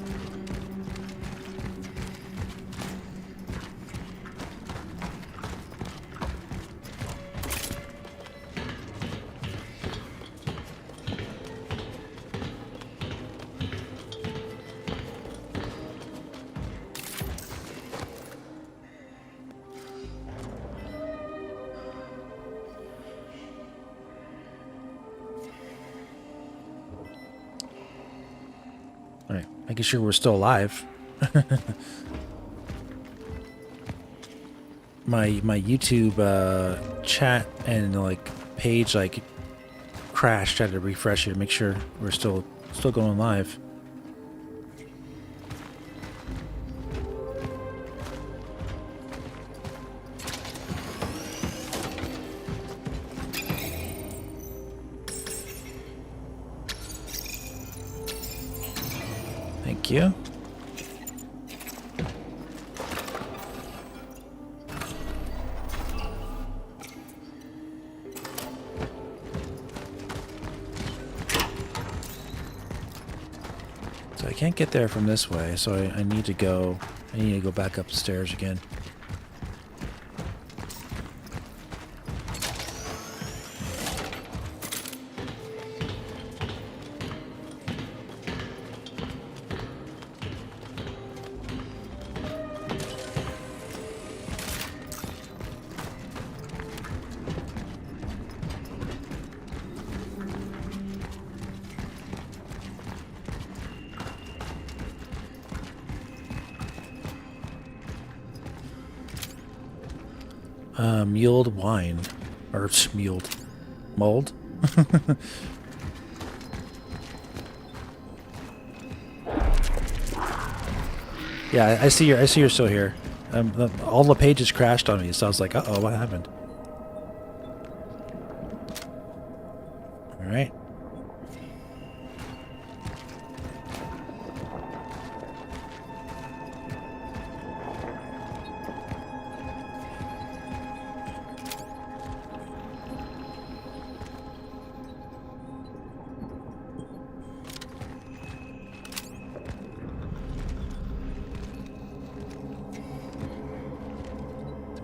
Alright, making sure we're still alive. my YouTube chat and like page like crashed. I had to refresh it to make sure we're still going live. Thank you. So I can't get there from this way, so I need to go... I need to go back up the stairs again. Mulled wine. Or mulled. Mold? Yeah, I see you're still here. All the pages crashed on me, so I was like, uh-oh, what happened? Alright.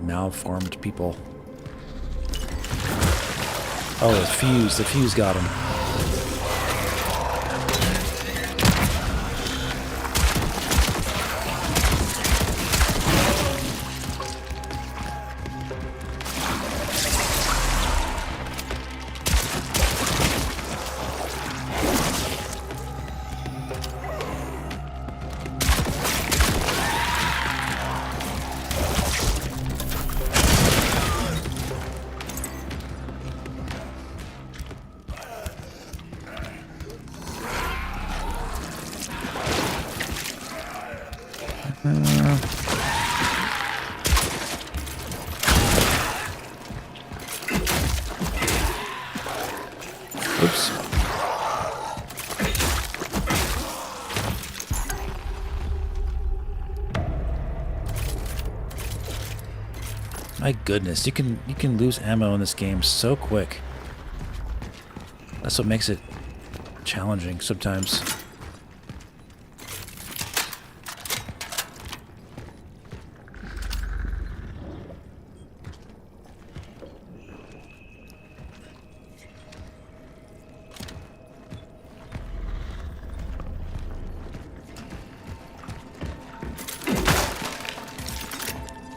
Malformed people. Oh, the fuse. The fuse got him. Oops. My goodness, you can lose ammo in this game so quick. That's what makes it challenging sometimes.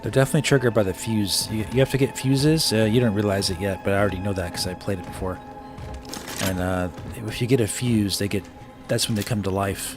They're definitely triggered by the fuse. You have to get fuses. You don't realize it yet, but I already know that because I played it before. And if you get a fuse, that's when they come to life.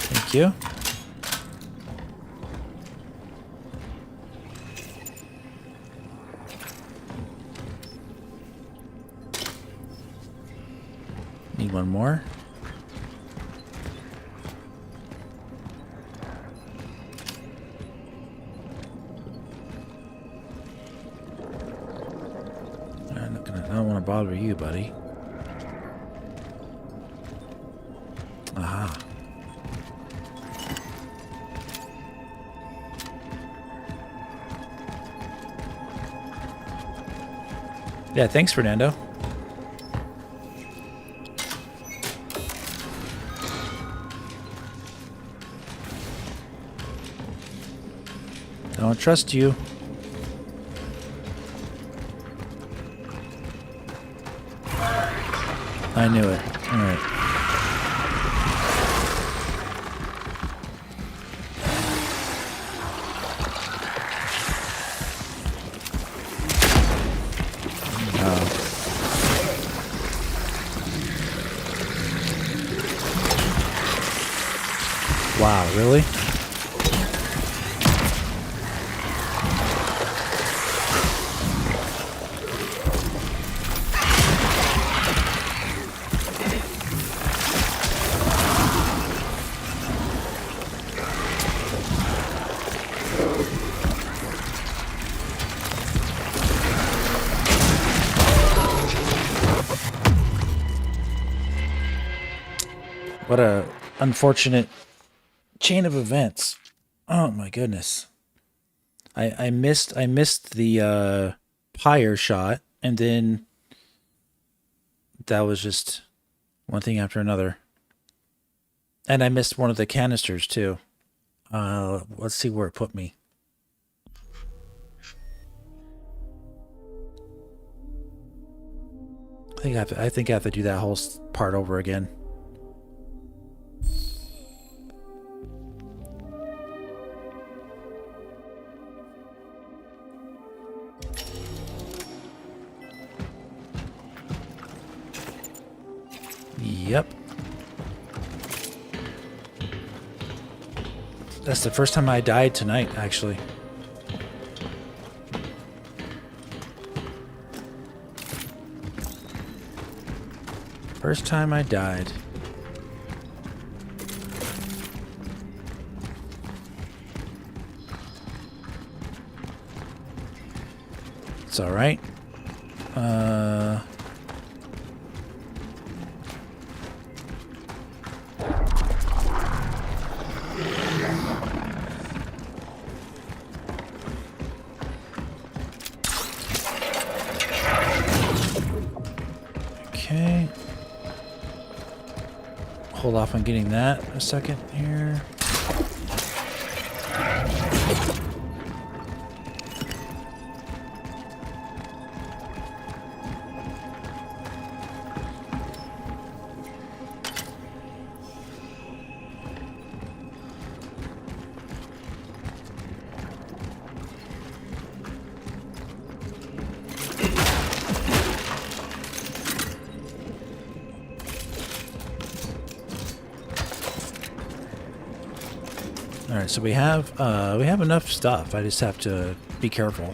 Thank you. Need one more. I don't want to bother you, buddy. Aha. Yeah, thanks, Fernando. Don't trust you. I knew it. All right. Wow, really? What a unfortunate chain of events. Oh my goodness. I missed the pyre shot, and then that was just one thing after another. And I missed one of the canisters too. Let's see where it put me. I think I have to do that whole part over again. Yep. That's the first time I died tonight, actually. First time I died. It's all right. Okay. Hold off on getting that a second here. All right, so we have enough stuff. I just have to be careful.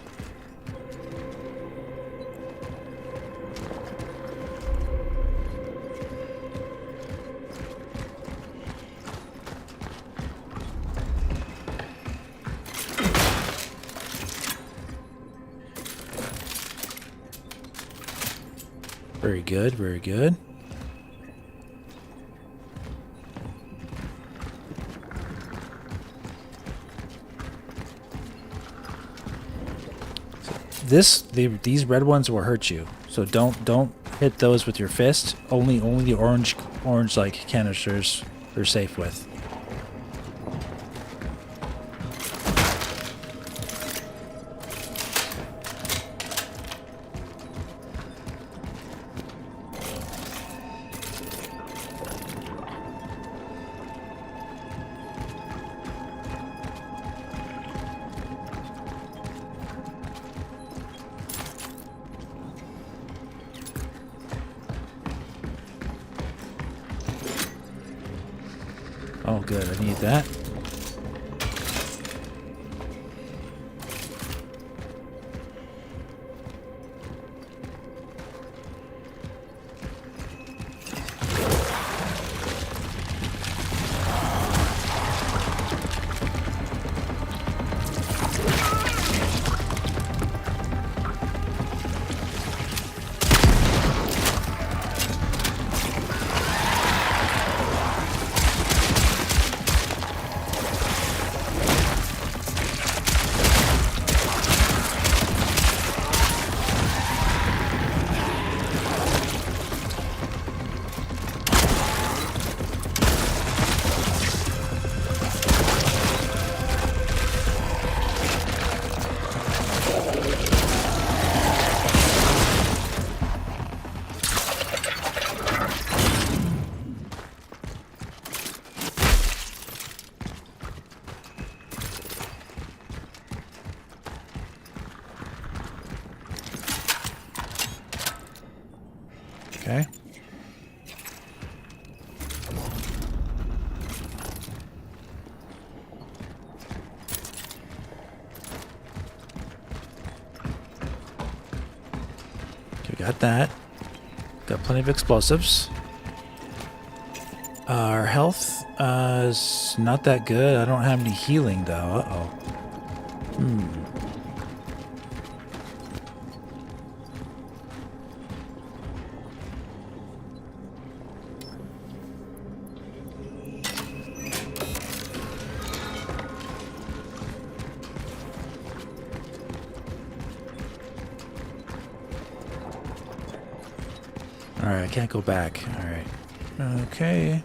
Very good, very good. These red ones will hurt you, so don't hit those with your fist. Only the orange like canisters are safe with. Oh, good. I need that. Okay. Okay, got that. Got plenty of explosives. Our health is not that good. I don't have any healing though. Uh-oh. Alright, I can't go back. Alright. Okay.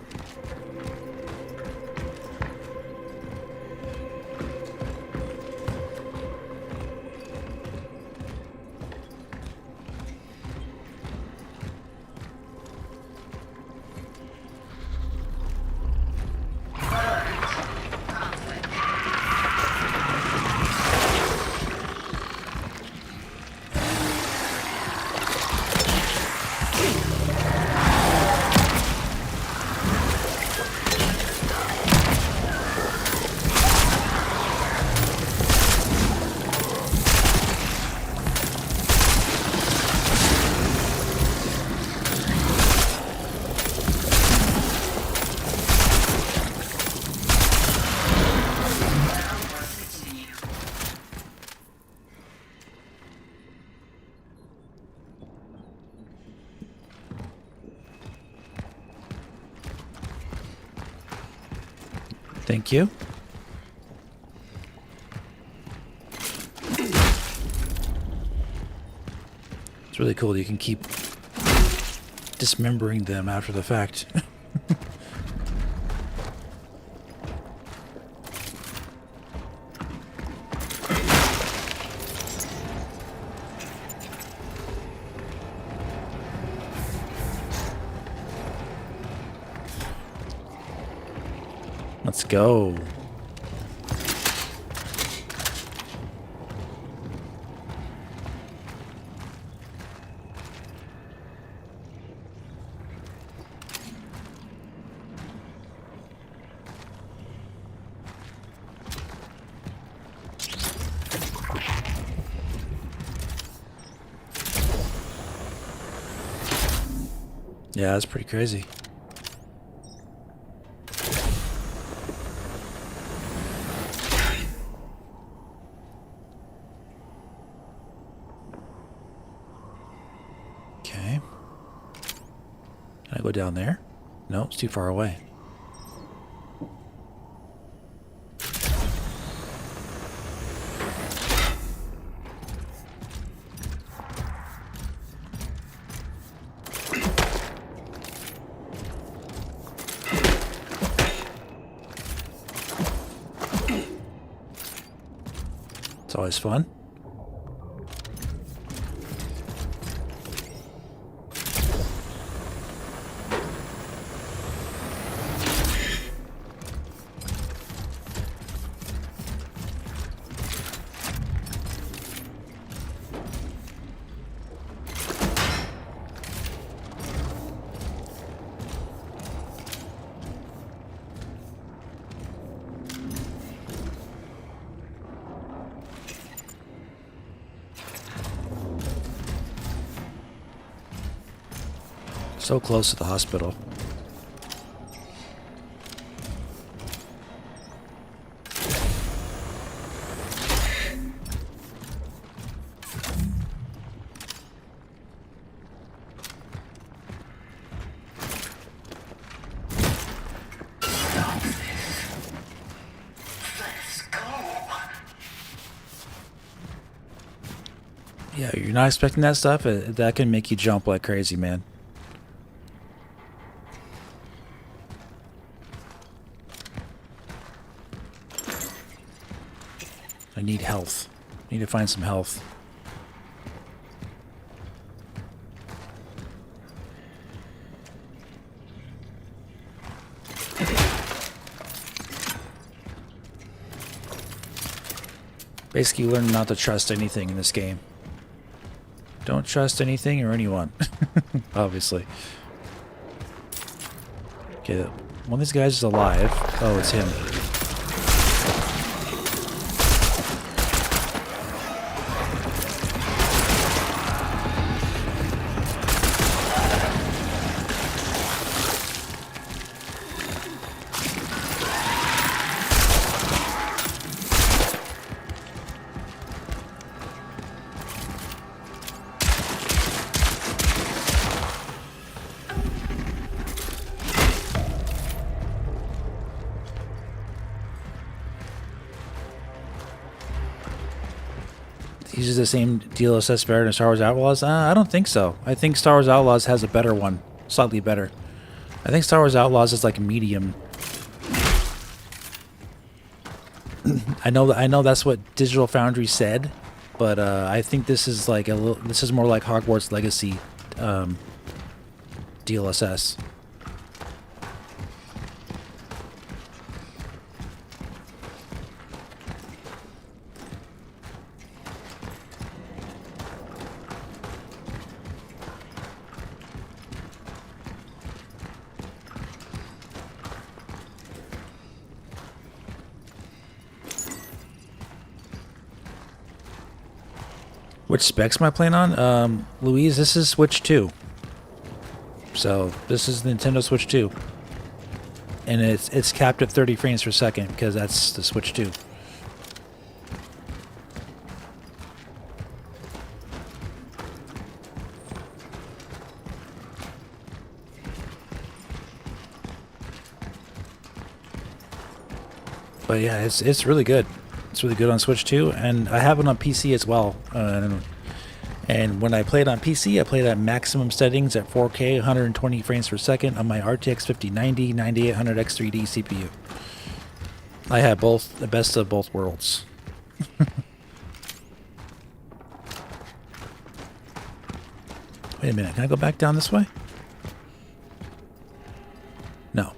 Thank you. It's really cool. You can keep dismembering them after the fact. Let's go. Yeah, that's pretty crazy. Okay. Can I go down there? No, it's too far away. It's always fun. So close to the hospital. Yeah, you're not expecting that stuff. That can make you jump like crazy, man. I need health. I need to find some health. Basically, learn not to trust anything in this game. Don't trust anything or anyone. Obviously. Okay, one of these guys is alive. Oh, it's him. uses the same DLSS variant as Star Wars Outlaws? I don't think so. I think Star Wars Outlaws has a better one, slightly better. I think Star Wars Outlaws is like medium. I know that's what Digital Foundry said, but I think this is like this is more like Hogwarts Legacy DLSS. Which specs am I playing on? Louise, this is Switch 2. So this is Nintendo Switch 2. And it's capped at 30 frames per second because that's the Switch 2. But yeah, it's really good. It's really good on Switch 2, and I have it on PC as well. And when I play it on PC, I play it at maximum settings at 4K, 120 frames per second on my RTX 5090 9800 X3D CPU. I have both, the best of both worlds. Wait a minute, can I go back down this way? No.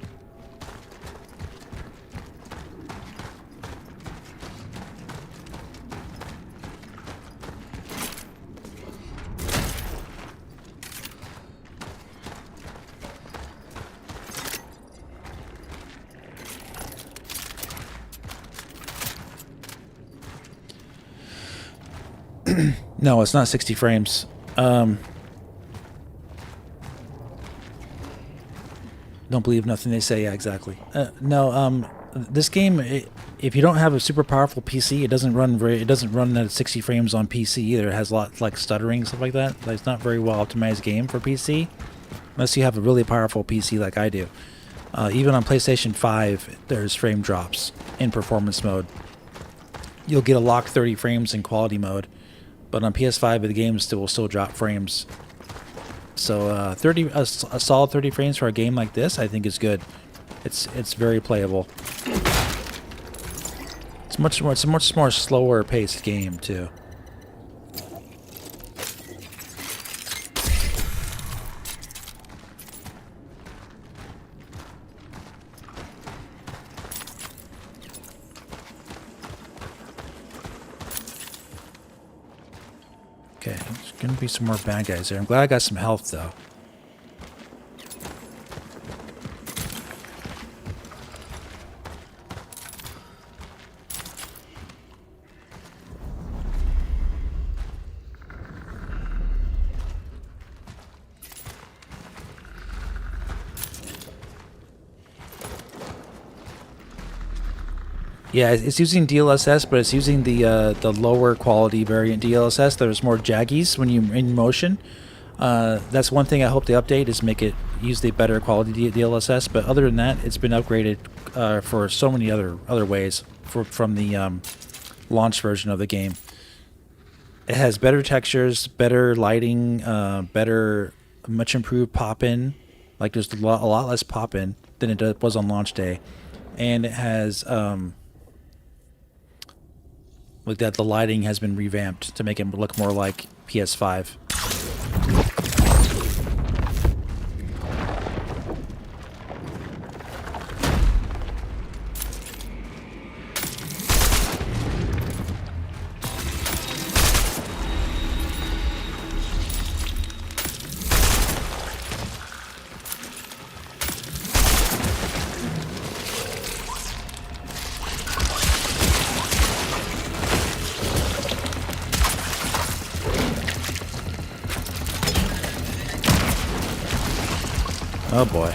No, it's not 60 frames. Don't believe nothing they say. Yeah, exactly. This game, if you don't have a super powerful PC, it doesn't run at 60 frames on PC either. It has a lot like stuttering stuff like that. Like, it's not very well optimized game for PC, unless you have a really powerful PC like I do. Even on PlayStation 5, there's frame drops in performance mode. You'll get a locked 30 frames in quality mode. But on PS5, the game will still drop frames. So a solid 30 frames for a game like this, I think is good. It's very playable. It's a much more slower paced game too. Okay, there's gonna be some more bad guys there. I'm glad I got some health though. Yeah, it's using DLSS, but it's using the lower quality variant DLSS. There's more jaggies when you're in motion. That's one thing I hope they update, is make it use the better quality DLSS. But other than that, it's been upgraded for so many other ways from the launch version of the game. It has better textures, better lighting, better, much improved pop-in. Like, there's a lot less pop-in than it was on launch day, and it has like that, the lighting has been revamped to make it look more like PS5. Oh boy.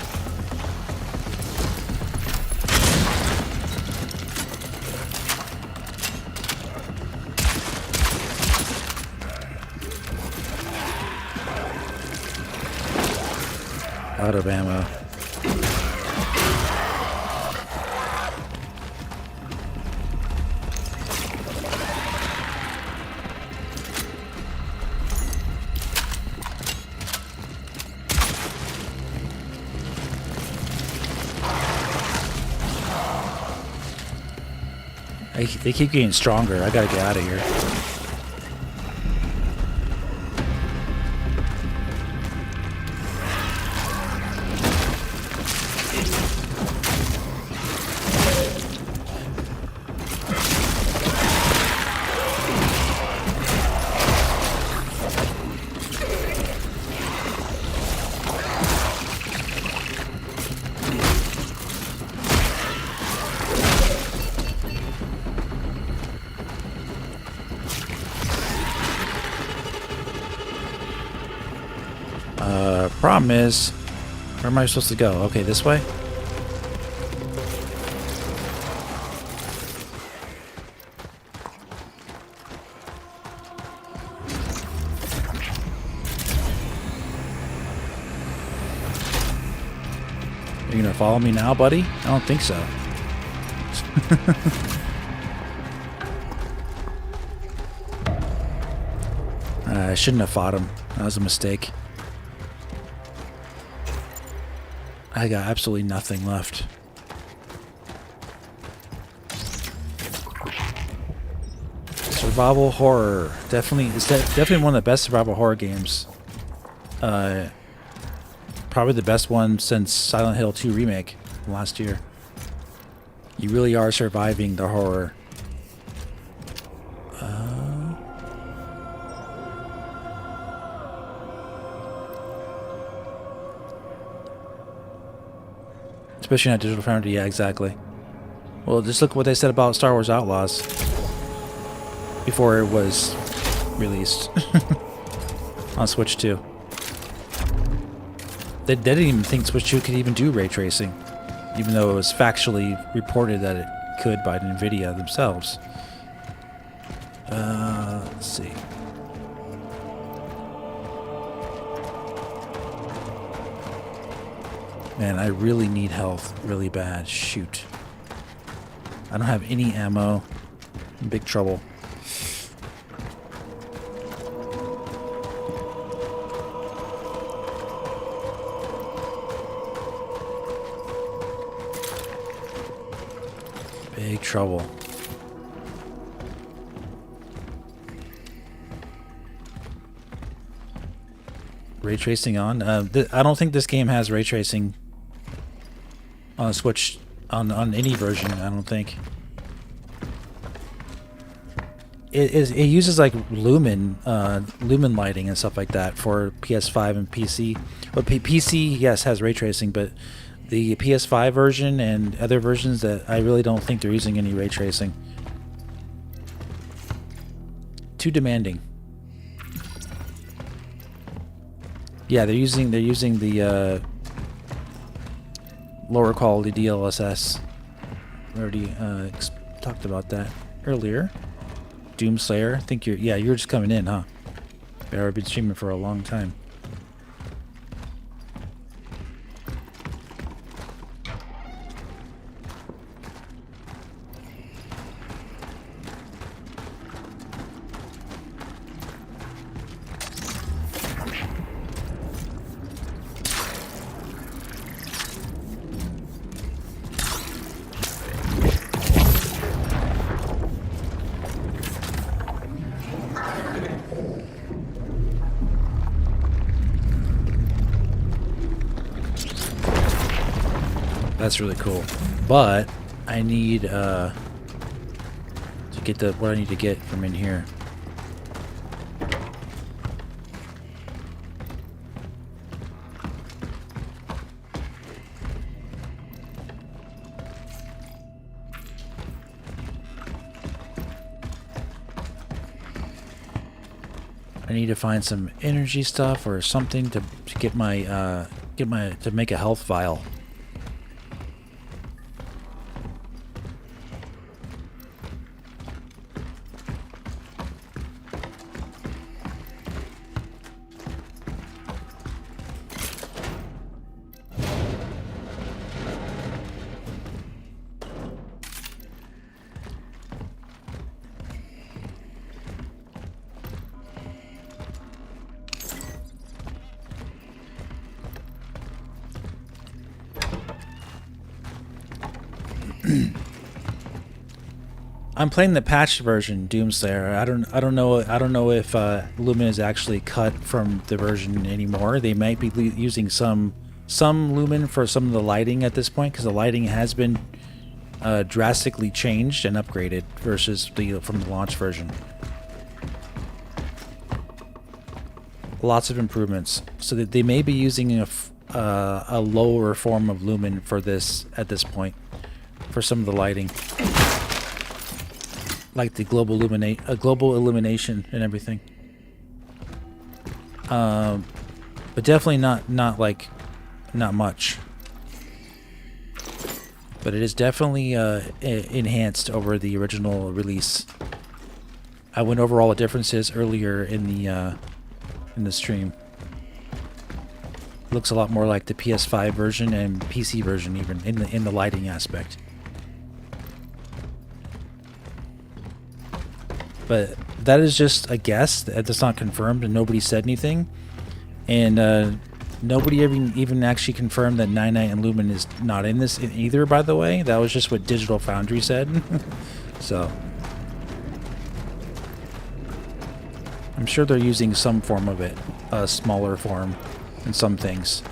Out of ammo. They keep getting stronger. I gotta get out of here. Problem is, where am I supposed to go? Okay, this way? You gonna follow me now, buddy? I don't think so. I shouldn't have fought him. That was a mistake. I got absolutely nothing left. Survival horror. It's definitely one of the best survival horror games. Probably the best one since Silent Hill 2 Remake last year. You really are surviving the horror. Especially on Digital Foundry, yeah, exactly. Well, just look what they said about Star Wars Outlaws before it was released on Switch 2. They didn't even think Switch 2 could even do ray tracing, even though it was factually reported that it could by NVIDIA themselves. Let's see. Man, I really need health really bad. Shoot. I don't have any ammo. I'm in big trouble. Big trouble. Ray tracing on? I don't think this game has ray tracing on a Switch, on any version. I don't think. It uses like lumen lighting and stuff like that for PS5 and PC. But PC, yes, has ray tracing, but the PS5 version and other versions, that I really don't think they're using any ray tracing. Too demanding. Yeah, they're using the lower quality DLSS. We already talked about that earlier. Doomslayer, I think you're just coming in, huh? I've been streaming for a long time. That's really cool, but I need to get what I need to get from in here. I need to find some energy stuff or something to get my to make a health vial. I'm playing the patched version, Doomslayer. I don't know if Lumen is actually cut from the version anymore. They might be using some Lumen for some of the lighting at this point, because the lighting has been drastically changed and upgraded versus from the launch version. Lots of improvements. So that they may be using a lower form of Lumen for this at this point for some of the lighting. Like the global illumination and everything, but definitely not much. But it is definitely enhanced over the original release. I went over all the differences earlier in the stream. Looks a lot more like the PS5 version and PC version, even in the lighting aspect. But that is just a guess. That's not confirmed, and nobody said anything. And nobody even actually confirmed that Night and Lumen is not in this either, by the way. That was just what Digital Foundry said. So I'm sure they're using some form of it, a smaller form in some things.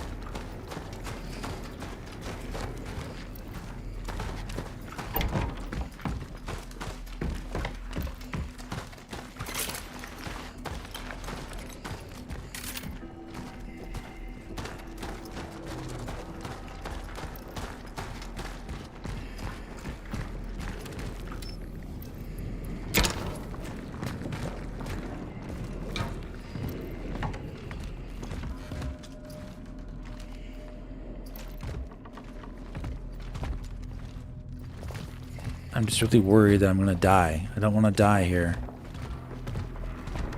I'm just really worried that I'm gonna die. I don't want to die here.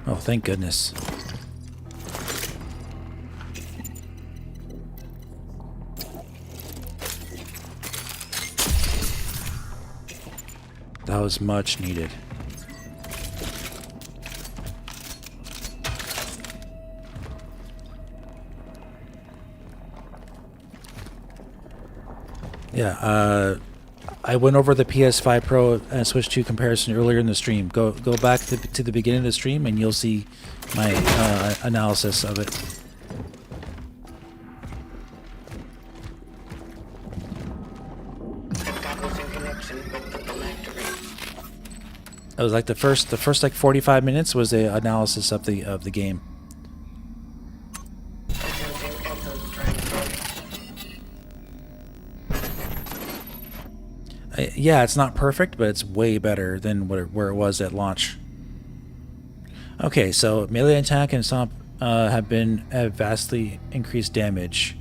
Oh, thank goodness. That was much needed. Yeah, I went over the PS5 Pro and Switch 2 comparison earlier in the stream. Go back to the beginning of the stream and you'll see my analysis of it. It was like the first like 45 minutes was the analysis of the game. Yeah, it's not perfect, but it's way better than where it was at launch. Okay, so melee attack and stomp have vastly increased damage.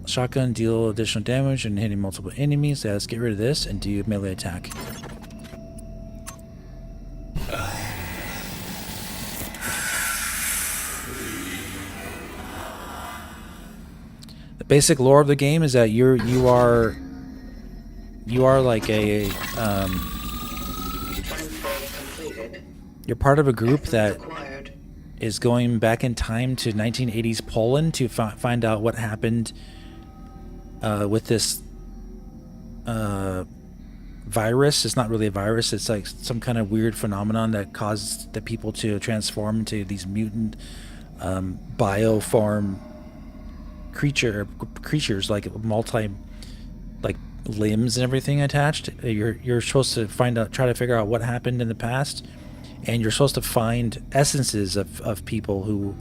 Shotgun deal additional damage and hitting multiple enemies. Let's get rid of this and do melee attack. The basic lore of the game is that you are like a you're part of a group that is going back in time to 1980s Poland to find out what happened with this virus. It's not really a virus. It's like some kind of weird phenomenon that caused the people to transform into these mutant bioform creatures like like limbs and everything attached. You're supposed to try to figure out what happened in the past, and you're supposed to find essences of people who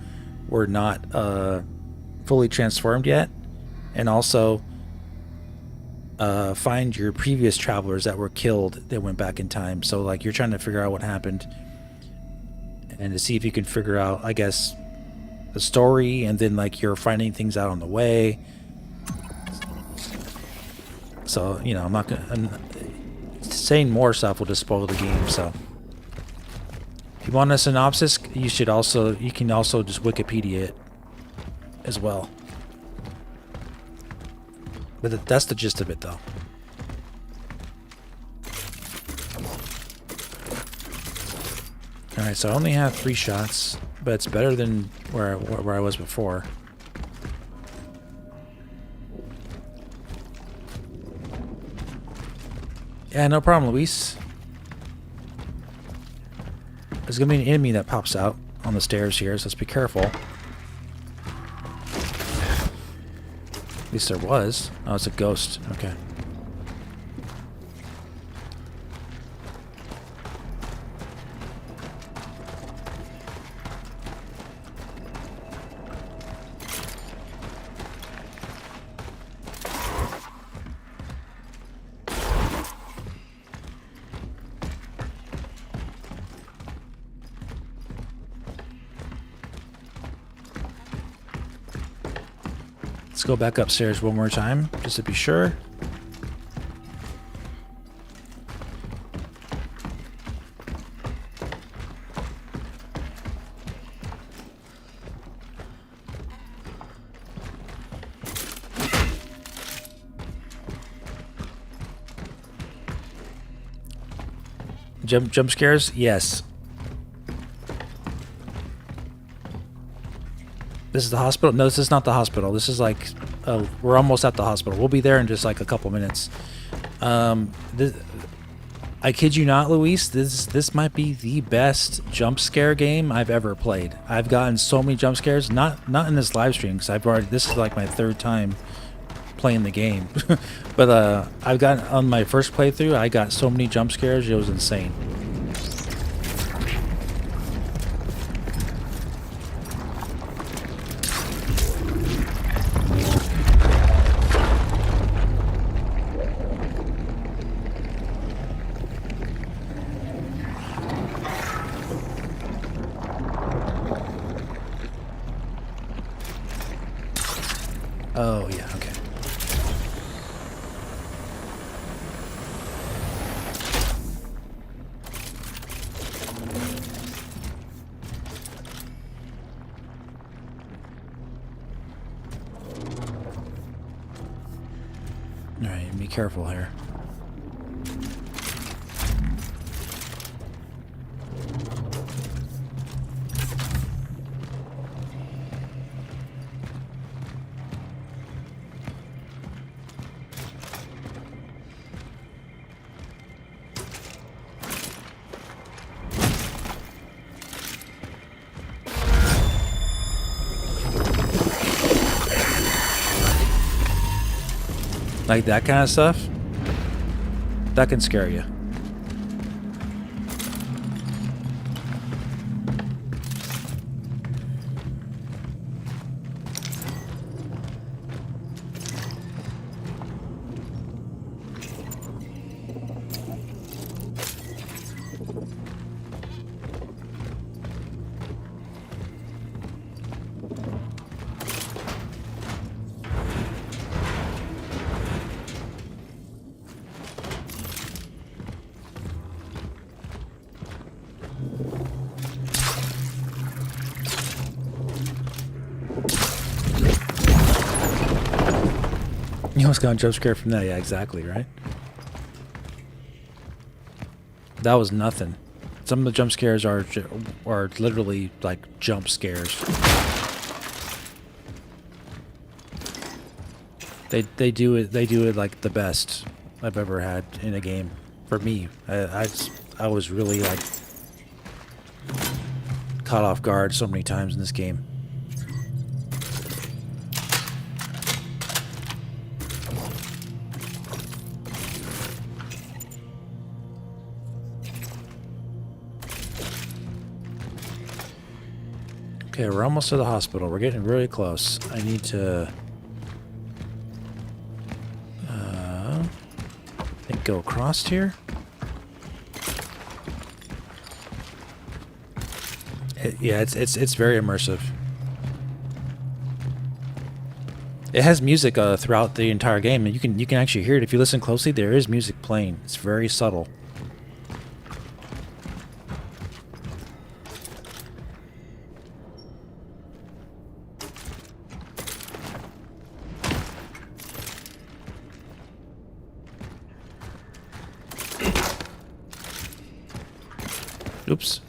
were not fully transformed yet, and also find your previous travelers that were killed that went back in time. So like you're trying to figure out what happened and to see if you can figure out, I guess, the story, and then like you're finding things out on the way. So, you know, I'm saying more stuff will just spoil the game. So if you want a synopsis, you can also just Wikipedia it as well. But that's the gist of it, though. Alright, so I only have 3 shots, but it's better than where I was before. Yeah, no problem, Luis. There's gonna be an enemy that pops out on the stairs here, so let's be careful. At least there was. Oh, it's a ghost. Okay. Let's go back upstairs one more time, just to be sure. Jump scares? Yes. This is the hospital? No, this is not the hospital. This is like, we're almost at the hospital. We'll be there in just like a couple minutes. I kid you not, Luis. This might be the best jump scare game I've ever played. I've gotten so many jump scares. Not in this live stream because this is like my third time playing the game. But I've gotten on my first playthrough. I got so many jump scares. It was insane. Oh, yeah, okay. All right, be careful here. Like that kind of stuff, that can scare you. You almost got a jump scare from that. Yeah, exactly, right? That was nothing. Some of the jump scares are literally like jump scares. They do it like the best I've ever had in a game. For me, I was really like caught off guard so many times in this game. Okay, we're almost to the hospital. We're getting really close. I need to... I think go across here? Yeah, it's very immersive. It has music throughout the entire game, and you can actually hear it. If you listen closely, there is music playing. It's very subtle. Oops.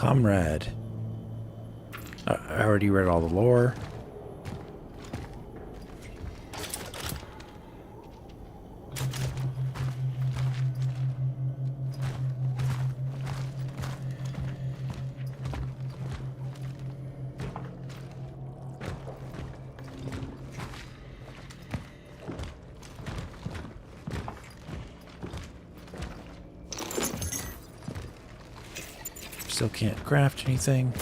Comrade. I already read all the lore. Still can't craft anything.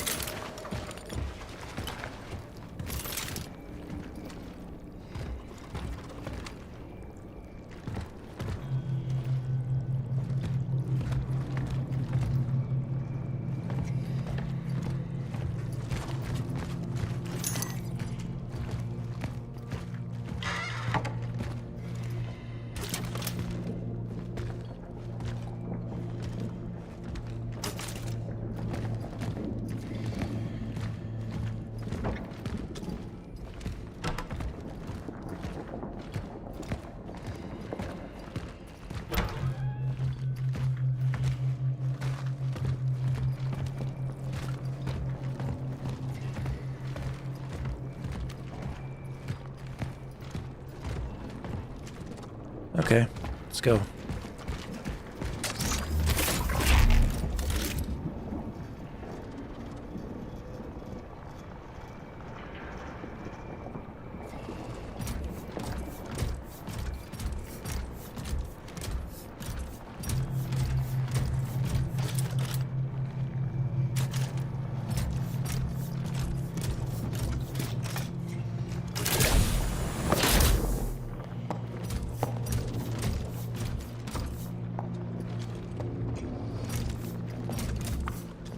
Okay, let's go.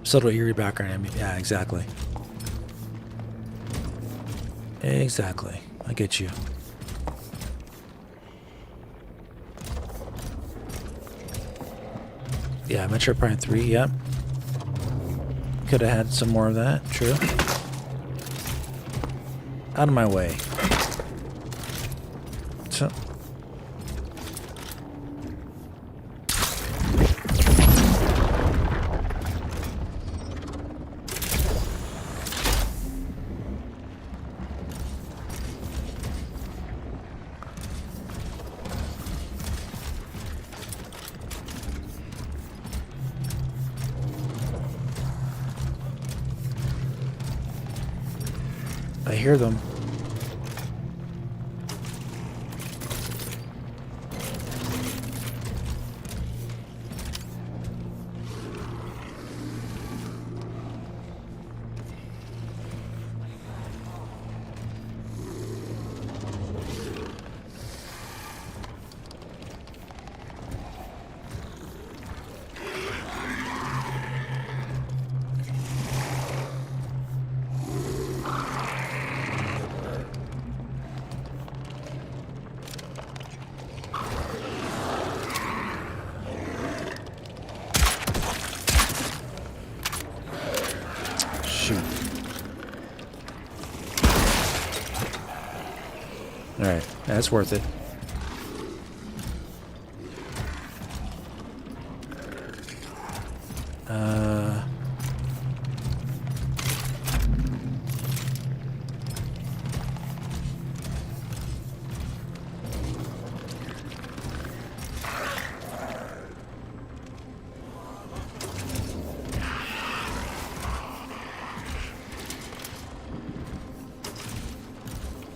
Subtle eerie background. I mean, yeah, exactly. Exactly. I get you. Yeah, Metroid Prime 3, yep. Could have had some more of that, true. Out of my way. So. I hear them. Shoot. Alright, that's worth it.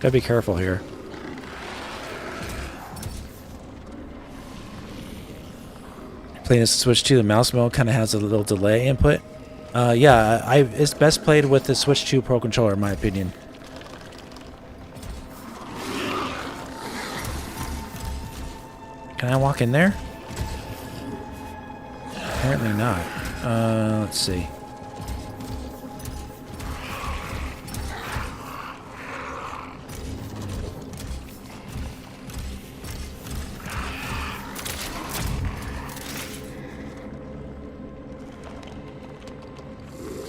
Gotta be careful here. Playing this Switch 2, the mouse mode kind of has a little delay input. Yeah, it's best played with the Switch 2 Pro Controller, in my opinion. Can I walk in there? Apparently not. Let's see.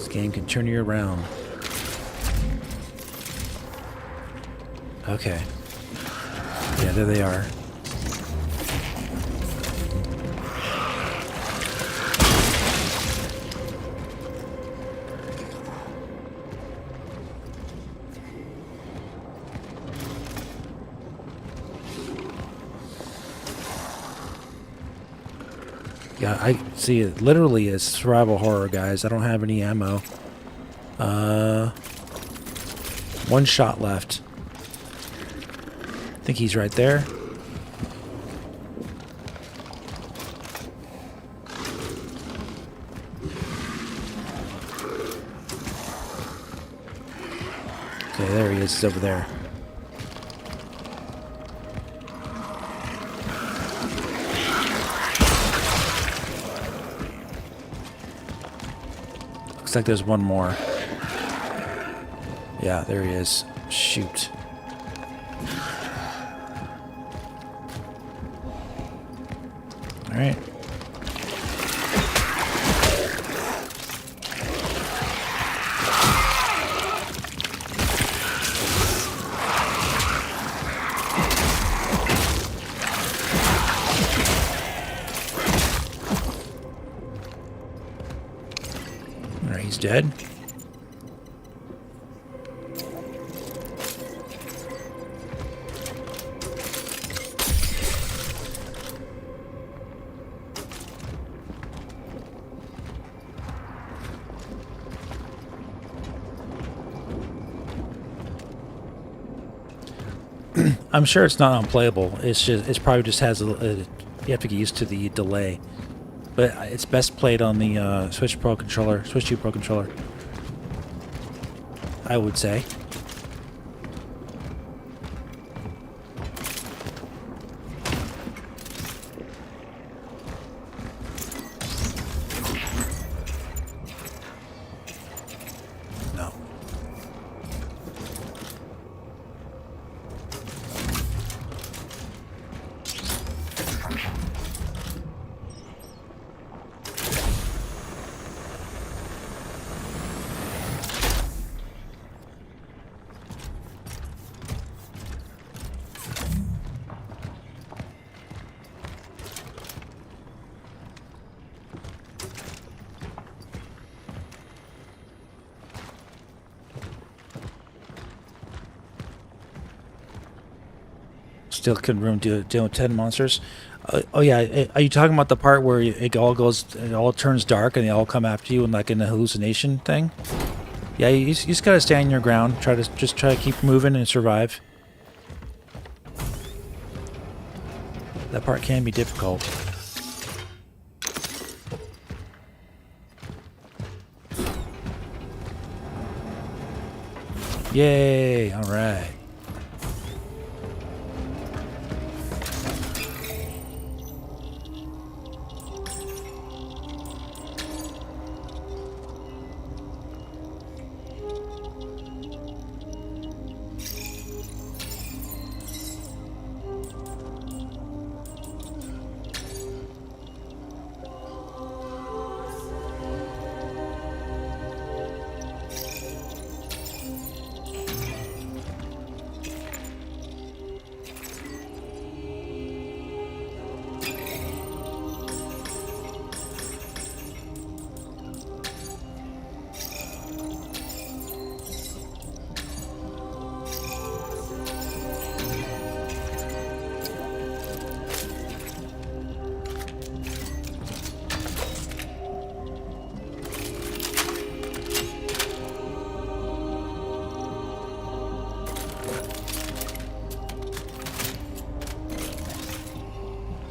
Game can turn you around. Okay. Yeah, there they are. Yeah, I see it literally is survival horror, guys. I don't have any ammo. One shot left. I think he's right there. Okay, there he is. He's over there. Looks like there's one more. Yeah, there he is. Shoot. All right. All right, he's dead. I'm sure it's not unplayable. It's probably just has you have to get used to the delay. But it's best played on the Switch 2 Pro controller. I would say. No. Still couldn't room deal with 10 monsters. Oh yeah, are you talking about the part where it all turns dark and they all come after you and like in a hallucination thing? Yeah, you just gotta stand your ground. Try to keep moving and survive. That part can be difficult. Yay! All right.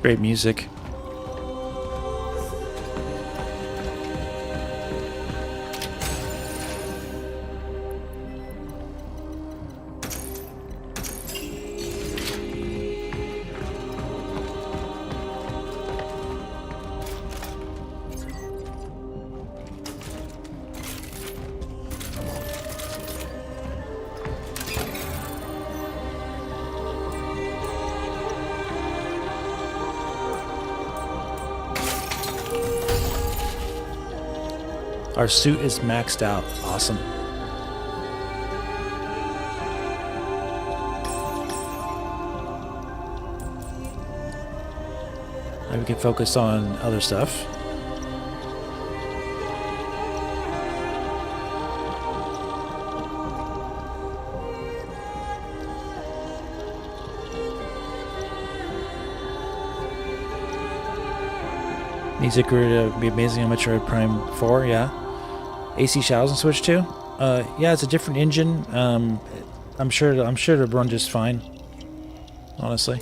Great music. Our suit is maxed out. Awesome. Now we can focus on other stuff. Music would be amazing on Metroid Prime 4, yeah. AC Shadows on Switch 2? Yeah, it's a different engine. I'm sure it'll run just fine. Honestly.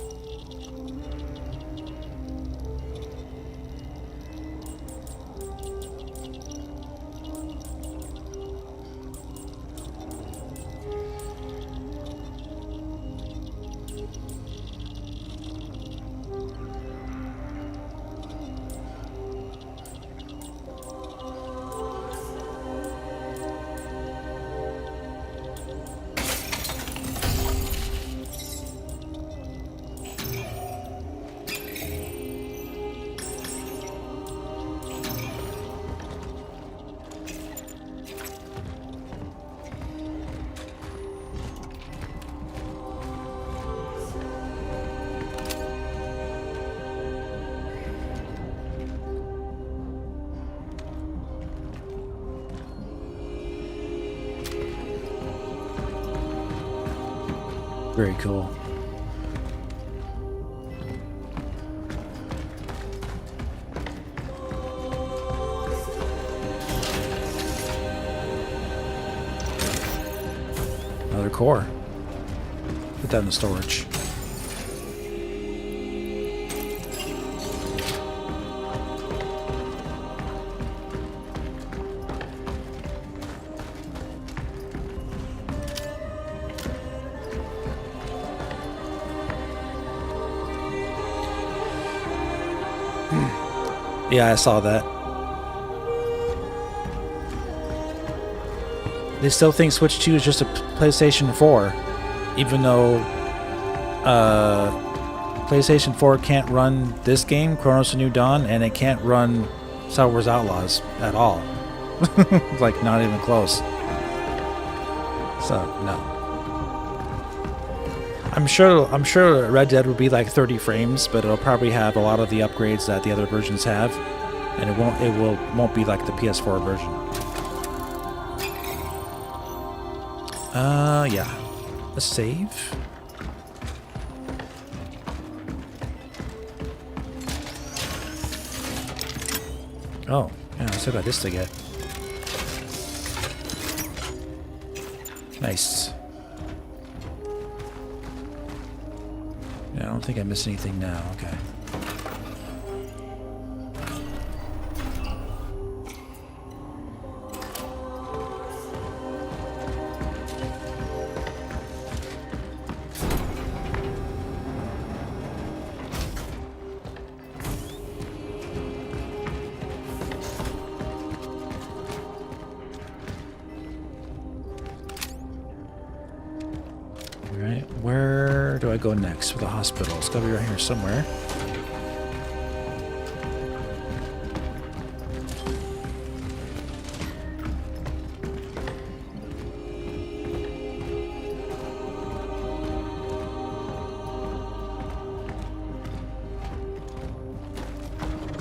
Very cool. Another core. Put that in the storage. Yeah, I saw that. They still think Switch 2 is just a PlayStation 4, even though PlayStation 4 can't run this game, Chronos: A New Dawn, and it can't run Star Wars Outlaws at all. Like, not even close. So, no. I'm sure Red Dead will be like 30 frames, but it'll probably have a lot of the upgrades that the other versions have, and it won't be like the PS4 version. Yeah. Let's save. Oh, yeah, I still got this to get. Nice. Yeah, I don't think I missed anything now. Okay. Where do I go next for the hospital? It's gotta be right here somewhere.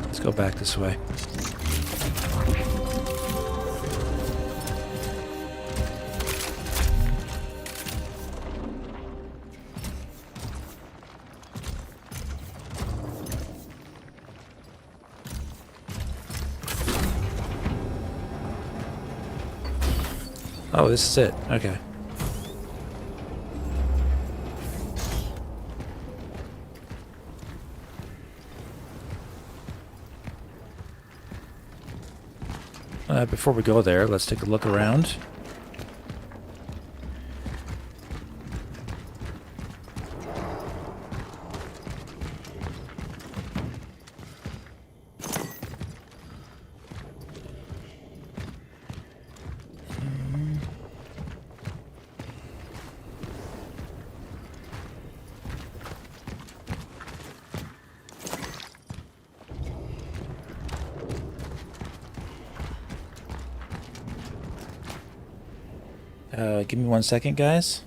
Let's go back this way. Oh, this is it. Okay. Before we go there, let's take a look around. Give me 1 second, guys.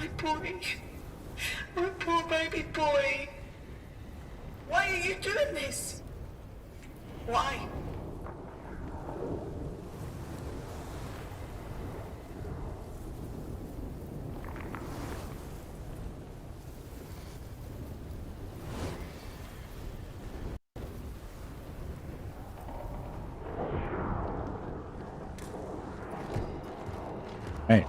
My boy. My poor baby boy. Why are you doing this? Why? Right.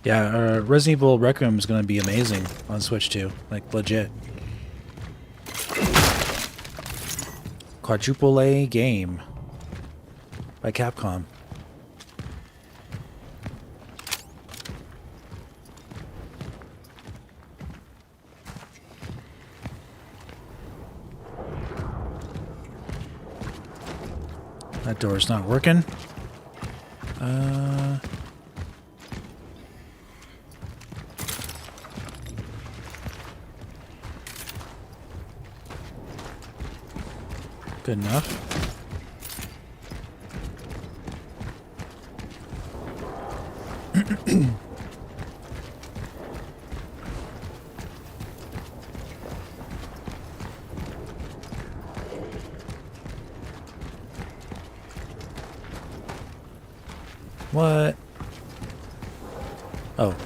Yeah, Resident Evil Requiem is going to be amazing on Switch 2. Like, legit. Quadruple A game by Capcom. That door's not working. Good enough. What? Oh.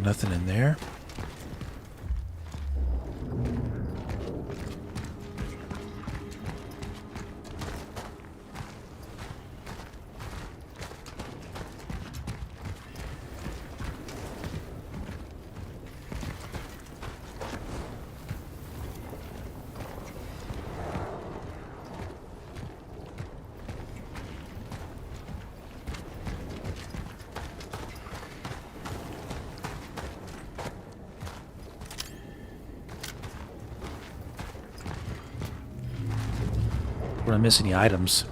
Nothing in there. Would I miss any items?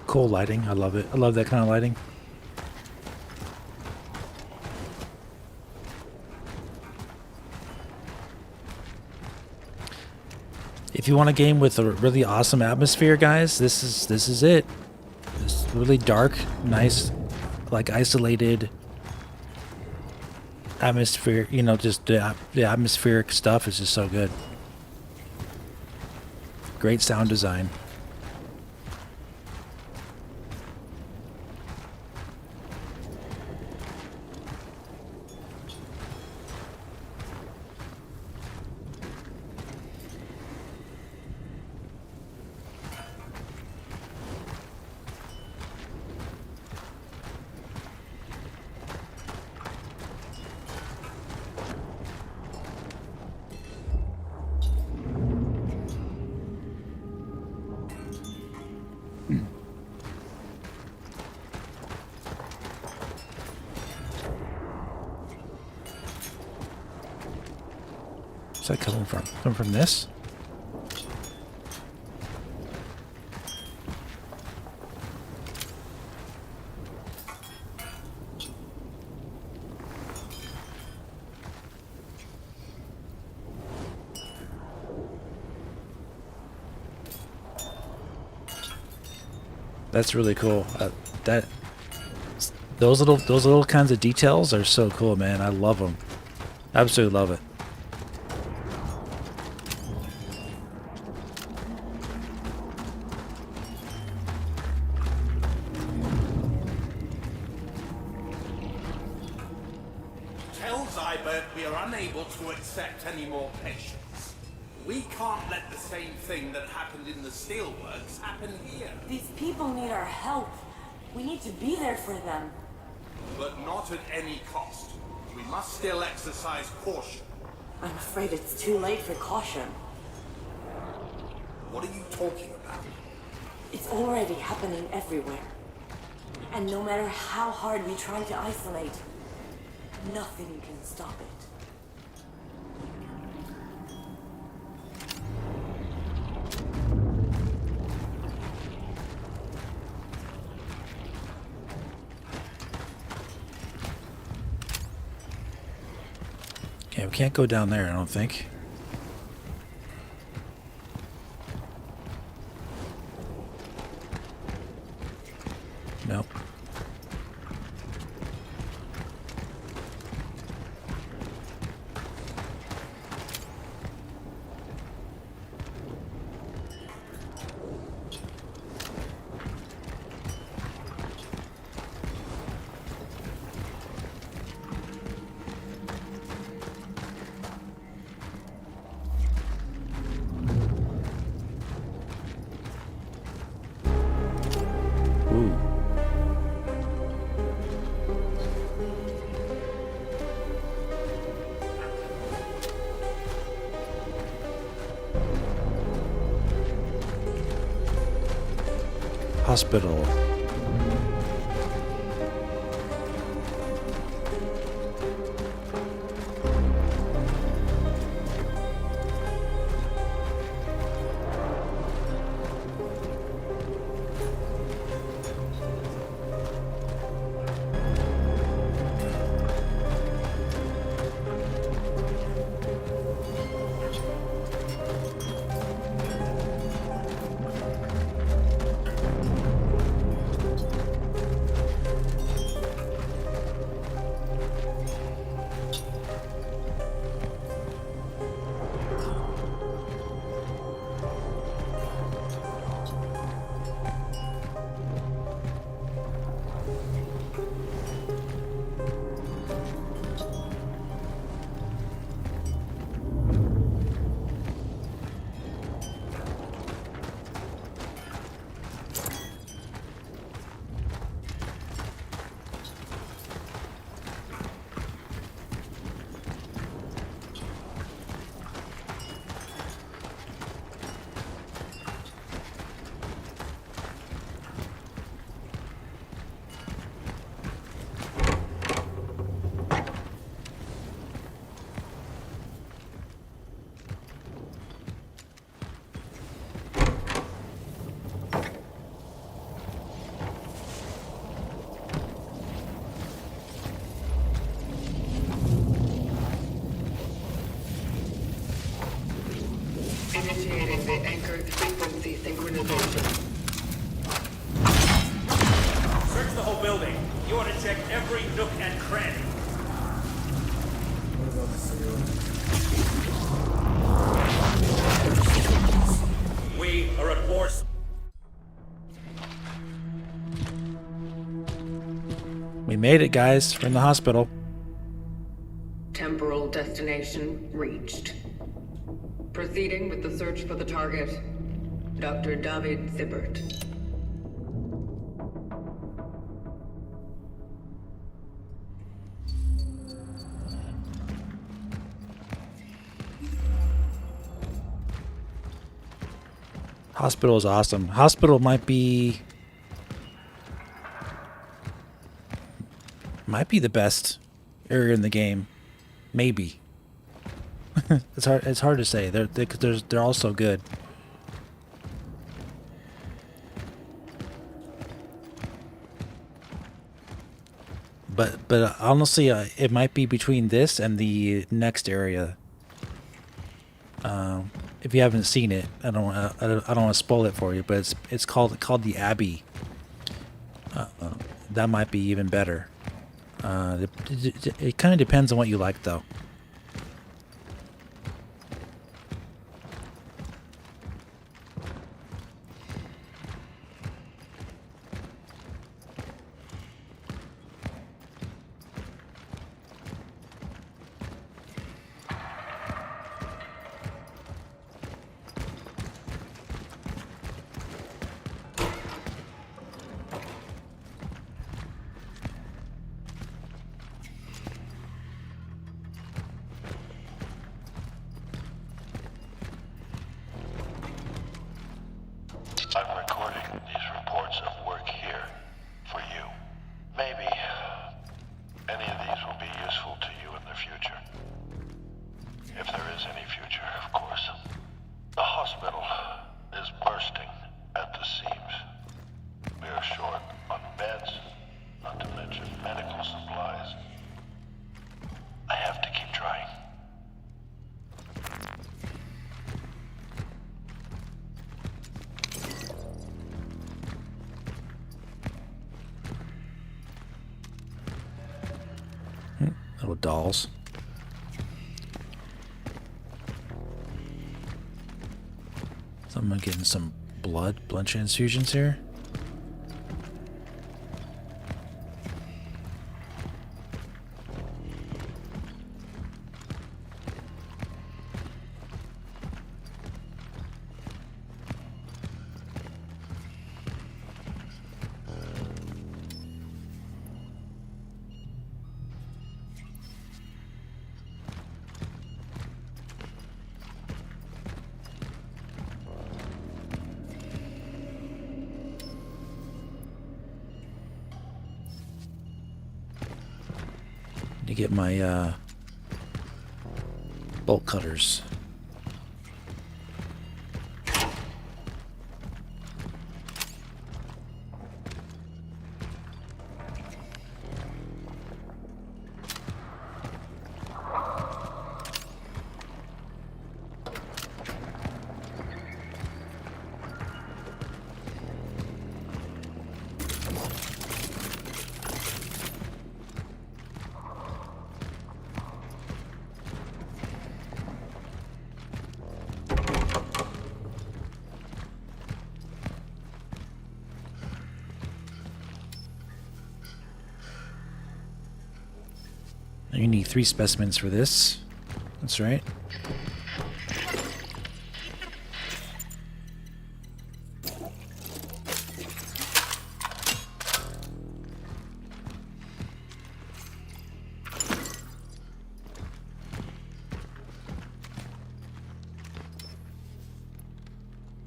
Cool lighting. I love it. I love that kind of lighting. If you want a game with a really awesome atmosphere, guys, this is it. It's really dark, nice, like isolated atmosphere. You know, just the atmospheric stuff is just so good. Great sound design. that coming from? Coming from this? That's really cool. Those little kinds of details are so cool, man. I love them. Absolutely love it. Tell Zybert we are unable to accept any more patients. We can't let the same thing that happened in the Steelworks happen here. These people need our help. We need to be there for them. But not at any cost. We must still exercise caution. I'm afraid it's too late for caution. What are you talking about? It's already happening everywhere. And no matter how hard we try to isolate, nothing can stop it. Okay, we can't go down there, I don't think. Nope. Ooh. Hospital. Initiating the anchored frequency synchronization. Search the whole building. You want to check every nook and cranny. We are at war. We made it, guys, from the hospital. Temporal destination reached. Proceeding with the search for the target, Dr. David Zippert. Hospital is awesome. Hospital might be the best area in the game. Maybe. It's hard to say. They're all so good. But honestly, it might be between this and the next area. If you haven't seen it, I don't want to spoil it for you, but it's called the Abbey. That might be even better. It kind of depends on what you like, though. I'm recording these reports of work here for you. Maybe any of these will be useful to you in the future. If there is any future, of course. The hospital is bursting at the seams. We are short on beds, not to mention medical supplies. I have to keep trying. Little dolls. So I'm getting some blood transfusions here. To get my bolt cutters. You need 3 specimens for this. That's right.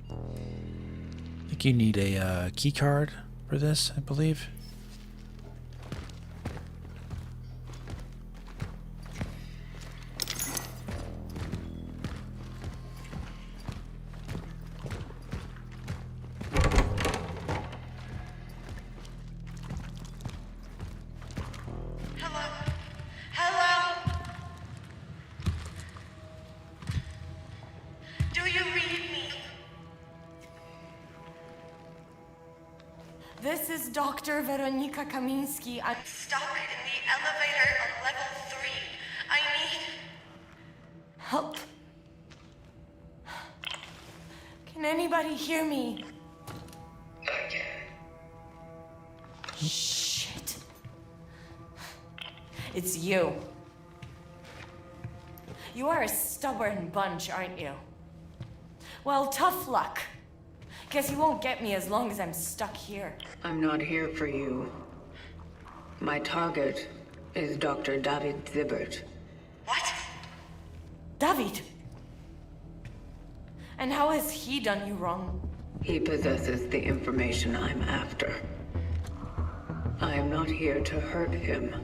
I think you need a key card for this, I believe. This is Dr. Weronika Kamiński. I'm stuck in the elevator on level 3. I need help. Can anybody hear me? Shit. It's you. You are a stubborn bunch, aren't you? Well, tough luck. Guess you won't get me as long as I'm stuck here. I'm not here for you. My target is Dr. David Zibbert. What? David? And how has he done you wrong? He possesses the information I'm after. I am not here to hurt him.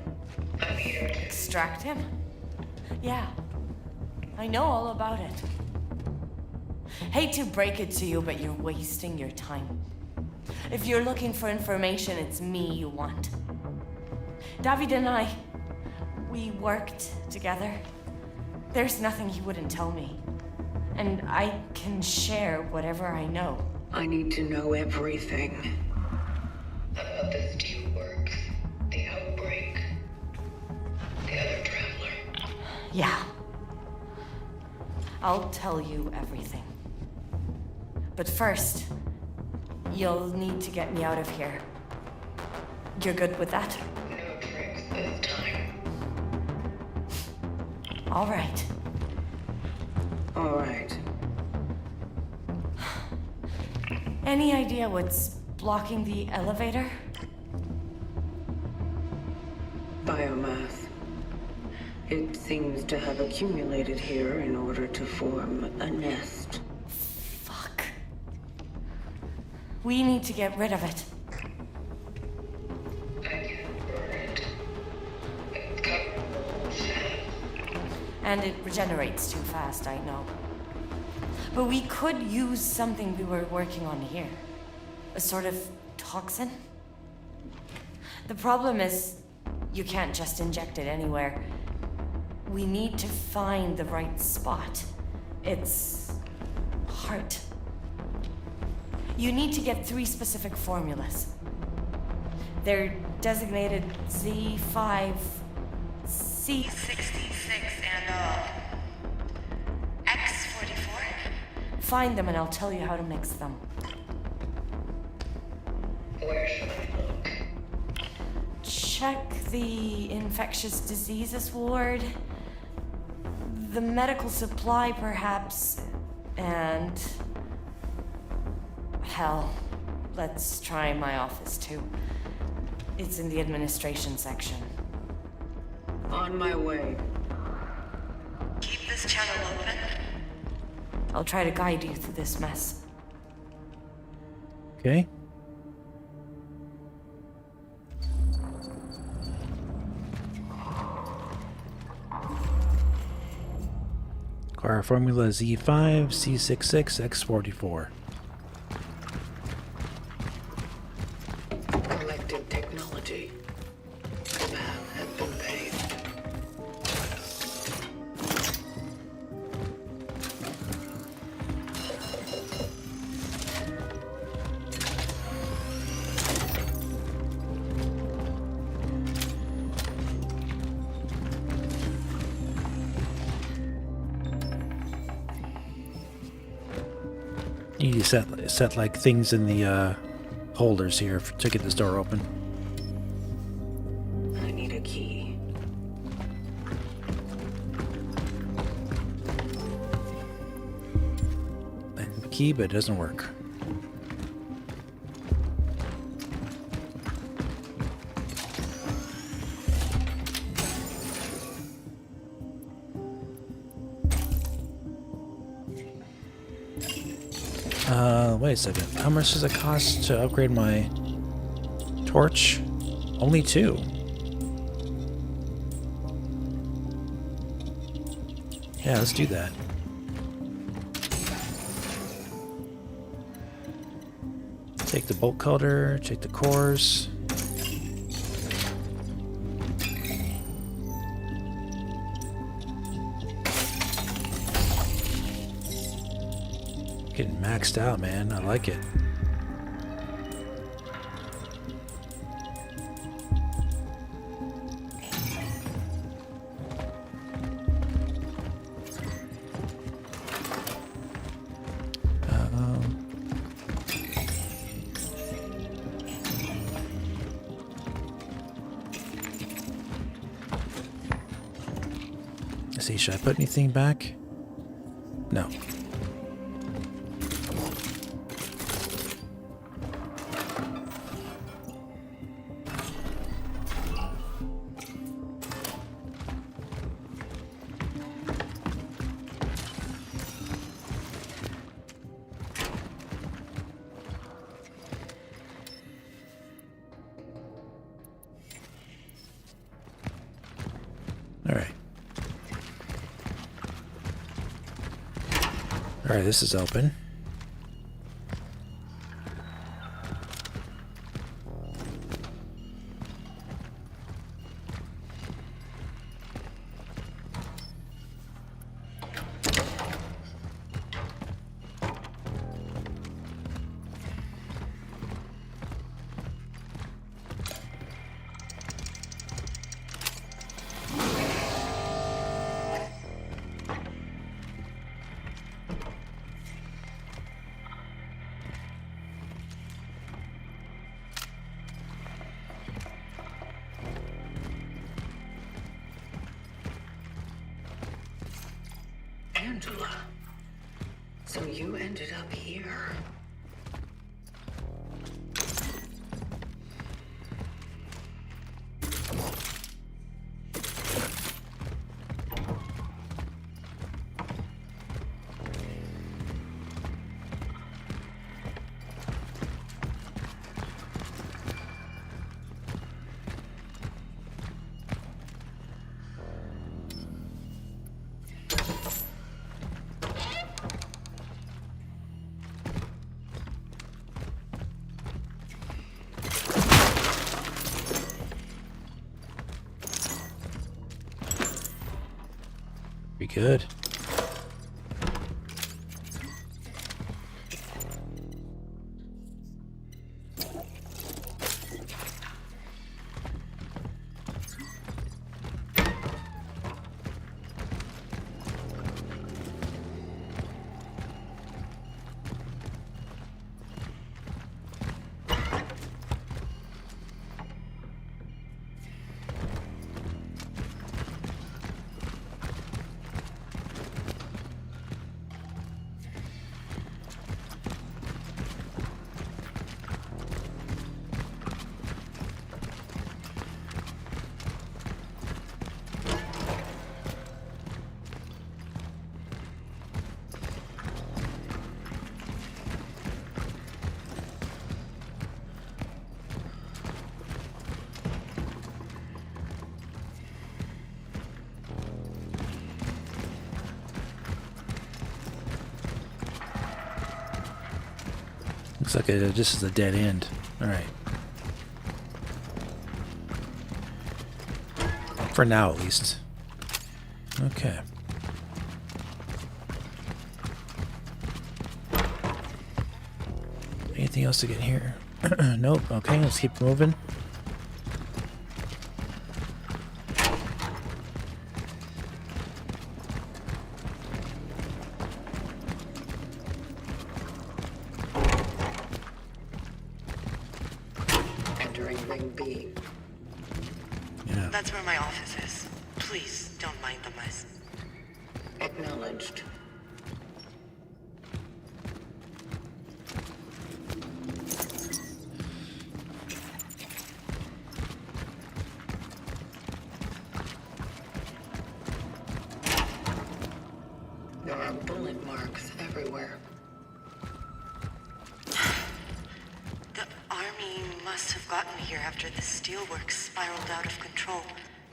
I'm here to extract him? Yeah. I know all about it. Hate to break it to you, but you're wasting your time. If you're looking for information, it's me you want. David and I, we worked together. There's nothing he wouldn't tell me. And I can share whatever I know. I need to know everything. About the Steelworks, the outbreak, the other traveler. Yeah. I'll tell you everything. But first, you'll need to get me out of here. You're good with that? No tricks this time. All right. All right. Any idea what's blocking the elevator? Biomass. It seems to have accumulated here in order to form a nest. Fuck. We need to get rid of it. I can't burn it. It's covered in sand. And it regenerates too fast, I know. But we could use something we were working on here. A sort of toxin? The problem is, you can't just inject it anywhere. We need to find the right spot. It's hard. You need to get 3 specific formulas. They're designated Z5, C66, and X44. Find them and I'll tell you how to mix them. Where should I look? Check the infectious diseases ward, the medical supply perhaps, and hell, let's try my office too. It's in the administration section. On my way. Keep this channel open. I'll try to guide you through this mess. Okay. Acquire formula Z5, C66, X44. Collected technology. The path has been paved. You need to set like things in the holders here to get this door open. I need a key. I have a key, but it doesn't work. Wait a second. How much does it cost to upgrade my torch? Only 2. Yeah, let's do that. Take the bolt cutter, take the cores. Getting maxed out, man. I like it. Let's see, should I put anything back? No. All right. Alright, this is open. Angela. So you ended up here. Be good. Looks like this is a dead end. Alright. For now, at least. Okay. Anything else to get here? Nope. Okay, let's keep moving. Entering Ring B. Yeah. That's where my office is. Please, don't mind the mess. Acknowledged. There are bullet marks everywhere. The army must have gotten here after the Steelworks spiraled out of control.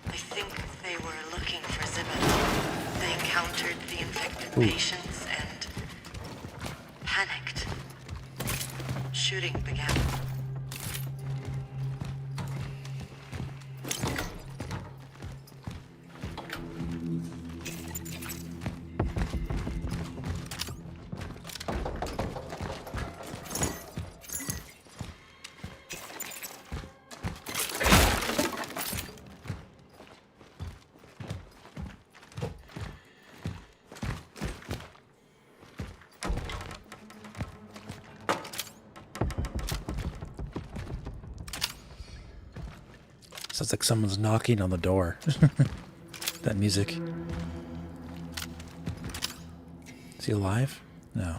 I think they were looking for Zibet. They encountered the infected patients and panicked. Shooting began. Sounds like someone's knocking on the door. That music. Is he alive? No.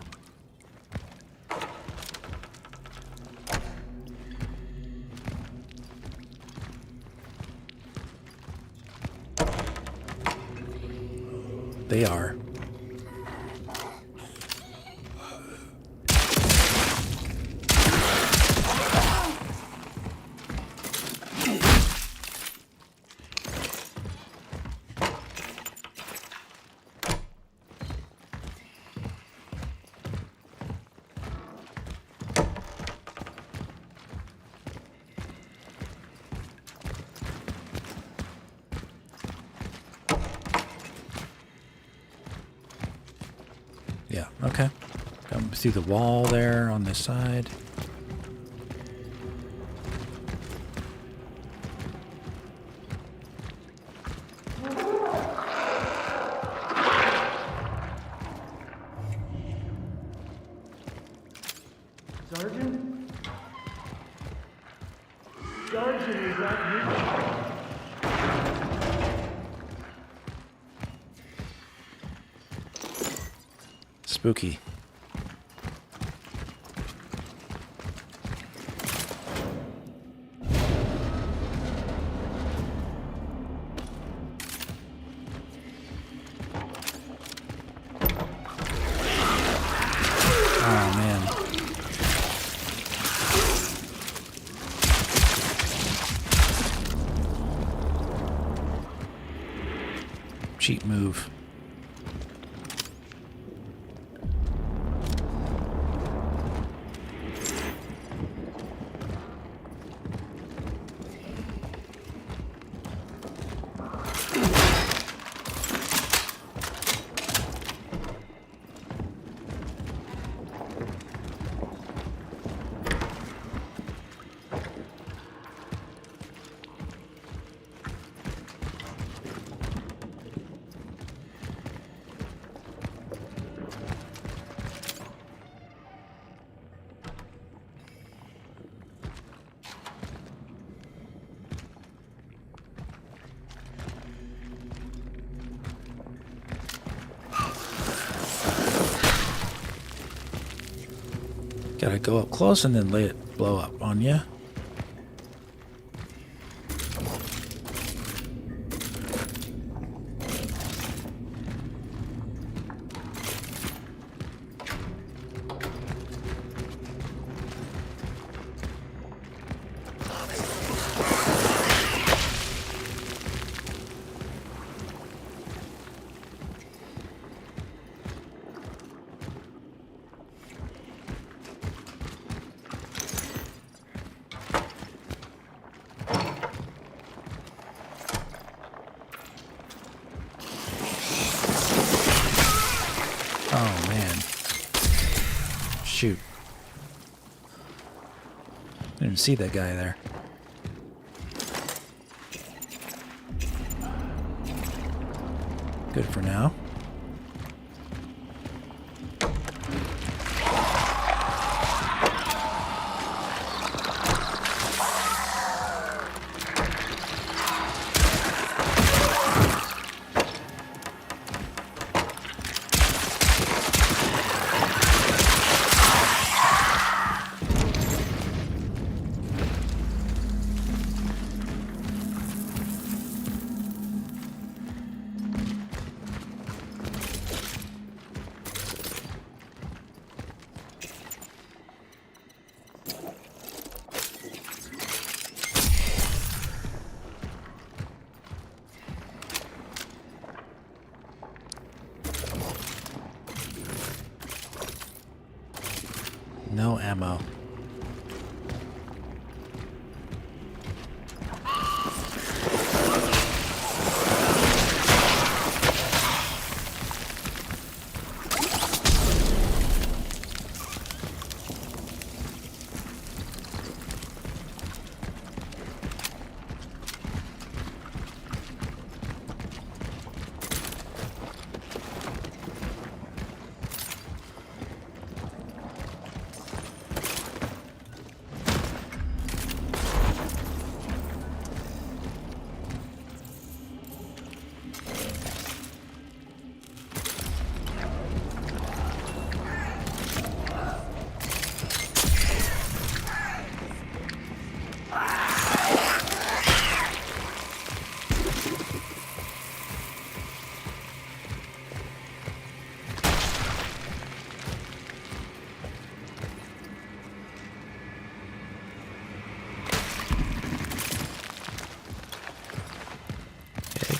They are. Okay. Come through the wall there on this side. Sergeant? Sergeant, is that Spooky. Oh man. Cheap move. Gotta go up close and then let it blow up on you. Oh man. Shoot. Didn't see that guy there. Good for now. No ammo.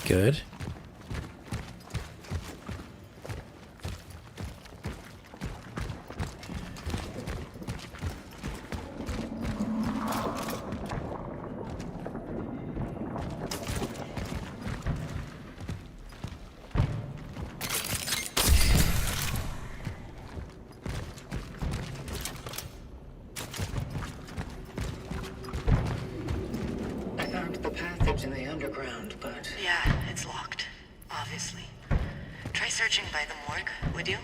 Good. searching by the morgue, would you?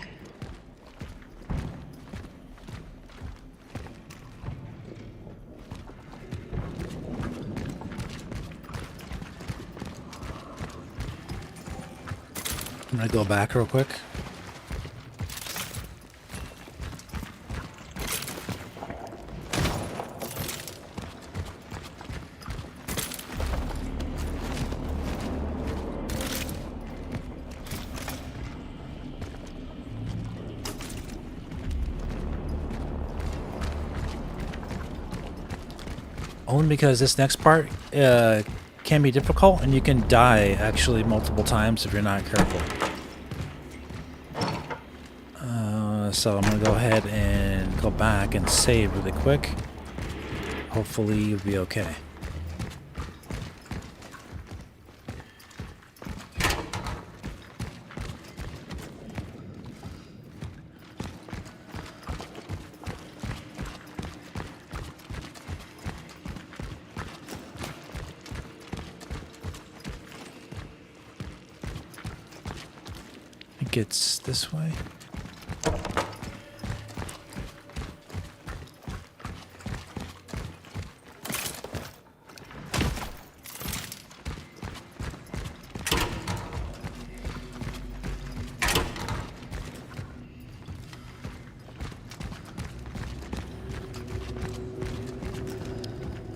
I'm gonna go back real quick. Only because this next part can be difficult, and you can die actually multiple times if you're not careful. So I'm gonna go ahead and go back and save really quick. Hopefully you'll be okay. I think it's this way.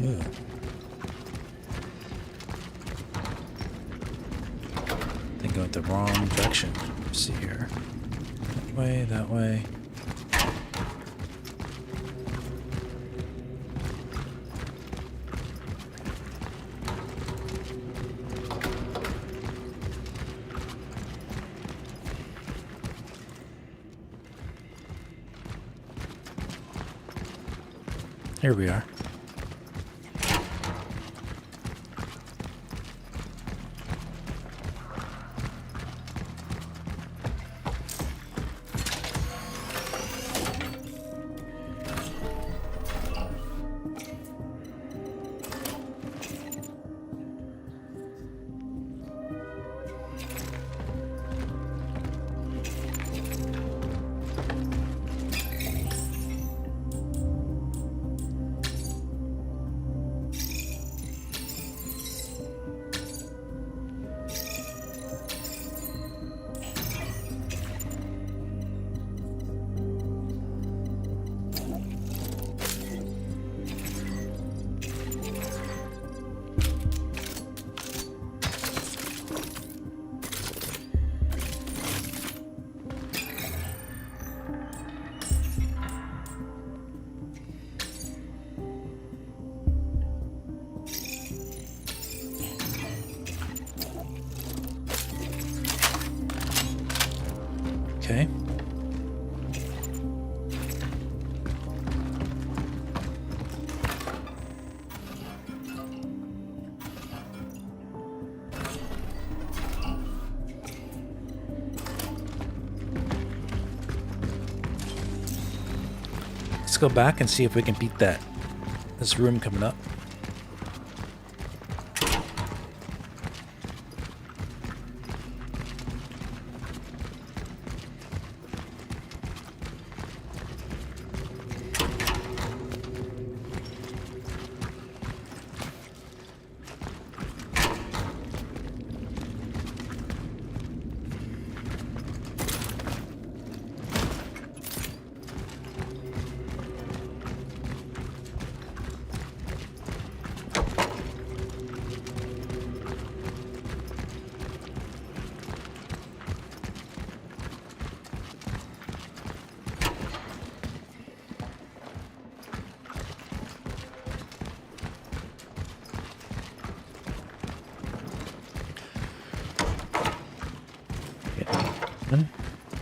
Ooh. I think I went the wrong direction. Let's see here. That way, that way. Here we are. Okay. Let's go back and see if we can beat this room coming up.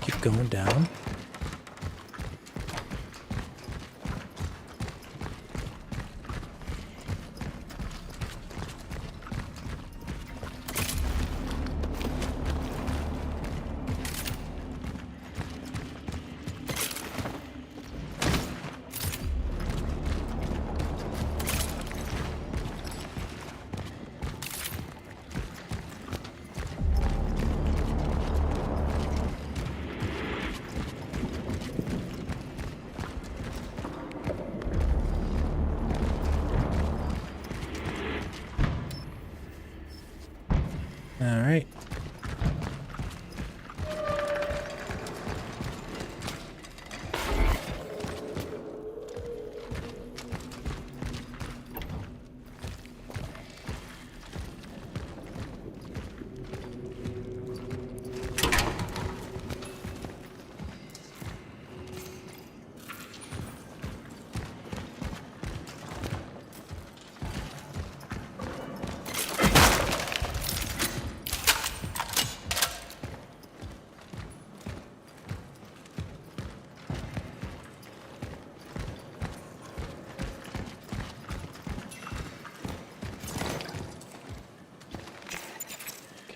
Keep going down. All right.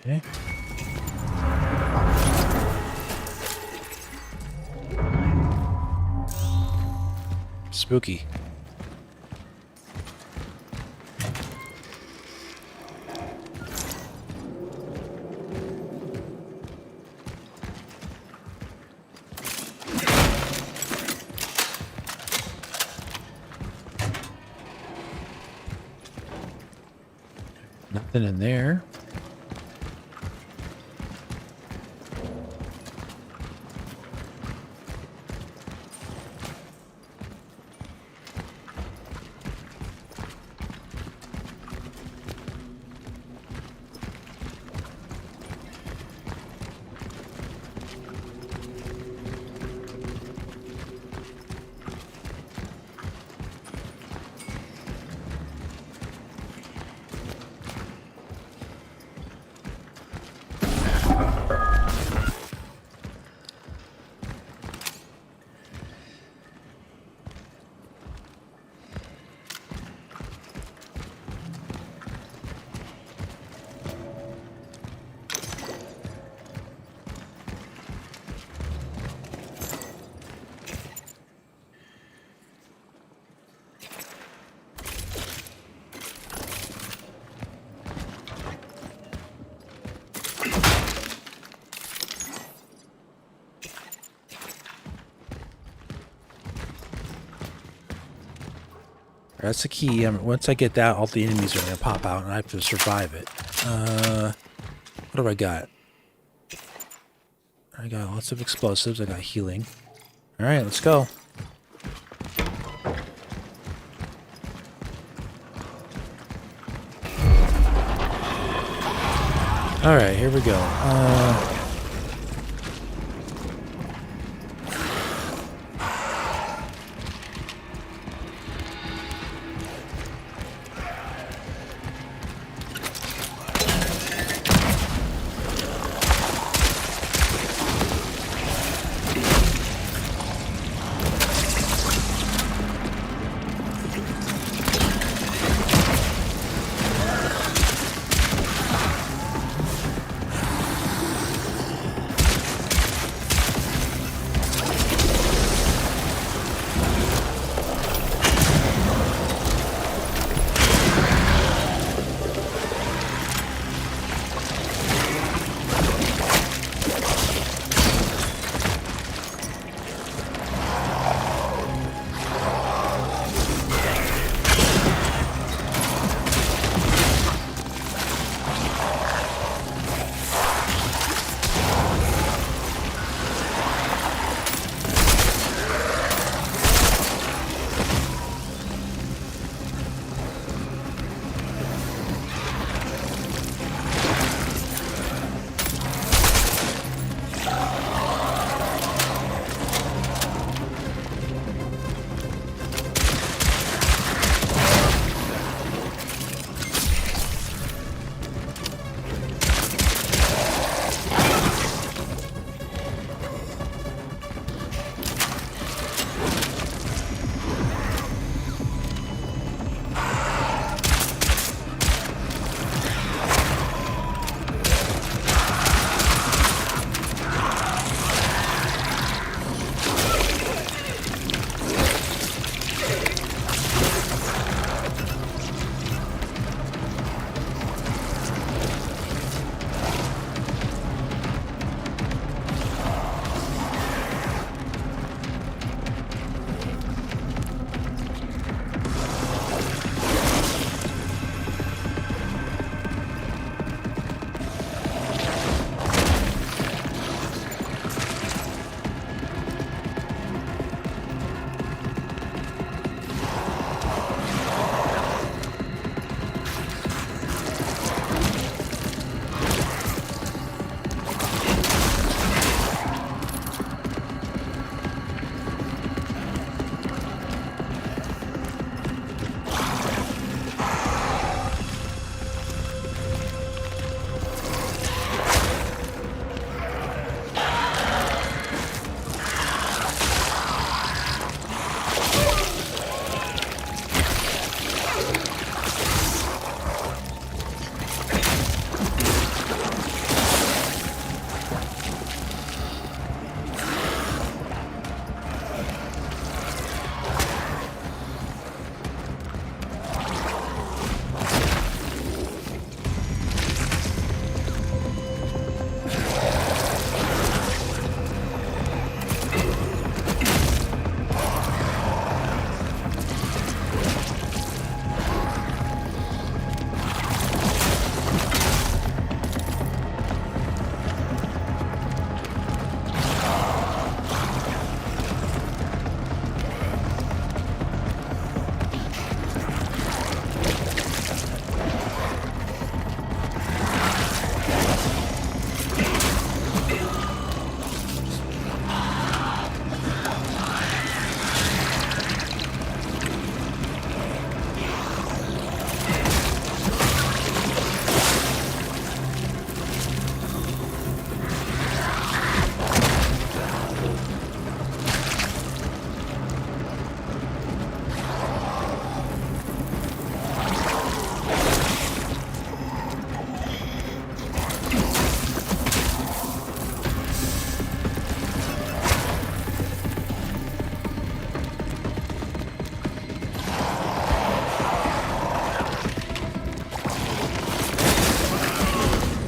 Okay. Spooky. Nothing in there. That's the key. Once I get that, all the enemies are going to pop out and I have to survive it. What have I got? I got lots of explosives. I got healing. Alright, let's go. Alright, here we go.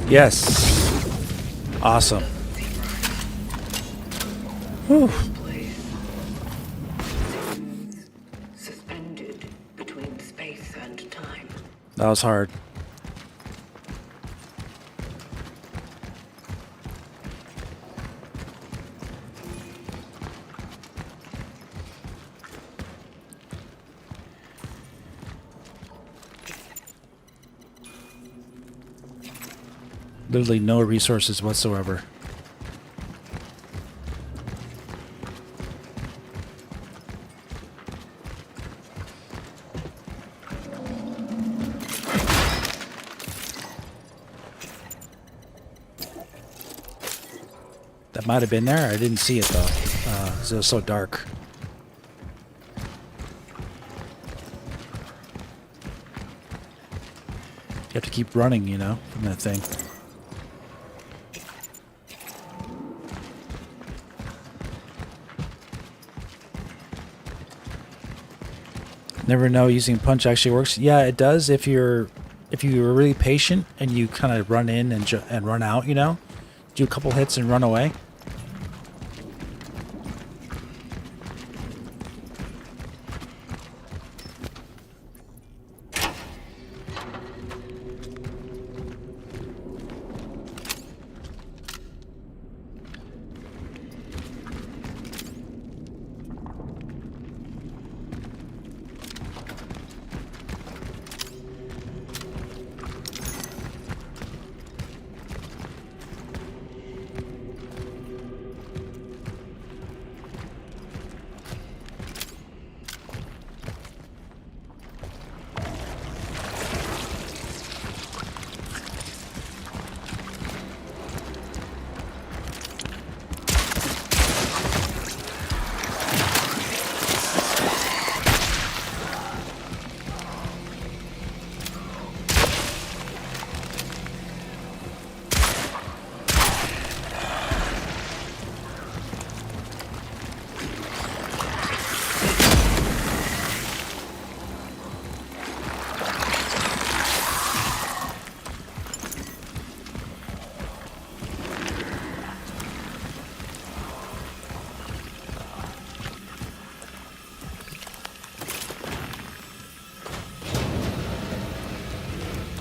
Yes. Awesome. Whew. Suspended between space and time. That was hard. Literally no resources whatsoever. That might have been there. I didn't see it though, 'cause it was so dark. You have to keep running, you know, from that thing. Never know using punch actually works. Yeah, it does if you're really patient and you kind of run in and run out, you know. Do a couple hits and run away.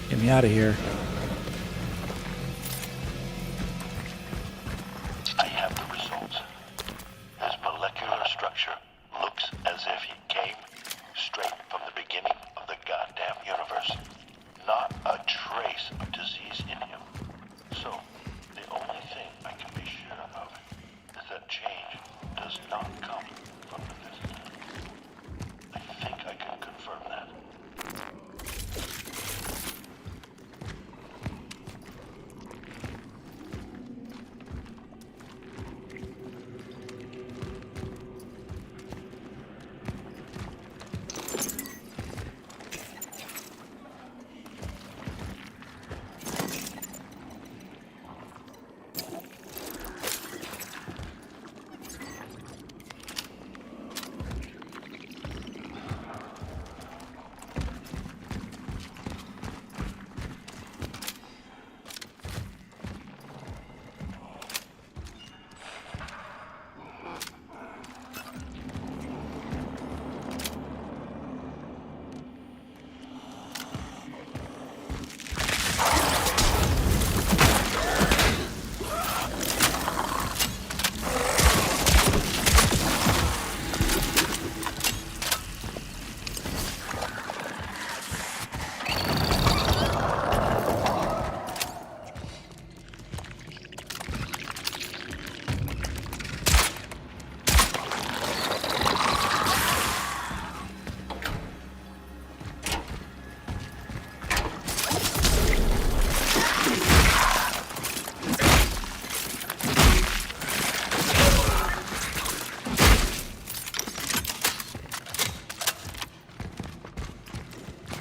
Get me out of here. I have the results. His molecular structure looks as if he came straight from the beginning of the goddamn universe. Not a trace of disease in him. So, the only thing I can be sure of is that change does not come from the visitor. I think I can confirm that.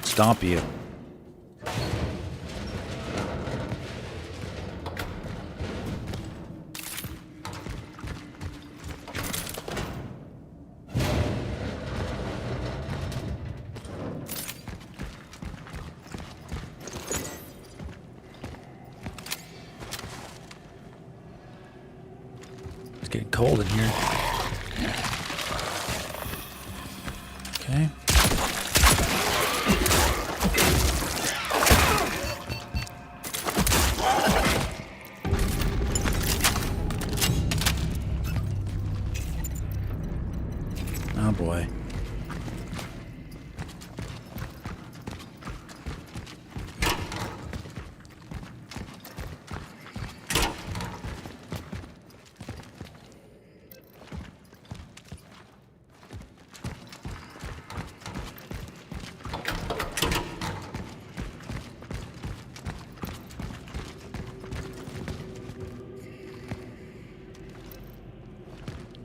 Stomp you. Getting cold in here. Okay. Oh boy.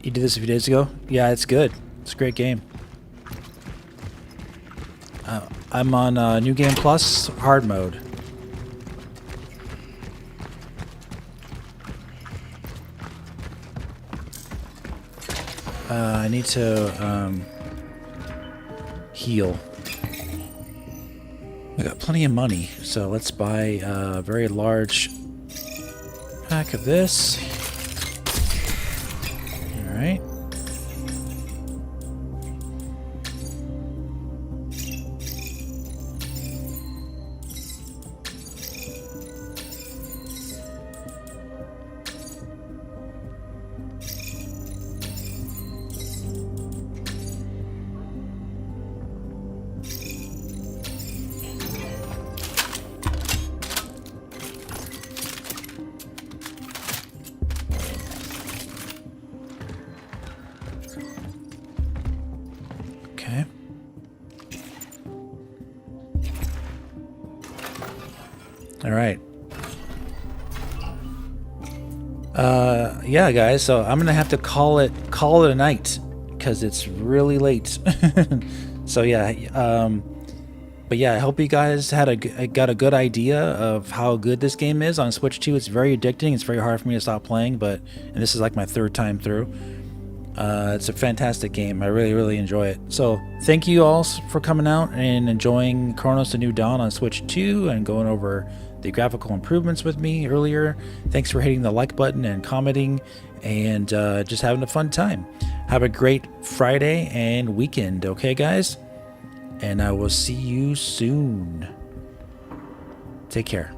You did this a few days ago? Yeah, it's good. It's a great game. I'm on New Game Plus hard mode. I need to heal. I got plenty of money, so let's buy a very large pack of this. All right. Okay. All right. Yeah, guys. So I'm gonna have to call it a night because it's really late. So yeah. But yeah, I hope you guys got a good idea of how good this game is on Switch 2. It's very addicting. It's very hard for me to stop playing, and this is like my third time through. It's a fantastic game. I really, really enjoy it. So thank you all for coming out and enjoying Cronos: The New Dawn on Switch 2 and going over the graphical improvements with me earlier. Thanks for hitting the like button and commenting and just having a fun time. Have a great Friday and weekend, okay, guys? And I will see you soon. Take care.